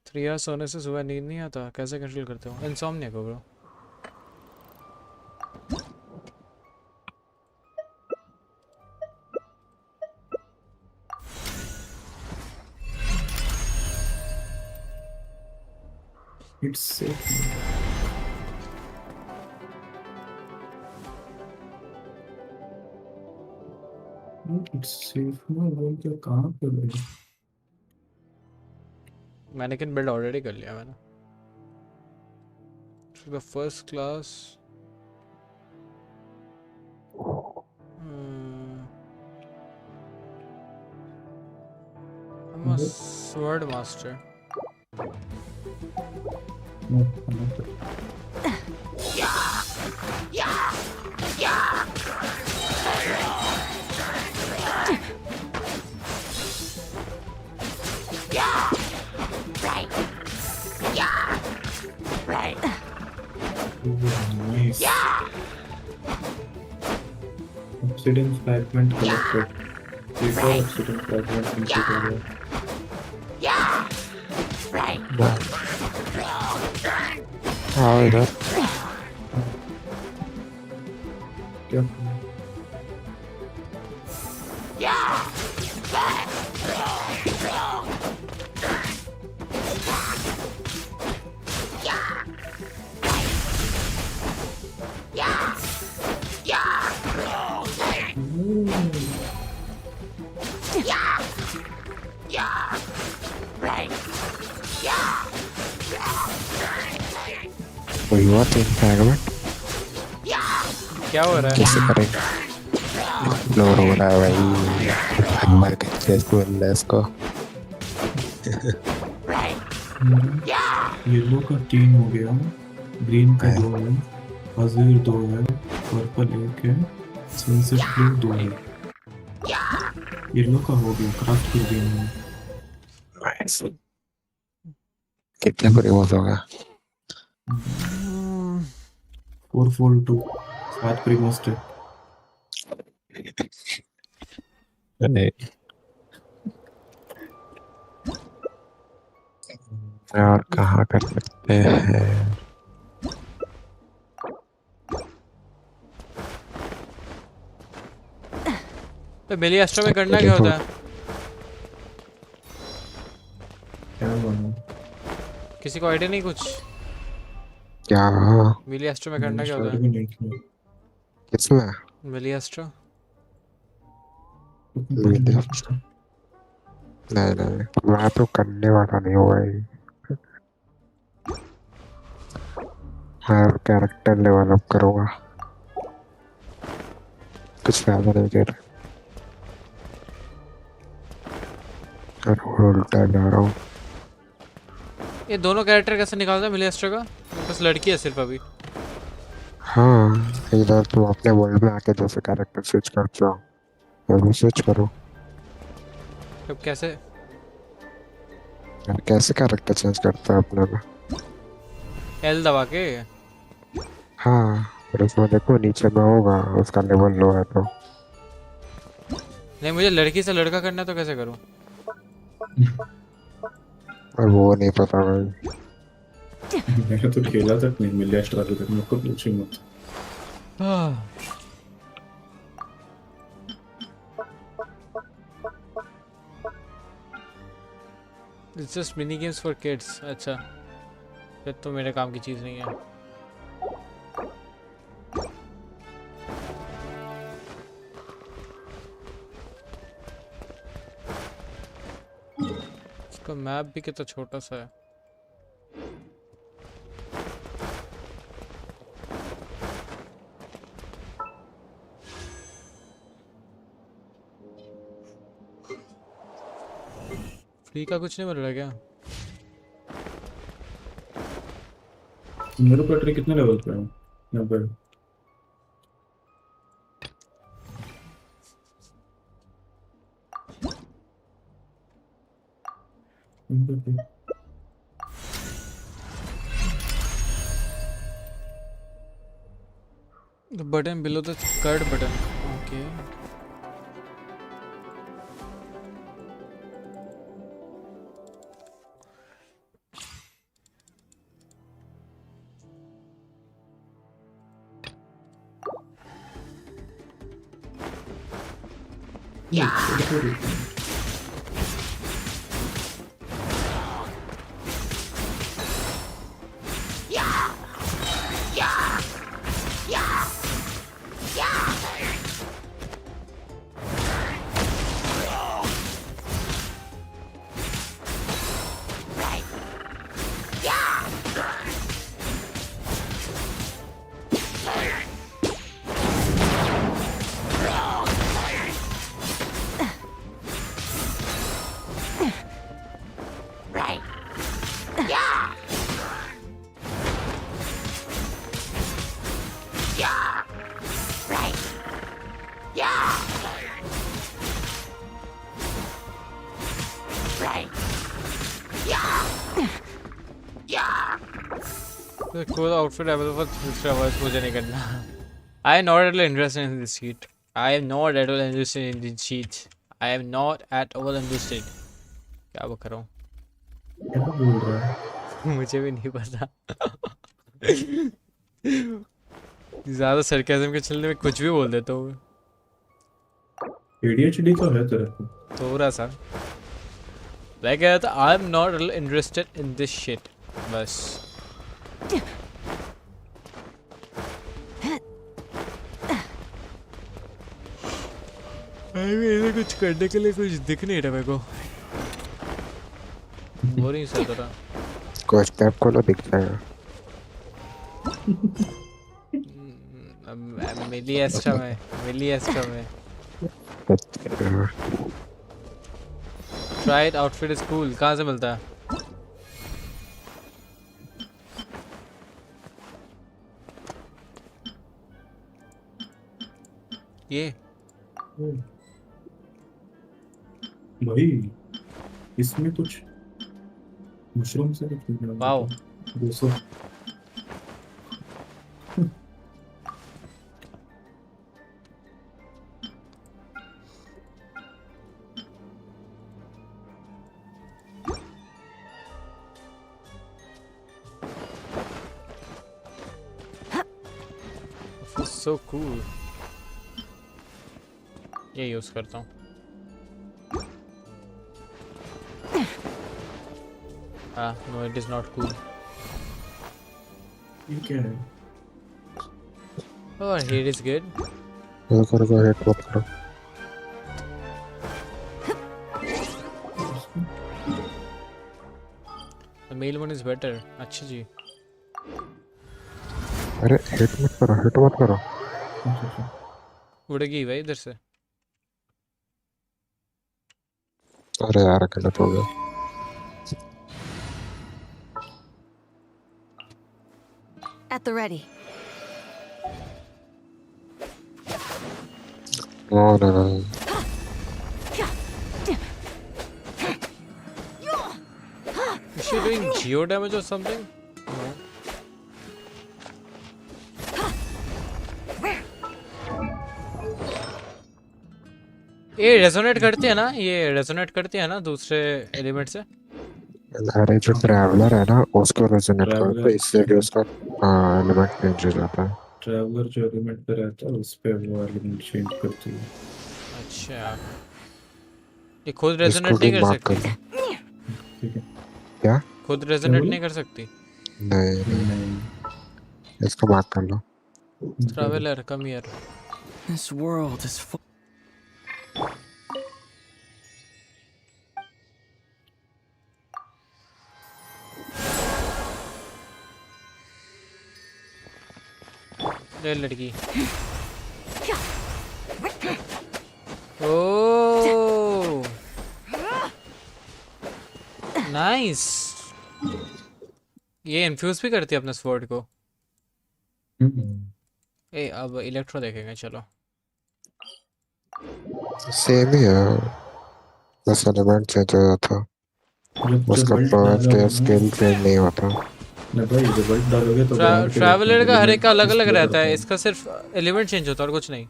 3 hours सोने से सुबह नींद नहीं आता, कैसे कंट्रोल करते हो? इंसोम्निया को bro. It's safe. It's safe ना बोल के कहाँ पे गए? मैंने किन बिल्ड ऑलरेडी कर लिया मैंने। The first class I'm a sword master. Nice. Obsidian fragment collected. Obsidian fragment completed. हाँ इधर क्या? कोई हुआ 3 फ्रैगमेंट क्या हो रहा है? कैसे करेंगे? लो रो रहा है भाई, मर के चेस्ट को इसको। येलो का 3 हो गया, ग्रीन का 2 है, अज़ूर 2 है, पर्पल 1 है, सनसेट ब्लू 2 है। येलो का हो गया, क्राफ्ट की ग्रीन है। कितने प्रीमोस हो गया? 442 7 प्रीमोस थे। और कहाँ कर सकते हैं? तो मिलियास्ट्रा में करना क्या होता है? क्या बना? किसी को आइडिया नहीं कुछ? क्या? मिलियास्ट्रा में करना क्या होता है? किसमें? मिलियास्ट्रा। नहीं नहीं, मैं तो करने वाला नहीं हुआ ही। मैं कैरेक्टर डेवलप करूँगा, कुछ फायदा नहीं कर रहा और उल्टा जा रहा हूँ। ये दोनों कैरेक्टर कैसे निकालता है मिलियास्ट्रा का? बस लड़की है सिर्फ अभी। हाँ, इधर तुम अपने वर्ल्ड में आके जैसे कैरेक्टर स्विच करते हो वही स्विच करो। अब कैसे? यार कैसे कैरेक्टर चेंज करता है अपने में? एल दबा के। हाँ, फिर उसमें देखो नीचे में होगा, उसका लेवल लो है तो। नहीं, मुझे लड़की से लड़का करना है तो कैसे करूँ? और वो नहीं पता भाई। मैंने तो खेला तक नहीं मिलियास्ट्रा तक, मेरे को पूछी मत। It's just mini games for kids. अच्छा, फिर तो मेरे काम की चीज़ नहीं है। इसका मैप भी कितना छोटा सा है। फ्री का कुछ नहीं मिल रहा क्या? मेरे बैटरी कितने लेवल पे है? 90। The button below the third button. Okay. Cool outfit available for 3 hours. मुझे नहीं करना. I am not at all interested in this sheet. I am not at all interested in this sheet. I am not at all interested. क्या वो कर रहा हूँ? क्या बोल रहा है? मुझे भी नहीं पता. ज़्यादा सरकाज़म के चलने में कुछ भी बोल देता हूँ. ADHD तो है तेरे को. थोड़ा सा. मैं कह रहा था I am not at all interested in this shit. बस. मेरे कुछ करने के लिए कुछ दिख नहीं रहा मेरे को. बोरिंग सा थोड़ा. कुछ टैप खोलो दिख जाएगा. मिलिएस्ट्रा में. Try it outfit is cool. कहाँ से मिलता है? ये भाई इसमें कुछ मशरूम से कुछ निकला. वाओ. 200. So cool. ये यूज करता हूँ. No, it is not cool. ये क्या है? Oh, here is good. ये करो हेड मत करो. The male one is better. अच्छा जी. अरे हिट मत करो. उड़ेगी भाई इधर से. अरे यार गलत हो गया. At the ready. No. Is she doing geo damage or something? No. ये रेजोनेट करती है ना? ये रेजोनेट करती है ना दूसरे एलिमेंट से? अरे जो ट्रैवलर है ना उसको रेजोनेट करता है, इससे भी उसका एलिमेंट चेंज हो जाता है. ट्रैवलर जो एलिमेंट पे रहता है उस पे वो एलिमेंट चेंज करती है. अच्छा. ये खुद रेजोनेट नहीं कर सकती? ठीक है. क्या? खुद रेजोनेट नहीं कर सकती? नहीं. इसको मार्क कर लो. Traveller come here. This world is full. ले लड़की. Oh nice. ये इन्फ्यूज भी करती है अपने स्वॉर्ड को. ए अब इलेक्ट्रो देखेंगे. चलो सेम ही है, बस एलिमेंट चेंज हो जाता. उसका बल्ट पर्थ डालोगे या ना, स्किल ट्रेड नहीं होता। नहीं भाई जब बल्ट डालोगे तो ग्राउंड पे देखना ट्रैवलर का हर एक का एलिमेंट अलग अलग डिस्प्ले रहता करता है, है। इसका सिर्फ एलिमेंट चेंज होता है और कुछ नहीं।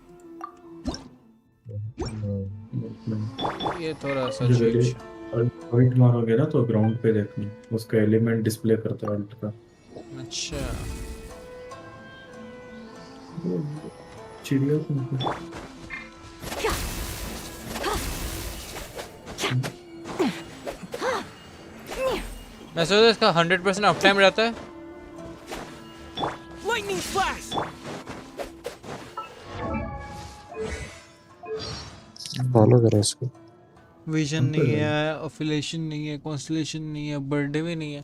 ये थोड़ा सा जब चेंज। बल्ट मारोगे ना तो ग्राउंड पे देखना, उसका एलिमेंट डिस्प्ले करता है अल्ट का। अच्छा चिड़िया को मैं सोचा इसका 100% अप टाइम रहता है। Lightning flash! फॉलो करो इसको। विजन नहीं है, अफिलिएशन नहीं है, कॉन्स्टलेशन नहीं है, बर्थडे भी नहीं है,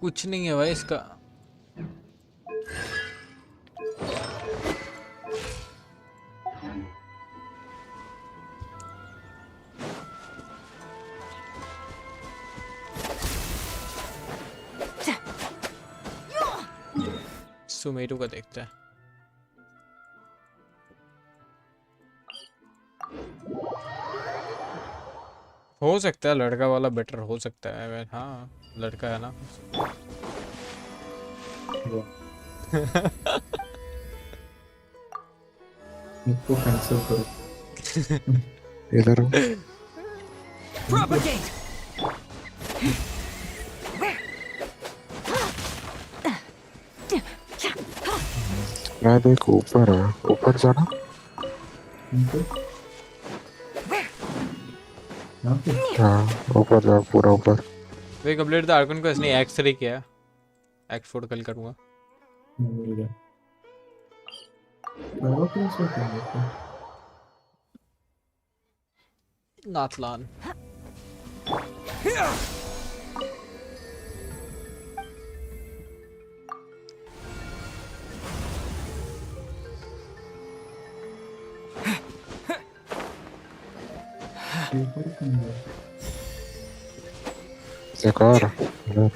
कुछ नहीं है भाई इसका। सुमेरु का देखते हैं। हो सकता है लड़का वाला बेटर हो सकता है। हाँ लड़का है ना। इसको कैंसिल करो। इधर हो। Propagate! मैं देख ऊपर है, ऊपर जाना। हाँ ऊपर जाओ, पूरा ऊपर। वे कंप्लीट द आर्कन को इसने एक्ट 3 किया, एक्ट 4 कल करूँगा। नातलान एक और इधर।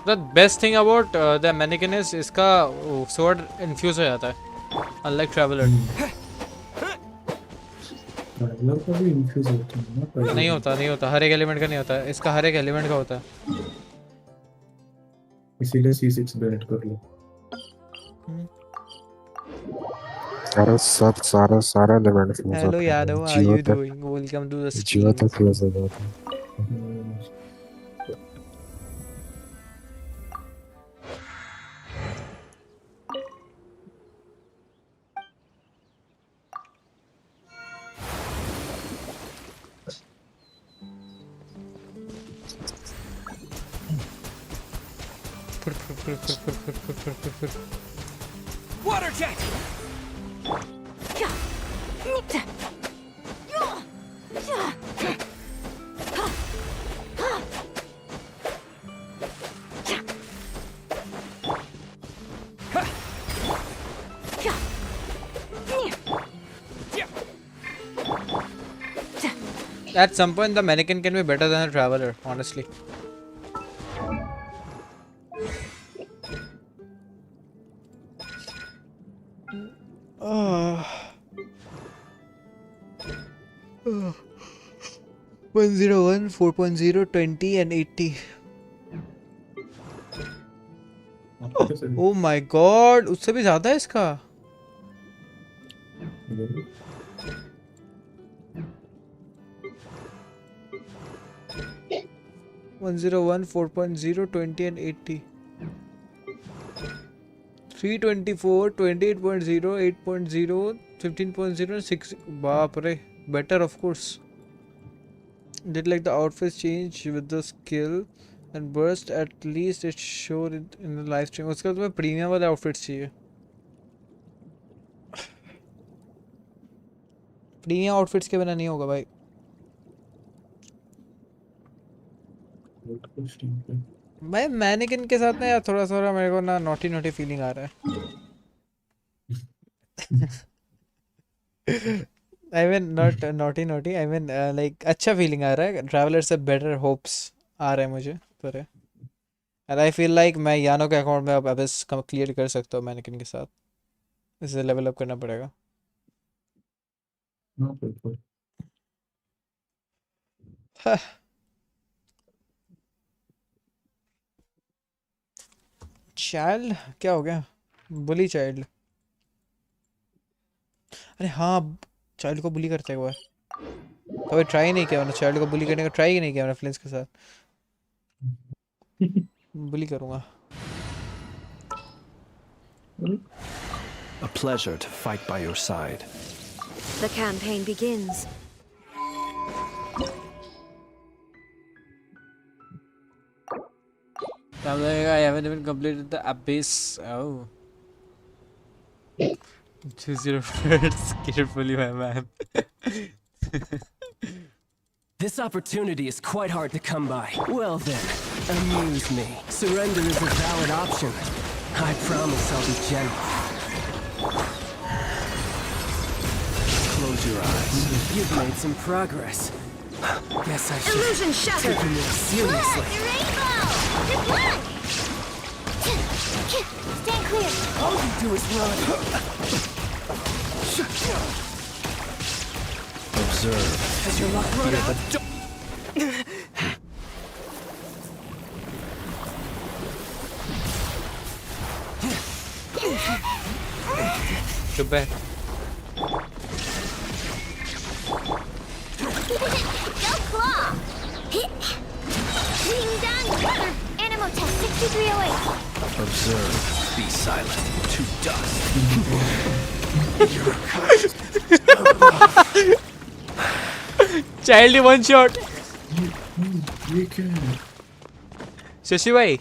The best thing about the mannequin is इसका sword infuse हो जाता है, unlike traveler। ट्रैवलर का भी इन्फ्यूज होता है ना पहले। नहीं होता, नहीं होता, हर एक एलिमेंट का नहीं होता है, इसका हर एक एलिमेंट का होता है। इसीलिए C6 बेनेट कर लो। सारा सब सारा एलिमेंट फ्यूज हेलो होता है। यादव, how जियो you तक, doing? Welcome to the Jio stream। तक फ्यूज हो जाता है। Water jet! At some point the mannequin can be better than a traveler, honestly। Uh, 101, 4.0, 20 and 80। Oh my god, उससे भी ज्यादा है इसका। One zero one 4.0 20 and 80 324 28.0 8.0 15.0 and 6 बाप रे better of course। Did like the outfits change with the skill and burst, at least it showed it in the live stream। उसका तुम्हें premium वाले आउटफिट्स चाहिए। प्रीमियम आउटफिट्स के बिना नहीं होगा भाई। भाई मैनेकिन के साथ ना यार थोड़ा थोड़ा मेरे को ना नॉटी नॉटी फीलिंग आ रहा है। I mean not naughty. I mean like अच्छा feeling आ रहा है. Traveler से better hopes आ रहे हैं मुझे पर. And I feel like मैं यानो के अकाउंट में अब अबेस क्लियर कर सकता हूँ मैनेकिन के साथ. इसे लेवल अप करना पड़ेगा. हाँ बिल्कुल. चाइल्ड क्या हो गया? बुली चाइल्ड. अरे हाँ चाइल्ड को बुली करते हुए कभी ट्राई नहीं किया मैंने. चाइल्ड को बुली करने का ट्राई ही नहीं किया मैंने फ्रेंड्स के साथ. बुली करूँगा. A pleasure to fight by your side. The campaign begins. I haven't even completed the abyss. Oh. Choose your words carefully, my man. This opportunity is quite hard to come by. Well then, amuse me. Surrender is a valid option. I promise I'll be gentle. Close your eyes. You've made some progress. Guess I should Illusion shattered. take you more seriously. Good luck! Stand clear. All you do is run. Observe. Has your luck run Fear out? Too bad. Go claw! Ding dong! Animal test 6308. Observe. Be silent. To dust. Child one shot. Shashi भाई.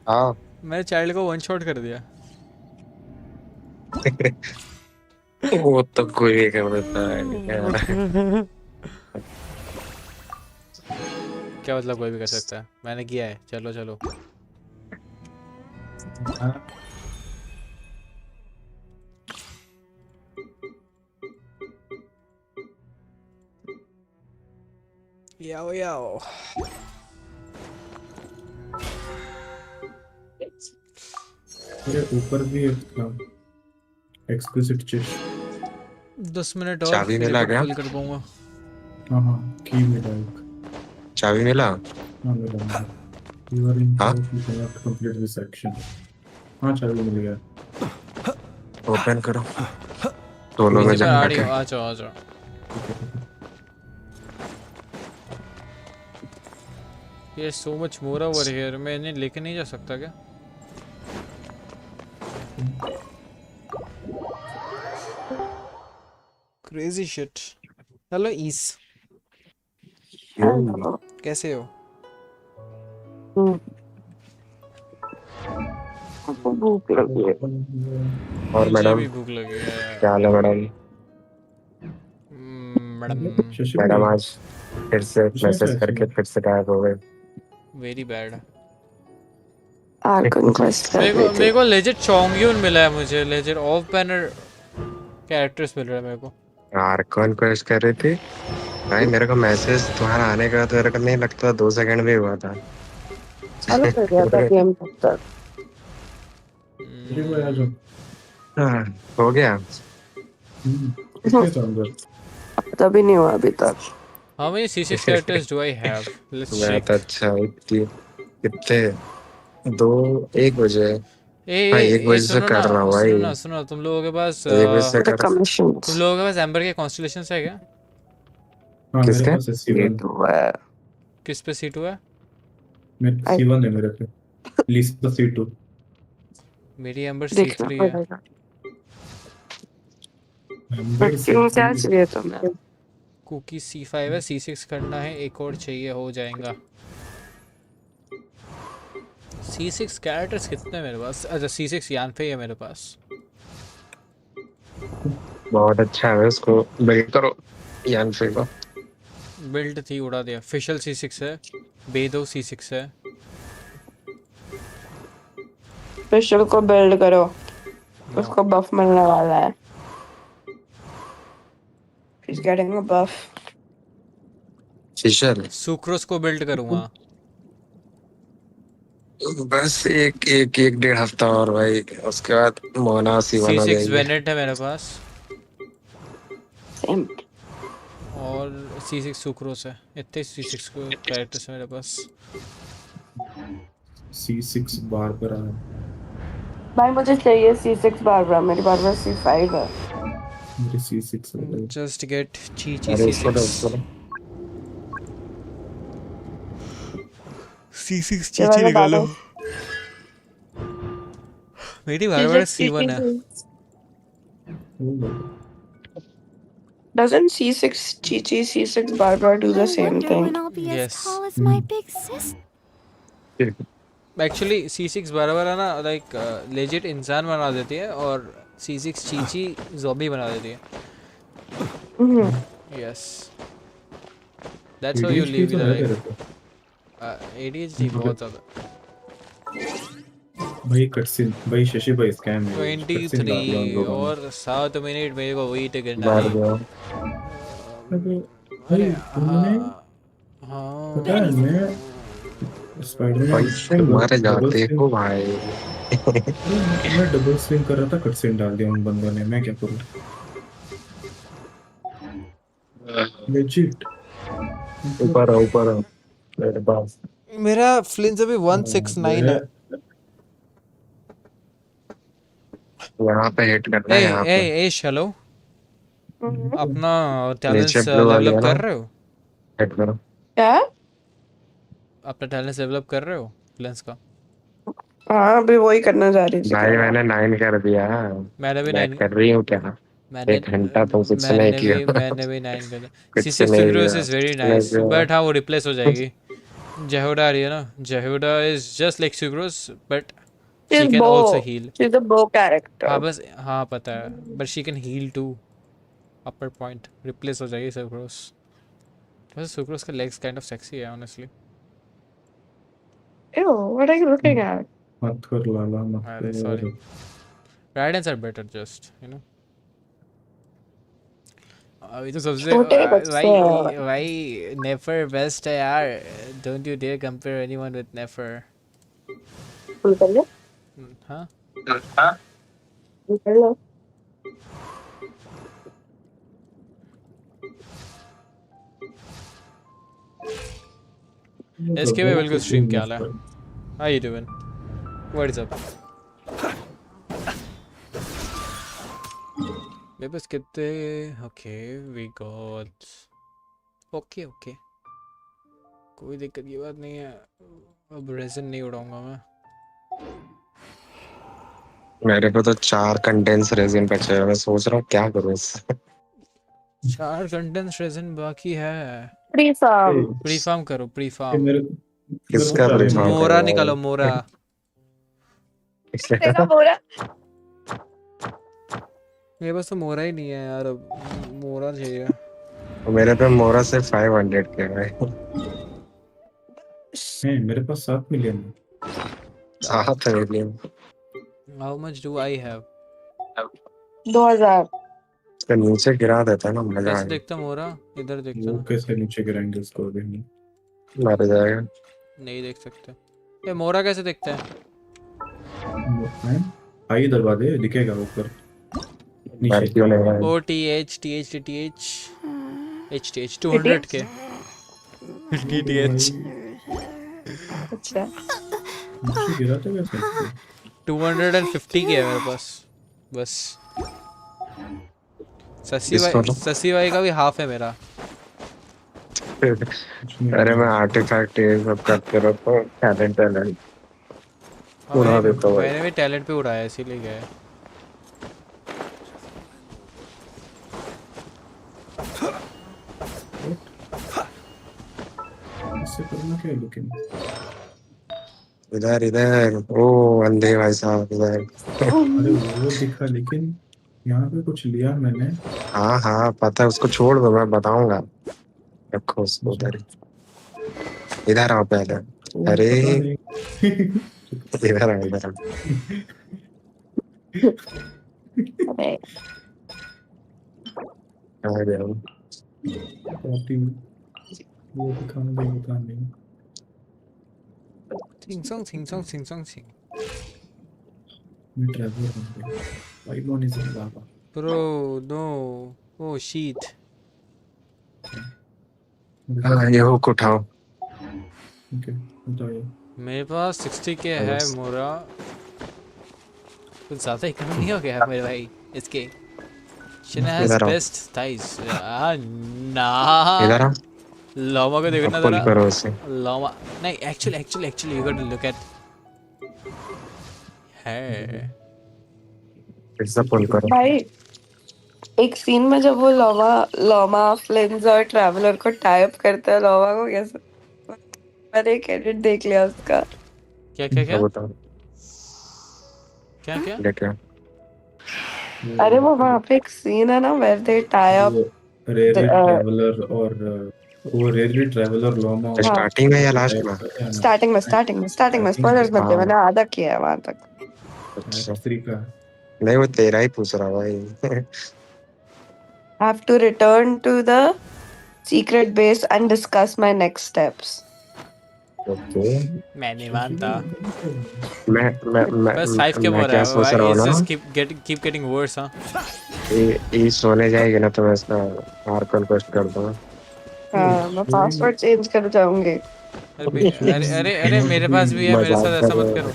हाँ. मैंने child को one shot कर दिया. वो तो कोई भी कर देता है. क्या मतलब कोई भी कर सकता है? मैंने किया है. चलो चलो. याओ. मेरे ऊपर भी एक एक्सक्लूसिव चेस्ट. 10 मिनट और चाबी मिला क्या? फुल कर दूंगा. हाँ की मिला एक. चाबी मिला? हाँ मिला. You are in doubt, you cannot complete this section. हाँ चाबी मिल गया. ओपन करो. दोनों में जाना है. आ जाओ. ये so much more over here. मैं इन्हें लेके नहीं जा सकता क्या? Crazy shit. हेलो ईस. कैसे हो? भूख लगी है. और मैडम भी भूख लगी है. क्या हाल है मैडम? मैडम आज फिर से मैसेज करके फिर से गायब हो गए. Very bad. आर्कन क्वेस्ट मेरे को लेजेंड चोंगयून मिला है. मुझे लेजेंड ऑफ बैनर कैरेक्टर्स मिल रहा है मेरे को. आर्कन क्वेस्ट कर रही थी भाई. मेरे को मैसेज तुम्हारा आने का तो मेरे को नहीं लगता 2 सेकंड भी हुआ था. चालू कर दिया था गेम तक. हाँ हो गया. तभी नहीं हुआ अभी तक. How many C6 characters do I have? Let's check. अच्छा कितने 1 बजे. हाँ 1 बजे से कर रहा हूँ भाई. सुनो तुम लोगों के पास तुम लोगों के पास एम्बर के कॉन्स्टलेशंस है क्या? किसके? किस पे C2 है? C1 है मेरे पे. List C2. मेरी एम्बर C3 है. क्यों क्या चाहिए तुम्हें? कुकी C5 है. C6 करना है. एक और चाहिए हो जाएगा. C6 कैरेक्टर्स कितने मेरे पास? अच्छा C6 यानफे है मेरे पास. बहुत अच्छा है. उसको बिल्ड करो यानफे को. बिल्ड थी उड़ा दिया. फिशल C6 है. बेदो C6 है. स्पेशल को बिल्ड करो. उसको बफ मिलने वाला है. He's getting a buff. Fischl Sucrose को बिल्ड करूंगा। बस एक डेढ़ हफ्ता और भाई, उसके बाद मोना सीवन हो C6 जाएगी। वेनेट है मेरे पास Same. और C6 सुक्रोस है। इतने C6 को कैरेक्टर्स है मेरे पास। C6 बार पर आया। भाई मुझे चाहिए C6 बारबरा, मेरी बारबरा C5 है। मेरे C6 हो गए। जस्ट गेट चीची अरे इसको C6 C6 ये चीची वाला निकालो। डालो। मेरी बार C1 है। Doesn't C6 Chichi, C6 Barbara do the same thing? Yes. As my big sister. Actually C6 बराबर है ना, लाइक लेजिट इंसान बना देती है और C6 चीची ज़ॉम्बी बना देती है। Yes that's how you leave the life. ADHD बहुत ज़्यादा। भाई कटसीन, भाई शशि भाई स्कैम है। 23 और 7 मिनट मेरे को वेट करना बार है। गया। भाई तुमने पता है मैं स्पाइडरमैन पैसे मर जाते हो भाई। मैं डबल स्विंग कर रहा था, कटसीन डाल दिया उन बंदों ने, मैं क्या करूं? लेजिट ऊपर आओ मेरे पास। मेरा फ्लिंस अभी 169 है। यहाँ पे हिट करना है, यहाँ पे ए हेलो अपना टैलेंट्स नीचे ब्लू वाली डेवलप है ना, कर रहे हो? हिट करो। क्या? अपना टैलेंट्स डेवलप कर रहे हो फ्लिंस का? हाँ अभी वही करना जा रही थी। भाई मैंने 9 कर दिया। मैंने भी मैं 9 कर रही हूँ क्या? एक घंटा तो कुछ नहीं किया। मैंने भी 9 कर दिया। कुछ C6 नहीं Figurous किया। इज वेरी नाइस बट हाँ वो रिप्लेस हो जाएगी। जहोडा आ रही है ना, Jahoda is just like Figurous but she She's can bow. Also heal. She's a bow character. हाँ बस हाँ पता है but she can heal to upper point. Replace हो जाएगी Figurous। वैसे Figurous का लेग्स काइंड ऑफ सेक्सी है honestly. Ew, what are you looking at? मत कर लाला मत अरे कर। Sorry. Raidens are better just you know. अभी तो सबसे छोटे बच्चे हैं। भाई नेफर बेस्ट है यार। Don't you dare compare anyone with Nefer. Full कर लो। हाँ फुल कर लो। एसके में बिल्कुल स्ट्रीम क्या हाल है? How you doing? What is up? मेरे पास कितने? ओके वी गॉट ओके कोई दिक्कत की बात नहीं है। अब रेजन नहीं उड़ाऊंगा मैं। मेरे पे तो 4 कंडेंस रेजिन बचे हैं। मैं सोच रहा हूँ क्या करूँ इससे। 4 कंडेंस रेजन बाकी है। प्रीफार्म। प्रीफार्म करो प्रीफार्म। किसका प्रीफार्म मोरा निकालो मोरा। तेरा बोरा। मेरे पास तो मोरा ही नहीं है यार, अब मोरा चाहिए। मेरे पे मोरा से 500 के भाई। मेरे पास 7 मिलियन है। 7 million. How much do I have? 2000। इसके नीचे गिरा देता है ना, मजा कैसे आएगा। देखता मोरा? इधर देखता वो ना। कैसे नीचे गिराएंगे उसको अभी नहीं। मर जाएगा। नहीं देख सकते। ये मोरा कैसे दिखता है? आई दबा दे दिखेगा ऊपर मर क्यों नहीं रहा है? O T H T H T H H T H 200 के T T H अच्छा नीचे गिरा तो कैसे? 250 के है मेरे पास बस। ससी भाई का भी हाफ है मेरा। अरे मैं आर्टिफैक्ट ये सब करते रहता हूँ। टैलेंट उड़ा देता हूँ। मैंने भी टैलेंट पे उड़ाया इसीलिए गया है। इससे करना क्या है लेकिन? इधर ओ अंधे भाई साहब इधर। अरे वो दिखा लेकिन यहाँ पे कुछ लिया मैंने। हाँ पता है, उसको छोड़ दो, मैं बताऊंगा। रखो उसको उधर। इधर आओ पहले। अरे इधर आओ। अबे आ गया हूँ। पार्टी वो दिखाने दे बता नहीं Ting song, ting song, ting song, ting. मैं ट्रैवलर बन गया भाई कौन इस बाबा Bro, no. Oh shit. हाँ ये हुक उठाओ। ओके बताइए मेरे पास 60k है मोरा। कुछ ज़्यादा ही कम नहीं हो गया मेरे भाई इसके। Shin has इधर आओ। best thighs. ना। इधर आओ। लामा को देखो ना पुल जरा। करो उसे। लामा नहीं actually you got to look at है। फिर से पुल करो। भाई एक सीन में जब वो लोमा फ्लिंस और ट्रैवलर को टाई अप करता है, लोमा को कैसे मैंने एक एडिट देख लिया उसका। क्या बताओ। क्या देखो। अरे वो वहाँ पे एक सीन है ना where they tie up rarely traveller और वो रेयरली ट्रैवलर लोमा स्टार्टिंग में या लास्ट में? स्टार्टिंग में स्पॉयलर्स मत दे, मैंने आधा किया है वहाँ तक। अच्छा। का नहीं वो तेरा ही पूछ रहा भाई। I have to return to the secret base and discuss my next steps. Okay. मैं नहीं मानता। मैं बस 5 के बोल रहा क्या है सोच रहा हूँ it's ना? just keep getting worse हाँ। ये सोने जाएगी ना तो मैं इसका आर कॉन्क्वेस्ट कर दूँगा। हाँ मैं पासवर्ड चेंज कर जाऊंगी। अरे मेरे पास भी है, मेरे साथ ऐसा मत करो।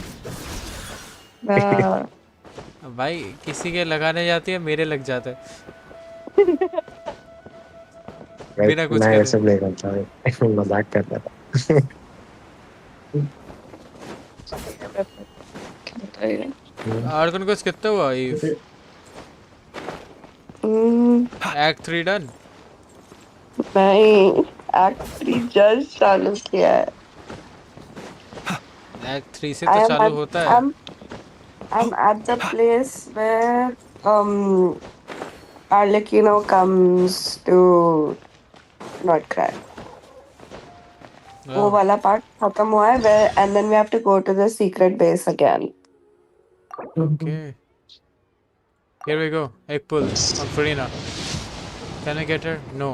भाई किसी के लगाने जाती है मेरे लग जाता है। बिना कुछ मैं करे। ऐसे नहीं करता, मजाक करता था। आर्कन को कितना हुआ ये? Act 3 done? नहीं, एक्ट 3 जस्ट चालू किया है। एक्ट 3 से तो चालू होता है। I'm at the place where Arlecchino comes to not cry. वो वाला पार्ट खत्म हुआ है and then we have to go to the secret base again. Okay. Here we go. Egg pull on Farina. Can I get her? No.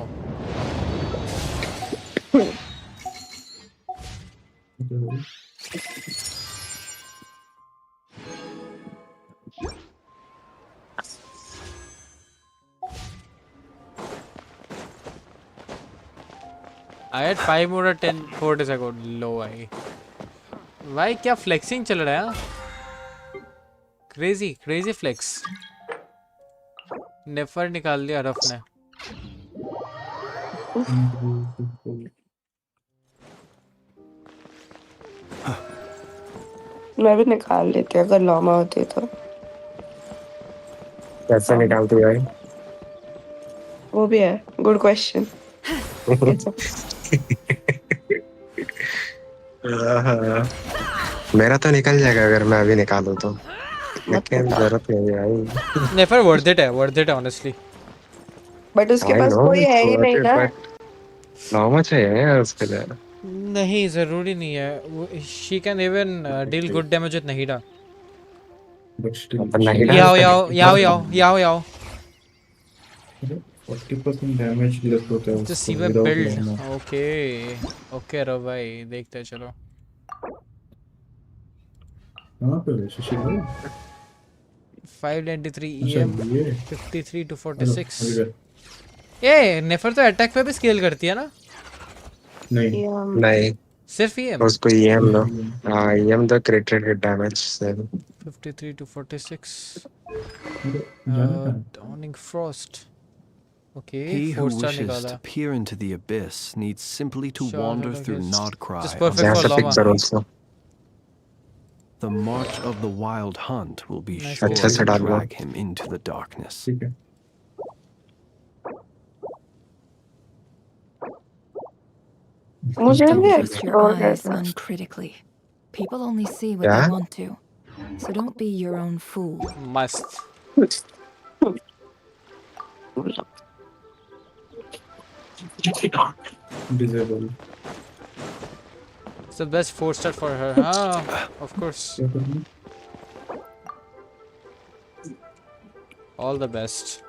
I had 5 more or 10 4 days ago. Low भाई क्या flexing चल रहा है? Crazy flex. नेफर निकाल दिया rough ने। मैं भी निकाल लेती अगर लॉमा होती तो। कैसे निकालती है भाई? वो भी है, गुड क्वेश्चन। मेरा तो निकल जाएगा अगर मैं अभी निकालूं तो, लेकिन जरूरत नहीं है भाई। नेफर वर्थ इट है ऑनेस्टली। बट उसके पास कोई है ही नहीं ना। लॉमा चाहिए यार उसके लिए। नहीं जरूरी नहीं है। She can even deal good damage with Nahida. याओ 40% डैमेज लेफ्ट होता है तो सी वेब बिल्ड। ओके रो भाई देखते हैं चलो। कहां पे है शशि भाई? 593 EM 53 to 46। ये नेफर तो अटैक पे भी स्केल करती है ना? नहीं सिर्फ EM। उसको EM लो। हां EM the critical hit damage से 53 to 46। Dawning Frost। Okay, He who 4 star wishes निकाला। to peer into the abyss needs simply to wander through Nodcry. Just perfect for Lama. The march of the wild hunt will be Nice. sure अच्छा से to डाल दो। drag him into the darkness. मुझे Don't भी trust your eyes uncritically. People only see what they want to, so don't be your own fool. Must. Disable. It's the best 4 star for her. Of course. All the best.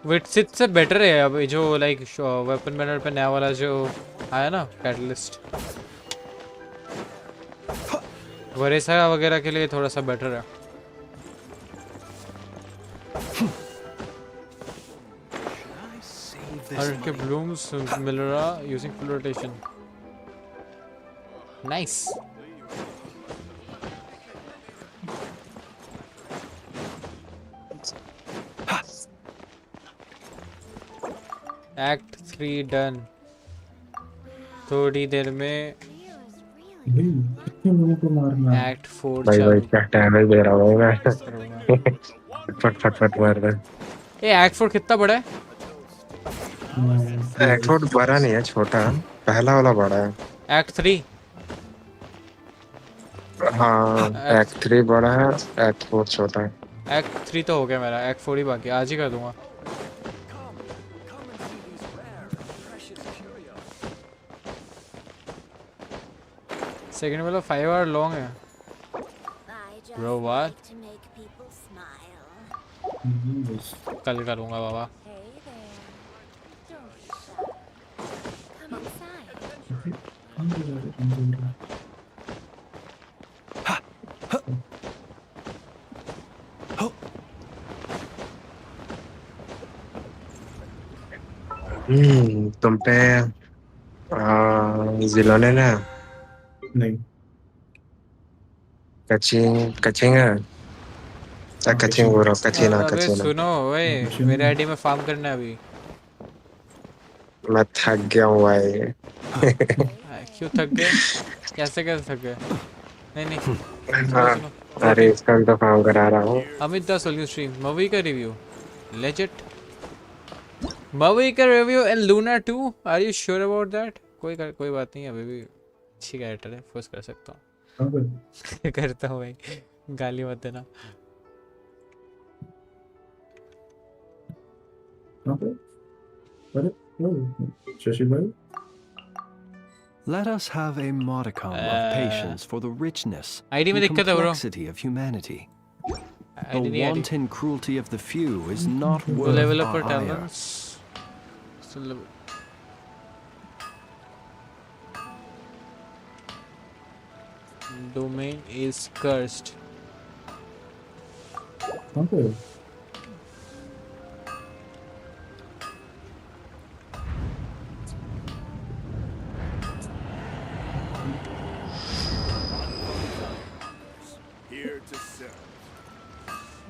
विटसिट से better है अब जो like weapon banner पे नया वाला जो आया ना कैटलिस्ट, वरेसा वगैरह के लिए थोड़ा सा बेटर है। Hurricane के blooms Milera using full rotation. Nice. Act 3 done. थोड़ी देर में कितने लोगों को मारना है? Act 4 भाई चालू। क्या डैमेज दे रहा हूँ मैं। फट फट फट मार दे। ये Act 4 कितना बड़ा है? Act 4 बड़ा नहीं है, छोटा है। पहला वाला बड़ा है। Act 3 हाँ, Act 3 बड़ा है, Act 4 छोटा है। Act 3 तो हो गया मेरा, Act 4 ही बाकी, आज ही कर दूंगा। सेकंड वाला 5 आवर लॉन्ग है। Bro what? कल करूंगा बाबा। तुम पे जिलोने ना नहीं कचिंग कचिंग है। कचिंग बोल रहा हूँ, कचीना अबे कचीना। सुनो ओए, मेरे आईडी में फार्म करना है अभी। मैं थक गया हूँ भाई। क्यों थक गए? कैसे थक गए? नहीं नहीं हाँ, सुनो अरे इसका भी तो काम करा रहा हूँ। Amit da solution stream movie का रिव्यू लेजिट मूवी का review and Luna 2 are you sure about that? कोई बात नहीं, अभी भी अच्छी कैरेक्टर है, फोर्स कर सकता हूँ। करता हूँ भाई, गाली मत देना। शशि भाई Let us have a modicum of patience for the richness ID में and दिक्कत है bro। complexity of humanity. The ID नहीं ID। wanton cruelty of the few is not तो worth level up our पर ire. talents। So domain is cursed।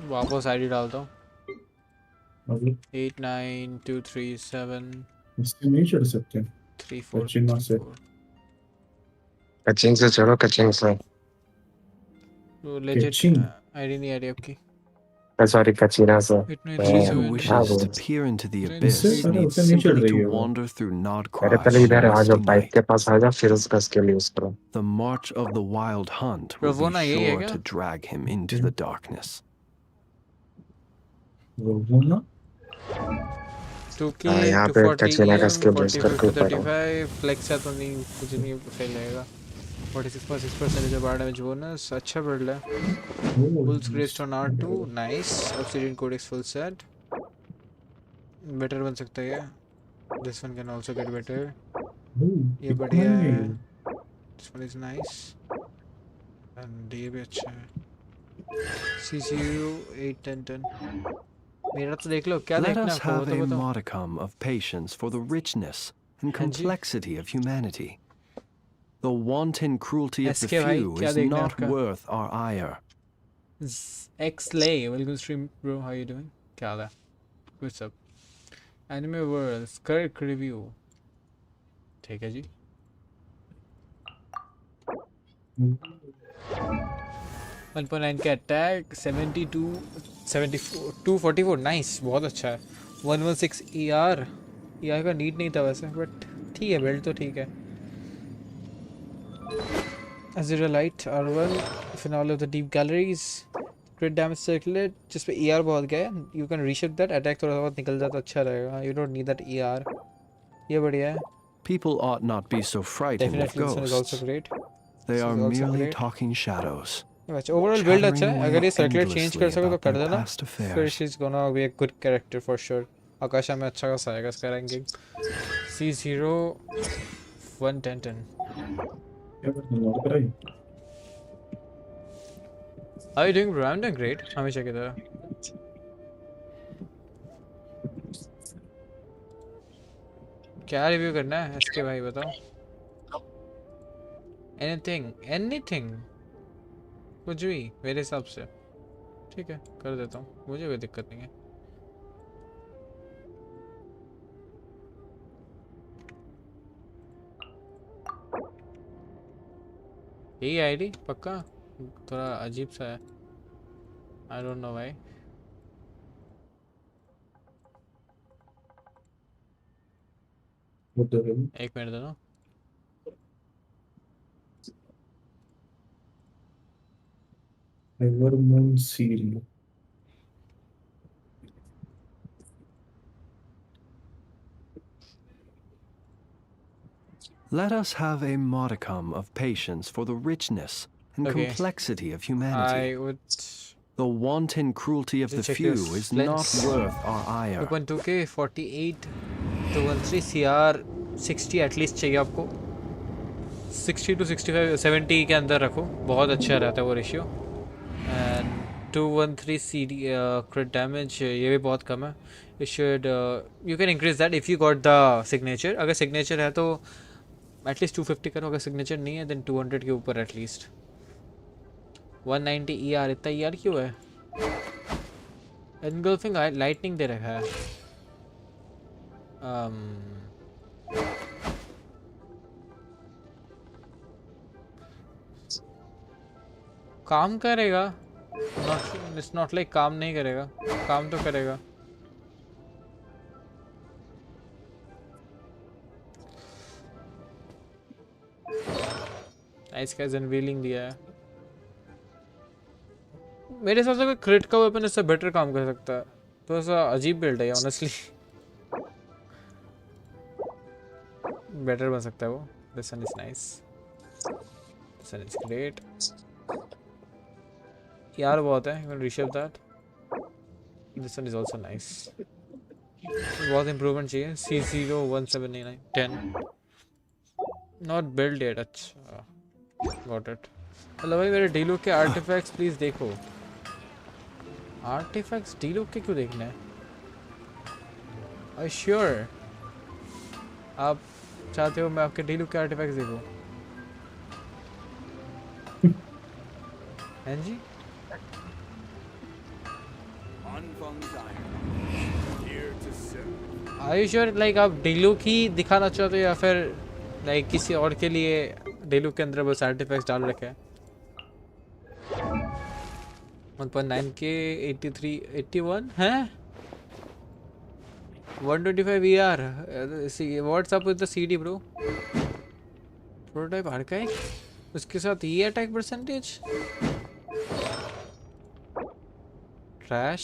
वापस ID डालता हूँ। 892373 इससे नहीं चढ़ सकते। 34 कचिंग से चलो, कचिंग से। तो लेजिट आईडी नहीं आ रही आपकी। सॉरी, कचीना से। Who wishes to peer into the abyss needs simply to wander through अरे पहले इधर आ जाओ, Nodcross बाइक के पास आ जाओ, फिर उसका स्किल यूज करो। The march of the wild hunt will Ravona be यही है sure क्या? to drag him into the darkness. यहाँ पे कचीना का स्किल यूज करके ऊपर आओ। 35 फ्लेक्स है तो नहीं, कुछ नहीं फेल रहेगा। 46.6% जो बार डैमेज बोनस, अच्छा बिल्ड है। Pulse Graced on R2 nice. Obsidian Codex full set better बन सकता है ये। This one can also get better। ये बढ़िया है। This one is nice and ये भी अच्छा है। CCU 810 मेरा तो देख लो, क्या Let देखना us है आपको, have वो a तो बताओ। modicum of patience for the richness and complexity of humanity. The wanton cruelty of the SK भाई, few क्या is देखना है not आपका? worth our ire. Xlay, welcome stream bro, how you doing? क्या हाल है? What's up? Anime World, Kirk review। ठीक है जी। 1.9 का अटैक, 244 नाइस, बहुत अच्छा है। 116 ER का नीड नहीं था वैसे, बट ठीक है, बिल्ड तो ठीक है। Azurite R1 finale of the deep galleries, crit damage circlet, जिस पे ER बहुत गया है, you can reshape that, attack थोड़ा बहुत निकल जाता अच्छा रहेगा, you don't need that ER, ये बढ़िया है। People ought not be so frightened of Definitely this one is also ghosts. great। They This are is also merely great। talking shadows. अच्छा, overall build अच्छा है, chattering अगर ये away circlet change कर endlessly सको तो about कर their देना, past फिर affairs. she's gonna be a good character for sure। आकाशा में अच्छा खासा आएगा इसका रैंकिंग। C0 11010। क्या करना लॉक कराई? How are you doing bro? I'm doing great, हमेशा की तरह। क्या रिव्यू करना है इसके भाई बताओ। एनीथिंग कुछ भी मेरे हिसाब से ठीक है कर देता हूँ, मुझे कोई दिक्कत नहीं है। यही आईडी पक्का थोड़ा अजीब सा है, आई डोंट नो व्हाई। एक मिनट देना। एवरमोन seal Let us have a modicum of patience for the richness and complexity of humanity. I would. The wanton cruelty of the few is not worth our ire. 2.2K 48 213 CR 60 at least चाहिए आपको। 60 to 65 70 के अंदर रखो, बहुत अच्छा रहता है वो ratio. And 213 CD crit damage ये भी बहुत कम है। You should you can increase that if you got the signature। अगर signature है तो एटलीस्ट 250 करो, अगर सिग्नेचर नहीं है देन 200 के ऊपर एटलीस्ट। 190 ER इतना ER क्यों है? एनगल्फिंग लाइटनिंग दे रखा है। काम करेगा, इट्स नॉट लाइक काम नहीं करेगा, काम तो करेगा। इसका अनवीलिंग दिया है। मेरे हिसाब से कोई क्रिट का वेपन इससे बेटर काम कर सकता है। थोड़ा सा अजीब बिल्ड है ऑनेस्टली। बेटर बन सकता है वो। This one is nice, this one is great. यार बहुत है, you can reshape that. This one is also nice. बहुत इंप्रूवमेंट चाहिए। C0 1789 10 not build yet. अच्छा गॉट इट। हेलो भाई मेरे डीलू के आर्टिफैक्ट्स प्लीज देखो। आर्टिफैक्ट्स डीलू के क्यों देखना है? आई श्योर आप चाहते हो मैं आपके डीलू के आर्टिफैक्ट्स देखूं? हैं जी? आई यू श्योर लाइक आप डीलू की दिखाना चाहते हो या फिर लाइक किसी और के लिए डेलू के अंदर बस आर्टिफैक्ट्स डाल रखे हैं? 1.9K 83 81 हैं 125 ER। What's up with the CD bro? Prototype archive उसके साथ ये attack percentage trash.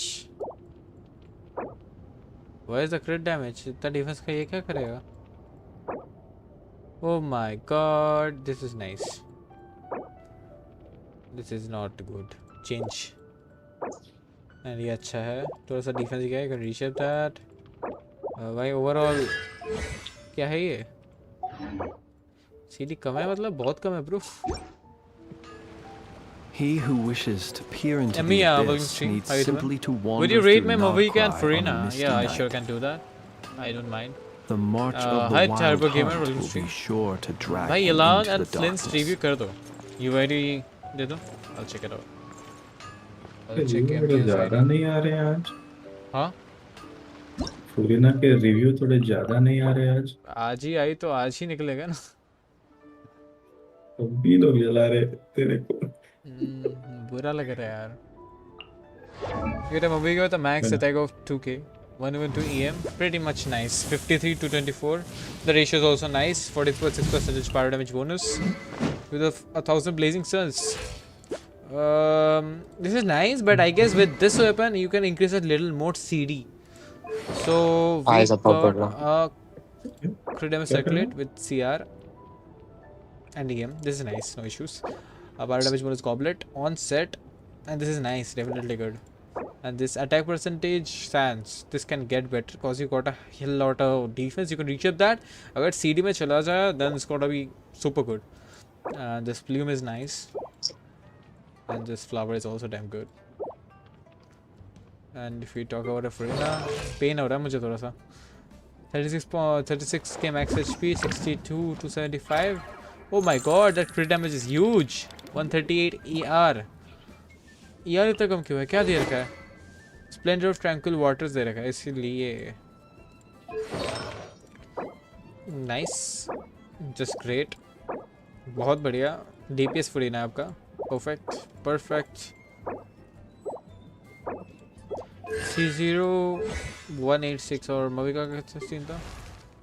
Why is the क्रिट damage? इतना डिफेंस का ये क्या करेगा? Oh my god, this is nice. This is not good. Change. And ये अच्छा है, थोड़ा सा डिफेंस क्या है, can reshape that. भाई ओवरऑल क्या है ये? CD कम है मतलब बहुत कम है bro. He who wishes to peer into Emmy, the abyss needs simply to wander Would you rate through my Nagcry and Farina? on a misty Yeah, I night. sure can do that. I don't mind. The march of the Hi wild Turbo Gamer hunt will will be sure to drag भाई him Elan into and the Flint's darkness. review कर दो। UID दे दो, I'll check it out. I'll check review थोड़े Emmy's ज्यादा ID. नहीं आ रहे हैं आज। हाँ फुरीना के रिव्यू थोड़े ज्यादा नहीं आ रहे आज। आज ही आई तो आज ही निकलेगा ना। भी लोग जला रहे तेरे को। बुरा लग रहा है यार। You get a movie with a max attack of 2K, 112 EM, pretty much nice. 53 to 24. The ratio is also nice. 40.6% power damage bonus with a 1000 blazing suns. This is nice, but I guess with this weapon you can increase a little more CD. So we got crit damage circulate with CR and EM. This is nice, no issues. Power damage bonus goblet on set, and this is nice, definitely good. And this attack percentage sans, this can get better because you got a hell lot of defense. You can reach up that. अगर CD में चला जाए then it's gonna be super good. This plume is nice. And this flower is also damn good. And if we talk about a Farina, pain हो रहा है मुझे थोड़ा सा. 36k max HP, 62 to 75. Oh my god, that crit damage is huge. 138 ER. ER इतना कम क्यों है? क्या दे रखा है? Splendor of Tranquil Waters दे रखा है इसीलिए. Nice, just great. बहुत बढ़िया. DPS Farina है आपका. Perfect. C0 186 और मविका का सीन था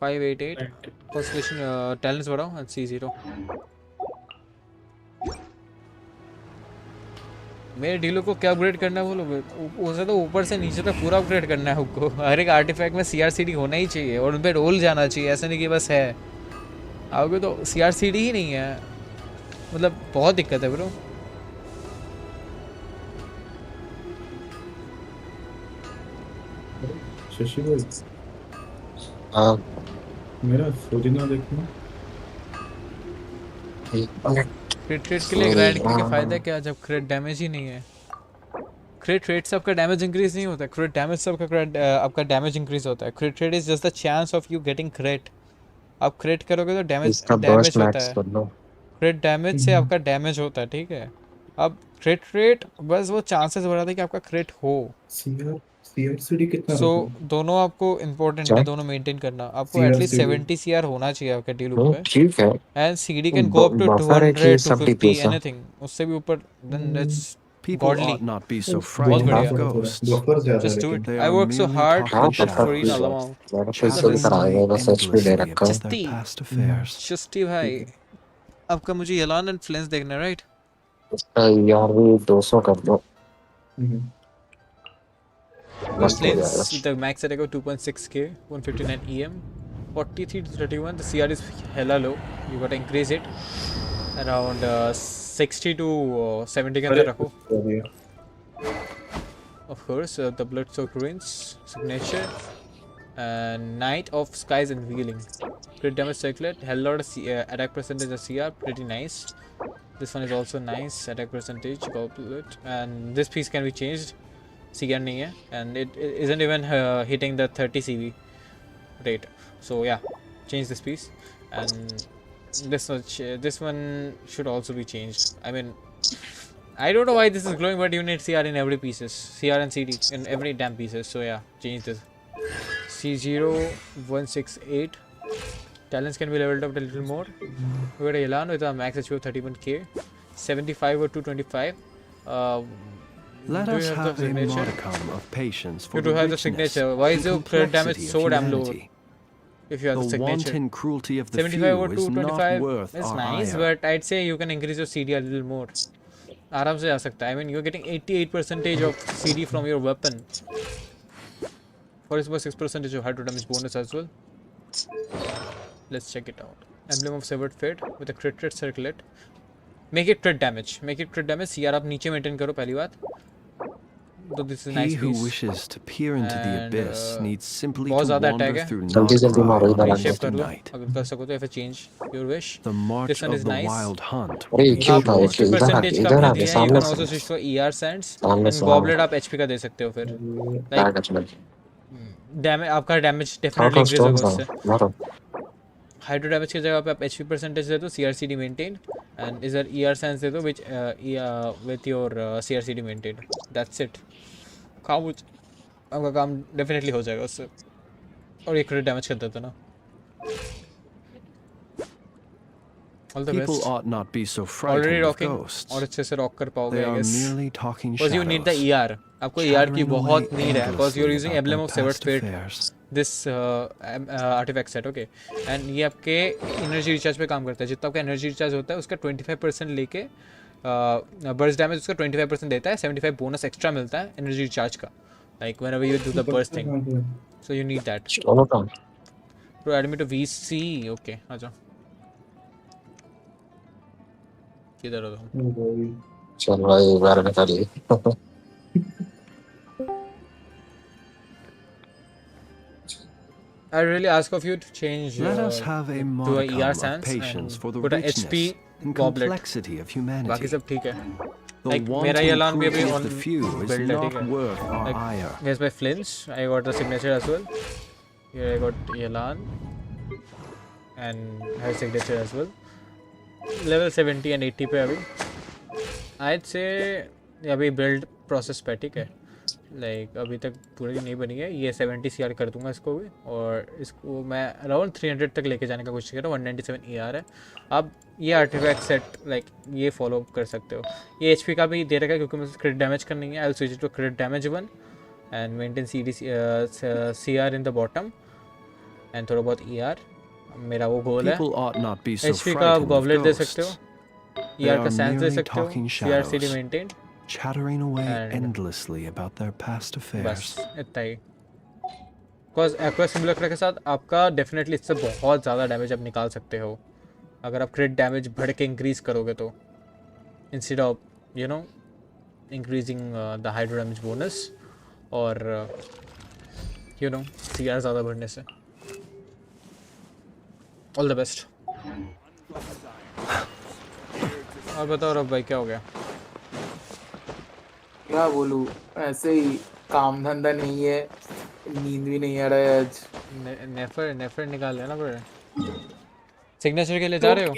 588. Constellation talents बढ़ाओ and C0. मेरे डीलो को क्या अपग्रेड करना है बोलो. उसे तो ऊपर से नीचे तक पूरा अपग्रेड करना है आपको. हर एक आर्टिफैक्ट में CRCD होना ही चाहिए और उन पर रोल जाना चाहिए. ऐसा नहीं कि बस है आओगे तो CRCD ही नहीं है. मतलब बहुत दिक्कत है ब्रो. शशि भाई हाँ मेरा सोचना देखना. क्रिट रेट के लिए ग्राइंड करके फायदा क्या जब क्रिट डैमेज ही नहीं है. क्रिट रेट से आपका डैमेज इंक्रीज नहीं होता. क्रिट डैमेज से आपका डैमेज इंक्रीज होता है. क्रिट rate is just the chance of you getting क्रिट. आप क्रिट करोगे तो डैमेज होता है. क्रिट डैमेज से आपका डैमेज होता है. ठीक है. अब क्रिट रेट बस वो चांसेस बढ़ाता है कि आपका क्रिट हो. CRCD कितना सो दोनों आपको इम्पोर्टेंट है. दोनों मेंटेन करना. आपको एटलीस्ट 70 CR होना चाहिए आपके डी लूप पे. ठीक है. And CD can go up to 200 250 anything. उससे भी ऊपर then that's People godly. ought not be so बहुत frightened of बढ़िया. ghosts. Just do it. They I are work so merely hard to talking put shadows, Farina along. मेरा कोई सही कराएगा बस HP दे रखा हूँ. their past affairs. शस्ती भाई आपका मुझे यलान एंड फ्लेंस देखना है राइट. इसका यार भी 200 कर दो. मस्त हो जाएगा. Planes the max attack of 2.6k 159 EM 43 to 31. The CR is hella low. You gotta increase it around 60 to 70 के अंदर रखो. Of course the blood soaked ruins signature and Night of Skies Unveiling. Crit damage circlet, hell lot of attack percentage of CR, pretty nice. This one is also nice, attack percentage, goblet, and this piece can be changed. CR नहीं है and it isn't even hitting the 30 CV rate. So yeah, change this piece and this one should also be changed. I mean, I don't know why this is glowing, but you need CR in every pieces. CR and CD in every damn pieces. So yeah, change this. C0 168. Talents can be leveled up a little more. We got a Elan with a max HP of 31k, 75 or 225. Let Do us you have have the a signature? modicum of patience for You the do have the richness signature. Why is your and crit damage complexity so of damn low? humanity. If you have the The signature. wanton cruelty of the 75 or few is not 225 worth is our nice, ire. but I'd say you can increase your CD a little more. आराम से जा सकता है. I mean, you're getting 88% of CD from your weapon. 46% of hydro damage bonus as well. Let's check it out. Emblem of Severed Fate with a crit rate circlet. Make it crit damage. Make it crit damage. CR आप नीचे maintain करो पहली बात. So this is a nice He who piece. wishes to peer into the And, abyss needs simply बहुत to ज़्यादा wander attack है. through जल्दी जल्दी मारो Notcry इधर on a आके. Shape misty कर लो night. अगर कर सको तो if change your wish. The march This one of is the nice. wild hunt अरे will be क्यों था आप short. इधर 80% आके का इधर आपने आके दिया है. You सामने can से also switch for ER sands सामने and से goblet आप HP का दे सकते हो फिर. Like बैग में डैमेज आपका डैमेज थोड़ा डेफिनेटली इंक्रीज स्टोन होगा था उससे. मारो. हाइड्रो डैमेज की जगह पे आप HP परसेंटेज दे दो. CRCD मेंटेन एंड इधर ER सेंस दे दो which with your CRCD maintain. That's it. काम आपका काम डेफिनेटली हो जाएगा उससे. और ये क्रिट डैमेज कर देता ना. All the People best. ought not be so Already frightened of rocking ghosts. और अच्छे से रॉक कर पाओगे They I are guess. merely talking Because you need the shadows, ER. आपको ER की chattering बहुत away need है. Because you're using endlessly Emblem about of their Severed past Fate. affairs. This artifact set, okay. And ये आपके energy recharge पे काम करता है. जितना आपका energy recharge होता है उसका 25% लेके burst damage उसका 25% देता है. 75 bonus extra मिलता है energy recharge का. Like whenever you do the burst thing. So you need that. दोनों काम. Bro, add me to VC. Okay, आजा. किधर हो तुम? चल भाई बाहर निकालिए. I really ask of you to change Let us have a to a modicum ER of sans patience and for the put a richness HP and goblet. complexity of बाकी humanity. सब ठीक है. The Like मेरा wanton Yalan भी अभी cruelty of on the few is build है, not ठीक है. worth our Like ire. here's my flinch. I got the signature as well. Here I got Yalan and her signature as well. Level 70 and 80 पे अभी. I'd say अभी build process पे ठीक है. Like अभी तक पूरी नहीं बनी है. ये 70 CR कर दूंगा इसको भी और इसको मैं around 300 तक लेके जाने का कोशिश कर रहा हूँ. 197 ER है. अब ये आर्टिफैक्ट सेट लाइक ये फॉलो कर सकते हो. ये HP का भी दे रखा है क्योंकि मुझे क्रिट डैमेज करनी है. I will switch to crit damage 1 and maintain CR in the bottom and थोड़ा बहुत ER. मेरा वो गोल है. People ought not be so HP का आप frightened of गॉबलेट दे सकते हो. ghosts. They ER का are सैंस दे merely सकते हो. talking CR CD shadows, maintain. chattering away And- endlessly about their past affairs. बस इतना ही. बिकॉज एक्वा सिमुलेटर के साथ आपका डेफिनेटली इससे बहुत ज़्यादा डैमेज आप निकाल सकते हो अगर आप क्रिट डैमेज बढ़ के इंक्रीज करोगे तो instead of you know increasing the hydro damage bonus और यू नो CR ज़्यादा बढ़ने से. All the best. और बताओ रब भाई क्या हो गया? क्या बोलूं, ऐसे ही काम धंधा नहीं है, नींद भी नहीं आ रहा है आज. नेफर निकाल लेना फिर. सिग्नेचर के लिए जा रहे हो?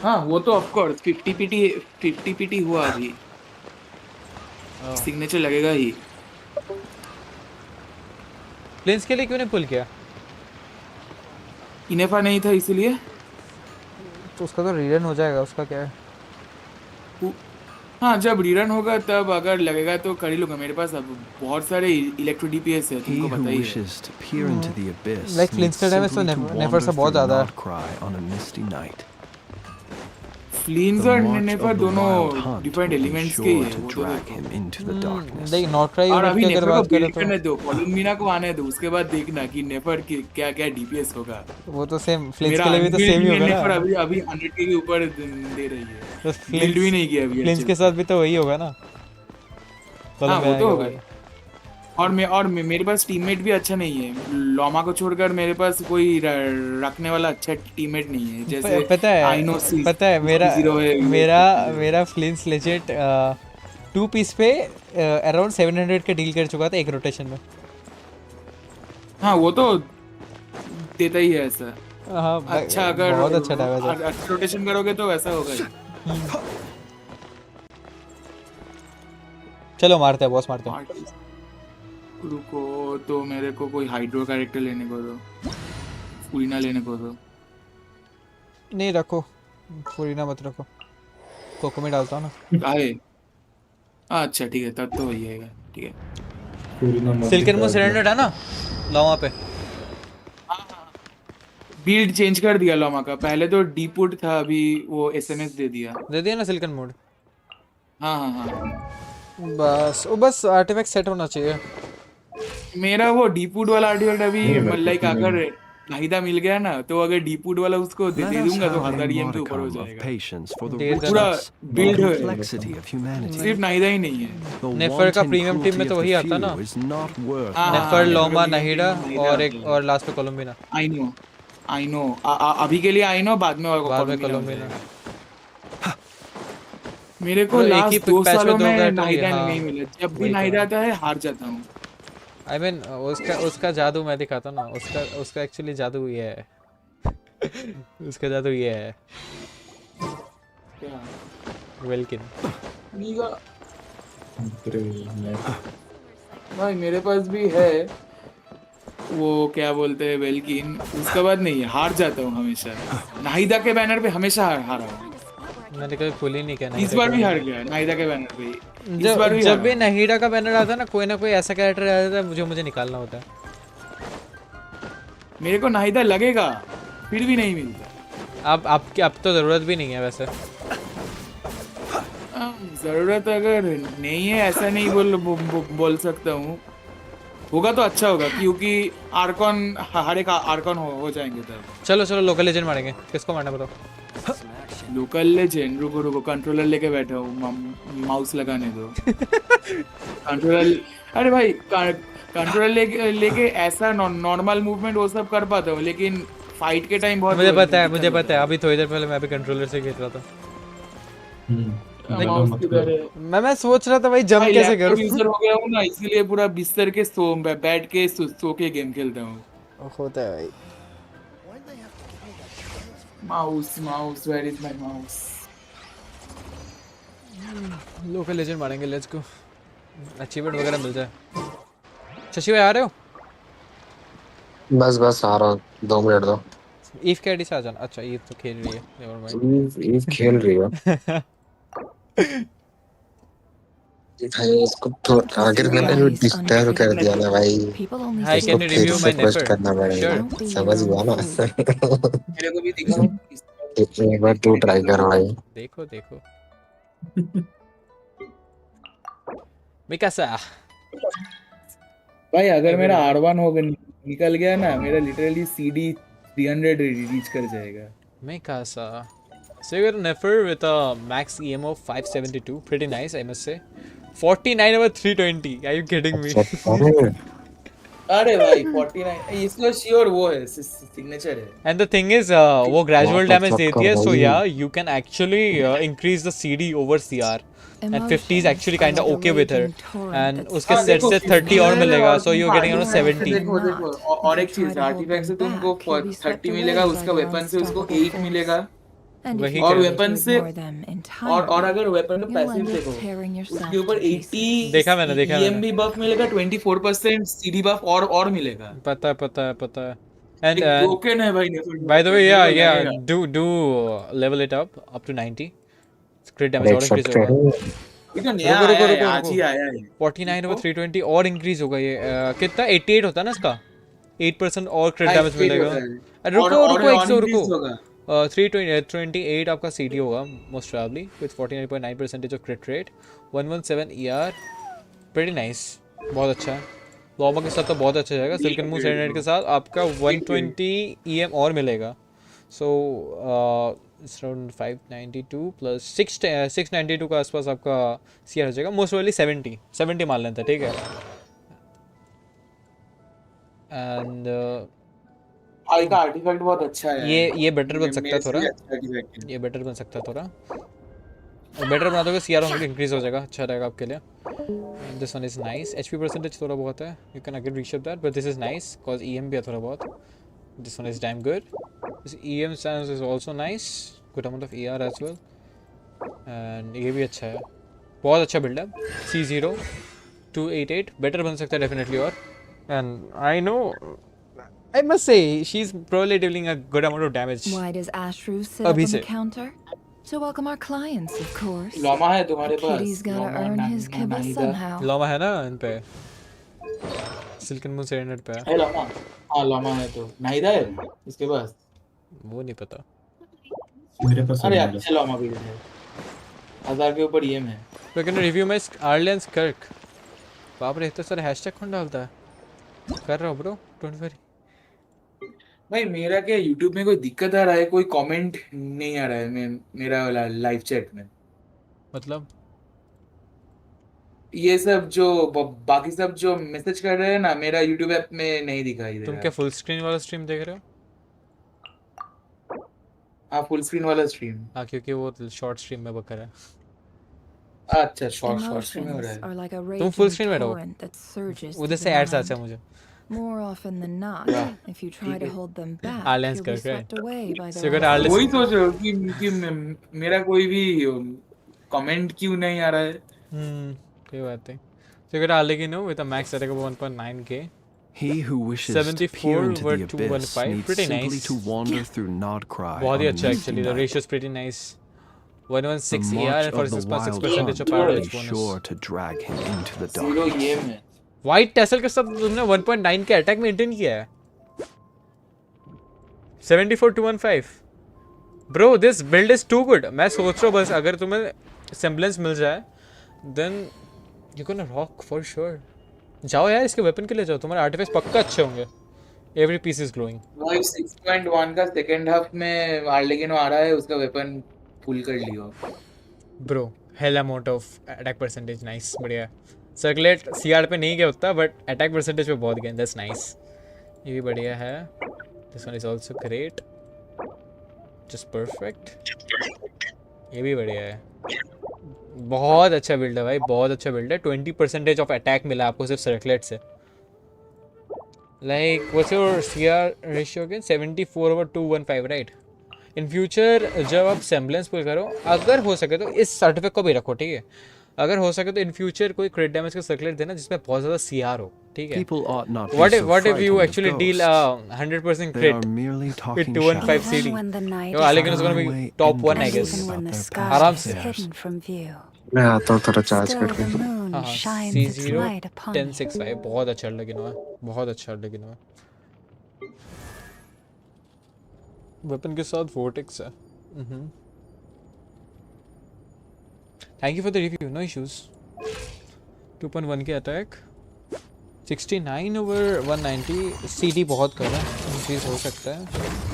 हाँ वो तो ऑफ कोर्स 50 पीटी हुआ अभी. सिग्नेचर लगेगा ही. प्लेन्स के लिए क्यों नहीं पुल किया? इनेफा नहीं था इसीलिए. तो उसका तो रीरन हो जाएगा. उसका क्या है? हाँ जब रीरन होगा तब अगर लगेगा तो कर ही लूंगा. मेरे पास अब बहुत सारे इलेक्ट्रो DPS है, He तुमको who पता ही है. wishes to peer into the abyss Like needs Flint's का damage तो simply to नेफर से wander बहुत through ज़्यादा है. Notcry on a misty night. फ्लिंस The और march नेफर of the दोनों wild hunt different will be elements के ही sure है. to वो तो drag him into the darkness. देख नॉटक्राई और यूनिट अभी की अगर नेफर को बात करें बिल्ड तो करने दो, कॉलोम्बिना को आने दो, उसके बाद देखना कि नेफर की क्या क्या DPS होगा. वो तो सेम फ्लिंस मेरा के लिए भी तो सेम ही होगा नेफर ना. अभी 100K के ऊपर दे रही है. तो बिल्ड भी नहीं किया अभी. फ्लिंस के साथ भी तो वही होगा ना. हाँ वो तो होगा. और मेरे पास टीममेट भी अच्छा नहीं है. लोमा को छोड़कर मेरे पास कोई रखने वाला अच्छा टीममेट नहीं है. जैसे पता है मेरा फ्लिंस लेजेंड 2 पीस पे अराउंड 700 के डील कर चुका था एक रोटेशन में. हाँ वो तो देता ही है ऐसा. हाँ अच्छा अगर बहुत अच्छा डैमेज है. रोटेशन करोगे तो वैसा होगा ही. चलो मारते हैं बॉस मारते हैं. रुको तो मेरे को कोई हाइड्रो कैरेक्टर लेने को दो. फुरीना लेने को दो. नहीं रखो, फुरीना मत रखो. कोको में डालता हूँ ना. आए अच्छा ठीक है तब तो वही आएगा. ठीक है. सिल्कन मो सरेंडर है ना लोमा पे. बिल्ड चेंज कर दिया लोमा का. पहले तो डीपुट था, अभी वो SMS दे दिया ना सिल्कन मोड. हाँ बस आर्टिफैक्ट सेट होना चाहिए. मेरा वो डीपुट वाला आर्टिफैक्ट अभी लाइक अगर नाहिदा मिल गया ना तो अगर डीपुट वाला उसको दे दूंगा तो 1000 EM के ऊपर हो जाएगा. पूरा बिल्ड है. सिर्फ नाहिदा ही नहीं है. नेफर का प्रीमियम टीम में तो वही आता ना. नेफर लोमा नाहिदा और एक और लास्ट पे कोलंबिना. आई नो अभी के लिए आई नो. बाद में कोलंबिना. मेरे को लास्ट 2 सालों में नाहिदा नहीं मिला. जब भी नाहिदा आता है हार जाता हूँ. I mean, उसका जादू मैं दिखाता हूँ ना. उसका एक्चुअली जादू ये है. उसका जादू ये है. वेलकिन. भाई मेरे पास भी है वो क्या बोलते हैं वेलकिन. उसका बाद नहीं है, हार जाता हूँ हमेशा. नाहिदा के बैनर पे हमेशा हारा हूँ. मैंने कभी फुल ही नहीं किया. इस बार भी हार गया नाहिदा के बैनर पे. जब भी नाहिदा का बैनर आता है ना कोई ना कोई ऐसा कैरेक्टर आ जाता है मुझे निकालना होता है. मेरे को नाहिदा लगेगा फिर भी नहीं मिलता. अब तो जरूरत भी नहीं है वैसे. जरूरत अगर नहीं है ऐसा नहीं बोल सकता हूँ. होगा तो अच्छा होगा क्योंकि आर्कॉन हर एक आर्कॉन हो जाएंगे तब. चलो लोकल लेजेंड मारेंगे. किसको मारना बताओ. Local legend. रुको कंट्रोलर लेके बैठा हूँ. माउस लगाने दो. कंट्रोलर. अरे भाई कंट्रोलर लेके ऐसा नॉर्मल मूवमेंट वो सब कर पाता हूँ, लेकिन फाइट के टाइम बहुत मुझे पता है अभी थोड़ी देर पहले मैं भी कंट्रोलर से खेल रहा था। मैं सोच रहा था भाई जंप कैसे करूं। यूजर हो गया हूँ ना, इसीलिए पूरा बिस्तर के बैठ के सो के गेम खेलता हूँ। होता है भाई। Mouse where is my mouse. Local legend मारेंगे, लेट्स गो। अचीवमेंट वगैरह मिल जाए। शशि भाई आ रहे हो? बस आ रहा हूँ, 2 मिनट दो। ईव के आईडी से आ जाना। अच्छा ईव तो खेल रही है, नेवर माइंड। ईव खेल रही है भाई, इसको तो आखिर मैंने डिस्टर्ब कर दिया ना भाई। Hi can you review my request Nefer? करना पड़ेगा, समझ हुआ ना? मेरे को भी दिखाओ। एक बार तू ट्राई कर भाई। देखो मिकासा भाई अगर मेरा R1 हो गया निकल गया ना, मेरा लिटरली CD 300 रीच कर जाएगा। Mikasa. So you got a Nefer with a max EM of 572, pretty nice I must say. 49 over 320, are you kidding me? अरे भाई 49 इसका श्योर वो है सिग्नेचर है। And the thing is वो gradual damage देती है, so yeah you can actually increase the CD over CR. And 50 is actually kind of okay with her. And उसके सेट से 30 और मिलेगा, so you're getting around 70. देखो और एक चीज, आर्टिफैक्ट से तुमको 30 मिलेगा, उसका वेपन से उसको 8 मिलेगा। और वेपन से और अगर वेपन का पैसिव देखो उसके ऊपर 80 देखा मैंने EMB बफ मिलेगा, 24% CD बफ और मिलेगा। पता है। And broken है भाई। by the way yeah do level it up to 90. Crit damage और increase होगा। रुको आज ही आया है। 49 over 320 और increase होगा ये। कितना 88 होता है ना इसका? 8% और crit damage मिलेगा। रुको 328 आपका CD होगा most probably with 49.9% of crit rate, 117 ER, pretty nice, बहुत अच्छा है। लॉमा के साथ तो बहुत अच्छा जाएगा। सिल्कन मूव सेरेनेट के साथ आपका 120 EM और मिलेगा, so it's around 592 plus 692 का आसपास आपका CR हो जाएगा, most probably 70 मान लेते हैं, ठीक है। and आई का आर्टिफैक्ट बहुत अच्छा है। ये बेटर बन सकता है थोड़ा, ये बेटर बन सकता है थोड़ा, और बेटर बना दोगे CR होंगे इंक्रीज हो जाएगा, अच्छा रहेगा आपके लिए। This one is nice. HP percentage थोड़ा बहुत है, you can again reshape that, but this is nice because EM भी है थोड़ा बहुत। This one is damn good. This EM stance is also nice, good amount of ER as well, and ये भी अच्छा है, बहुत अच्छा बिल्ड है। C0 288 बेटर बन सकता है डेफिनेटली, और and I know I must say she's probably dealing a good amount of damage. Why does Ashru sit up on the counter? To welcome our clients, of course. लॉमा है तुम्हारे पास? Kitty's gotta earn his kibble somehow. लॉमा है ना इन पे, silken moon सेरेनेट पे है लॉमा। हाँ लॉमा है तो नाहिदा है इसके पास, वो नहीं पता मेरे पास। अरे अच्छा लॉमा भी है, 1000 के ऊपर EM है। तो कैन रिव्यू माय आर्लियंस कर्क। बाप रे इतना सारे हैशटैग कौन डालता है? कर रहा हूं ब्रो, डोंट वरी। भाई मेरा क्या YouTube में कोई दिक्कत आ रहा है, कोई कमेंट नहीं आ रहा है मेरा वाला लाइव चैट में, मतलब ये सब जो बाकी सब जो मैसेज कर रहे हैं ना, मेरा YouTube ऐप में नहीं दिखाई दे रहा। तुम क्या फुल स्क्रीन वाला स्ट्रीम देख रहे हो? हाँ फुल स्क्रीन वाला स्ट्रीम। हाँ क्योंकि वो शॉर्ट स्ट्रीम में बकर है। अच्छा शॉर्ट स्ट्रीम में हो रहा है। तुम फुल स्क्रीन में रहो, उधर से एड्स आते हैं मुझे। More often than not, if you try to hold them back, Alliance you'll be करके। swept away by So you got their Alliance- वही सोच रहा हूँ कि मेरा कोई भी कमेंट क्यों नहीं आ रहा है। कोई बात नहीं। So you got Allegino with a max attack of 1.9k. He who wishes to peer 74 into over the abyss 215, needs pretty simply nice. to wander through Nodcry बहुत ही on a अच्छा Newton actually, the night. ratio is pretty nice. The 116 ER march and of the 46% wild of power hunt damage is bonus. sure to drag him into the Zero dark. EM है। White Tassel के साथ तुमने 1.9 के attack maintain किया है। 74-215 bro, this build is too good. मैं सोच रहा हूँ बस अगर तुम्हें सेम्बलेंस मिल जाए then you can rock for sure. जाओ यार इसके वेपन के लिए जाओ, तुम्हारे आर्टिफैक्ट्स पक्का अच्छे होंगे। Every piece is glowing. भाई 6.1 का सेकंड हाफ में आर्लेगिनो आ रहा है, उसका वेपन फुल कर लियो bro. Hell amount of attack percentage, nice, बढ़िया। सर्कुलेट सीआर पे नहीं गया उतना बट अटैक परसेंटेज पे बहुत गए. That's nice. ये भी बढ़िया है. This one is also great. Just perfect. ये भी बढ़िया है. बहुत अच्छा बिल्ड है भाई, बहुत अच्छा बिल्ड है. 20% ऑफ अटैक मिला आपको सिर्फ सर्कुलेट से. Like what's your CR ratio again? 74/215 right. In future जब आप सेम्बलेंस पुल करो, अगर हो सके तो इस सर्टिफिकेट को भी रखो, ठीक है. अगर हो सके तो इन फ्यूचर कोई क्रिट डैमेज का सर्कुलेट देना जिसमें बहुत ज़्यादा सीआर हो, ठीक है. What if you actually deal 100% crit with 215 CD? Alligan is going to be top 1 I guess. आराम से. मैं आता हूँ थोड़ा चार्ज करके. C0 1065 बहुत अच्छा लगिन हुआ, बहुत अच्छा लगिन हुआ. वेपन के साथ वोर्टेक्स है. Thank you for the review. No issues. 2.1 के अटैक 69/190. CD बहुत कर रहा है, इंक्रीज हो सकता है.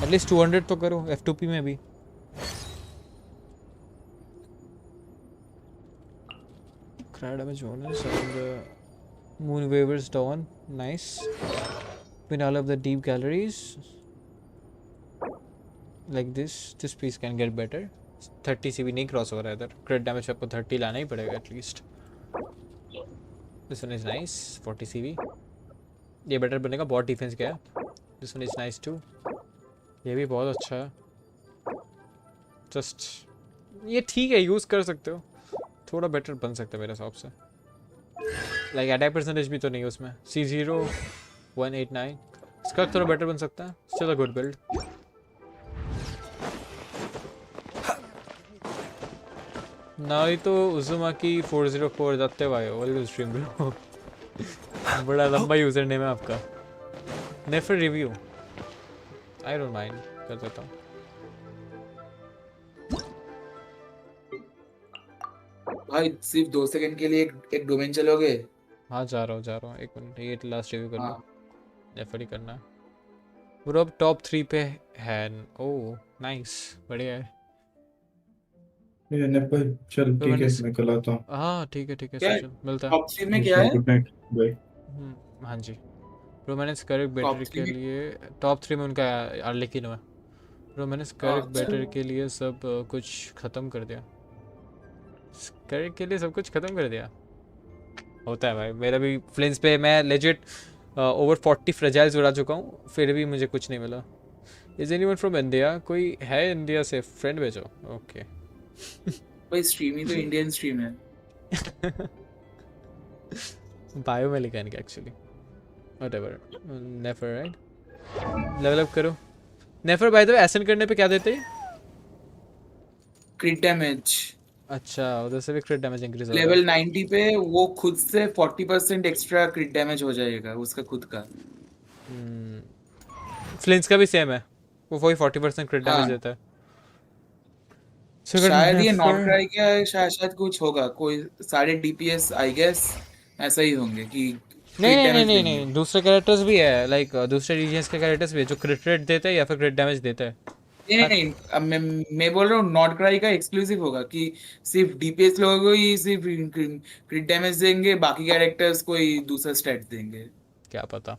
एटलीस्ट 200 तो करो F2P में भी. Cryo damage bonus and moon waivers down. Nice. Win all of the deep galleries. Like this piece can get better. 30 CB नहीं क्रॉस हो रहा है इधर. क्रिट डैमेज आपको 30 लाना ही पड़ेगा at least. This one is nice. 40 CB. ये बेटर बनेगा. बॉट डिफेंस क्या है. This one is nice too. ये भी बहुत अच्छा है. जस्ट ये ठीक है, यूज़ कर सकते हो. थोड़ा बेटर बन सकता है मेरे हिसाब से. लाइक अटैक परसेंटेज भी तो नहीं है उसमें. C0 189. इसका थोड़ा बेटर बन सकता है. Still a good build. नहीं तो उजुमाकी 404 दत्ते वायो वेलकम स्ट्रीम ब्रो. बड़ा लंबा यूजर नेम है आपका. नेफर रिव्यू आई डोंट माइंड कर देता हूँ. भाई सिर्फ 2 सेकंड के लिए एक डोमेन चलोगे? हाँ जा रहा हूँ. एक मिनट. ये लास्ट रिव्यू कर लो. नेफर ही करना है ब्रो. अब टॉप 3 पे है. Oh nice. बढ़िया है. ये नेपर चल ठीक है, मैं कल आता हूँ. हाँ ठीक है चल मिलता है. टॉप 3 में क्या है? Good night bye. हाँ जी. रोमानेस करेक्ट बेटर के लिए टॉप 3 में उनका आर्लेकिन हुआ. रोमानेस करेक्ट बेटर के लिए सब कुछ ख़त्म कर दिया. करेक्ट के लिए सब कुछ ख़त्म कर दिया. होता है भाई. मेरा भी फ्लेंस पे मैं लेजिट ओवर 40 फ्रेजाइल्स उड़ा चुका हूँ, फिर भी मुझे कुछ नहीं मिला. Is anyone from India? कोई है इंडिया से? फ्रेंड भेजो. ओके भाई स्ट्रीम ही तो इंडियन स्ट्रीम है. बायो में लिखा है actually. Whatever. Nefer right. Level up करो. Nefer by the way ascend करने पे क्या देते हैं? Crit damage. अच्छा उधर से भी क्रिट डैमेज इंक्रीज हो रहा है. लेवल 90 पे वो खुद से 40% एक्स्ट्रा क्रिट डैमेज हो जाएगा उसका खुद का. फ्लिंस का भी सेम है. वो वही 40% क्रिट डैमेज देता है. शायद ये नॉट ट्राई क्या है. शायद कुछ होगा. कोई सारे DPS आई गेस ऐसा ही होंगे कि नहीं. दूसरे कैरेक्टर्स भी है. लाइक दूसरे रीजन्स के कैरेक्टर्स भी है जो क्रिट रेट देते हैं या फिर क्रिट डैमेज देते हैं. नहीं अब मैं बोल रहा हूँ नॉट क्राई का एक्सक्लूसिव होगा कि सिर्फ DPS लोगों को ही सिर्फ क्रिट डैमेज देंगे, बाकी कैरेक्टर्स कोई दूसरा स्टैट्स देंगे. क्या पता.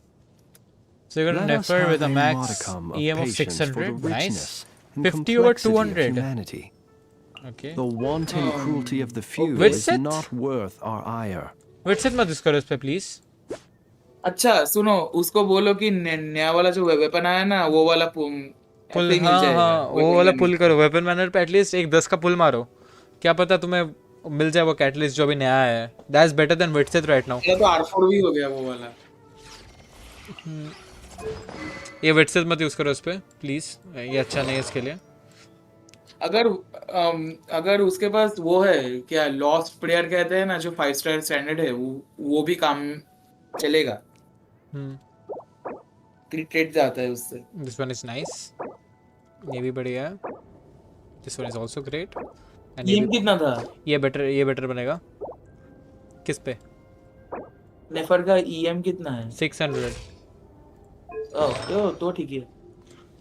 So you're gonna Nefer with a max EM of 600. Nice. 50/200. Okay. The wanton cruelty of the few is not worth our ire. Witset मत यूज करो इस पे प्लीज. अच्छा सुनो, उसको बोलो कि नया वाला जो वेपन आया ना वो वाला पुल. हाँ वो वाला पुल करो. वेपन मैनर पे एटलीस्ट एक 10 का पुल मारो. क्या पता तुम्हें मिल जाए वो कैटलिस्ट जो भी नया है. दैट्स बेटर देन विटसेट राइट नाउ. ये तो R4 भी हो गया वो वाला. ये विटसेट मत यूज करो इस पे प्लीज. ये अच्छा नहीं है इसके लिए. अगर उसके पास वो है क्या लॉस्ट प्लेयर कहते हैं ना जो 5 स्टार स्टैंडर्ड है वो भी काम चलेगा. क्रिकेट जाता है उससे. This one is nice. ये भी बढ़िया है. This one is also great. EM कितना था? ये बेटर बनेगा. किस पे? नेफर का EM कितना है? 600. ओह तो ठीक है.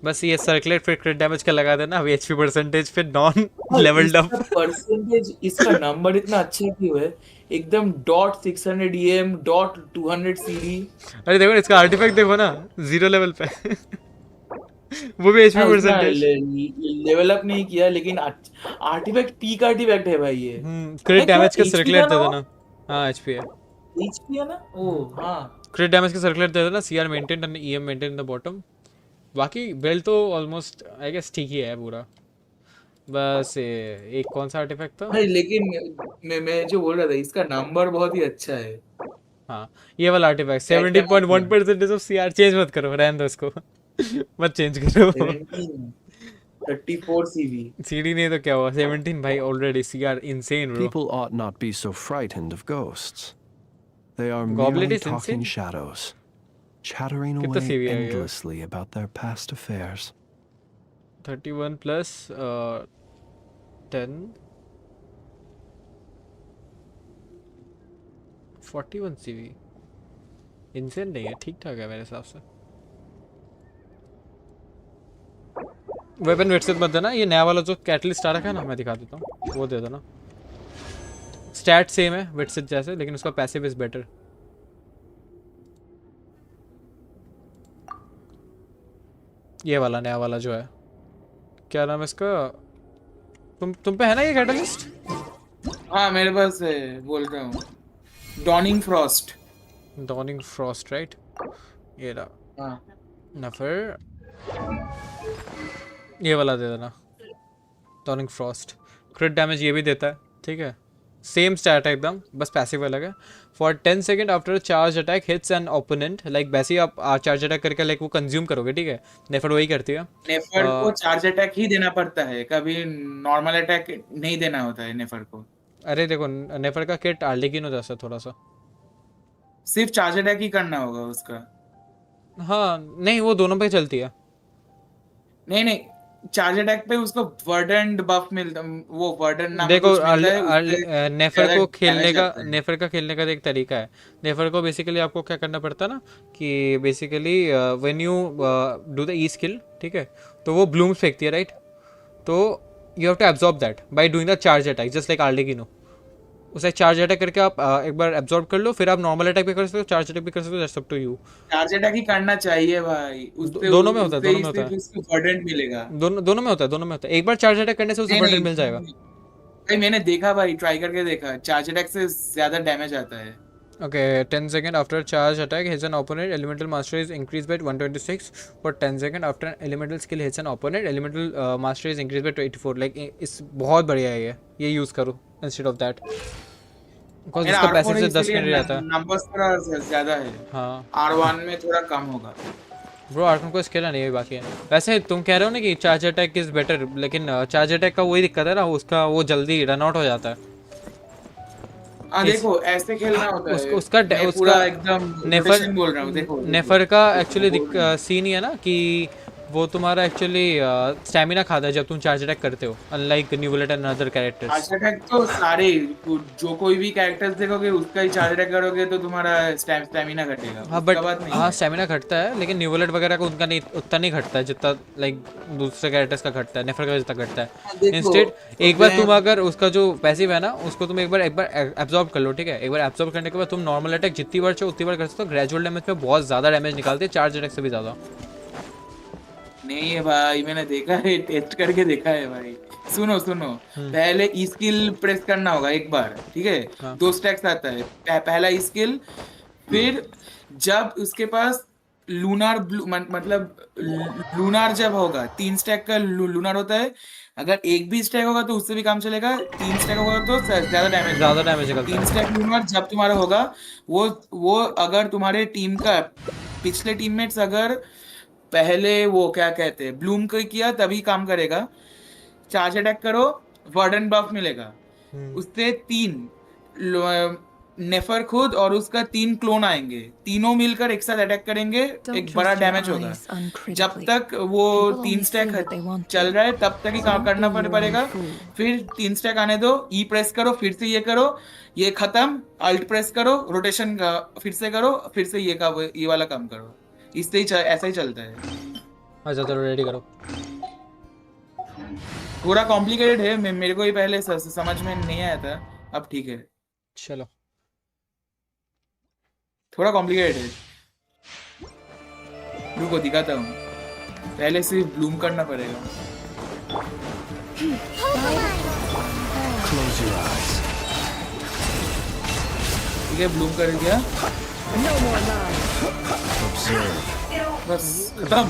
बस ये सर्कुलेट फिर क्रिट डैमेज का लगा देना, अभी एचपी परसेंटेज फिर नॉन लेवल्ड अप। परसेंटेज इसका नंबर इतना अच्छा क्यों है? एकदम .600 EM .200 CD। अरे देखो इसका आर्टिफैक्ट देखो ना, 0 लेवल पे। वो भी एचपी परसेंटेज लेवल अप नहीं किया, लेकिन आर्टिफैक्ट पीक आर्टिफैक्ट है भाई ये। क्रिट क्या डैमेज का HP सर्कुलेट था दे ना? देना। हाँ एचपी है, HP है ना? ओ हाँ, क्रिट डैमेज का सर्कुलेट दे देना, CR maintain and EM maintain in the bottom. बाकी बिल्ड तो ऑलमोस्ट आई गेस ठीक ही है पूरा। बस एक कौन सा आर्टिफैक्ट था नहीं लेकिन मैं जो बोल रहा था, इसका नंबर बहुत ही अच्छा है। हाँ ये वाला आर्टिफैक्ट 17.1% ऑफ सीआर। चेंज मत करो, रहने दो इसको। मत चेंज करो। 34 CV। सीडी नहीं तो क्या हुआ, 17 भाई already CR insane bro. People ought not be so frightened of ghosts. They are Goblet merely is talking insane. shadows, chattering कितना away CV है ये? endlessly about their past affairs. 31 plus 10 41 CV insane नहीं है, ठीक ठाक है मेरे हिसाब से। वेपन वेट मत देना, ये नया वाला जो कैटलिस्ट आ रखा है ना, मैं दिखा देता हूँ, वो दे देना। स्टैट सेम है वेटसेट जैसे, लेकिन उसका पैसिव इज बेटर। ये वाला नया वाला जो है, क्या नाम है इसका, तुम पे है ना ये कैटलिस्ट? हाँ मेरे पास है, बोल रहा हूँ। डॉनिंग फ्रॉस्ट राइट, ये रहा। हाँ ना फिर ये वाला दे देना, डॉनिंग फ्रॉस्ट। क्रिट डैमेज ये भी देता है, ठीक है, सेम स्टैट है एकदम, बस पैसिव अलग है। For 10 second after charge attack hits an opponent, like वैसे ही आप चार्ज अटैक करके लाइक वो कंज्यूम करोगे, ठीक है। नेफर वही करती है, नेफर को चार्ज अटैक ही देना पड़ता है, कभी नॉर्मल अटैक नहीं देना होता है नेफर को। अरे देखो नेफर का किट आर्लिकिन हो जाता है थोड़ा सा, सिर्फ चार्ज अटैक ही करना होगा उसका। हाँ नहीं वो दोनों पे चलती है। नहीं चार्ज अटैक पे उसको वर्डन बफ मिलता, वो वर्डन नाम देखो कुछ मिलता है, नेफर को खेलने का, नेफर का खेलने का एक तरीका है। नेफर को बेसिकली आपको क्या करना पड़ता है ना, कि basically when you do the E skill, ठीक है, तो वो ब्लूम्स फेंकती है, राइट, तो you have to absorb that by doing the charge attack, just like Arlecchino. उसे चार्ज अटैक करके आप एक बार एब्जॉर्ब कर लो, फिर आप नॉर्मल अटैक भी कर सकते हो, चार्ज अटैक भी कर सकते हो, that's up to you. Charge attack ही करना चाहिए भाई, उससे दोनों में होता है, दोनों में होता है, उसको वर्डन मिलेगा। दोनों में होता है, दोनों में होता है। एक बार चार्ज अटैक करने से उसे वर्डन मिल जाएगा। भाई मैंने देखा भाई, ट्राई करके देखा, चार्ज अटैक से ज्यादा डैमेज आता है। Okay, 10 seconds after charge attack hits an opponent, elemental mastery is increased by 126. For 10 seconds after an elemental skill hits an opponent, elemental mastery is increased by 24. Like इस बहुत बढ़िया है ये use करो instead of that. Because इसका पैसे से 10 minute रहता है। नंबर्स थोड़ा ज्यादा है। हाँ। R1 में थोड़ा कम होगा। Bro R1 को स्किल नहीं है बाकी है। वैसे तुम कह रहे हो ना कि चार्ज अटैक इज बेटर, लेकिन चार्ज अटैक का वही दिक्कत है ना, उसका वो जल्दी रन आउट हो जाता है। देखो ऐसे खेलना होता है। उसका एकदम नेफर बोल रहा हूँ, देखो नेफर का एक्चुअली सीन ही है ना कि वो तुम्हारा एक्चुअली स्टैमिना खाता है जब तुम चार्ज अटैक करते हो, unlike Neuvillette and other characters. Charge attack तो सारे जो कोई भी कैरेक्टर्स देखोगे उसका ही चार्ज अटैक करोगे तो तुम्हारा स्टैमिना घटेगा। हाँ बट हाँ स्टैमिना घटता है, लेकिन न्यूविलेट वगैरह का उनका नहीं, उतना नहीं घटता है जितना लाइक दूसरे कैरेक्टर्स का घटता है, नेफर का जितना घटता है। इंस्टेड एक बार तुम अगर उसका जो पैसिव है ना उसको तुम एक बार एब्जॉर्ब कर लो, ठीक है, एक बार एब्जॉर्ब करने के बाद तुम नॉर्मल अटैक जितनी बार चाहो उतनी बार कर सकते हो। ग्रेजुअल डैमेज में बहुत ज्यादा डैमेज निकालते हैं, चार्ज अटैक से भी ज्यादा। नहीं है भाई, मैंने देखा है, टेस्ट करके देखा है भाई। सुनो पहले ई स्किल प्रेस करना होगा एक बार, ठीक है। हाँ। 2 स्टैक्स आता है, पहला ई स्किल, फिर जब उसके पास लूनार मतलब लूनार जब होगा, 3 स्टैक का लूनार होता है, अगर एक भी स्टैक होगा तो उससे भी काम चलेगा, 3 स्टैक होगा तो ज्यादा डैमेज निकलता है। 3 स्टैक लूनार जब तुम्हारा होगा, वो अगर तुम्हारे टीम का पिछले टीममेट्स अगर पहले वो क्या कहते हैं ब्लूम को किया तभी काम करेगा। चार्ज अटैक करो, वार्डन बफ मिलेगा, उससे 3 नेफर खुद और उसका 3 क्लोन आएंगे, तीनों मिलकर एक साथ अटैक करेंगे, एक बड़ा डैमेज होगा। जब तक वो 3 स्टैक चल रहा है तब तक ही काम करना पड़ेगा। फिर 3 स्टैक आने दो, ई प्रेस करो, फिर से ये करो, ये खत्म, अल्ट प्रेस करो, रोटेशन फिर से करो, फिर से ये वाला काम करो। इससे ही ऐसा ही चलता है। अच्छा चलो रेडी करो। थोड़ा कॉम्प्लिकेटेड है, मेरे को ही पहले समझ में नहीं आया था, अब ठीक है। चलो थोड़ा कॉम्प्लिकेटेड है, रुको दिखाता हूँ। पहले सिर्फ ब्लूम करना पड़ेगा। Close your eyes. ठीक है, ब्लूम कर दिया। Observe. बस खत्म।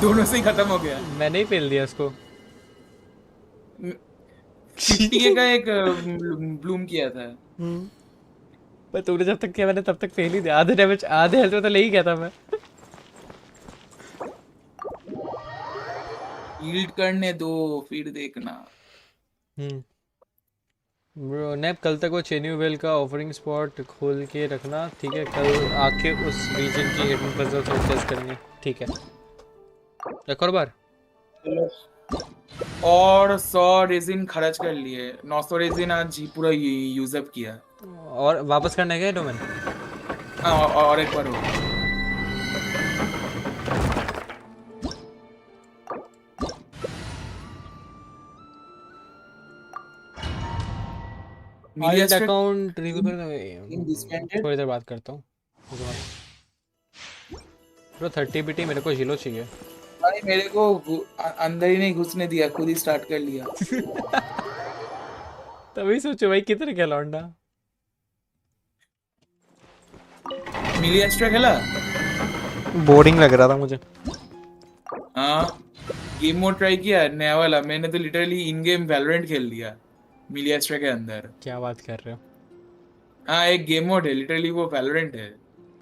दोनों से ही खत्म हो गया। मैंने ही फेल दिया उसको। 50 का एक ब्लूम किया था। पर तूने जब तक किया मैंने तब तक फेल ही दिया। आधे डैमेज आधे हेल्थ में तो ले ही गया था मैं। हील्ड करने दो फिर देखना। ब्रो नैप कल तक वो चेन्यू वेल का ऑफरिंग स्पॉट खोल के रखना, ठीक है? कल आके उस रीजन की हिडन पजल्स और टेस्ट करेंगे, ठीक है? एक और बार और 100 रेजिन खर्च कर लिए। 900 रेजिन आज ही पूरा यूज अप किया। और वापस करने गए डोमेन? हाँ और एक बार हो। अकाउंट थोड़ी देर बात करता हूँ ब्रो। 30 बीटी मेरे को जिलो चाहिए भाई। मेरे को अंदर ही नहीं घुसने दिया, खुद ही स्टार्ट कर लिया। तभी सोचो भाई किधर क्या लौंडा। मिलिएस्ट्रा खेला? बोरिंग लग रहा था मुझे। हाँ गेम मोड ट्राई किया नया वाला। मैंने तो लिटरली इन गेम वैलोरेंट खेल लिया मिलिएस्ट्रा के अंदर। क्या बात कर रहे हो? हाँ एक गेम मोड है, लिटरली वो वैलोरेंट है।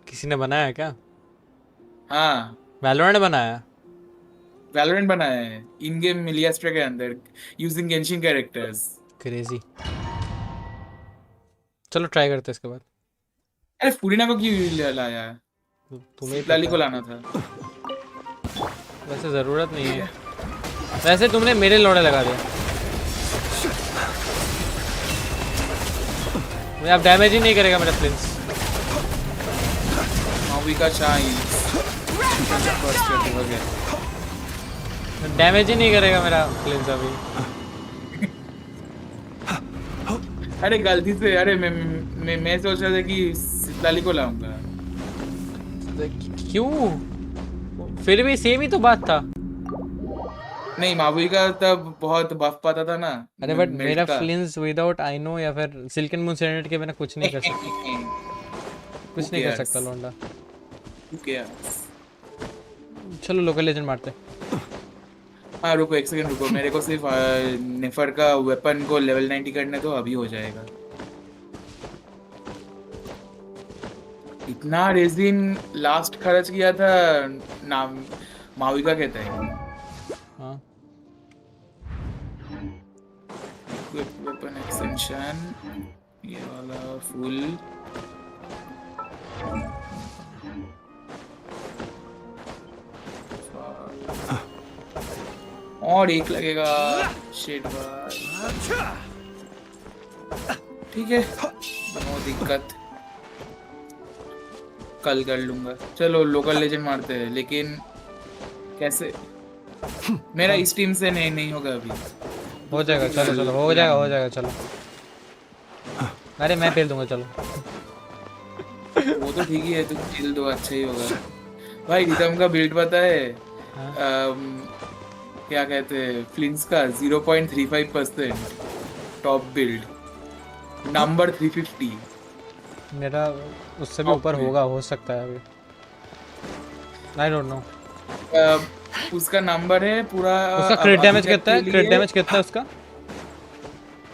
किसी ने बनाया है क्या? हाँ वैलोरेंट बनाया? वैलोरेंट बनाया है इन गेम मिलिएस्ट्रा के अंदर यूजिंग गेंशिन कैरेक्टर्स। क्रेजी। चलो ट्राई करते हैं इसके बाद। अरे फूरिना को क्यों लाया? तुम्हें लाली को लाना था। वैसे जरूरत नहीं है। वैसे तुमने मेरे लोड़े लगा दिया। मैं अब डैमेज ही नहीं करेगा मेरा प्रिंस। मावी का चाइल्ड डैमेज ही नहीं करेगा मेरा प्रिंस अभी। अरे गलती से। अरे मैं सोच रहा था कि सिताली को लाऊंगा। क्यों? फिर भी सेम ही तो बात था। नहीं मावी का तब बहुत बफ पाता था ना। अरे बट मेरा फ्लिंस विदाउट आई नो या फिर सिल्कन मून सेनेट के बिना कुछ नहीं कर सकता। कुछ नहीं कर सकता लौंडा। चलो लोकल लेजेंड मारते। हाँ रुको एक सेकंड रुको। मेरे को सिर्फ नेफर का वेपन को लेवल 90 करने दो, अभी हो जाएगा। इतना रेजिन लास्ट खर्च किया था नाम मावी का कहता है। हाँ वेपन एक्सटेंशन ये वाला फुल। और एक लगेगा शेड बार। ठीक है नो दिक्कत, कल कर लूंगा। चलो लोकल लेजेंड मारते हैं, लेकिन कैसे? मेरा इस टीम से नहीं होगा अभी। हो जाएगा। चलो चलो हो जाएगा चलो। अरे मैं फेल दूंगा चलो। वो तो ठीक ही है, तुम खेल दो अच्छा ही होगा। भाई रिदम का बिल्ड पता है? क्या कहते हैं फ्लिंस का 0.35% टॉप बिल्ड नंबर 350। मेरा उससे भी ऊपर होगा, हो सकता है अभी। I don't know. उसका नंबर है पूरा। उसका क्रिट डैमेज कितना है? क्रिट डैमेज कितना है उसका?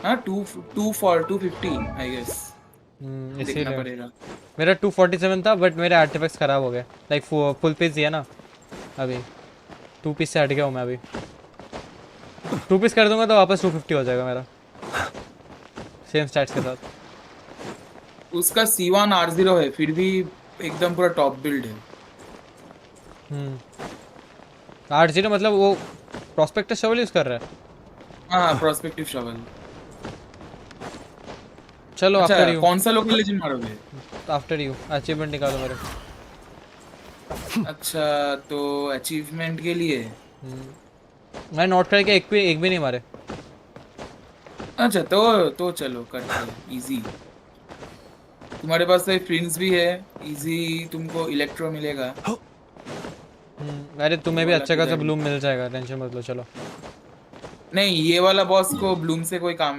हाँ 250 आई गेस। देखना पड़ेगा। मेरा 247 था बट मेरे आर्टिफैक्ट्स खराब हो गए। लाइक फुल पीस दिया ना अभी, 2 पीस से हट गया हूँ मैं अभी। 2 पीस कर दूंगा तो वापस 250 हो जाएगा मेरा, सेम स्टैट्स के साथ। उसका C1 R0 है, फिर भी एकदम पूरा टॉप बिल्ड है। R0 मतलब वो प्रोस्पेक्टिव शवल यूज कर रहा है? हाँ प्रोस्पेक्टिव शवल। चलो आफ्टर यू। कौन सा लोकल लेजेंड मारोगे? आफ्टर यू अचीवमेंट निकालो मेरे। अच्छा तो अचीवमेंट के लिए मैं नोट करके एक भी नहीं मारे। अच्छा तो चलो करते हैं इजी। तुम्हारे पास तो फ्रिंज भी है, इजी तुमको इलेक्ट्रो मिलेगा। अरे तुम्हें भी वाला अच्छा खासा किधर है? ब्लूम मिल जाएगा, टेंशन मत लो। चलो नहीं ये वाला बॉस को ब्लूम से कोई काम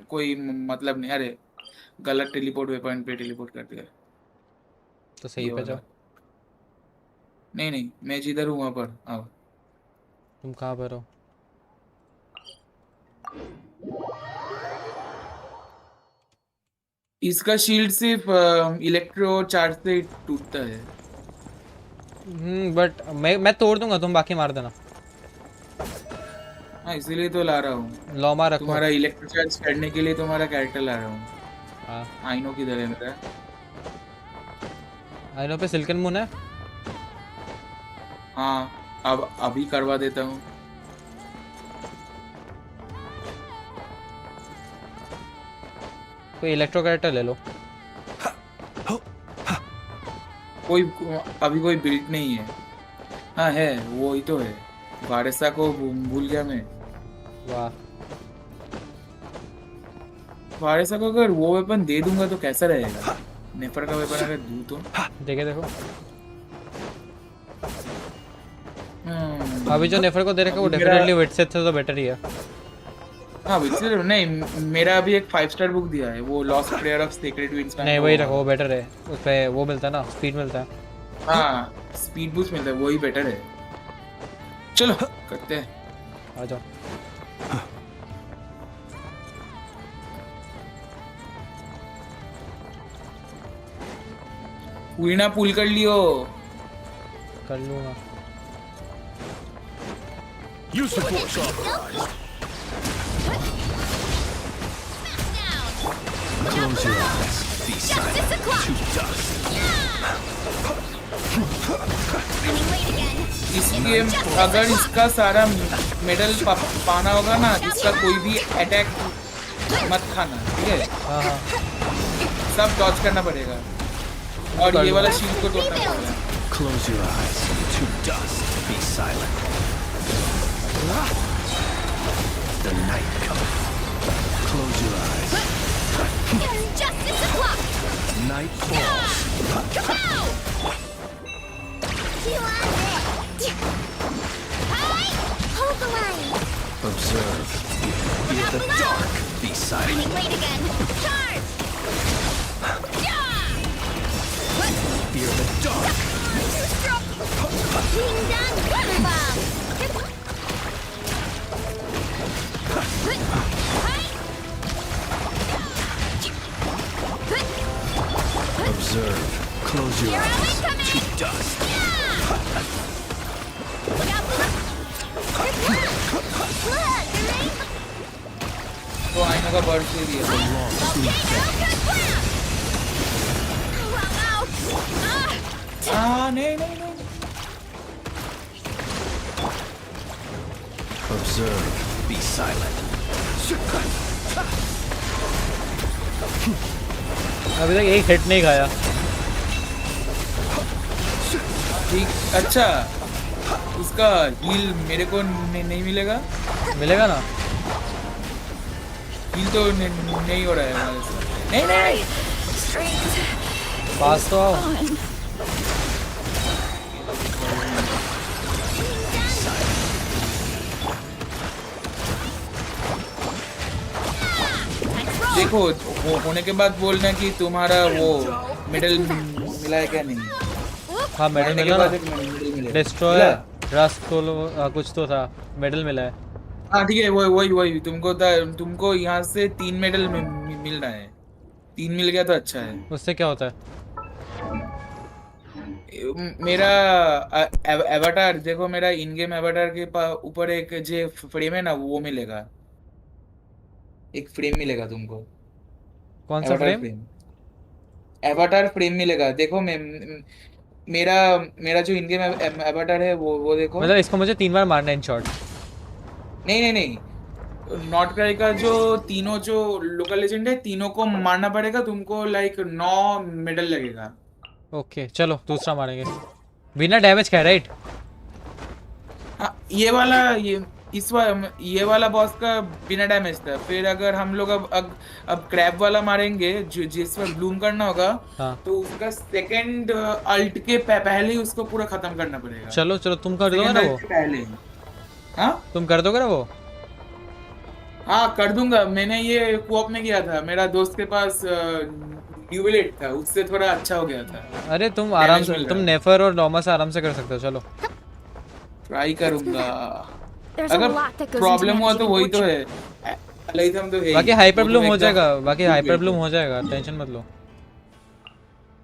कोई मतलब नहीं। अरे गलत टेलीपोर्ट वेपन पे टेलीपोर्ट कर दिया। तो सही ये पे वाला जाओ। नहीं नहीं, मैं जिधर हूँ वहां पर आओ। तुम कहाँ पर हो? इसका शील्ड सिर्फ इलेक्ट्रो चार्ज से टूटता है। बट मैं तोड़ दूंगा, तुम बाकी मार देना। हाँ इसीलिए तो ला रहा हूँ। लॉमा रखो। तुम्हारा इलेक्ट्रो चार्ज करने के लिए तुम्हारा कैरेक्टर ला रहा हूँ। हाँ आइनो किधर है मेरा? आइनो पे सिल्कन मून है। हाँ अब अभी करवा देता हूँ। कोई इलेक्ट्रो कैरेक्टर ले लो। कोई अभी कोई बिल्ड नहीं है। हाँ है, वो ही तो है। वारेसा को भूल गया मैं। वाह, वारेसा को अगर वो वेपन दे दूंगा तो कैसा रहेगा? नेफर का वेपन अगर दूं तो देखो अभी जो नेफर को दे रखा है वो डेफिनेटली वेट से तो बेटर ही है। हाँ बिल्कुल नहीं, मेरा अभी एक 5 स्टार बुक दिया है, वो lost prayer of sacred winds. नहीं वही रखो, वो बेटर है। उस पे वो मिलता है ना, स्पीड मिलता है। हाँ स्पीड बूस्ट मिलता है, वही बेटर है। चलो करते हैं, आ जाओ। वीणा पुल कर लियो। कर लूंगा। You support authorized. Close your eyes. Be silent. To dust. इस गेम अगर इसका सारा मेडल पाना होगा ना, इसका कोई भी अटैक मत खाना, ठीक है? हाँ सब डॉज करना पड़ेगा और ये वाला शील्ड को तोड़ना पड़ेगा। Close your eyes. To dust. Be silent. The night comes. Close your eyes. Justice o'clock! Night falls. Hold the line! Observe. Fear the dark. Be silent. Running late again! Charge! Fear the dark. Too strong! Ding dong bomb! Observe. Close your eyes. To dust. तो आइनो का bird दे दिया। नहीं नहीं नहीं। Observe. Be silent. अभी तक एक hit नहीं खाया। ठीक, अच्छा उसका हील मेरे को नहीं मिलेगा? मिलेगा ना। हील तो नहीं हो रहा है हमारे से। नहीं नहीं पास तो आओ। देखो होने के बाद बोलना कि तुम्हारा वो मेडल मिला है क्या नहीं। हाँ मेडल मिला ना, डिस्ट्रॉय रास्कोल कुछ तो था, मेडल मिला है। हाँ ठीक है, वही तुमको यहाँ से 3 मेडल मिल रहा है। 3 मिल गया तो अच्छा है। उससे क्या होता है? मेरा एवाटार देखो, मेरा इन गेम एवाटार के ऊपर एक जो फ्रेम है ना वो मिलेगा, एक फ्रेम मिलेगा तुमको। कौन सा फ्रेम? एवाटार फ्रेम मिलेगा। देखो मेरा जो इन गेम एवाटार है वो देखो। मतलब इसको मुझे 3 बार मारना है इन शॉट? नहीं नॉट क्राई का जो तीनों जो लोकल लेजेंड है तीनों को मारना पड़ेगा तुमको, लाइक 9 मेडल लगेगा। ओके चलो दूसरा मारेंगे। बिना डैमेज का, राइट? ये वाला ये वाला बॉस का बिना डैमेज था। फिर अगर हम लोग अब क्रैब वाला मारेंगे जिस पर ब्लूम करना होगा, तो उसका सेकंड अल्ट के पहले ही उसको पूरा खत्म करना पड़ेगा। चलो चलो, तुम कर दोगे ना वो? पहले ही। हाँ तुम कर दोगे ना वो? हाँ कर दूंगा। मैंने ये कोऑप में किया था, मेरा दोस्त के पास neuvillette था, उससे थोड़ा अच्छा हो गया था। अरे तुम आराम से, तुम नेफर और लोमा से आराम से कर सकते हो। चलो ट्राई करूंगा। अगर प्रॉब्लम हुआ तो वही तो है, तो है। बाकी हाइपर ब्लूम हो जाएगा, बाकी हाइपर ब्लूम हो जाएगा, टेंशन मत लो।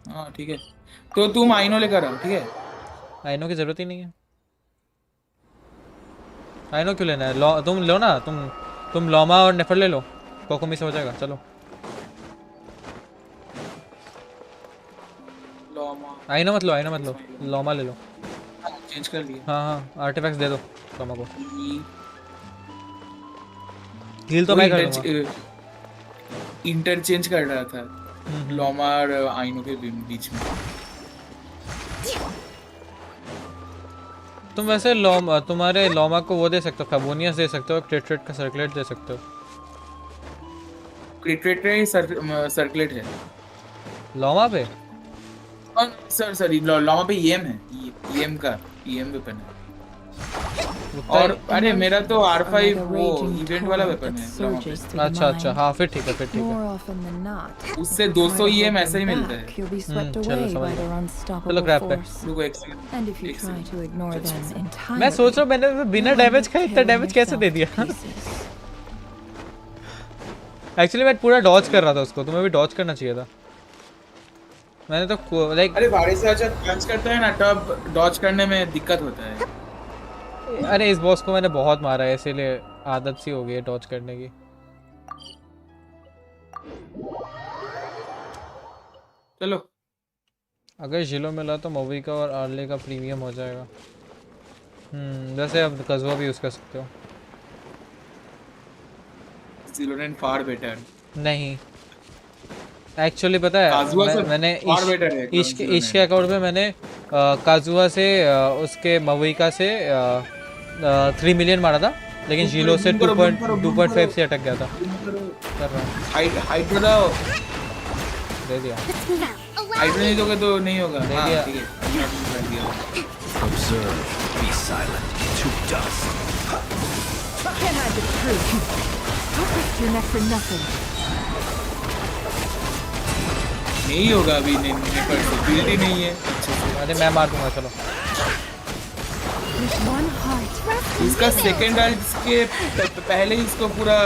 हाँ ठीक है, तो तुम आइनो लेकर आओ। ठीक है, आइनो की जरूरत ही नहीं है। आइनो क्यों लेना है? तुम लो ना, तुम लोमा और नेफर ले लो, कोकोमी से हो जाएगा। चलो आइनो मत लो, आइनो मत लो, लोमा ले लो। चेंज कर लिया। हाँ हाँ, आर्टिफैक्ट्स दे दो लोमा को। हील तो मैं कर दूंगा। इंटरचेंज कर रहा था लोमा और आइनो के बीच में। तुम वैसे तुम्हारे लोमा को वो दे सकते हो, कार्बोनियस दे सकते हो, क्रिट का सर्कुलेट दे सकते हो। क्रिट ही सर्कुलेट है लोमा पे। सॉरी लोमा पे ईएम है, ईएम का ईएम वेपन है। और अरे मेरा तो R5 वो इवेंट वाला वेपन है लोमा पे। अच्छा अच्छा, हाँ फिर ठीक है, फिर ठीक है। उससे 200 ईएम ऐसे ही मिलता है। चलो समझ, चलो क्रैप पे। मैं सोच रहा हूँ मैंने बिना डैमेज का इतना डैमेज कैसे दे दिया। एक्चुअली मैं पूरा डॉज कर रहा था उसको, तुम्हें भी डॉज करना चाहिए था। मैंने तो लाइक अरे भारी से अच्छा डॉज करता है ना, तब डॉज करने में दिक्कत होता है। अरे इस बॉस को मैंने बहुत मारा है, इसीलिए आदत सी हो गई है डॉज करने की। चलो अगर जिलो मिला तो मूवी का और आर्ले का प्रीमियम हो जाएगा। वैसे अब कज़ुआ भी यूज कर सकते हो। जिलोनेन फार बेटर नहीं, एक्चुअली पता है मैंने इश्क के अकाउंट में मैंने काजुआ से उसके मवैका से 3 मिलियन मारा था, लेकिन जीलो से 2.5 से अटक गया था। कर रहा हूं। हाइट बताओ। दे दिया। हाइट नहीं दोगे तो नहीं होगा। दे दिया। ठीक है। Observe, be silent, to dust. Can't hide the truth. Don't risk your neck for nothing. नहीं होगा अभी, नेफर से बिल्ड ही नहीं है अच्छे से। अरे मैं मार दूंगा। चलो इसका सेकंड अल्ट के पहले ही इसको पूरा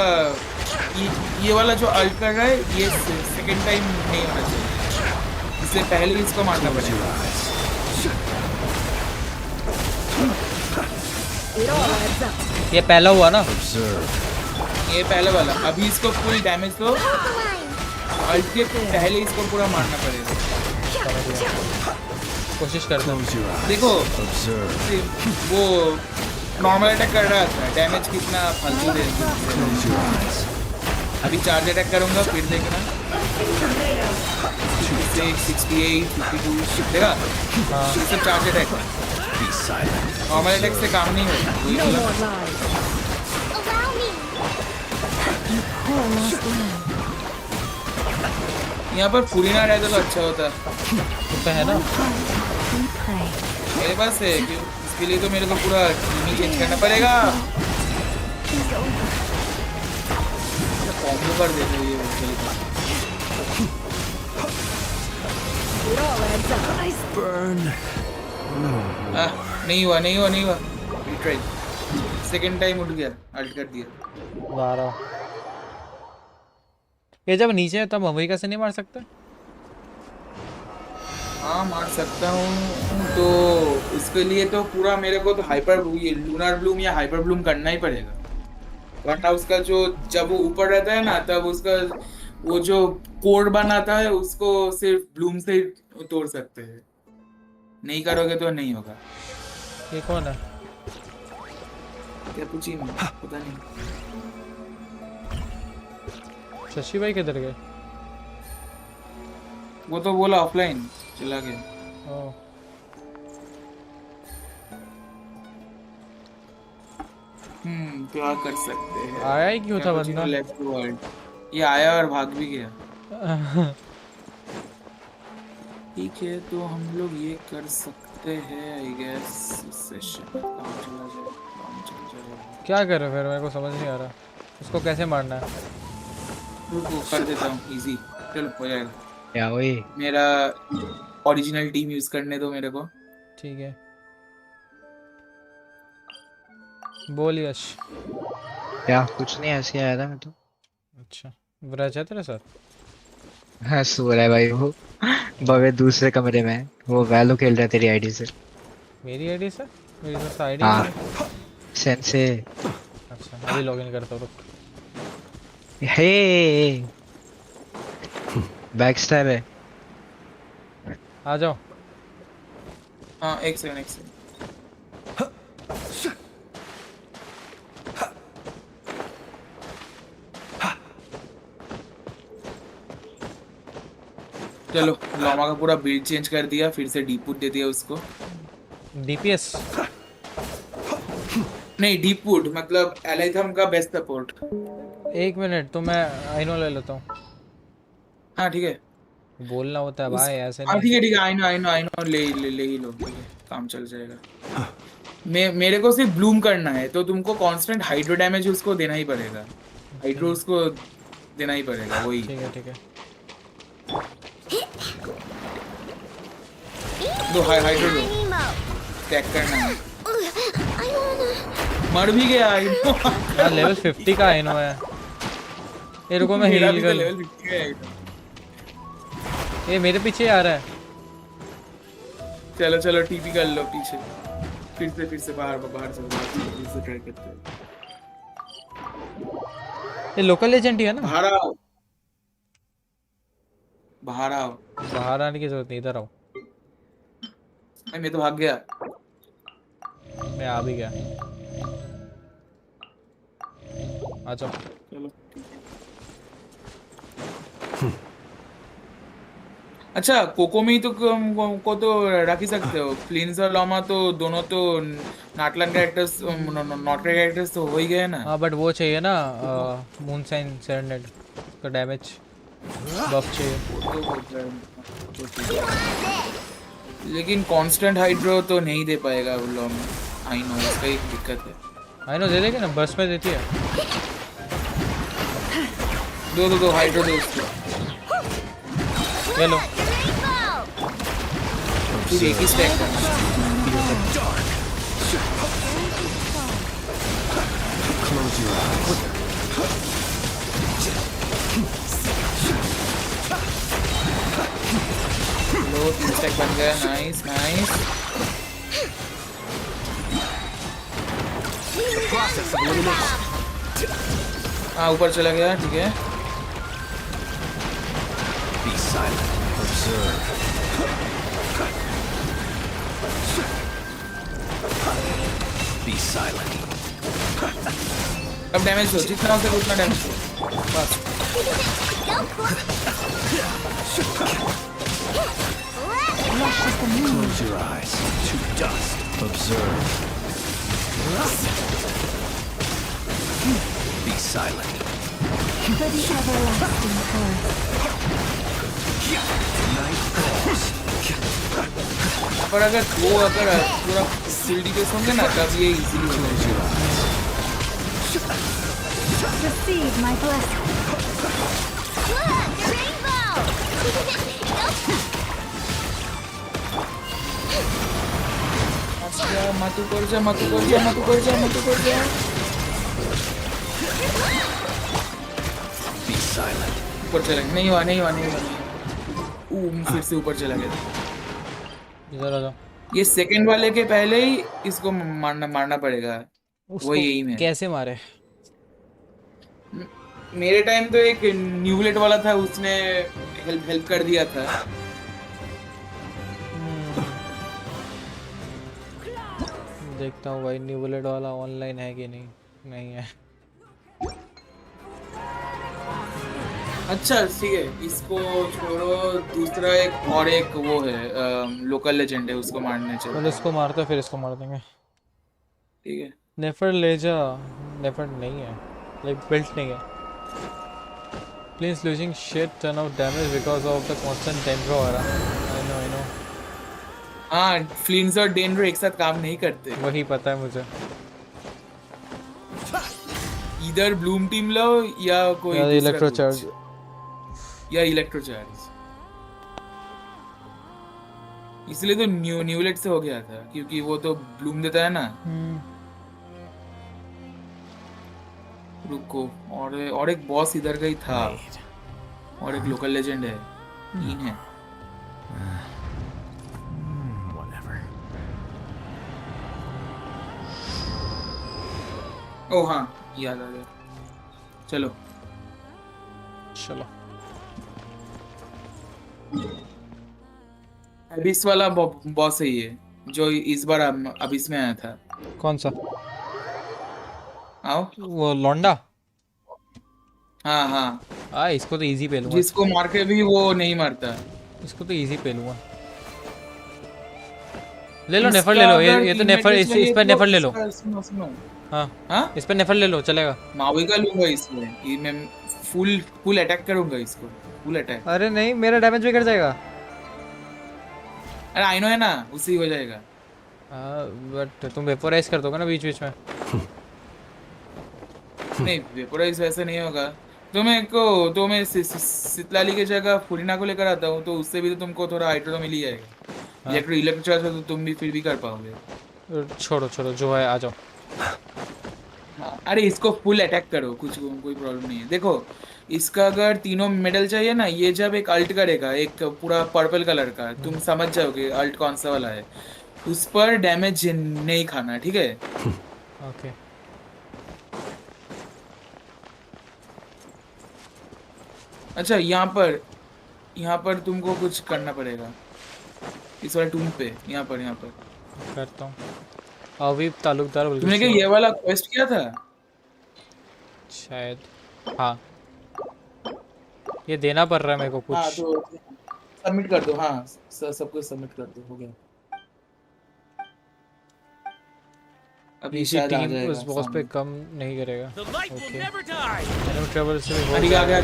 ये वाला जो अल्ट कर रहा है, ये सेकंड टाइम नहीं होना चाहिए, इससे पहले ही इसको मारना पड़ेगा। ये पहला हुआ ना? ये पहले वाला। अभी इसको फुल डैमेज दो, अल्ट के पहले इसको पूरा मारना पड़ेगा। कोशिश करता हूँ। देखो वो नॉर्मल अटैक कर रहा था, डैमेज कितना फालतू दे। अभी चार्ज अटैक करूंगा, फिर देखना 68, 52 देखा। ये सब चार्ज अटैक, नॉर्मल अटैक से काम नहीं होता। यहाँ पर फुरीना रहता तो अच्छा होता। तो है ना मेरे पास है, इसके लिए तो मेरे को पूरा टीम चेंज करना पड़ेगा। कॉम्बो कर देते ये नहीं हुआ। रिट्राई सेकंड टाइम उठ गया, अल्ट कर दिया। वाह, ये जब नीचे है तब मवैका से नहीं मार सकते? हाँ मार सकता हूँ, तो इसके लिए तो पूरा मेरे को तो हाइपर ये लूनर ब्लूम या हाइपर ब्लूम करना ही पड़ेगा, वरना उसका जो जब वो ऊपर रहता है ना, तब उसका वो जो कोड बनाता है उसको सिर्फ ब्लूम से तोड़ सकते हैं। नहीं करोगे तो नहीं होगा। ये कौन है? क्या पूछी मैं, पता नहीं। शशि भाई किधर गए? वो तो बोला ऑफलाइन चला गया। क्या कर सकते हैं। आया ही क्यों था बंदा? लेफ्ट वर्ल्ड ये आया और भाग भी गया। ठीक है तो हम लोग ये कर सकते हैं आई गेस। सेशन काम चला जाए, काम चल जाएगा। क्या कर रहे हो फिर? मेरे को समझ नहीं आ रहा उसको कैसे मारना है। रुको कर देता हूँ इजी। चलो हो जाएगा। क्या वही मेरा ओरिजिनल टीम यूज करने दो मेरे को। ठीक है बोल यश। क्या? कुछ नहीं, ऐसे ही आया था मैं तो। अच्छा विराज है तेरे साथ? हाँ सो रहा है भाई वो। बवे दूसरे कमरे में है। वो वैलो खेल रहा है तेरी आईडी से। मेरी आईडी से? मेरी तो आईडी हाँ सेंसे। अच्छा अभी लॉगिन करता हूँ रुक। हे बैकस्टैब है। आ जाओ। हाँ एक सेकंड। चलो लामा का पूरा बिल्ड चेंज कर दिया, फिर से डीपुट दे दिया उसको। डीपीएस नहीं डीपुट मतलब एलाइथम का बेस्ट सपोर्ट। एक मिनट तो मैं आइनो ले लेता हूँ। हाँ ठीक है बोलना होता है भाई ऐसे हाँ नहीं। ठीक है आई नो ले ही लो काम चल जाएगा। मेरे को सिर्फ ब्लूम करना है तो तुमको कांस्टेंट हाइड्रो डैमेज उसको देना ही पड़ेगा। हाइड्रो उसको देना ही पड़ेगा वही। ठीक है दो हाइड्रो दो चेक करना है। मर भी गया आइनो। यार लेवल 50 का आइनो है। ये रुको मैं हील कर। लेवल 50 का है। ये मेरे पीछे आ रहा है। चलो टीपी कर लो पीछे। फिर से बाहर से ट्राई करते हैं। ये लोकल एजेंट ही है ना? बाहर आओ। बाहर आने की जरूरत नहीं, इधर आओ। मैं तो भाग गया। मैं आ भी गया। आ जाओ। चलो अच्छा कोकोमी तो को तो रख ही सकते हो। फ्लिंस और लॉमा तो दोनों तो नाटलन कैरेक्टर्स नॉट कैरेक्टर्स तो हो ही गए ना। हाँ बट वो चाहिए ना मून साइन सेरेनेड का डैमेज बफ चाहिए। लेकिन कांस्टेंट हाइड्रो तो नहीं दे पाएगा वो लॉमा। आई नो उसका एक दिक्कत है। आई नो दे देगी ना, बस में देती है। दो हाइड्रो दो उसको। ले लो। फिर एक ही स्टैक करना। लो 3 स्टैक बन गया। नाइस हाँ ऊपर चला गया ठीक है। Be silent. Observe. Be silent. अब डैमेज हो जितना हो सके उतना डैमेज हो बस। Close your eyes to dust. Observe. Be silent. For the everlasting forest. Night falls. पर अगर पूरा सीढ़ी पे होंगे ना तब ये इजीली हो जाएगा। Receive my blessing. Look, the rainbow! मत ऊपर जा। Be silent. ऊपर चला नहीं हुआ। फिर से ऊपर चला गया। इधर आ जाओ। ये सेकंड वाले के पहले ही इसको मारना पड़ेगा। वो यही में कैसे मारे? मेरे टाइम तो एक न्यूविलेट वाला था उसने हेल्प कर दिया था। देखता हूँ भाई न्यूविलेट वाला ऑनलाइन है कि नहीं है। अच्छा ठीक है इसको छोड़ो। दूसरा एक वो है लोकल लेजेंड है उसको मारने चाहिए। पहले इसको मारते फिर इसको मार देंगे। ठीक है नेफर ले जा। नेफर नहीं है, लाइक बिल्ट नहीं है। Please losing shit turn out damage because of the constant dendro आ रहा। I know. हाँ, फ्लिंस और डेंड्रो एक साथ काम नहीं करते। वही पता है मुझे। इधर ब्लूम टीम लो या कोई या दूसरा इलेक्ट्रो कुछ। चार्ज या इलेक्ट्रो चार्ज। इसलिए तो न्यूलेट से हो गया था, क्योंकि वो तो ब्लूम देता है ना। रुको, और एक बॉस इधर का ही था, और एक लोकल लेजेंड है। 3 है। ओह हाँ, याद आ गया। चलो अबिस वाला बॉस है ये, जो इस बार अबिस में आया था। कौन सा? आओ, वो लौंडा। हाँ, इसको तो इजी पे लूंगा। जिसको मार के भी वो नहीं मरता। इसको तो इजी पे लूंगा। ले लो नेफर ले लो। ये तो नेफर, इस पे नेफर ले लो। सुनो। हाँ, इस पे नेफर ले लो, चलेगा। मावी का लूंगा इसमें। ये मैं फुल अटैक करूंगा इसको, फुल अटैक। अरे नहीं, मेरा डैमेज भी कर जाएगा। अरे आइनो है ना, उसी हो जाएगा। बट तुम वेपोराइज कर दोगे ना बीच में। नहीं, वेपोराइज वैसे नहीं होगा। तो मैं सितलाली की जगह फुरिना को लेकर आता हूँ, तो उससे भी तो तुमको थोड़ा हाइड्रो तो मिल ही जाएगा। इलेक्ट्रो चार्ज तो तुम भी फिर भी कर पाओगे। छोड़ो जो है, आ जाओ। अरे इसको फुल अटैक करो, कोई प्रॉब्लम नहीं है। देखो, इसका अगर तीनों मेडल चाहिए ना, ये जब एक अल्ट करेगा, एक पूरा पर्पल कलर का, तुम समझ जाओगे अल्ट कौन सा वाला है। उस पर डैमेज नहीं खाना, ठीक है? ओके। अच्छा, यहाँ पर तुमको कुछ करना पड़ेगा। इस वाले टूम पे, यहाँ पर करता हूँ। अभी तालुकदार बोल। तुमने क्या ये वाला क्वेस्ट किया था शायद? हाँ, ये देना पड़ रहा है मेरे को कुछ। हाँ, तो सबमिट कर दो। हाँ, सब कुछ सबमिट कर दो, हो गया। अभी शायद आ जाएगा। उस बॉस पे कम नहीं करेगा। ओके, एनिमल ट्रैवल से भी आगे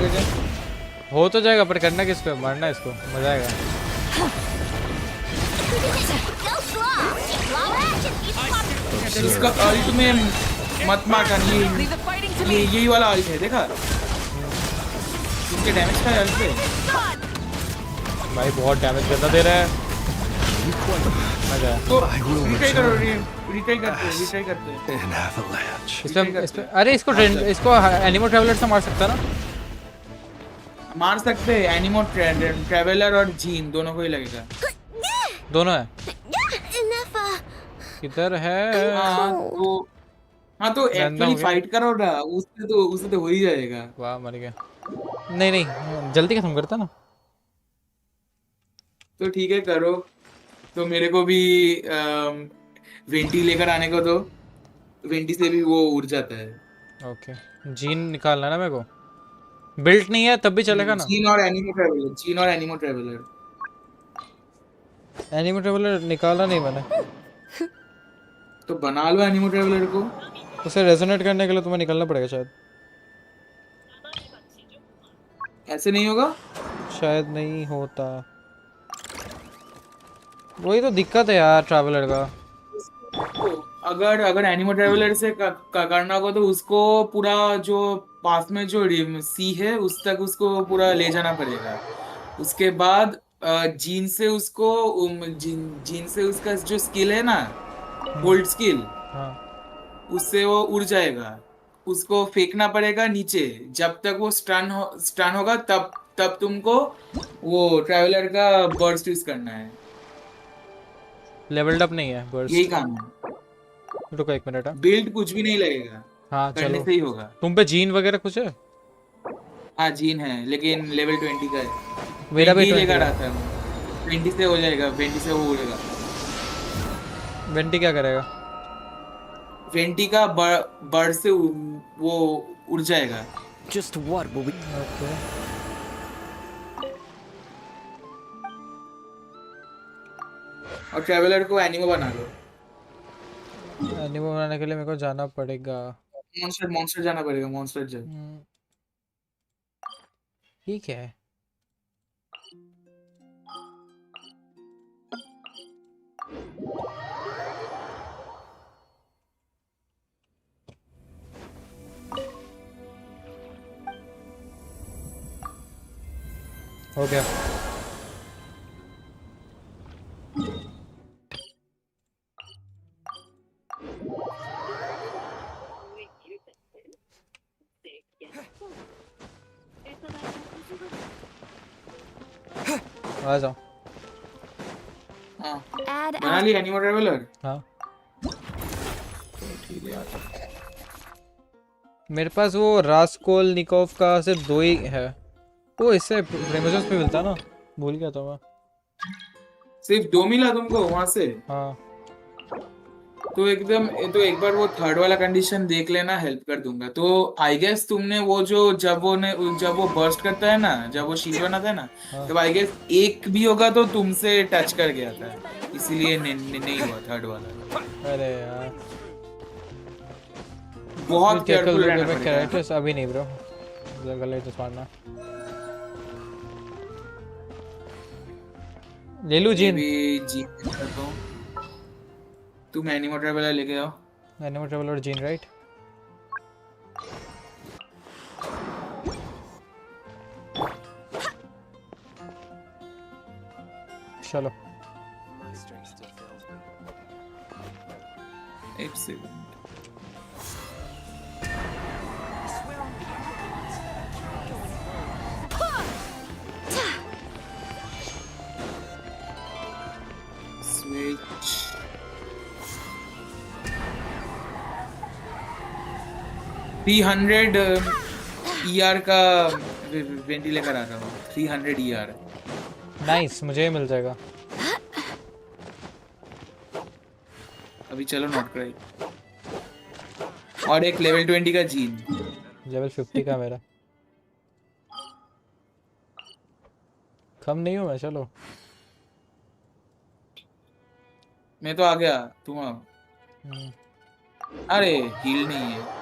हो तो जाएगा, पर करना किस पे? मारना इसको, मजा आएगा। इसका अल्ट में मत मारना। ये यही वाला अल्ट है, देखा? इसके डैमेज का अल्ट है भाई, बहुत डैमेज ज्यादा दे रहा है। मजा। तो रिट्राई करो, रिट्राई करते हैं। अरे इसको एनिमल ट्रैवलर से मार सकता ना? मार सकते हैं। एनिमल ट्रैवलर और जीन दोनों को ही लगेगा। दोनों है? किधर है? हाँ तो एक्चुअली फाइट करो ना, उससे तो हो ही जाएगा। वाह, मर गया। नहीं, जल्दी खत्म करता ना। तो ठीक है, करो। तो मेरे को भी वेंटी लेकर आने को दो। वेंटी से भी वो उड़ जाता है। ओके, जीन निकालना ना मेरे को। बिल्ट नहीं है तब भी चलेगा ना? जीन और एनिमो ट्रैवलर। एनिमो ट्रैवलर निकाला नहीं मैंने। तो बना लो एनिमो ट्रैवलर को। उसे रेजोनेट करने के लिए तुम्हें निकलना पड़ेगा शायद। ऐसे नहीं होगा? शायद नहीं होता। वही तो दिक्कत है यार ट्रैवलर का। अगर एनिमो ट्रैवलर से करना हो तो उसको पूरा जो पास में जो सी है उस तक उसको पूरा ले जाना पड़ेगा। उसके बाद जीन से उसका जो स्किल है ना, गोल्ड स्किल, उससे वो उड़ जाएगा। उसको फेंकना पड़ेगा नीचे। जब तक वो स्टन होगा तब तुमको वो ट्रैवलर का बर्स्ट यूज करना है। लेवल्ड अप नहीं है बर्स्ट। यही काम है। रुको एक मिनट। बिल्ड कुछ भी नहीं लगेगा। हाँ करने चलो, से ही होगा। तुम पे जीन वगैरह कुछ है? हाँ, जीन है, लेकिन लेवल 20 का है। मेरा भी 20 लेकर आता है। 20 से हो जाएगा। 20 से वो उड़ेगा। 20 क्या करेगा? 20 का बर्ड से वो उड़ जाएगा। Just what will we... Okay. और ट्रैवलर को एनिमो बना लो। एनिमो बनाने के लिए मेरे को जाना पड़ेगा। मॉन्स्टर जाना पड़ेगा, मॉन्स्टर जब। ठीक है। हो गया। आ जाओ। बना ली एनिमो ट्रैवलर? हाँ। मेरे पास वो रास्कोलनिकोव का सिर्फ 2 ही है। वो इससे प्रीमोजेम्स पे मिलता ना, भूल गया था मैं। सिर्फ 2 मिला तुमको वहां से? हाँ। तो एक बार वो थर्ड वाला कंडीशन देख लेना, हेल्प कर दूंगा। तो आई गेस तुमने वो जो जब वो बर्स्ट करता है ना, जब वो शील्ड बनाता है ना, तब आई गेस एक भी होगा तो तुमसे टच कर गया था, इसीलिए नहीं हुआ थर्ड वाला। अरे यार बहुत केयरफुल रहना पड़ेगा। कैरेक्टर्स अभी नहीं ब्रो, गलत तो मारना। ले लूं जीन? करता हूं। तुम एनिमो ट्रैवलर लेके आओ। एनिमो ट्रैवलर जीन राइट? चलो। एक सेकंड। स्विच। ER का वेंटी लेकर आ रहा हूँ। 300 ER। नाइस, मुझे मिल जाएगा। अभी चलो नॉट क्राई। और एक लेवल 20 का जीन। लेवल 50 का मेरा। कम नहीं हूँ मैं, चलो। मैं तो आ गया, तुम आओ। अरे हील नहीं है।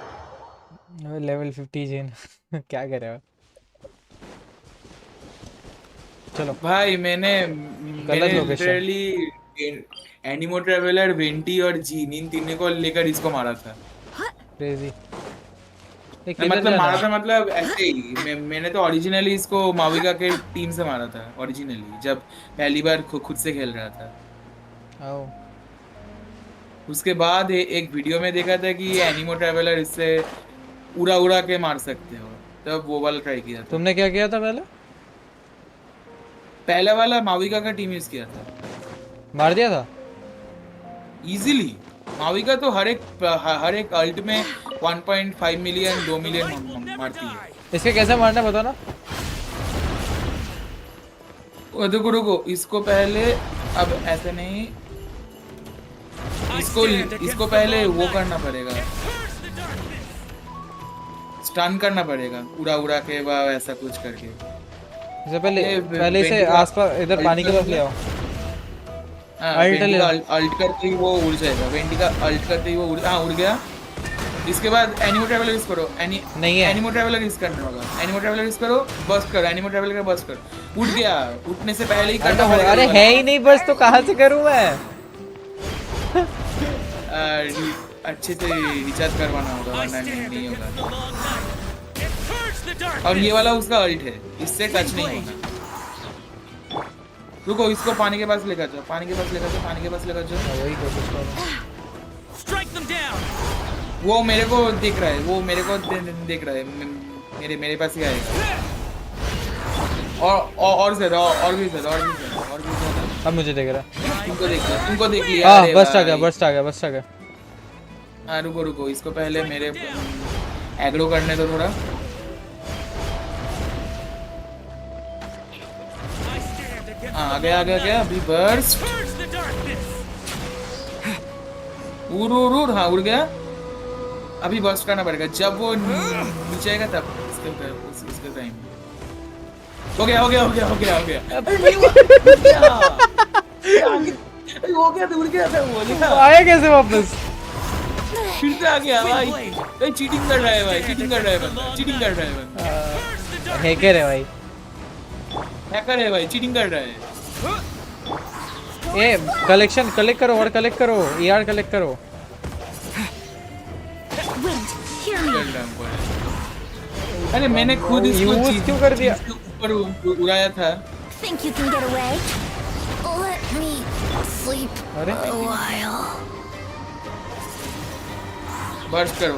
लेवल 50 जीन क्या कर रहे हो? चलो भाई मैंने लोकेशन। लिटरली एनिमो ट्रैवलर, वेंटी और जीन, इन तीनों को लेकर इसको मारा था। क्रेजी। मतलब मारा था, मतलब ऐसे ही मैंने तो ओरिजिनली इसको माविका के टीम से मारा था, ओरिजिनली जब पहली बार खुद से खेल रहा था। उसके बाद एक वीडियो में देखा था कि ये एनिमो ट्रैवलर इससे उड़ा के मार सकते हो, तब वो वाला ट्राई किया था। तुमने क्या किया था पहला वाला माविका का टीम यूज किया था, मार दिया था इजीली। माविका तो हर एक अल्ट में 1.5 मिलियन 2 मिलियन मारती है। इसके कैसे मारना बता ना। रुको, इसको पहले, अब ऐसे नहीं, इसको पहले वो करना पड़ेगा, स्टन करना पड़ेगा, उड़ा के ऐसा कुछ करके। इससे पहले इसे आसपास इधर पानी के पास ले आओ। अल्ट करते ही वो उड़ जाएगा। वेंटी का अल्ट करते ही वो उड़ गया। इसके बाद एनिमो ट्रैवलर यूज करो। नहीं है, एनिमो ट्रैवलर यूज करना होगा। एनिमो ट्रैवलर यूज करो, बस्ट करो, एनिमो ट्रैवलर का बस्ट करो। उठ गया, उठने से पहले ही करना पड़ेगा। अरे है ही नहीं बस, तो कहाँ से करूँ मैं? अच्छे से रिचार्ज करवाना होगा, वरना नहीं होगा। और ये वाला उसका अल्ट है, इससे टच नहीं होगा। रुको, इसको पानी के पास लेकर जाओ, पानी के पास लेकर जाओ। वही कोशिश करो। वो मेरे को देख रहा है, देख रहा है। मेरे पास ही आएगा। और ज्यादा। अब मुझे देख रहा है। तुमको देख लिया। बस्ट आ गया। हाँ रुको, इसको पहले मेरे एग्रो करने दो थोड़ा। हाँ आ गया। अभी बर्स्ट। उड़। हाँ उड़ गया। अभी बर्स्ट करना पड़ेगा, जब वो नीचे आएगा तब इसके टाइम। हो गया। हो गया उड़ गया था वो। आया कैसे वापस? फिर से आ गया भाई। भाई चीटिंग कर रहा है भाई, चीटिंग कर रहा है बंदा, चीटिंग कर रहा है बंदा। हैकर है भाई, हैकर है भाई, चीटिंग कर रहा है। ए कलेक्शन कलेक्ट करो और कलेक्ट करो, ईआर कलेक्ट करो। अरे मैंने खुद इसको यूज क्यों कर दिया? ऊपर उड़ाया था। Think you can get away? Let me sleep a while. Burst करो।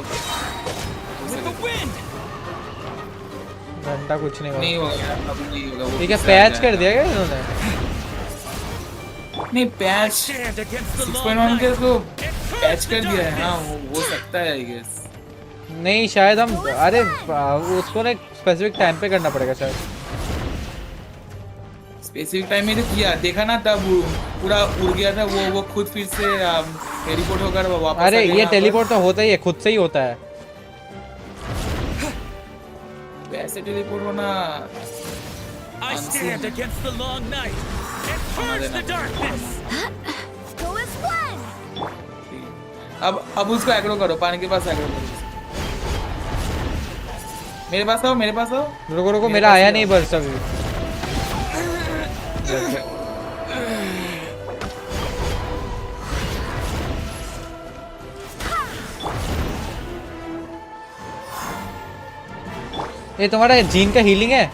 घंटा कुछ नहीं नहीं होगा, अब नहीं होगा। ठीक है, पैच कर दिया क्या इन्होंने? नहीं पैच 6.1 के तो पैच कर दिया है। हाँ हो सकता है आई गेस। नहीं शायद हम, अरे उसको ना स्पेसिफिक टाइम पे करना पड़ेगा शायद। स्पेसिफिक टाइम में तो किया, देखा ना तब पूरा उड़ गया था वो खुद फिर से टेलीपोर्ट होकर वापस। अरे ये टेलीपोर्ट तो होता ही है, खुद से ही होता है। वैसे टेलीपोर्ट होना I stand against the long night and purge the darkness. Go as one. अब उसको एग्रो करो, पानी के पास एग्रो करो। मेरे पास आओ, मेरे पास आओ। रुको रुको, मेरा आया नहीं बर्स्ट अभी। ये तुम्हारा जीन का हीलिंग है?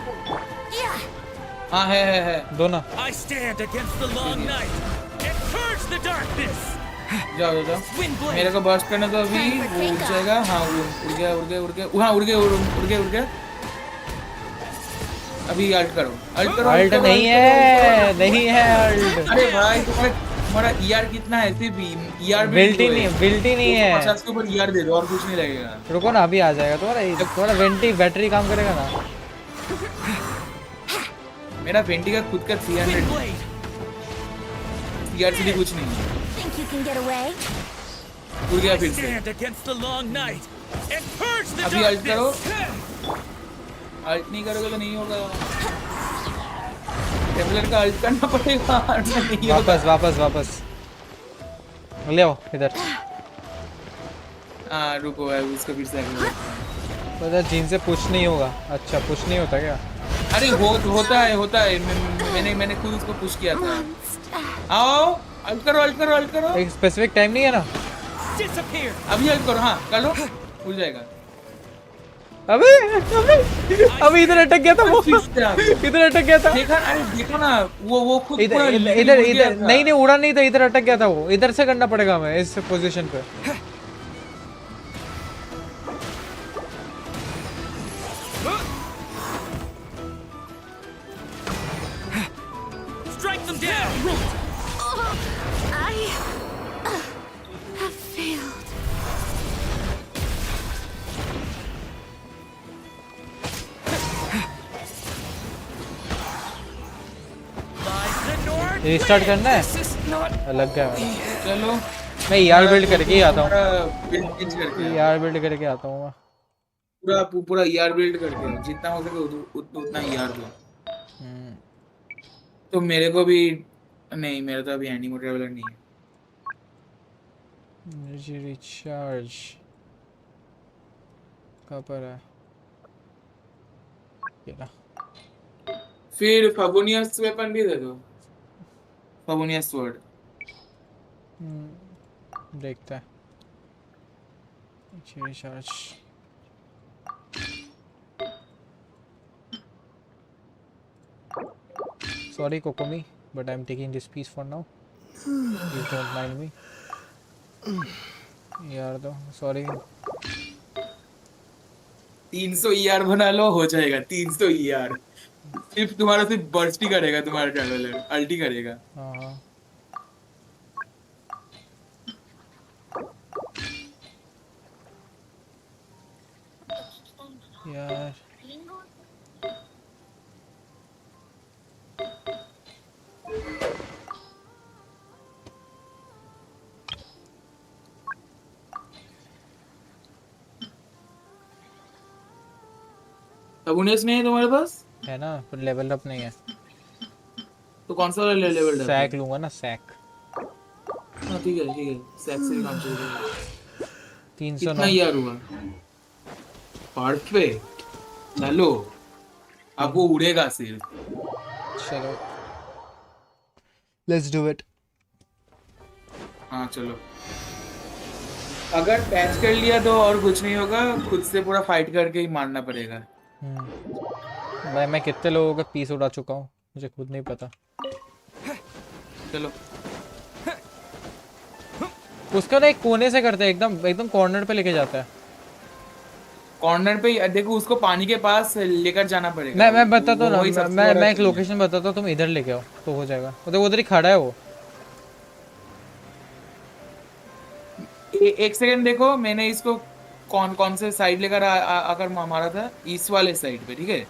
हाँ है दो ना। I stand against the long night and purge the darkness. जाओ जाओ, मेरे को बर्स्ट करने तो अभी वो उड़ जाएगा। हाँ उड़ गया हाँ उड़ गया। अभी अल्ट करो। अल्ट नहीं है, नहीं है अल्ट। अरे भाई तुम्हारा ईआर कितना है? सिर्फ ईआर बिल्टी नहीं है। 50 के ऊपर ईआर दे दो और कुछ नहीं लगेगा। रुको ना, अभी आ जाएगा तुम्हारा वेंटी बैटरी काम करेगा ना। मेरा वेंटी का खुद का 300 ईआर से भी कुछ नहीं है। Think you can get away? उड़ गया फिर से। अभी अल्ट करो। अल्ट नहीं करोगे तो नहीं होगा। ट्रेवलर का अल्ट करना पड़ेगा। नहीं वापस ले आओ इधर। हाँ रुको है, उसका फिर से पता जीन से पुश नहीं होगा। अच्छा पुश नहीं होता क्या? अरे होता है। मैंने खुद उसको पुश किया था। आओ अल्ट करो। एक स्पेसिफिक टाइम नहीं है ना? अभी अल्ट करो। हाँ कर लो, उड़ जाएगा। अभी इधर अटक गया था वो। इधर अटक गया था। देखो ना वो खुद इधर नहीं उड़ा नहीं था, इधर अटक गया था वो। इधर से करना पड़ेगा हमें इस पोजीशन पे। Strike them down. I have failed. Restart करना है? लग गया। चलो मैं ईआर बिल्ड करके ही आता हूँ। ईआर बिल्ड करके आता हूँ मैं। पूरा ईआर बिल्ड करके जितना हो सके उतना ईआर दो। तो मेरे को भी नहीं, मेरा तो अभी एनिमो ट्रैवलर नहीं है। एनर्जी रिचार्ज कहाँ पर है? फिर फाबोनियस वेपन भी दे दो। फाबोनियस स्वॉर्ड देखता है। Recharge Sorry, Kokomi, but I'm taking this piece for now. Please don't mind me. यार दो, sorry. 300 ईआर बना लो, हो जाएगा 300 ईआर। सिर्फ बर्स्ट ही करेगा तुम्हारा ट्रैवलर, अल्टी करेगा। हाँ यार फाबोनियस नहीं है तुम्हारे पास? है ना, पर लेवल अप नहीं है। तो कौन सा वाला लेवल है? सैक लूंगा ना, सैक। हाँ ठीक है, सैक से भी काम चलेगा। कितना ईयर हुआ पार्ट पे चलो अब वो उड़ेगा सिर्फ। चलो लेट्स डू इट। हाँ चलो अगर पैच कर लिया तो और कुछ नहीं होगा, खुद से पूरा फाइट करके ही मारना पड़ेगा। भाई मैं कितने लोगों का पीस उड़ा चुका हूँ मुझे खुद नहीं पता। चलो उसका ना एक कोने से करते हैं, एकदम कॉर्नर पे लेके जाता है। कॉर्नर पे देखो उसको पानी के पास लेकर जाना पड़ेगा। मैं बताता हूँ ना, मैं एक लोकेशन बताता हूँ, तुम इधर लेके आओ तो हो जाएगा। उधर ही खड़ा है वो। एक सेकंड देखो, मैंने इसको कौन से साइड लेकर आकर मारा था, इस वाले साइड पे, ठीक है।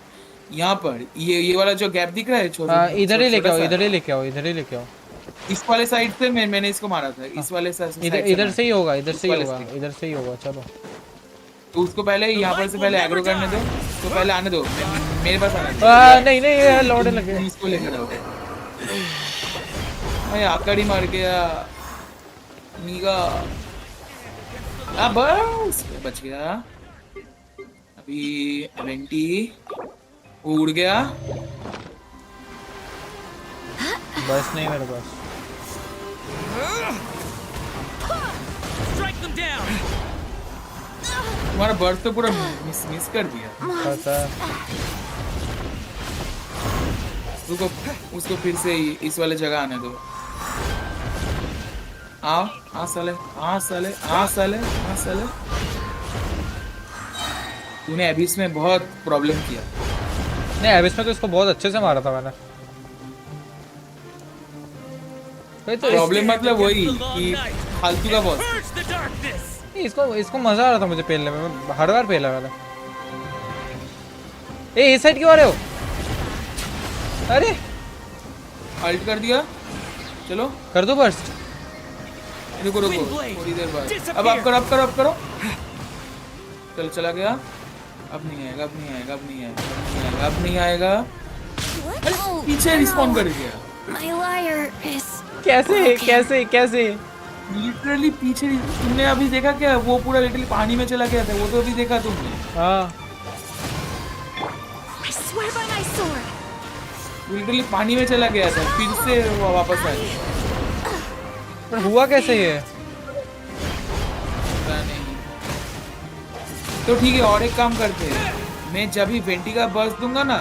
यहाँ पर ये वाला जो गैप दिख रहा है छोटा, इधर ही लेके आओ, इधर ही लेके आओ, इधर ही लेके आओ। इस वाले साइड से मैंने इसको मारा था, इस वाले साइड इधर से ही होगा, इधर से ही होगा, इधर से ही होगा। चलो तो उसको पहले यहाँ पर से पहले एग्रो करने दो, तो पहले आने दो, मेरे पास आने दो। नहीं ये लौटे लगे, इसको लेकर आओ। मैं आकर ही मार गया नीगा। बस बच गया। अभी 20 उड़ गया। बस नहीं मेरे पास। तुम्हारा बर्थ तो पूरा मिस कर दिया। पता उसको फिर से इस वाले जगह आने दो। आ साले। तूने एबिस में बहुत प्रॉब्लम किया। नहीं एबिस में तो इसको बहुत अच्छे से मारा था मैंने। तो प्रॉब्लम मतलब वही कि फालतू का बॉस। इसको मजा आ रहा था मुझे पेलने में, मैं हर बार पेला मैंने। इस साइड क्यों आ रहे हो? अरे अल्ट कर दिया। चलो कर दो बर्स्ट। रुको थोड़ी देर बाद। अब करो। चल चला गया। अब नहीं आएगा। पीछे रिस्पॉन्ड कर गया। कैसे लिटरली पीछे। तुमने अभी देखा क्या? वो पूरा लिटरली पानी में चला गया था, वो तो अभी देखा तुमने। हाँ लिटरली पानी में चला गया था, फिर से वो वापस आया। पर हुआ कैसे ये? पता नहीं। तो ठीक है, और एक काम करते हैं, मैं जब भी वेंटी का बर्स्ट दूंगा ना,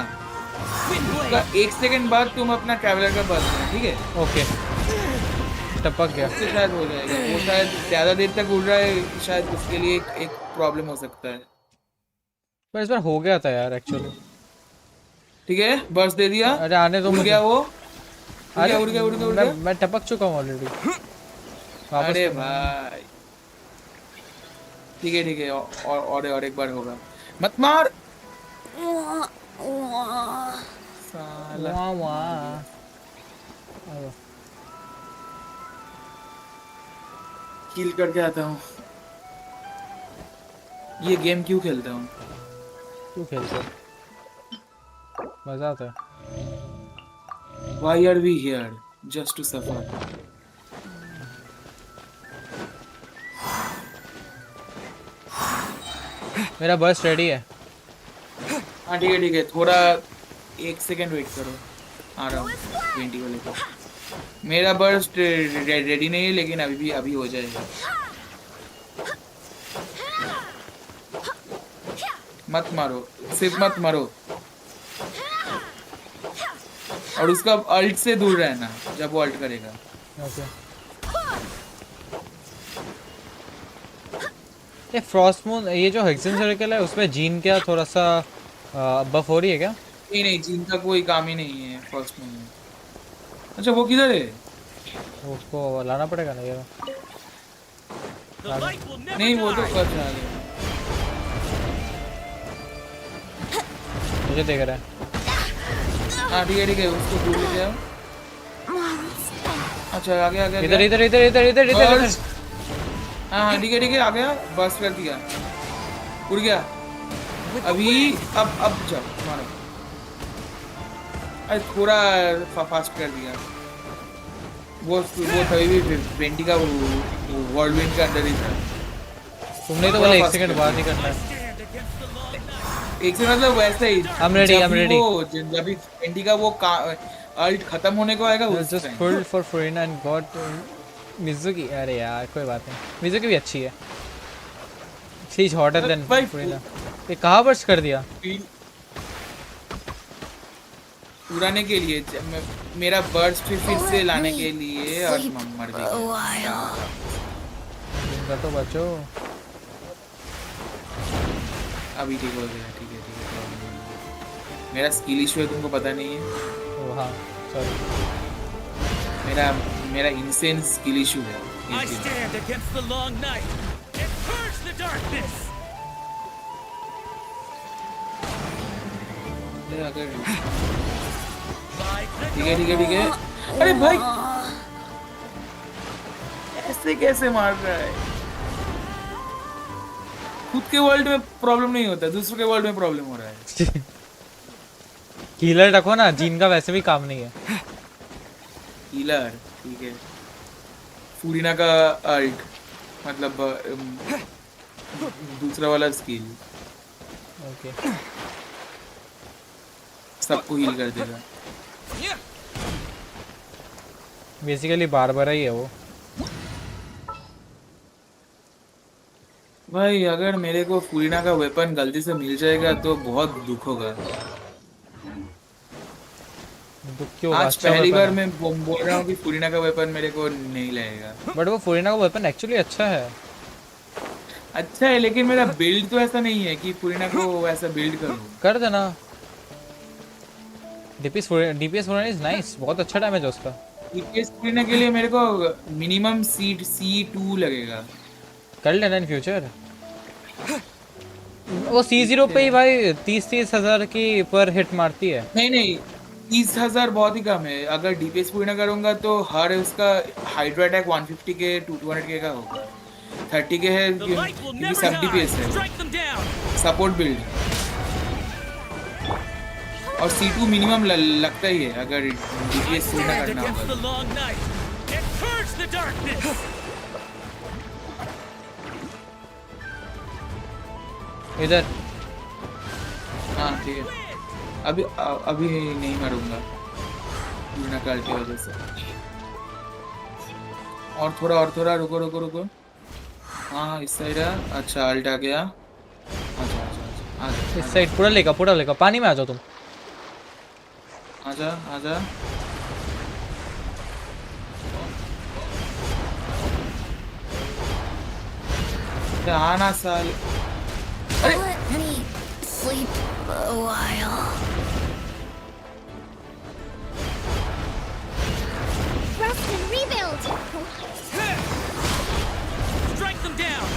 उसका 1 सेकंड बाद तुम अपना ट्रैवलर का बर्स्ट देना, ठीक है? ओके टपक गया। उससे शायद हो जाएगा। वो शायद ज्यादा देर तक उड़ रहा है, शायद उसके लिए एक प्रॉब्लम हो सकता है। पर इस बार हो गया था यार एक्चुअली। ठीक है बर्स्ट दे दिया। अरे आने दो मुझे। गया वो। उड़ गया। मैं टपक चुका हूँ ऑलरेडी। अरे भाई ठीक है और एक बार होगा। मत मार साला। किल करके आता हूँ। ये गेम क्यों खेलता हूँ? मजा आता है। Why are we here? Just to suffer. मेरा बस रेडी है। हाँ ठीक है थोड़ा 1 सेकंड वेट करो, आ रहा हूँ 20 को लेकर। मेरा बर्स्ट रेडी नहीं है, लेकिन अभी हो जाएगा। मत मारो, सिर्फ मत मारो। और उसका अल्ट से दूर रहना जब वो अल्ट करेगा। ओके। ये फ्रॉस्ट मून, ये जो हेक्सेन सर्कल है उसमें जीन क्या थोड़ा सा बफ हो रही है क्या? नहीं जीन का कोई काम ही नहीं है फ्रॉस्ट मून में। अच्छा वो किधर है? उसको लाना पड़ेगा ना ये। नहीं वो तो कर जा रहा है, मुझे देख रहा है। हाँ ठीक है उसको दूर ले जाओ। अच्छा आ गया इधर। हाँ ठीक है आ गया। बस कर दिया, उड़ गया। अभी अब जाओ मारो। अरे थोड़ा फास्ट कर दिया। वो तभी भी 20 का वर्ल्ड विन का अंदर ही था। तुमने तो बोला 1 सेकंड बाद नहीं करना है। एक से मतलब वैसे ही I'm ready, I'm ready. जब भी एंटी का वो अल्ट खत्म होने को आएगा उस just pulled for Furina and got Mizuki. अरे यार कोई बात नहीं, मिजुकी भी अच्छी है। She is hotter than Furina. ये कहां बर्स्ट कर दिया? उड़ाने के लिए मेरा बर्स्ट फिर से लाने के लिए और मर गई। तो बचो अभी ठीक हो गया। ठीक है मेरा स्किल इशू है, तुमको पता नहीं है? ओह हां सॉरी, मेरा इंसेंस स्किल इशू है। I stand against the long night and purge the darkness. ठीक है। अरे भाई ऐसे कैसे मार रहा है? खुद के वर्ल्ड में प्रॉब्लम नहीं होता, दूसरों के वर्ल्ड में प्रॉब्लम हो रहा है। हीलर रखो ना, जीन का वैसे भी काम नहीं है। हीलर ठीक है। फुरिना का अल्ट मतलब दूसरा वाला स्किल ओके सबको हील कर देगा। बेसिकली बारबरा ही है वो। भाई अगर मेरे को फुरिना का वेपन गलती से मिल जाएगा तो बहुत दुख होगा। दुख क्यों? आज पहली बार मैं बोल रहा हूँ कि फुरिना का वेपन मेरे को नहीं लगेगा। बट वो फुरिना का वेपन एक्चुअली अच्छा है। अच्छा है लेकिन मेरा बिल्ड तो ऐसा नहीं है कि फुरिना को ऐसा बिल्ड करूँ। कर देना। डीपीएस फुरिना इज नाइस, बहुत अच्छा डैमेज है उसका। डीपीएस फुरिना के लिए मेरे को मिनिमम C2 लगेगा। कर लेना इन फ्यूचर। वो C0 पे ही भाई 30 हज़ार की पर हिट मारती है। नहीं 30,000 बहुत ही कम है। अगर डीपीएस पूरी ना करूंगा तो हर उसका हाइड्रो अटैक 150 के 200 का होगा। 30 के है क्योंकि सब डीपीएस है, सपोर्ट बिल्ड। और C2 मिनिमम लगता ही है अगर डीपीएस पूरी ना करना होगा। इधर हाँ ठीक है। अभी नहीं मारूंगा बिना काल की वजह से। और थोड़ा रुको। हाँ इस साइड है। अच्छा अल्ट आ गया। अच्छा इस साइड पूरा लेगा पानी में आ जाओ तुम। आजा आना साल। अरे sleep a while. Rest and rebuild. Strike them down.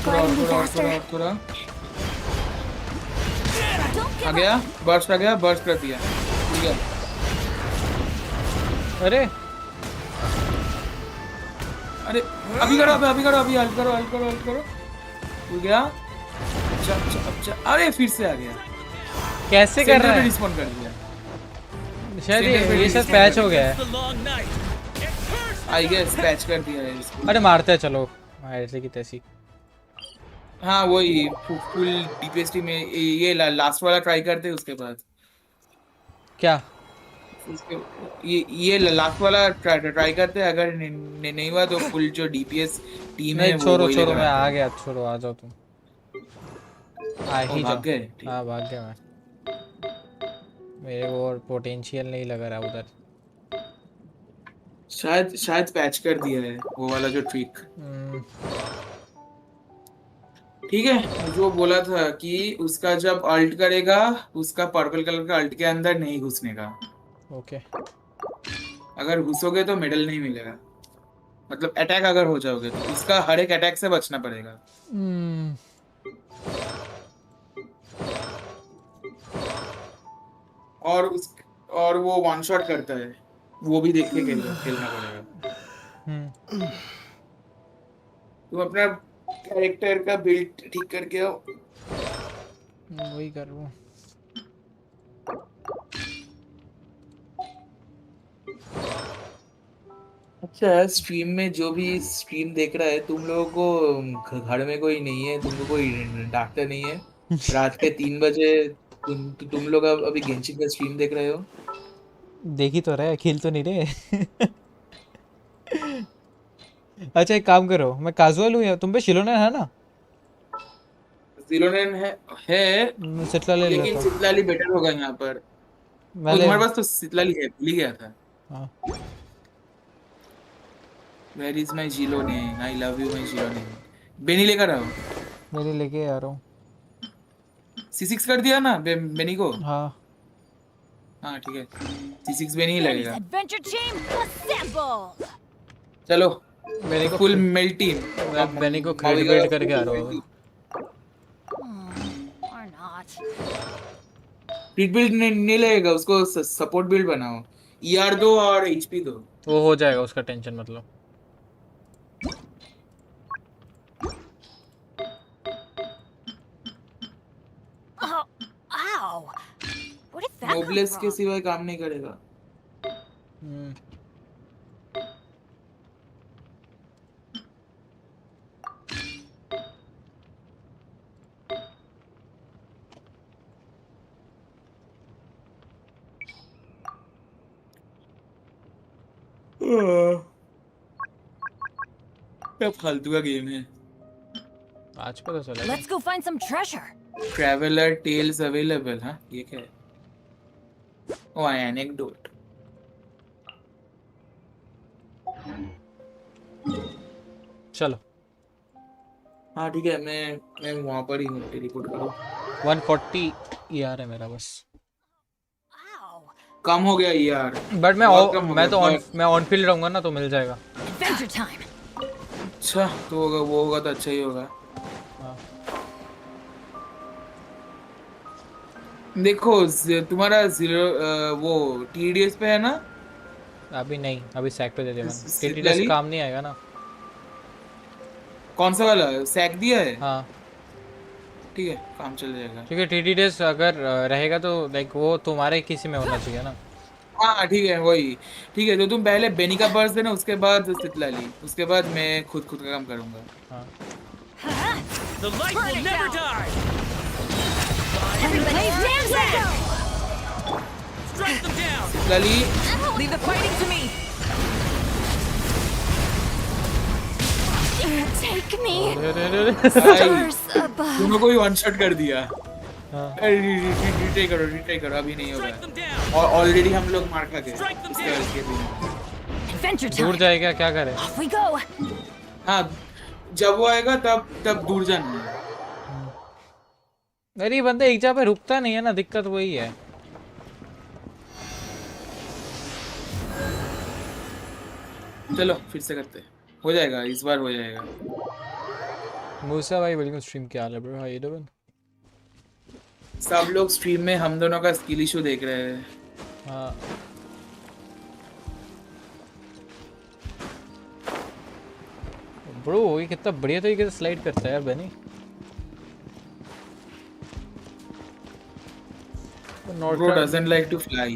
थोड़ा आ गया। बर्स्ट कर दिया। ठीक है। अरे अभी करो अल्ट करो। हो गया। अच्छा अरे फिर से आ गया। कैसे कर रहा है? रिस्पॉन्ड कर दिया। शायद ये शायद पैच हो गया है। आई गेस पैच कर दिया है इसको। अरे मारते हैं चलो ऐसे की तैसी। हाँ वही फुल डीपीएसटी में ये लास्ट वाला ट्राई करते हैं उसके बाद। क्या ये लास्ट वाला ट्राई करते हैं। अगर नहीं हुआ तो फुल जो डीपीएस टीम है वो छोड़ो मैं आ गया। छोड़ो आ जाओ तुम। भाग गए। हाँ भाग गया मैं। मेरे को और पोटेंशियल नहीं लग रहा उधर। शायद पैच कर दिया है वो वाला जो ट्रिक। ठीक है। जो बोला था कि उसका जब अल्ट करेगा उसका पर्पल कलर का अल्ट के अंदर नहीं घुसने का। ओके। अगर घुसोगे तो मेडल नहीं मिलेगा। मतलब अटैक अगर हो जाओगे तो उसका हर एक अटैक से बचना पड़ेगा। और वो वन शॉट करता है, वो भी देख के खेलना पड़ेगा। तुम अपना कैरेक्टर का बिल्ड ठीक करके आओ। वही कर रहा हूँ। अच्छा स्ट्रीम में जो भी स्ट्रीम देख रहा है तुम लोगों को घर में कोई नहीं है, तुमको कोई डांटता नहीं है। रात के 3 बजे तुम लोग अभी गेंशिन का स्ट्रीम देख रहे हो। देख ही तो रहे, खेल तो नहीं रहे। अच्छा एक काम करो, मैं काजुअल हूँ, तुम पे शिलोनेन है ना? सिलोनेन है सितला ले लेकिन लेता हूँ। सितलाली बेटर होगा यहाँ पर। मैंने तुम्हारे पास तो सितलाली है, भूल ही गया था। हाँ। Where is my Zilonen? I love you, my Zilonen. Beni लेकर आओ। मेरी लेके आ रहा हूँ। C6 कर दिया ना बेनी को? हाँ। हाँ ठीक है, C6 बेनी ही लगेगा। Adventure team assemble. चलो बेनी को फुल मेल टीम। मैं बेनी को क्रेडिट बिल्ड करके आ रहा हूँ। Or not. क्रेडिट बिल्ड नहीं लगेगा, उसको सपोर्ट बिल्ड बनाओ। ER दो और HP दो। वो हो जाएगा, उसका टेंशन मतलब। Oh, ow. What did that come नोबलेस के from? सिवाय काम नहीं करेगा। क्या फालतू का गेम है। आज पता चला। Let's go find some treasure. Traveller tales available. हाँ ये क्या है? Oh anecdote. चलो। हाँ ठीक है, मैं वहाँ पर ही हूँ, टेलीपोर्ट करो। 140 ER है मेरा बस। कम हो गया यार। बट मैं तो ऑन फील्ड रहूंगा ना, तो मिल जाएगा। Adventure time. अच्छा तो होगा, वो होगा तो अच्छा ही होगा। देखो तुम्हारा वो TDS पे है ना? अभी नहीं, अभी सैक पे दे दिया मैंने। TDS काम नहीं आएगा ना। कौन सा वाला सैक दिया है? हाँ ठीक है, काम चल जाएगा। ठीक है, TDS अगर रहेगा तो लाइक वो तुम्हारे किसी में होना चाहिए ना। हाँ ठीक है वही। ठीक है तो तुम पहले बेनी का बर्स देना, उसके बाद सितलाली, उसके बाद मैं खुद का काम करूंगा। हाँ। The light will never die. Everybody dance it! Strike them down. सितलाली Leave the fighting to me. Take me. Stars above. दोनों को ही वन शॉट कर दिया। हाँ। रिट्राई करो, अभी नहीं होगा। और ऑलरेडी हम लोग मार खा गए। Adventure दूर time. जाएगा, क्या करे? Off we go. हाँ जब वो आएगा तब दूर जाना है। अरे ये बंदा एक जगह पे रुकता नहीं है ना, दिक्कत वही है। चलो फिर से करते हैं, हो जाएगा इस बार, हो जाएगा। मूसा भाई वेलकम स्ट्रीम, क्या हाल है ब्रो? How you doing? सब लोग स्ट्रीम में हम दोनों का स्किल इशू देख रहे हैं। हाँ ब्रो, ये कितना बढ़िया तरीके से स्लाइड करता है यार Beni. Bro doesn't like to fly.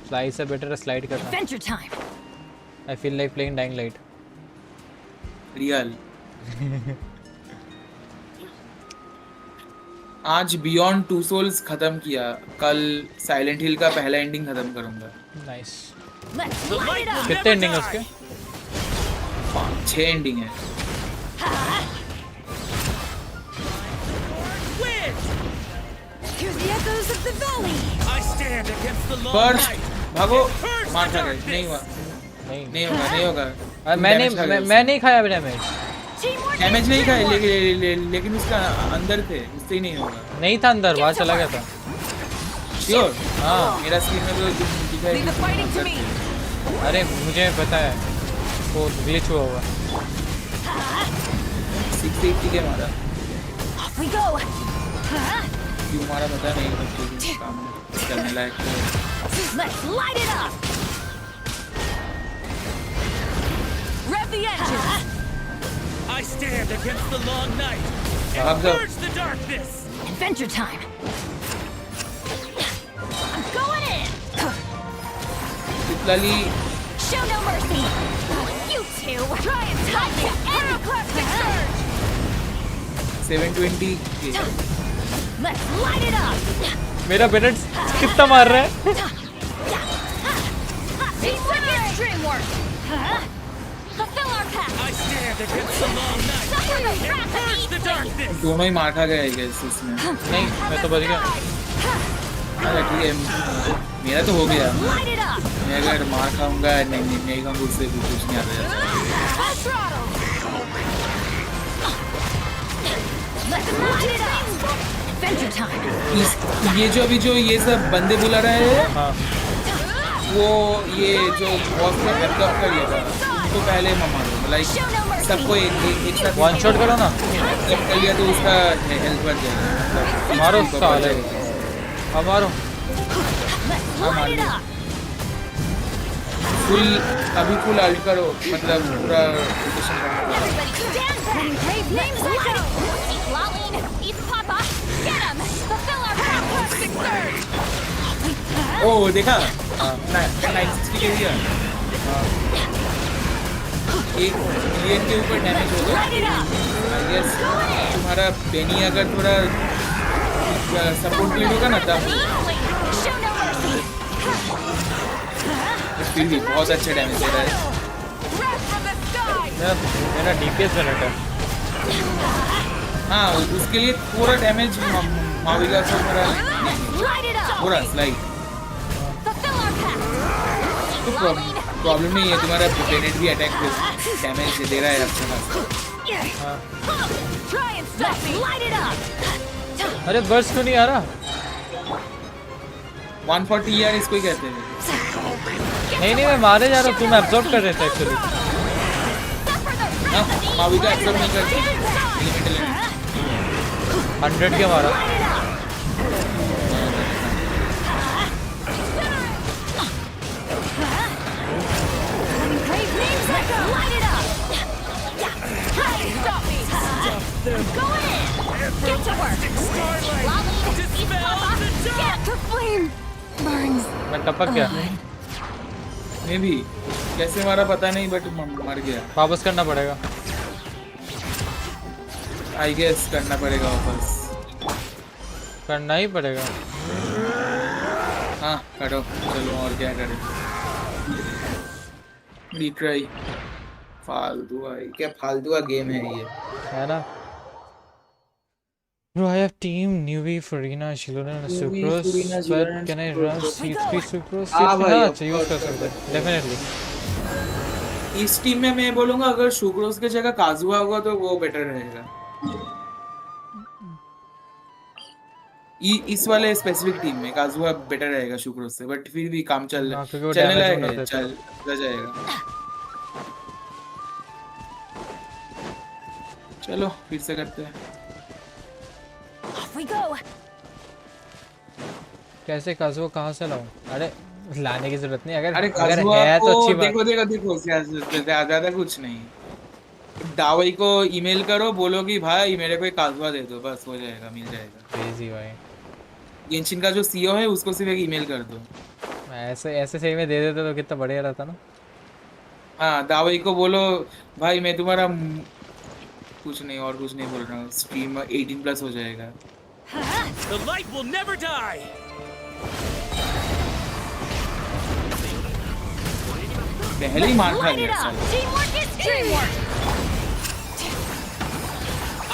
Fly से better है slide करना। Adventure time. I feel like playing Dying Light. Real. आज बियॉन्ड टू सोल्स खत्म किया, कल साइलेंट हिल का पहला एंडिंग खत्म करूंगा। Nice. Let's light it up. कितने एंडिंग है उसके? 6 एंडिंग है। Hear the echoes of the valley. I stand against the long first night. भागो, मार खा गए। नहीं हुआ, नहीं होगा, नहीं होगा। मैं नहीं खाया डैमेज। डैमेज नहीं खाया, लेकिन उसका अंदर थे, उससे ही नहीं होगा। नहीं था अंदर, बाहर चला गया था। श्योर? हाँ मेरा स्क्रीन में तो दिखाई। अरे मुझे पता है, वो ग्लिच हुआ होगा। 680 के मारा। Off we go. क्यों मारा पता नहीं, काम करने लायक तो। Let's light it up. Rev the engine. I stand against the long night Up and go. purge the darkness. Adventure time. I'm going in. सितलाली Show no mercy. You two, try and touch it. Pyroclastic surge. 720 के. Let's light it up. मेरा Bennett कितना मार रहा है? Extreme work. Fulfill our path. I stand against the long night. Suffer the And wrath of purge the Neptune. darkness. दोनों ही मार खा गए I guess इसमें. नहीं, मैं तो बच गया. अरे ठीक है, मेरा तो हो गया. Light it up. मैं अगर मार खाऊंगा नहीं खाऊंगा उससे कुछ नहीं आता. Full throttle. Let's light it up. Adventure time. ये जो अभी जो ये सब बंदे बुला रहे हैं, वो ये जो बॉस ने एब्जॉर्ब कर लिया था, उनको पहले मारो. लाइक सबको एक साथ वन शॉट करो ना. जब कर लिया तो उसका हेल्थ बढ़ जाएगा. मारो साले. अब मारो. हाँ मार लिया. फुल अभी फुल अल्ट करो, मतलब पूरा रोटेशन करना. ओ देखा 960 के दिया. एक मिलियन के ऊपर डैमेज हो गया. आई गेस तुम्हारा बेनी अगर थोड़ा सपोर्ट ले होगा ना तब फिर भी बहुत अच्छा डैमेज दे रहा है. मेरा DPS बेनेट है. हाँ उसके लिए पूरा डैमेज माविका से पूरा स्लाइड. तो प्रॉब्लम नहीं है, तुम्हारा बेनेट भी अटैक डैमेज दे रहा है अच्छा खासा. अरे बर्स्ट क्यों नहीं आ रहा? 140 यार इसको ही कहते हैं. नहीं मैं मारे जा रहा हूँ. तुम एब्जॉर्ब कर रहे थे एक्चुअली. माविका एब्जॉर्ब नहीं करती. 100 के मारा. Get to work. Get the flame. Burns. मैं टपक गया. मैं भी कैसे मारा पता नहीं बट मर गया. वापस करना पड़ेगा. आई गेस करना पड़ेगा वापस. करना ही पड़ेगा. हाँ करो. चलो और क्या करें. रिट्राई. फालतू है क्या? फालतू का गेम है ये, है ना? Bro, I have team Newbie, Farina, Shilona, and Sucrose. But can I run C3 Sucrose? हाँ अच्छा यूज कर सकते हैं. Definitely. इस टीम में मैं बोलूँगा अगर सुक्रोस के जगह काजुआ होगा तो वो बेटर रहेगा. इस वाले स्पेसिफिक टीम में काजुआ बेटर रहेगा सुक्रोस से. बट फिर भी काम चलने लगेगा. चल जाएगा. चलो फिर से करते हैं. Off we go. कैसे काजुआ कहाँ से लाऊं? अरे लाने की जरूरत नहीं. अगर है तो अच्छी बात. देखो ज्यादा कुछ नहीं. दावई को ईमेल करो, बोलो कि भाई मेरे को एक काजुआ दे दो, बस हो जाएगा, मिल जाएगा. क्रेजी भाई. गेंशिन का जो सीईओ है उसको सिर्फ एक ईमेल कर दो. ऐसे सही में दे देते तो कितना बढ़िया रहता ना. हाँ दावई को बोलो भाई मैं तुम्हारा कुछ नहीं और कुछ नहीं बोल रहा हूँ. स्ट्रीम 18+ हो जाएगा. The light will never die. पहले ही मार खा गया.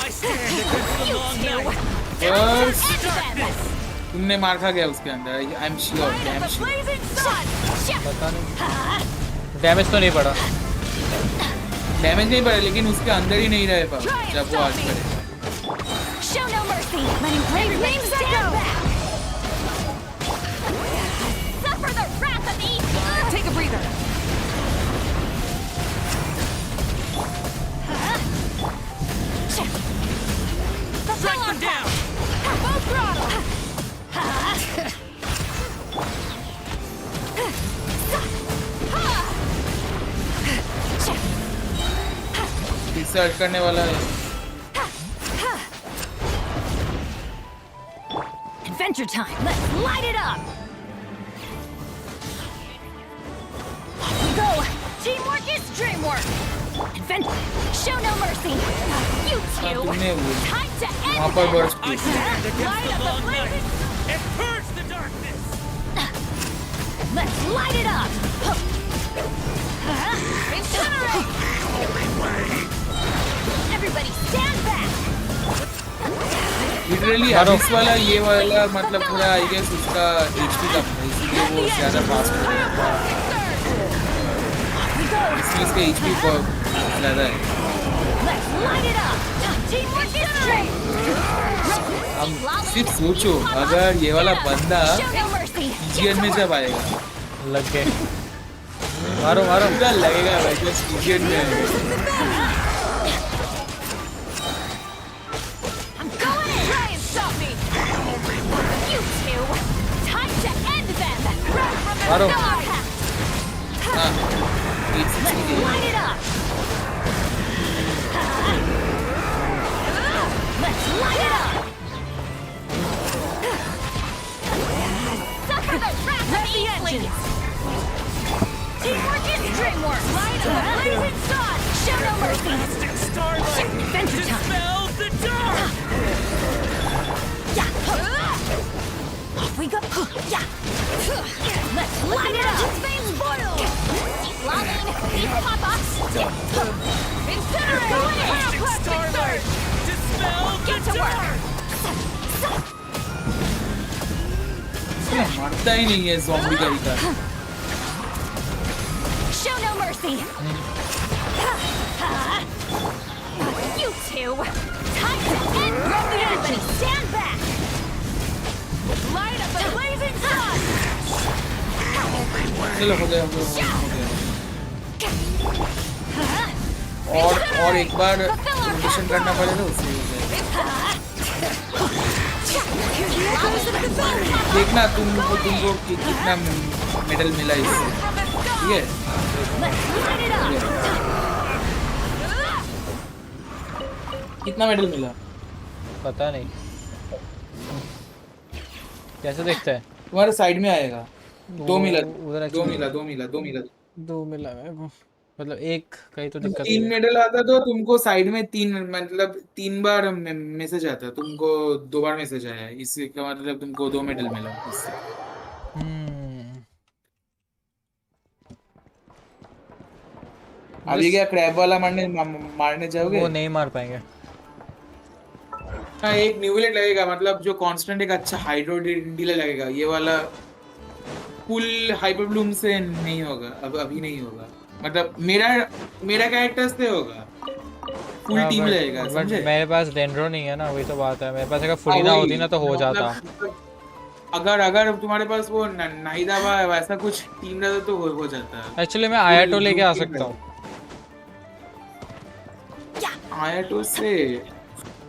I stand against the long night. तुमने मार खा गया उसके अंदर. I am sure. पता नहीं. डैमेज तो नहीं पड़ा. डैमेज नहीं पड़ा लेकिन उसके अंदर ही नहीं रहे पाओ जब वो आज करेगा. Show no mercy. Letting flames stand back. Suffer the wrath of Neptune. Take a breather. Strike them down. Full throttle. Search करने वाला है. Adventure time. Let's light it up. we go. Teamwork is dreamwork. Show no mercy. You two. Time to end वहाँ पर burst I stand against the long night and purge the darkness. Let's light it up. Incinerate. Everybody stand back. Literally Abish वाला ये वाला मतलब पूरा I guess उसका HP कम है इसलिए वो ज्यादा फास्ट हो रहा है इसलिए इसका एचपी ज्यादा है अब सिर्फ सोचो अगर ये वाला बंदा टीजीएन में जब आएगा लग गए मारो मारो पूरा लगेगा भाई जब टीजीएन में आएगा मारो Teamwork is dreamwork. Light up, blazing sun. Show no mercy. Starlight, dispel the dark. Off we go. Let's light it up. Space portal. Lobbying. Papa. Incinerate. Starlight, dispel the dark. मरता ही नहीं है ज़ॉम्बी का इधर Show no mercy. You two. Time to end. Everybody stand back. Light up the blazing sun. चलो हो गया और एक बार मिशन करना पड़ेगा उससे देखना तुमको कितना मेडल मिला इससे ठीक है कितना मेडल मिला पता नहीं कैसे देखता है तुम्हारे साइड में आएगा दो मिला मेरे को मतलब एक कहीं तो दिक्कत 3 मेडल आता तो तुमको साइड में 3 मतलब 3 बार मैसेज आता तुमको 2 बार मैसेज आया इसका मतलब तुमको 2 मेडल मिला इससे अभी क्या क्रैब वाला मारने जाओगे वो नहीं मार पाएंगे हाँ एक न्यूविलेट लगेगा मतलब जो कांस्टेंट एक अच्छा हाइड्रो डीलर लगेगा ये वाला फुल हाइपर ब्लूम से नहीं होगा अब अभी नहीं होगा मतलब मेरा कैरेक्टर से होगा फुल टीम लगेगा समझे मेरे पास डेंड्रो नहीं है ना वही तो बात है मेरे पास अगर फुलीना होती ना तो हो जाता अगर तुम्हारे पास वो नाहिदा वैसा कुछ टीम रहता तो हो जाता एक्चुअली मैं आयाटो लेके आ सकता हूँ आयाटो से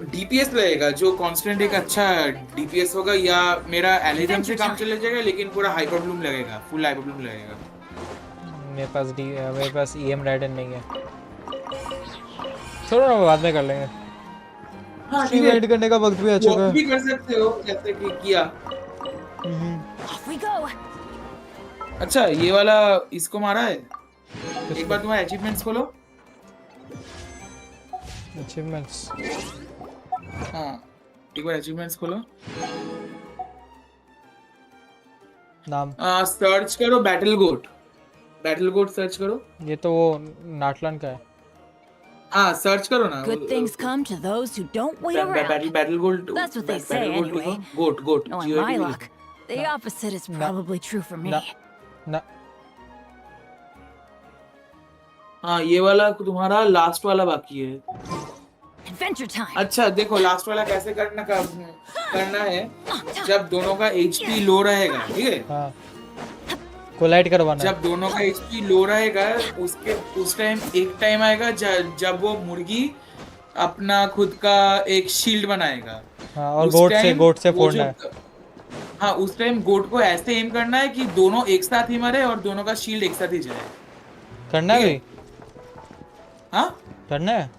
डीपीएस लगेगा जो कांस्टेंट एक अच्छा डीपीएस होगा या मेरा एलिजम से काम चले जाएगा लेकिन पूरा हाइपर ब्लूम लगेगा फुल हाइपर ब्लूम लगेगा मेरे पास ईएम राइडन नहीं है छोड़ो ना बाद में कर लेंगे हाँ ठीक है वेट करने का वक्त भी आ चुका है भी कर सकते हो जैसे कि किया अच्छा ये वाला इसको मारा है एक बार तुम्हारे अचीवमेंट्स खोलो अचीवमेंट्स हाँ एक बार अचीवमेंट्स खोलो नाम सर्च करो बैटल गोट सर्च करो ये तो वो नाटलन का है हाँ सर्च करो ना Good things come to those who don't wait around. Battle गोट That's what they say anyway. गोट Knowing my luck, the opposite is probably true for me. ना हाँ ये वाला तुम्हारा लास्ट वाला बाकी है Adventure time. अच्छा देखो लास्ट वाला कैसे करना है जब दोनों का एचपी लो रहेगा ठीक है हाँ कोलाइड करवाना जब दोनों का एचपी लो रहेगा उस टाइम एक टाइम आएगा जब वो मुर्गी अपना खुद का एक शील्ड बनाएगा हाँ और गोट से फोड़ना है हाँ उस टाइम गोट को ऐसे एम करना है कि दोनों एक साथ ही मरे और दोनों का शील्ड एक साथ ही जाए करना है हाँ करना है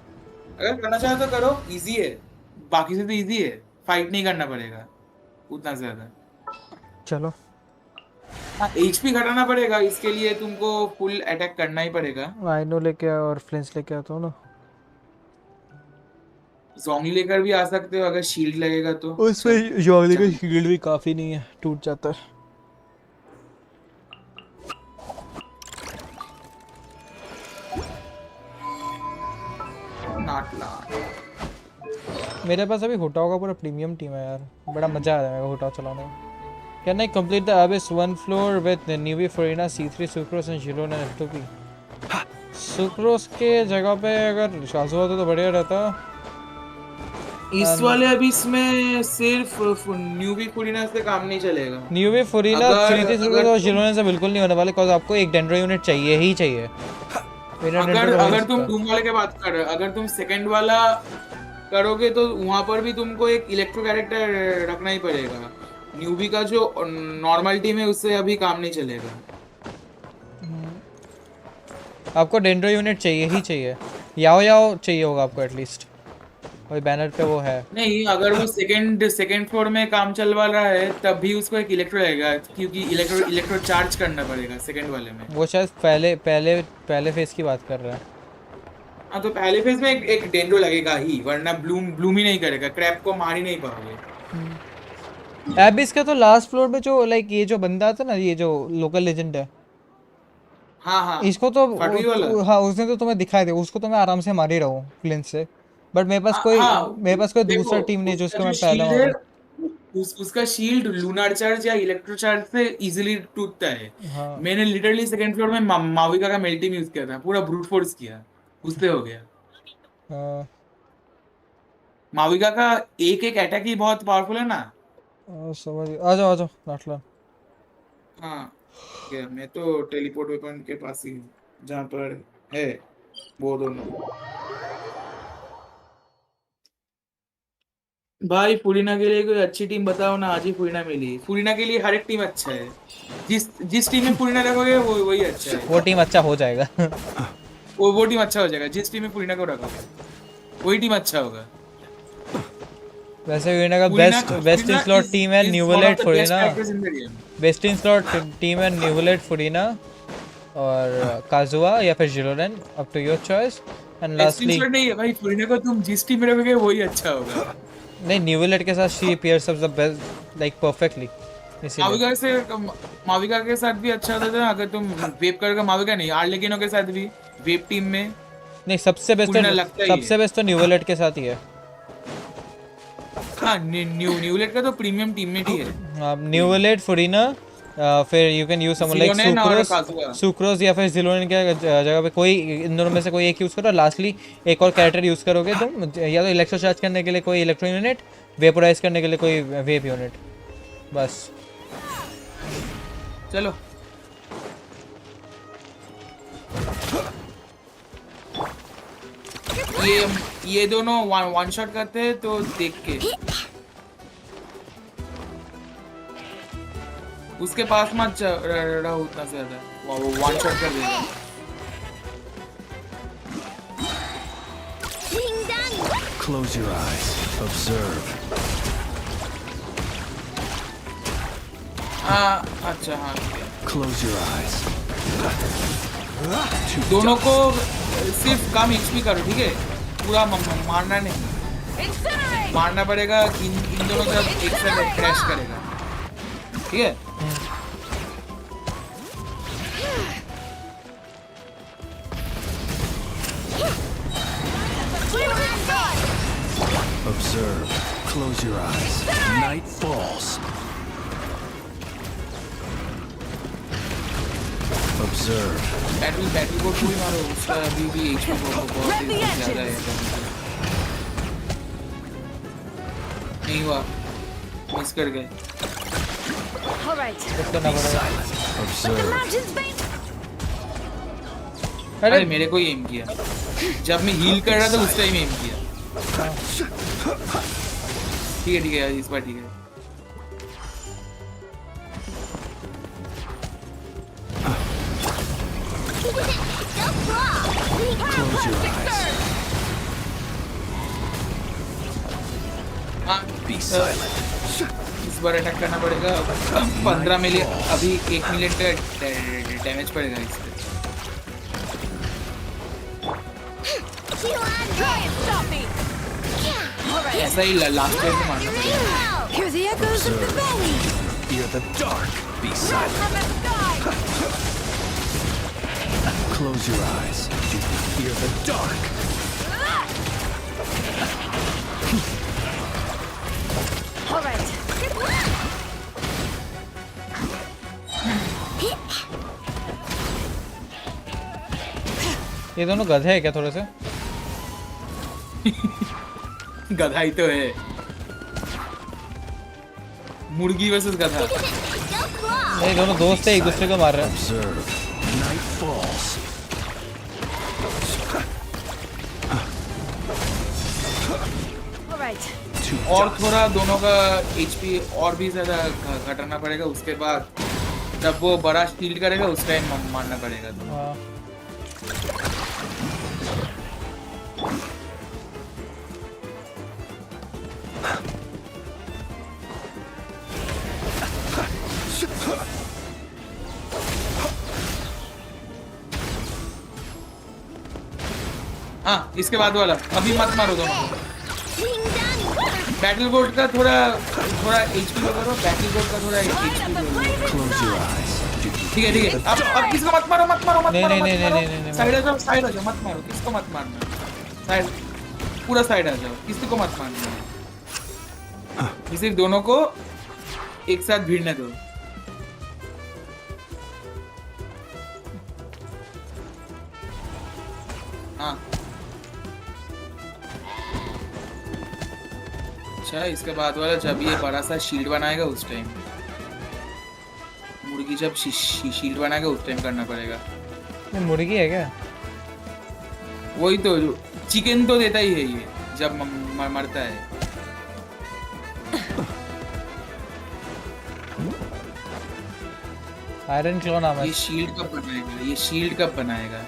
अगर करना चाहे तो करो इजी है बाकी से तो इजी है फाइट नहीं करना पड़ेगा उतना ज्यादा चलो HP घटाना पड़ेगा, इसके लिए तुमको फुल अटैक करना ही पड़ेगा। आइनो लेके आ और फ्लिंस लेके आता हूँ ना। ज़ोंगी लेकर भी आ सकते हो अगर शील्ड लगेगा तो। उसमें जॉगली का शील्ड भी काफी नहीं है, टूट जाता है। मेरे पास अभी होटाओ का पूरा प्रीमियम टीम है यार, बड़ा मजा आ रहा है मेरे को होटाओ चलाने में। Can I complete the abyss one floor with Neuvi Furina C3 Sucrose and Xilonen and F2P? Sucrose के जगह पे अगर शाजू होता तो बढ़िया रहता। इस वाले अबिस में सिर्फ न्यूवी फरीना से काम नहीं चलेगा। न्यूवी फरीना C3 सुक्रोस और जिलोन से बिल्कुल नहीं होने वाले, बिकॉज़ आपको एक डेंड्रो यूनिट चाहिए ही चाहिए। अगर तुम डूम वाले के बात कर रहे हो, अगर तुम सेकंड वाला करोगे तो वहां पर भी तुमको एक इलेक्ट्रो कैरेक्टर रखना ही पड़ेगा। न्यूबी का जो नॉर्मल टीम है उससे अभी काम नहीं चलेगा। आपको डेंड्रो यूनिट चाहिए ही चाहिए, याओ याओ चाहिए होगा आपको एटलीस्ट, कोई बैनर पे वो है नहीं। अगर वो सेकंड फ्लोर में काम चलवा रहा है तब भी उसको एक इलेक्ट्रो लगेगा, क्योंकि इलेक्ट्रो चार्ज करना पड़ेगा सेकंड वाले में। वो शायद पहले फेज की बात कर रहा है। हाँ तो पहले फेज में एक डेंड्रो लगेगा ही, वरना ब्लूम ही नहीं करेगा, क्रैप को मार ही नहीं पाओगे। एबिस का तो लास्ट फ्लोर पे जो लाइक ये जो बंदा था ना, ये जो लोकल लेजेंड है, हाँ इसको तो हाँ उसने तो तुम्हें दिखाई दे, उसको तो मैं आराम से मार ही रहा हूँ फ्लिंट से, बट मेरे पास कोई दूसरा टीम नहीं जो उसको मैं पहला मारूं। उसका शील्ड लूनार चार्ज या इलेक्ट्रो चार्ज से इजीली टूटता है। हाँ। मैंने लिटरली सेकंड फ्लोर में माविका का मेल्टिंग यूज किया था, पूरा ब्रूट फोर्स किया, उससे हो गया। हाँ। माविका का एक अटैक ही बहुत पावरफुल है ना। समझ आ जाओ नाटला। हाँ मैं तो टेलीपोर्ट वेपन के पास ही हूँ जहाँ पर है वो दोनों। भाई फुरीना के लिए कोई अच्छी टीम बताओ ना, आज ही फुरीना मिली। फुरीना के लिए हर एक टीम अच्छा है, जिस टीम में फुरीना रखोगे वही अच्छा है। वो टीम अच्छा हो जाएगा। वो टीम अच्छा हो जाएगा, जिस टीम में फुरीना को रखोगे वही टीम अच्छा होगा। वैसे फुरीना का बेस्ट इन स्लॉट टीम है Neuvillette Furina, best in slot team है न्यूविलेट फुरीना और काजुआ या फिर Xilonen, up to your choice. And lastly नहीं है भाई, फुरीना को तुम जिस टीम में रखोगे वही अच्छा होगा। नहीं न्यूविलेट के साथ she pairs up the best like perfectly. Mavuika के साथ भी अच्छा होता था अगर तुम वेब करोगे। माविका नहीं, आर्लेकिनो के साथ भी वेब टीम में नहीं, सबसे बेस्ट तो न्यूविलेट के साथ ही है। हाँ न्यूविलेट का तो प्रीमियम टीममेट ही है। न्यूविलेट फुरीना, फिर you can use someone like sucrose या फिर जिलोन के जगह पे कोई इन दोनों में से कोई एक यूज करो। लास्टली एक और कैरेक्टर यूज करोगे तुम, या तो इलेक्ट्रो चार्ज करने के लिए कोई इलेक्ट्रो यूनिट, वेपोराइज करने के लिए कोई वेप यूनिट, बस। चलो ये दोनों वन शॉट करते हैं तो देख के उसके पास मत रहो उतना ज्यादा, वो वन शॉट कर देगा। Close your eyes. Observe. अच्छा हाँ। Close your eyes. दोनों को सिर्फ कम HP करो, ठीक है? पूरा मारना नहीं, मारना पड़ेगा। इन दोनों का एक साथ क्रैश करेगा, ठीक है? Observe. Close your eyes. Night falls. Observe. Battle को पूरी मारो, उसका अभी भी HP बहुत ज़्यादा है। नहीं हुआ, मिस कर गए। अरे मेरे को ही एम किया, जब मैं हील कर रहा था उस टाइम एम किया। ठीक है इस बार ठीक है। Close your eyes. Be silent. इस बार अटैक करना पड़ेगा। 15 मिलियन अभी 1 मिलियन का डैमेज पड़ेगा इस पे। ऐसा ही लास्ट वेव में मारना पड़ेगा। Hear the echoes of the valley. Fear the dark. Be silent. Close your eyes. Fear the dark. All right. ये दोनों गधे हैं क्या थोड़े से? गधा ही तो है। मुर्गी वर्सेस गधा। नहीं, दोनों दोस्त हैं, एक दूसरे को मार रहे हैं। और थोड़ा दोनों का HP और भी ज्यादा घटाना पड़ेगा। उसके बाद जब वो बड़ा शील्ड करेगा उस टाइम मारना पड़ेगा। हाँ, इसके बाद वाला अभी मत मारो दोनों को। बैटल बोर्ड का थोड़ा HP करो, बैटल बोर्ड का थोड़ा HP। ठीक है ठीक है। अब किसको मत मारो मत मारो मत मारो। नहीं साइड आ जाओ मत मारो। किसको मत मारना, साइड पूरा साइड आ जाओ, किसी को मत मारना। सिर्फ दोनों को एक साथ भिड़ने दो। हाँ अच्छा, इसके बाद वाला जब ये बड़ा सा शील्ड बनाएगा उस टाइम, मुर्गी जब शील्ड बनाएगा उस टाइम करना पड़ेगा। ये मुर्गी है क्या? वही तो, चिकन तो देता ही है ये जब मरता है। आयरन क्लॉ नाम है। ये शील्ड कब बनाएगा?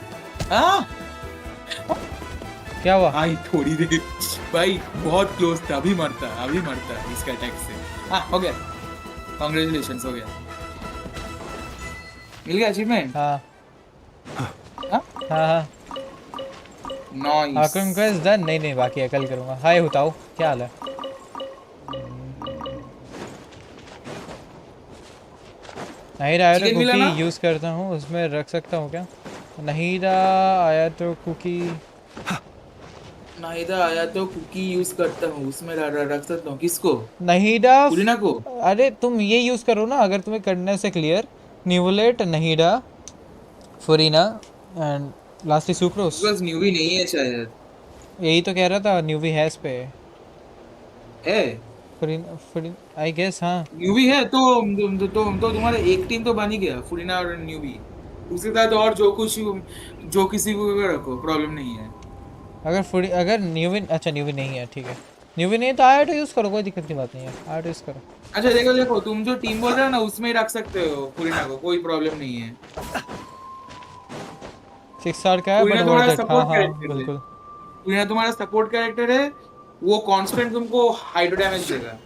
हाँ क्या हुआ? भाई थोड़ी देर भाई बहुत क्लोज था। अभी मरता इसका अटैक से। हाँ हो गया, कांग्रेचुलेशंस, हो गया, मिल गया अचीवमेंट। हाँ नाइस। Conquest done. नहीं बाकी है, कल करूँगा। हाय हुताओ, क्या हाल है? नहीं आया तो कुकी यूज़ करता हूँ, उसमें रख सकता हूँ क्या? नहीं आया तो कुकी यूज करता हूँ, उसमें रख सकता हूँ। किसको? फुरीना को। अरे तुम ये यूज करो ना, अगर तुम्हें करने से clear. Neuvillette, Nahida, Furina and lastly Sucrose. बस न्यूवी नहीं है शायद, यही तो कह रहा था। न्यूवी है इस पे है। फुरीना आई गेस। हाँ न्यूवी है तो तुम्हारा एक टीम तो बन ही गया, फुरीना और न्यूवी। उसके साथ और जो किसी को रखो, प्रॉब्लम नहीं है। अगर न्यूवी, अच्छा न्यूवी नहीं है, ठीक है। न्यूवी नहीं तो आया तो यूज करो, कोई दिक्कत की बात नहीं है। आया तो यूज करो। अच्छा देखो तुम जो टीम बोल रहे हो ना, उसमें ही रख सकते हो फुरीना को, कोई प्रॉब्लम नहीं है। 6 स्टार का है, बट तुम्हारा हाँ सपोर्ट बिल्कुल। फुरीना तुम्हारा सपोर्ट कैरेक्टर है, वो कांस्टेंट तुमको हाइड्रो डैमेज देगा।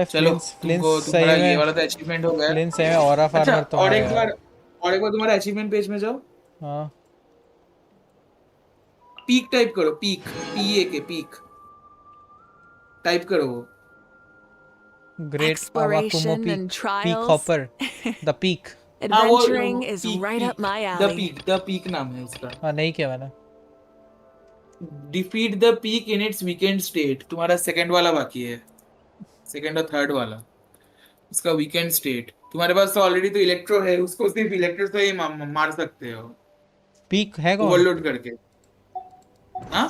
चलो तुम्हारा ये वाला तो अचीवमेंट हो गया। प्लेन सही में ऑरा फार्मर तो और एक बार तुम्हारा अचीवमेंट पेज में जाओ। हाँ पीक टाइप करो, पीक पीक टाइप करो। Great Exploration and peak trials. Hopper, the peak. Adventuring is right up my alley. The peak नाम है इसका। हाँ नहीं किया मैंने। Defeat the peak in its weekend state. तुम्हारा सेकंड वाला बाकी है, सेकंड और थर्ड वाला, उसका वीकेंड स्टेट। तुम्हारे पास तो ऑलरेडी तो इलेक्ट्रो है, उसको सिर्फ इलेक्ट्रो से ही मार सकते हो। पीक है कौन? ओवरलोड करके। हाँ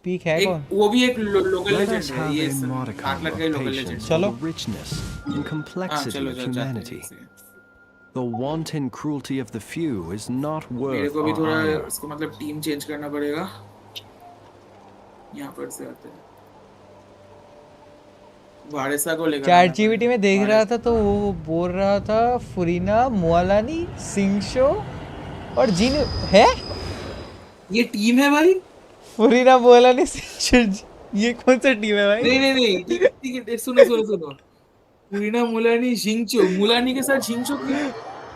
पीक है कौन? वो भी एक लोकल लेजेंड है, ये 8 लाख का लोकल लेजेंड। चलो richness and complexity of humanity. The wanton cruelty of the few is not worth मेरे को भी our थोड़ा honor. इसको मतलब टीम चेंज करना पड़ेगा। यहाँ पर से आते हैं वारेसा को लेकर। चैट जीपीटी में देख रहा था तो वो बोल रहा था फुरीना, मुआलानी, सिंगशो और जीन है। ये टीम है भाई। फुरीना बोला नहीं। ये कौन सा टीम है भाई? नहीं ठीक है, सुनो। फुरीना मुलानी झिंगचो, मुलानी के साथ झिंगचो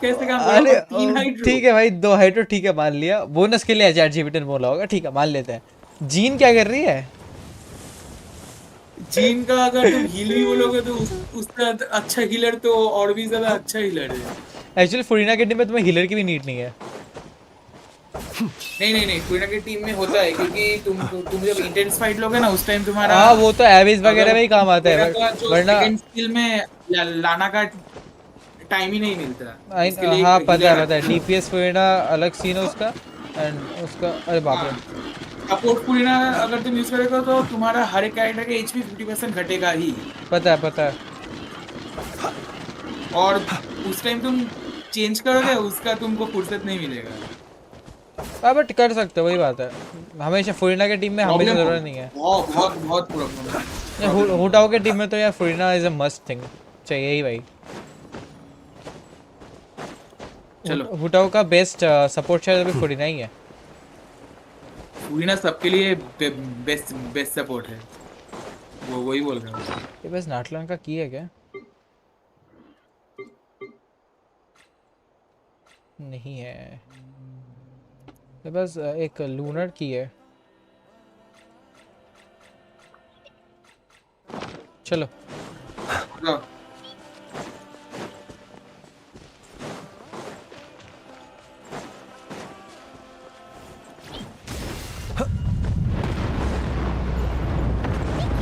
कैसे काम कर रहा अरे है? 3 हाइड्रो। ठीक है भाई, 2 हाइड्रो ठीक है, मान लिया। बोनस के लिए चैट जीपीटी ने बोला होगा, ठीक है मान लेते हैं। जीन क्या कर रही है? जीन का अगर तुम हील भी बोलोगे तो उससे अच्छा हीलर तो और भी ज्यादा अच्छा हीलर है। एक्चुअली फुरीना के टीम में तुम्हें हीलर की भी नीड नहीं है। नहीं फुरीना की टीम में होता है, क्योंकि तुम जब इंटेंस फाइट लोगे ना उस टाइम तुम्हारा हाँ वो तो एविस वगैरह में ही काम आता है, वरना सेकंड स्किल में लाना का टाइम ही नहीं मिलता। इसके लिए हाँ एक पता healer है डीपीएस फुरीना अलग सीन है उसका, एंड उसका अरे बाप रे। सपोर्ट फुरीना अगर तुम यूज करोगे तो तुम्हारा हर एक कैरेक्टर का एचपी 50% घटेगा ही। पता है। और उस टाइम तुम चेंज करोगे उसका तुमको फुर्सत नहीं मिलेगा। हाँ बट कर सकते हो, वही बात है। हमेशा फुरीना के टीम में हमेशा जरूरत नहीं है। बहुत प्रॉब्लम है। हुटाओ के टीम में तो यार फुरीना इज अ मस्ट थिंग, चाहिए ही भाई। चलो हुटाओ का बेस्ट सपोर्ट शायद अभी फुरीना ही है। फुरीना सबके लिए बेस्ट सपोर्ट है, वो वही बोल रहा हूँ। ये बस नाटलान का की है क्या? नहीं है, ये बस एक लूनर की है। चलो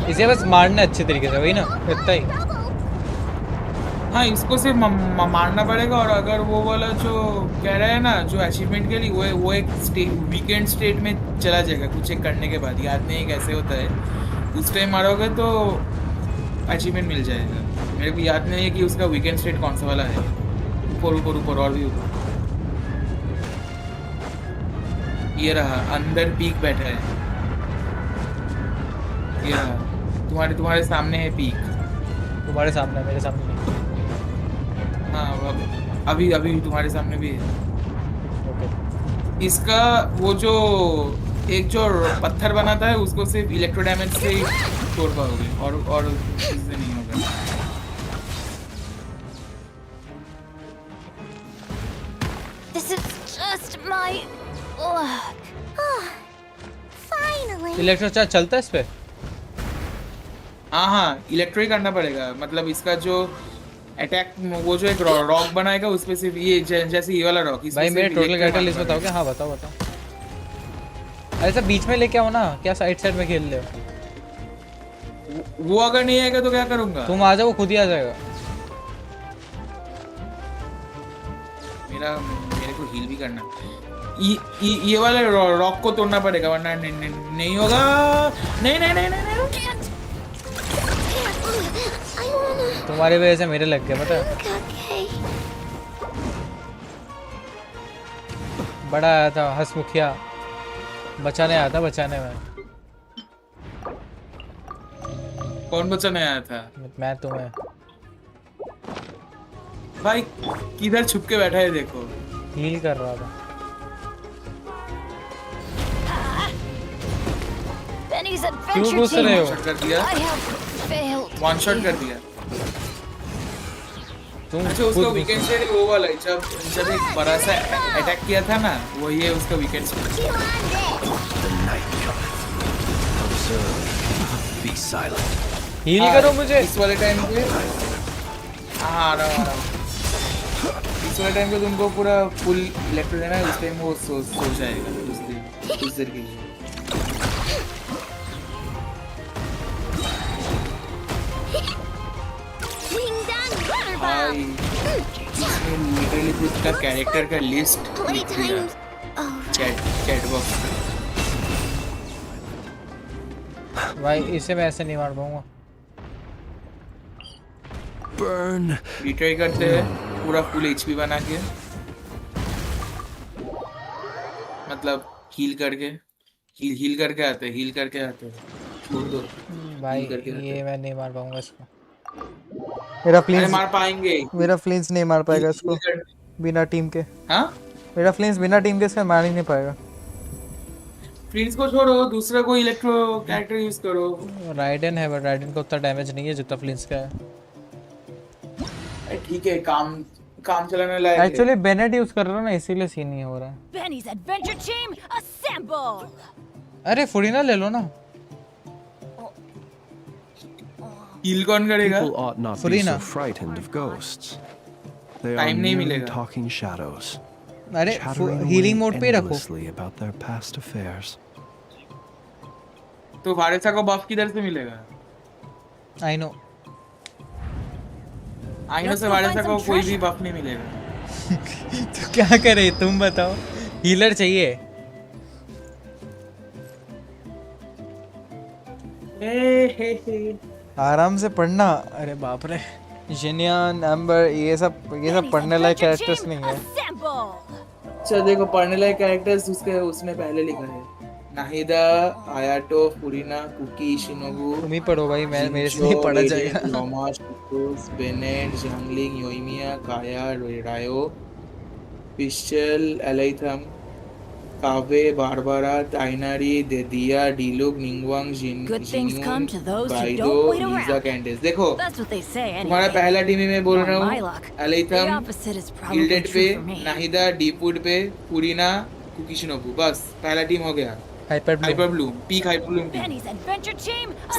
इसे बस मारना अच्छे तरीके से, वही ना, इतना ही। हाँ इसको सिर्फ मारना पड़ेगा। और अगर वो वाला जो कह रहा है ना जो अचीवमेंट के लिए वो एक वीकेंड स्टेट में चला जाएगा कुछ एक करने के बाद, याद नहीं कैसे होता है। उस टाइम मारोगे तो अचीवमेंट मिल जाएगा। मेरे को याद नहीं है कि उसका वीकेंड स्टेट कौन सा वाला है। ऊपर और भी ऊपर ये रहा, अंदर पीक बैठा है। ये रहा, तुम्हारे सामने है पीक। तुम्हारे सामने, मेरे सामने नहीं। हाँ अभी तुम्हारे सामने भी है। इसका वो जो एक जो पत्थर बनाता है उसको सिर्फ इलेक्ट्रो डैमेज से ही तोड़ पाओगे, और इससे नहीं होगा। This is just my luck. Finally. Electro charge चलता है इस पे? हाँ इलेक्ट्रो ही करना पड़ेगा। मतलब इसका जो अटैक वो जो एक रॉक बनाएगा उस पे सिर्फ ये जैसे ये वाला रॉक। भाई मेरे टोटल कैरेक्टर लिस्ट बताओ क्या? हाँ बताओ। ऐसा बीच में लेके आओ ना, क्या साइड में खेल ले। वो अगर नहीं आएगा तो क्या करूंगा? तुम आ जाओ, वो खुद ही आ जाएगा। मेरे को हील भी करना। ये वाले रॉक को तोड़ना पड़ेगा वरना नहीं होगा। नहीं तुम्हारी वजह से मेरे लग गए, पता है। बड़ा आया था हंसमुखिया, बचाने आया था बचाने में। कौन बचाने आया था? मैं तुम्हें। भाई किधर छुप के बैठा है देखो। हील कर रहा था। क्यों घुस रहे हो? कर दिया, वन शॉट कर दिया। अच्छा उसका वीकेंड स्टेट वो वाला जब एक बड़ा सा अटैक किया था ना, वो ये उसका वीकेंड स्टेट। हील करो मुझे इस वाले टाइम पे। हाँ आ रहा इस वाले टाइम पे तुमको पूरा फुल इलेक्ट्रो देना है। उस टाइम वो सो जाएगा कुछ देर के लिए। भाई इसमें लिटरली खुद का कैरेक्टर का लिस्ट चैट बॉक्स। भाई इसे मैं ऐसे नहीं मार पाऊंगा। बर्न रिट्राई करते हैं पूरा फुल एचपी बना के, मतलब हील करके आते हैं। छोड़ दो भाई, ये मैं नहीं मार पाऊंगा इसको। मेरा फ्लेंस मार पाएंगे। मेरा फ्लेंस नहीं मार पाएगा इसको बिना टीम के। हाँ मेरा फ्लेंस बिना टीम के इसका मार ही नहीं पाएगा। फ्लिंट्स को छोड़ो, दूसरा कोई इलेक्ट्रो कैरेक्टर यूज करो। राइडन है, बट राइडन को उतना डैमेज नहीं है जितना फ्लिंट्स का है। ठीक है, काम चलाने लायक है। एक्चुअली बेनेट यूज कर रहा हूं ना, इसीलिए सीन नहीं हो रहा है। Benny's adventure team assemble. अरे फुरीना ले लो ना। हील कौन करेगा? People ought not be so frightened of ghosts. They are Time नहीं merely मिलेगा। talking shadows. अरे chattering हीलिंग away मोड पे रखो। endlessly about their past affairs. तो वारेसा को बफ किधर से मिलेगा? आई नो से वारेसा को कोई भी बफ नहीं मिलेगा। तो क्या करे तुम बताओ, हीलर चाहिए। आराम से पढ़ना। अरे बाप रे, जेनियन एम्बर ये सब पढ़ने लायक कैरेक्टर्स नहीं है। अच्छा देखो, पढ़ने लायक कैरेक्टर्स उसने पहले लिखा है। नाहिदा, आयाटो, फुरीना, कुकी, शिनोबु। तुम ही पढ़ो भाई, मैं मेरे से नहीं पढ़ा जाएगा। लोमा, शिकोस, बेनेट, जंगलिंग, योइमिया, काया, रायो, पिस्टल, एलाइथम, कावे, बारबारा, टाइनारी, देदिया, डीलुक, निंगवांग, बाइडो, लीजा, कैंडिस। देखो तुम्हारा पहला टीम में बोल रहा हूँ, एलाइथम गिल्डेड पे, नाहिदा डीपुड पे, फुरीना, कुकी, शिनोबु। बस पहला टीम हो गया। Hyper Bloom, peak hyper Bloom.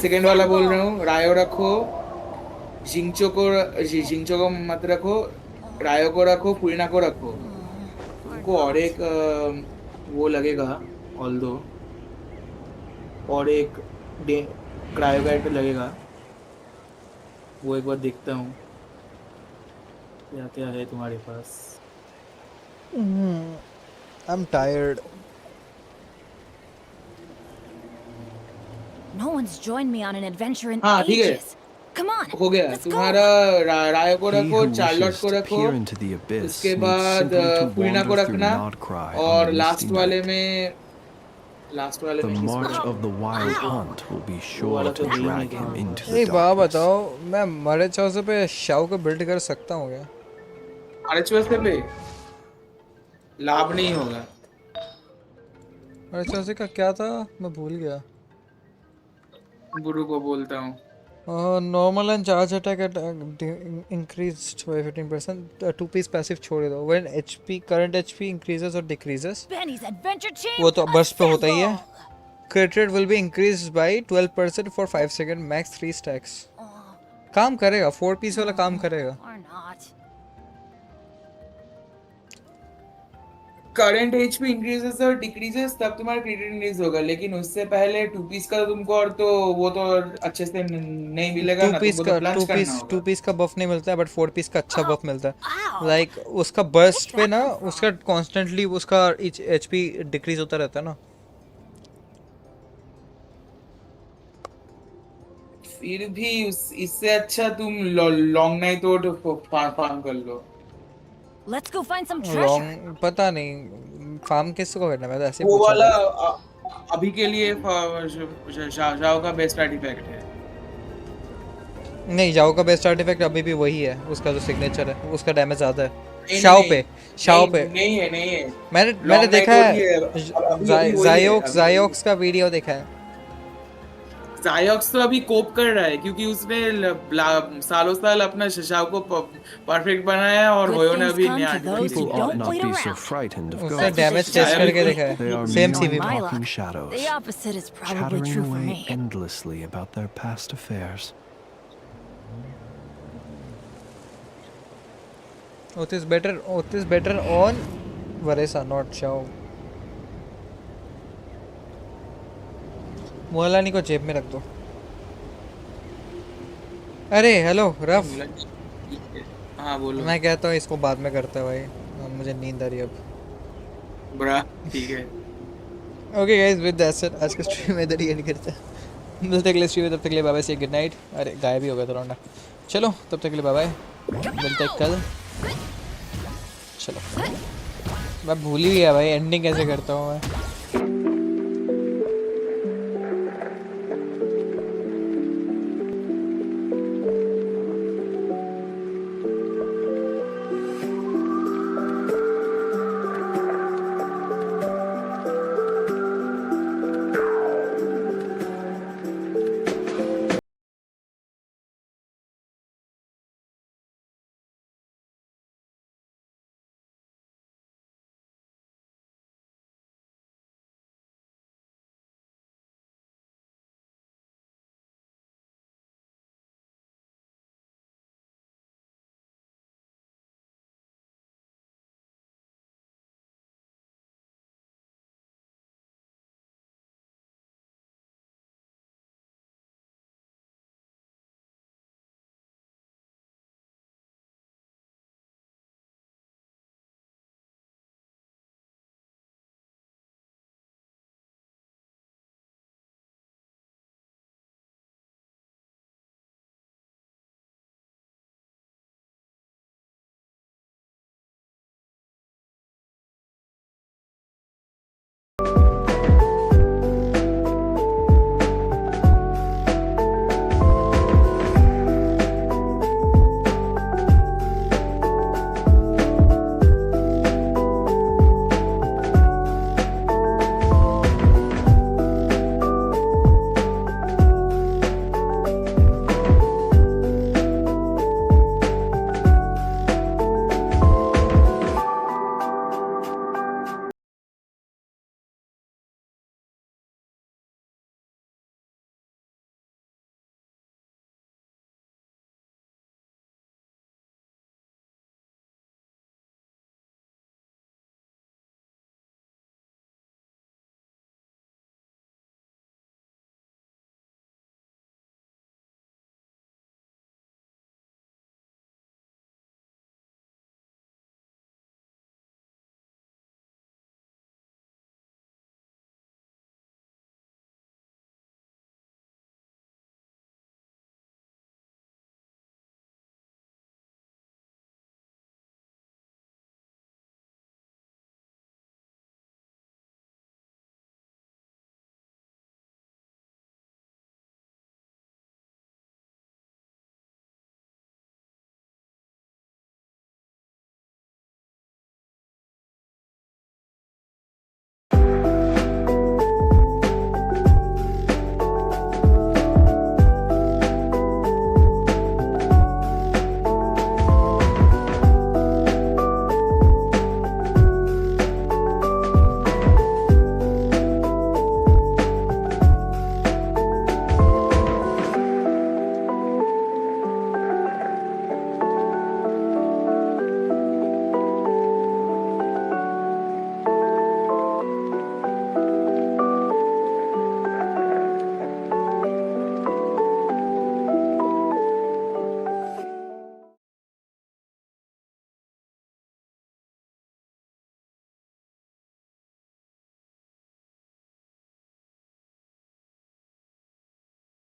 Second वाला बोल रहा हूँ, रायो रखो, जिंगचो को मत रखो, रायो को रखो, फुरीना को रखो। तुमको और एक वो लगेगा, ऑल्दो और एक क्रायो कैरेक्टर लगेगा, वो एक बार देखता हूँ क्या क्या है तुम्हारे पास। I'm tired. No one's joined me on an adventure in हाँ ठीक है, ages. Come on. हो गया। तुम्हारा रायो को रखो, चार्लोट को रखो, उसके बाद फुरीना को रखना, और लास्ट वाले में The march of the wild hunt will be sure to drag him into the एक बात बताओ, मैं मरे चौसे पे शाओ को बिल्ड कर सकता हूँ क्या? मरे चौसे पे लाभ नहीं होगा। मरे चौसे का क्या था, मैं भूल गया। गुरु को बोलता हूँ। Normal and charge attack increased by 15%. 2-piece passive छोड़ दो। When current HP increases or decreases, Benny's adventure team. वो तो burst पे होता ही है। Crit rate will be increased by 12% for 5 seconds, max 3 stacks. काम करेगा, 4-piece वाला काम करेगा। Or not. Current HP increases और डिक्रीजेस तब तुम्हारा क्रिटिकल इंक्रीज होगा, लेकिन उससे पहले 2 पीस का तुमको और तो वो तो अच्छे से नहीं मिलेगा ना। 2 पीस का बफ नहीं मिलता है, बट 4 पीस का अच्छा बफ मिलता है। लाइक उसका बर्स्ट पे ना, उसका कॉन्स्टेंटली उसका एचपी डिक्रीज होता रहता है ना। फिर भी इससे अच्छा तुम लॉन्ग नाइट और फार्म कर लो। Let's go find some treasure. पता नहीं फार्म किसको करना है, मैं तो ऐसे वो पूछ वाला रहा अभी के लिए जाओ का बेस्ट आर्टिफैक्ट है। नहीं, जाओ का बेस्ट आर्टिफैक्ट अभी भी वही है, उसका जो सिग्नेचर है, उसका डैमेज ज्यादा है। शाओ पे नहीं है। मैंने देखा है, जायोक्स का वीडियो देखा है। जायोक्स तो अभी कोप कर रहा है, क्योंकि उसने सालों साल अपना शाओ को परफेक्ट बनाया है, और होयो ने अभी नया उसने डैमेज टेस्ट करके देखा है। Same CV The opposite is probably true for me. endlessly about their past affairs. Oath is better on Varesa, not Shao. Molani को जेब में रख दो। अरे हेलो रफ। हाँ बोलो। मैं कहता हूँ इसको बाद में करता है भाई, मुझे नींद आ रही है अब। ब्रा ठीक है। Okay guys, with that said आज का स्ट्रीम इधर ही एंड करते हैं। मिलते हैं अगले स्ट्रीम में, तब तक के लिए बाय बाय, से गुड नाइट। अरे गायब ही हो गया था लौंडा। चलो तब तक के लिए बाय बाय, मिलते हैं कल। चलो मैं भूल ही गया भाई एंडिंग कैसे करता हूँ मैं।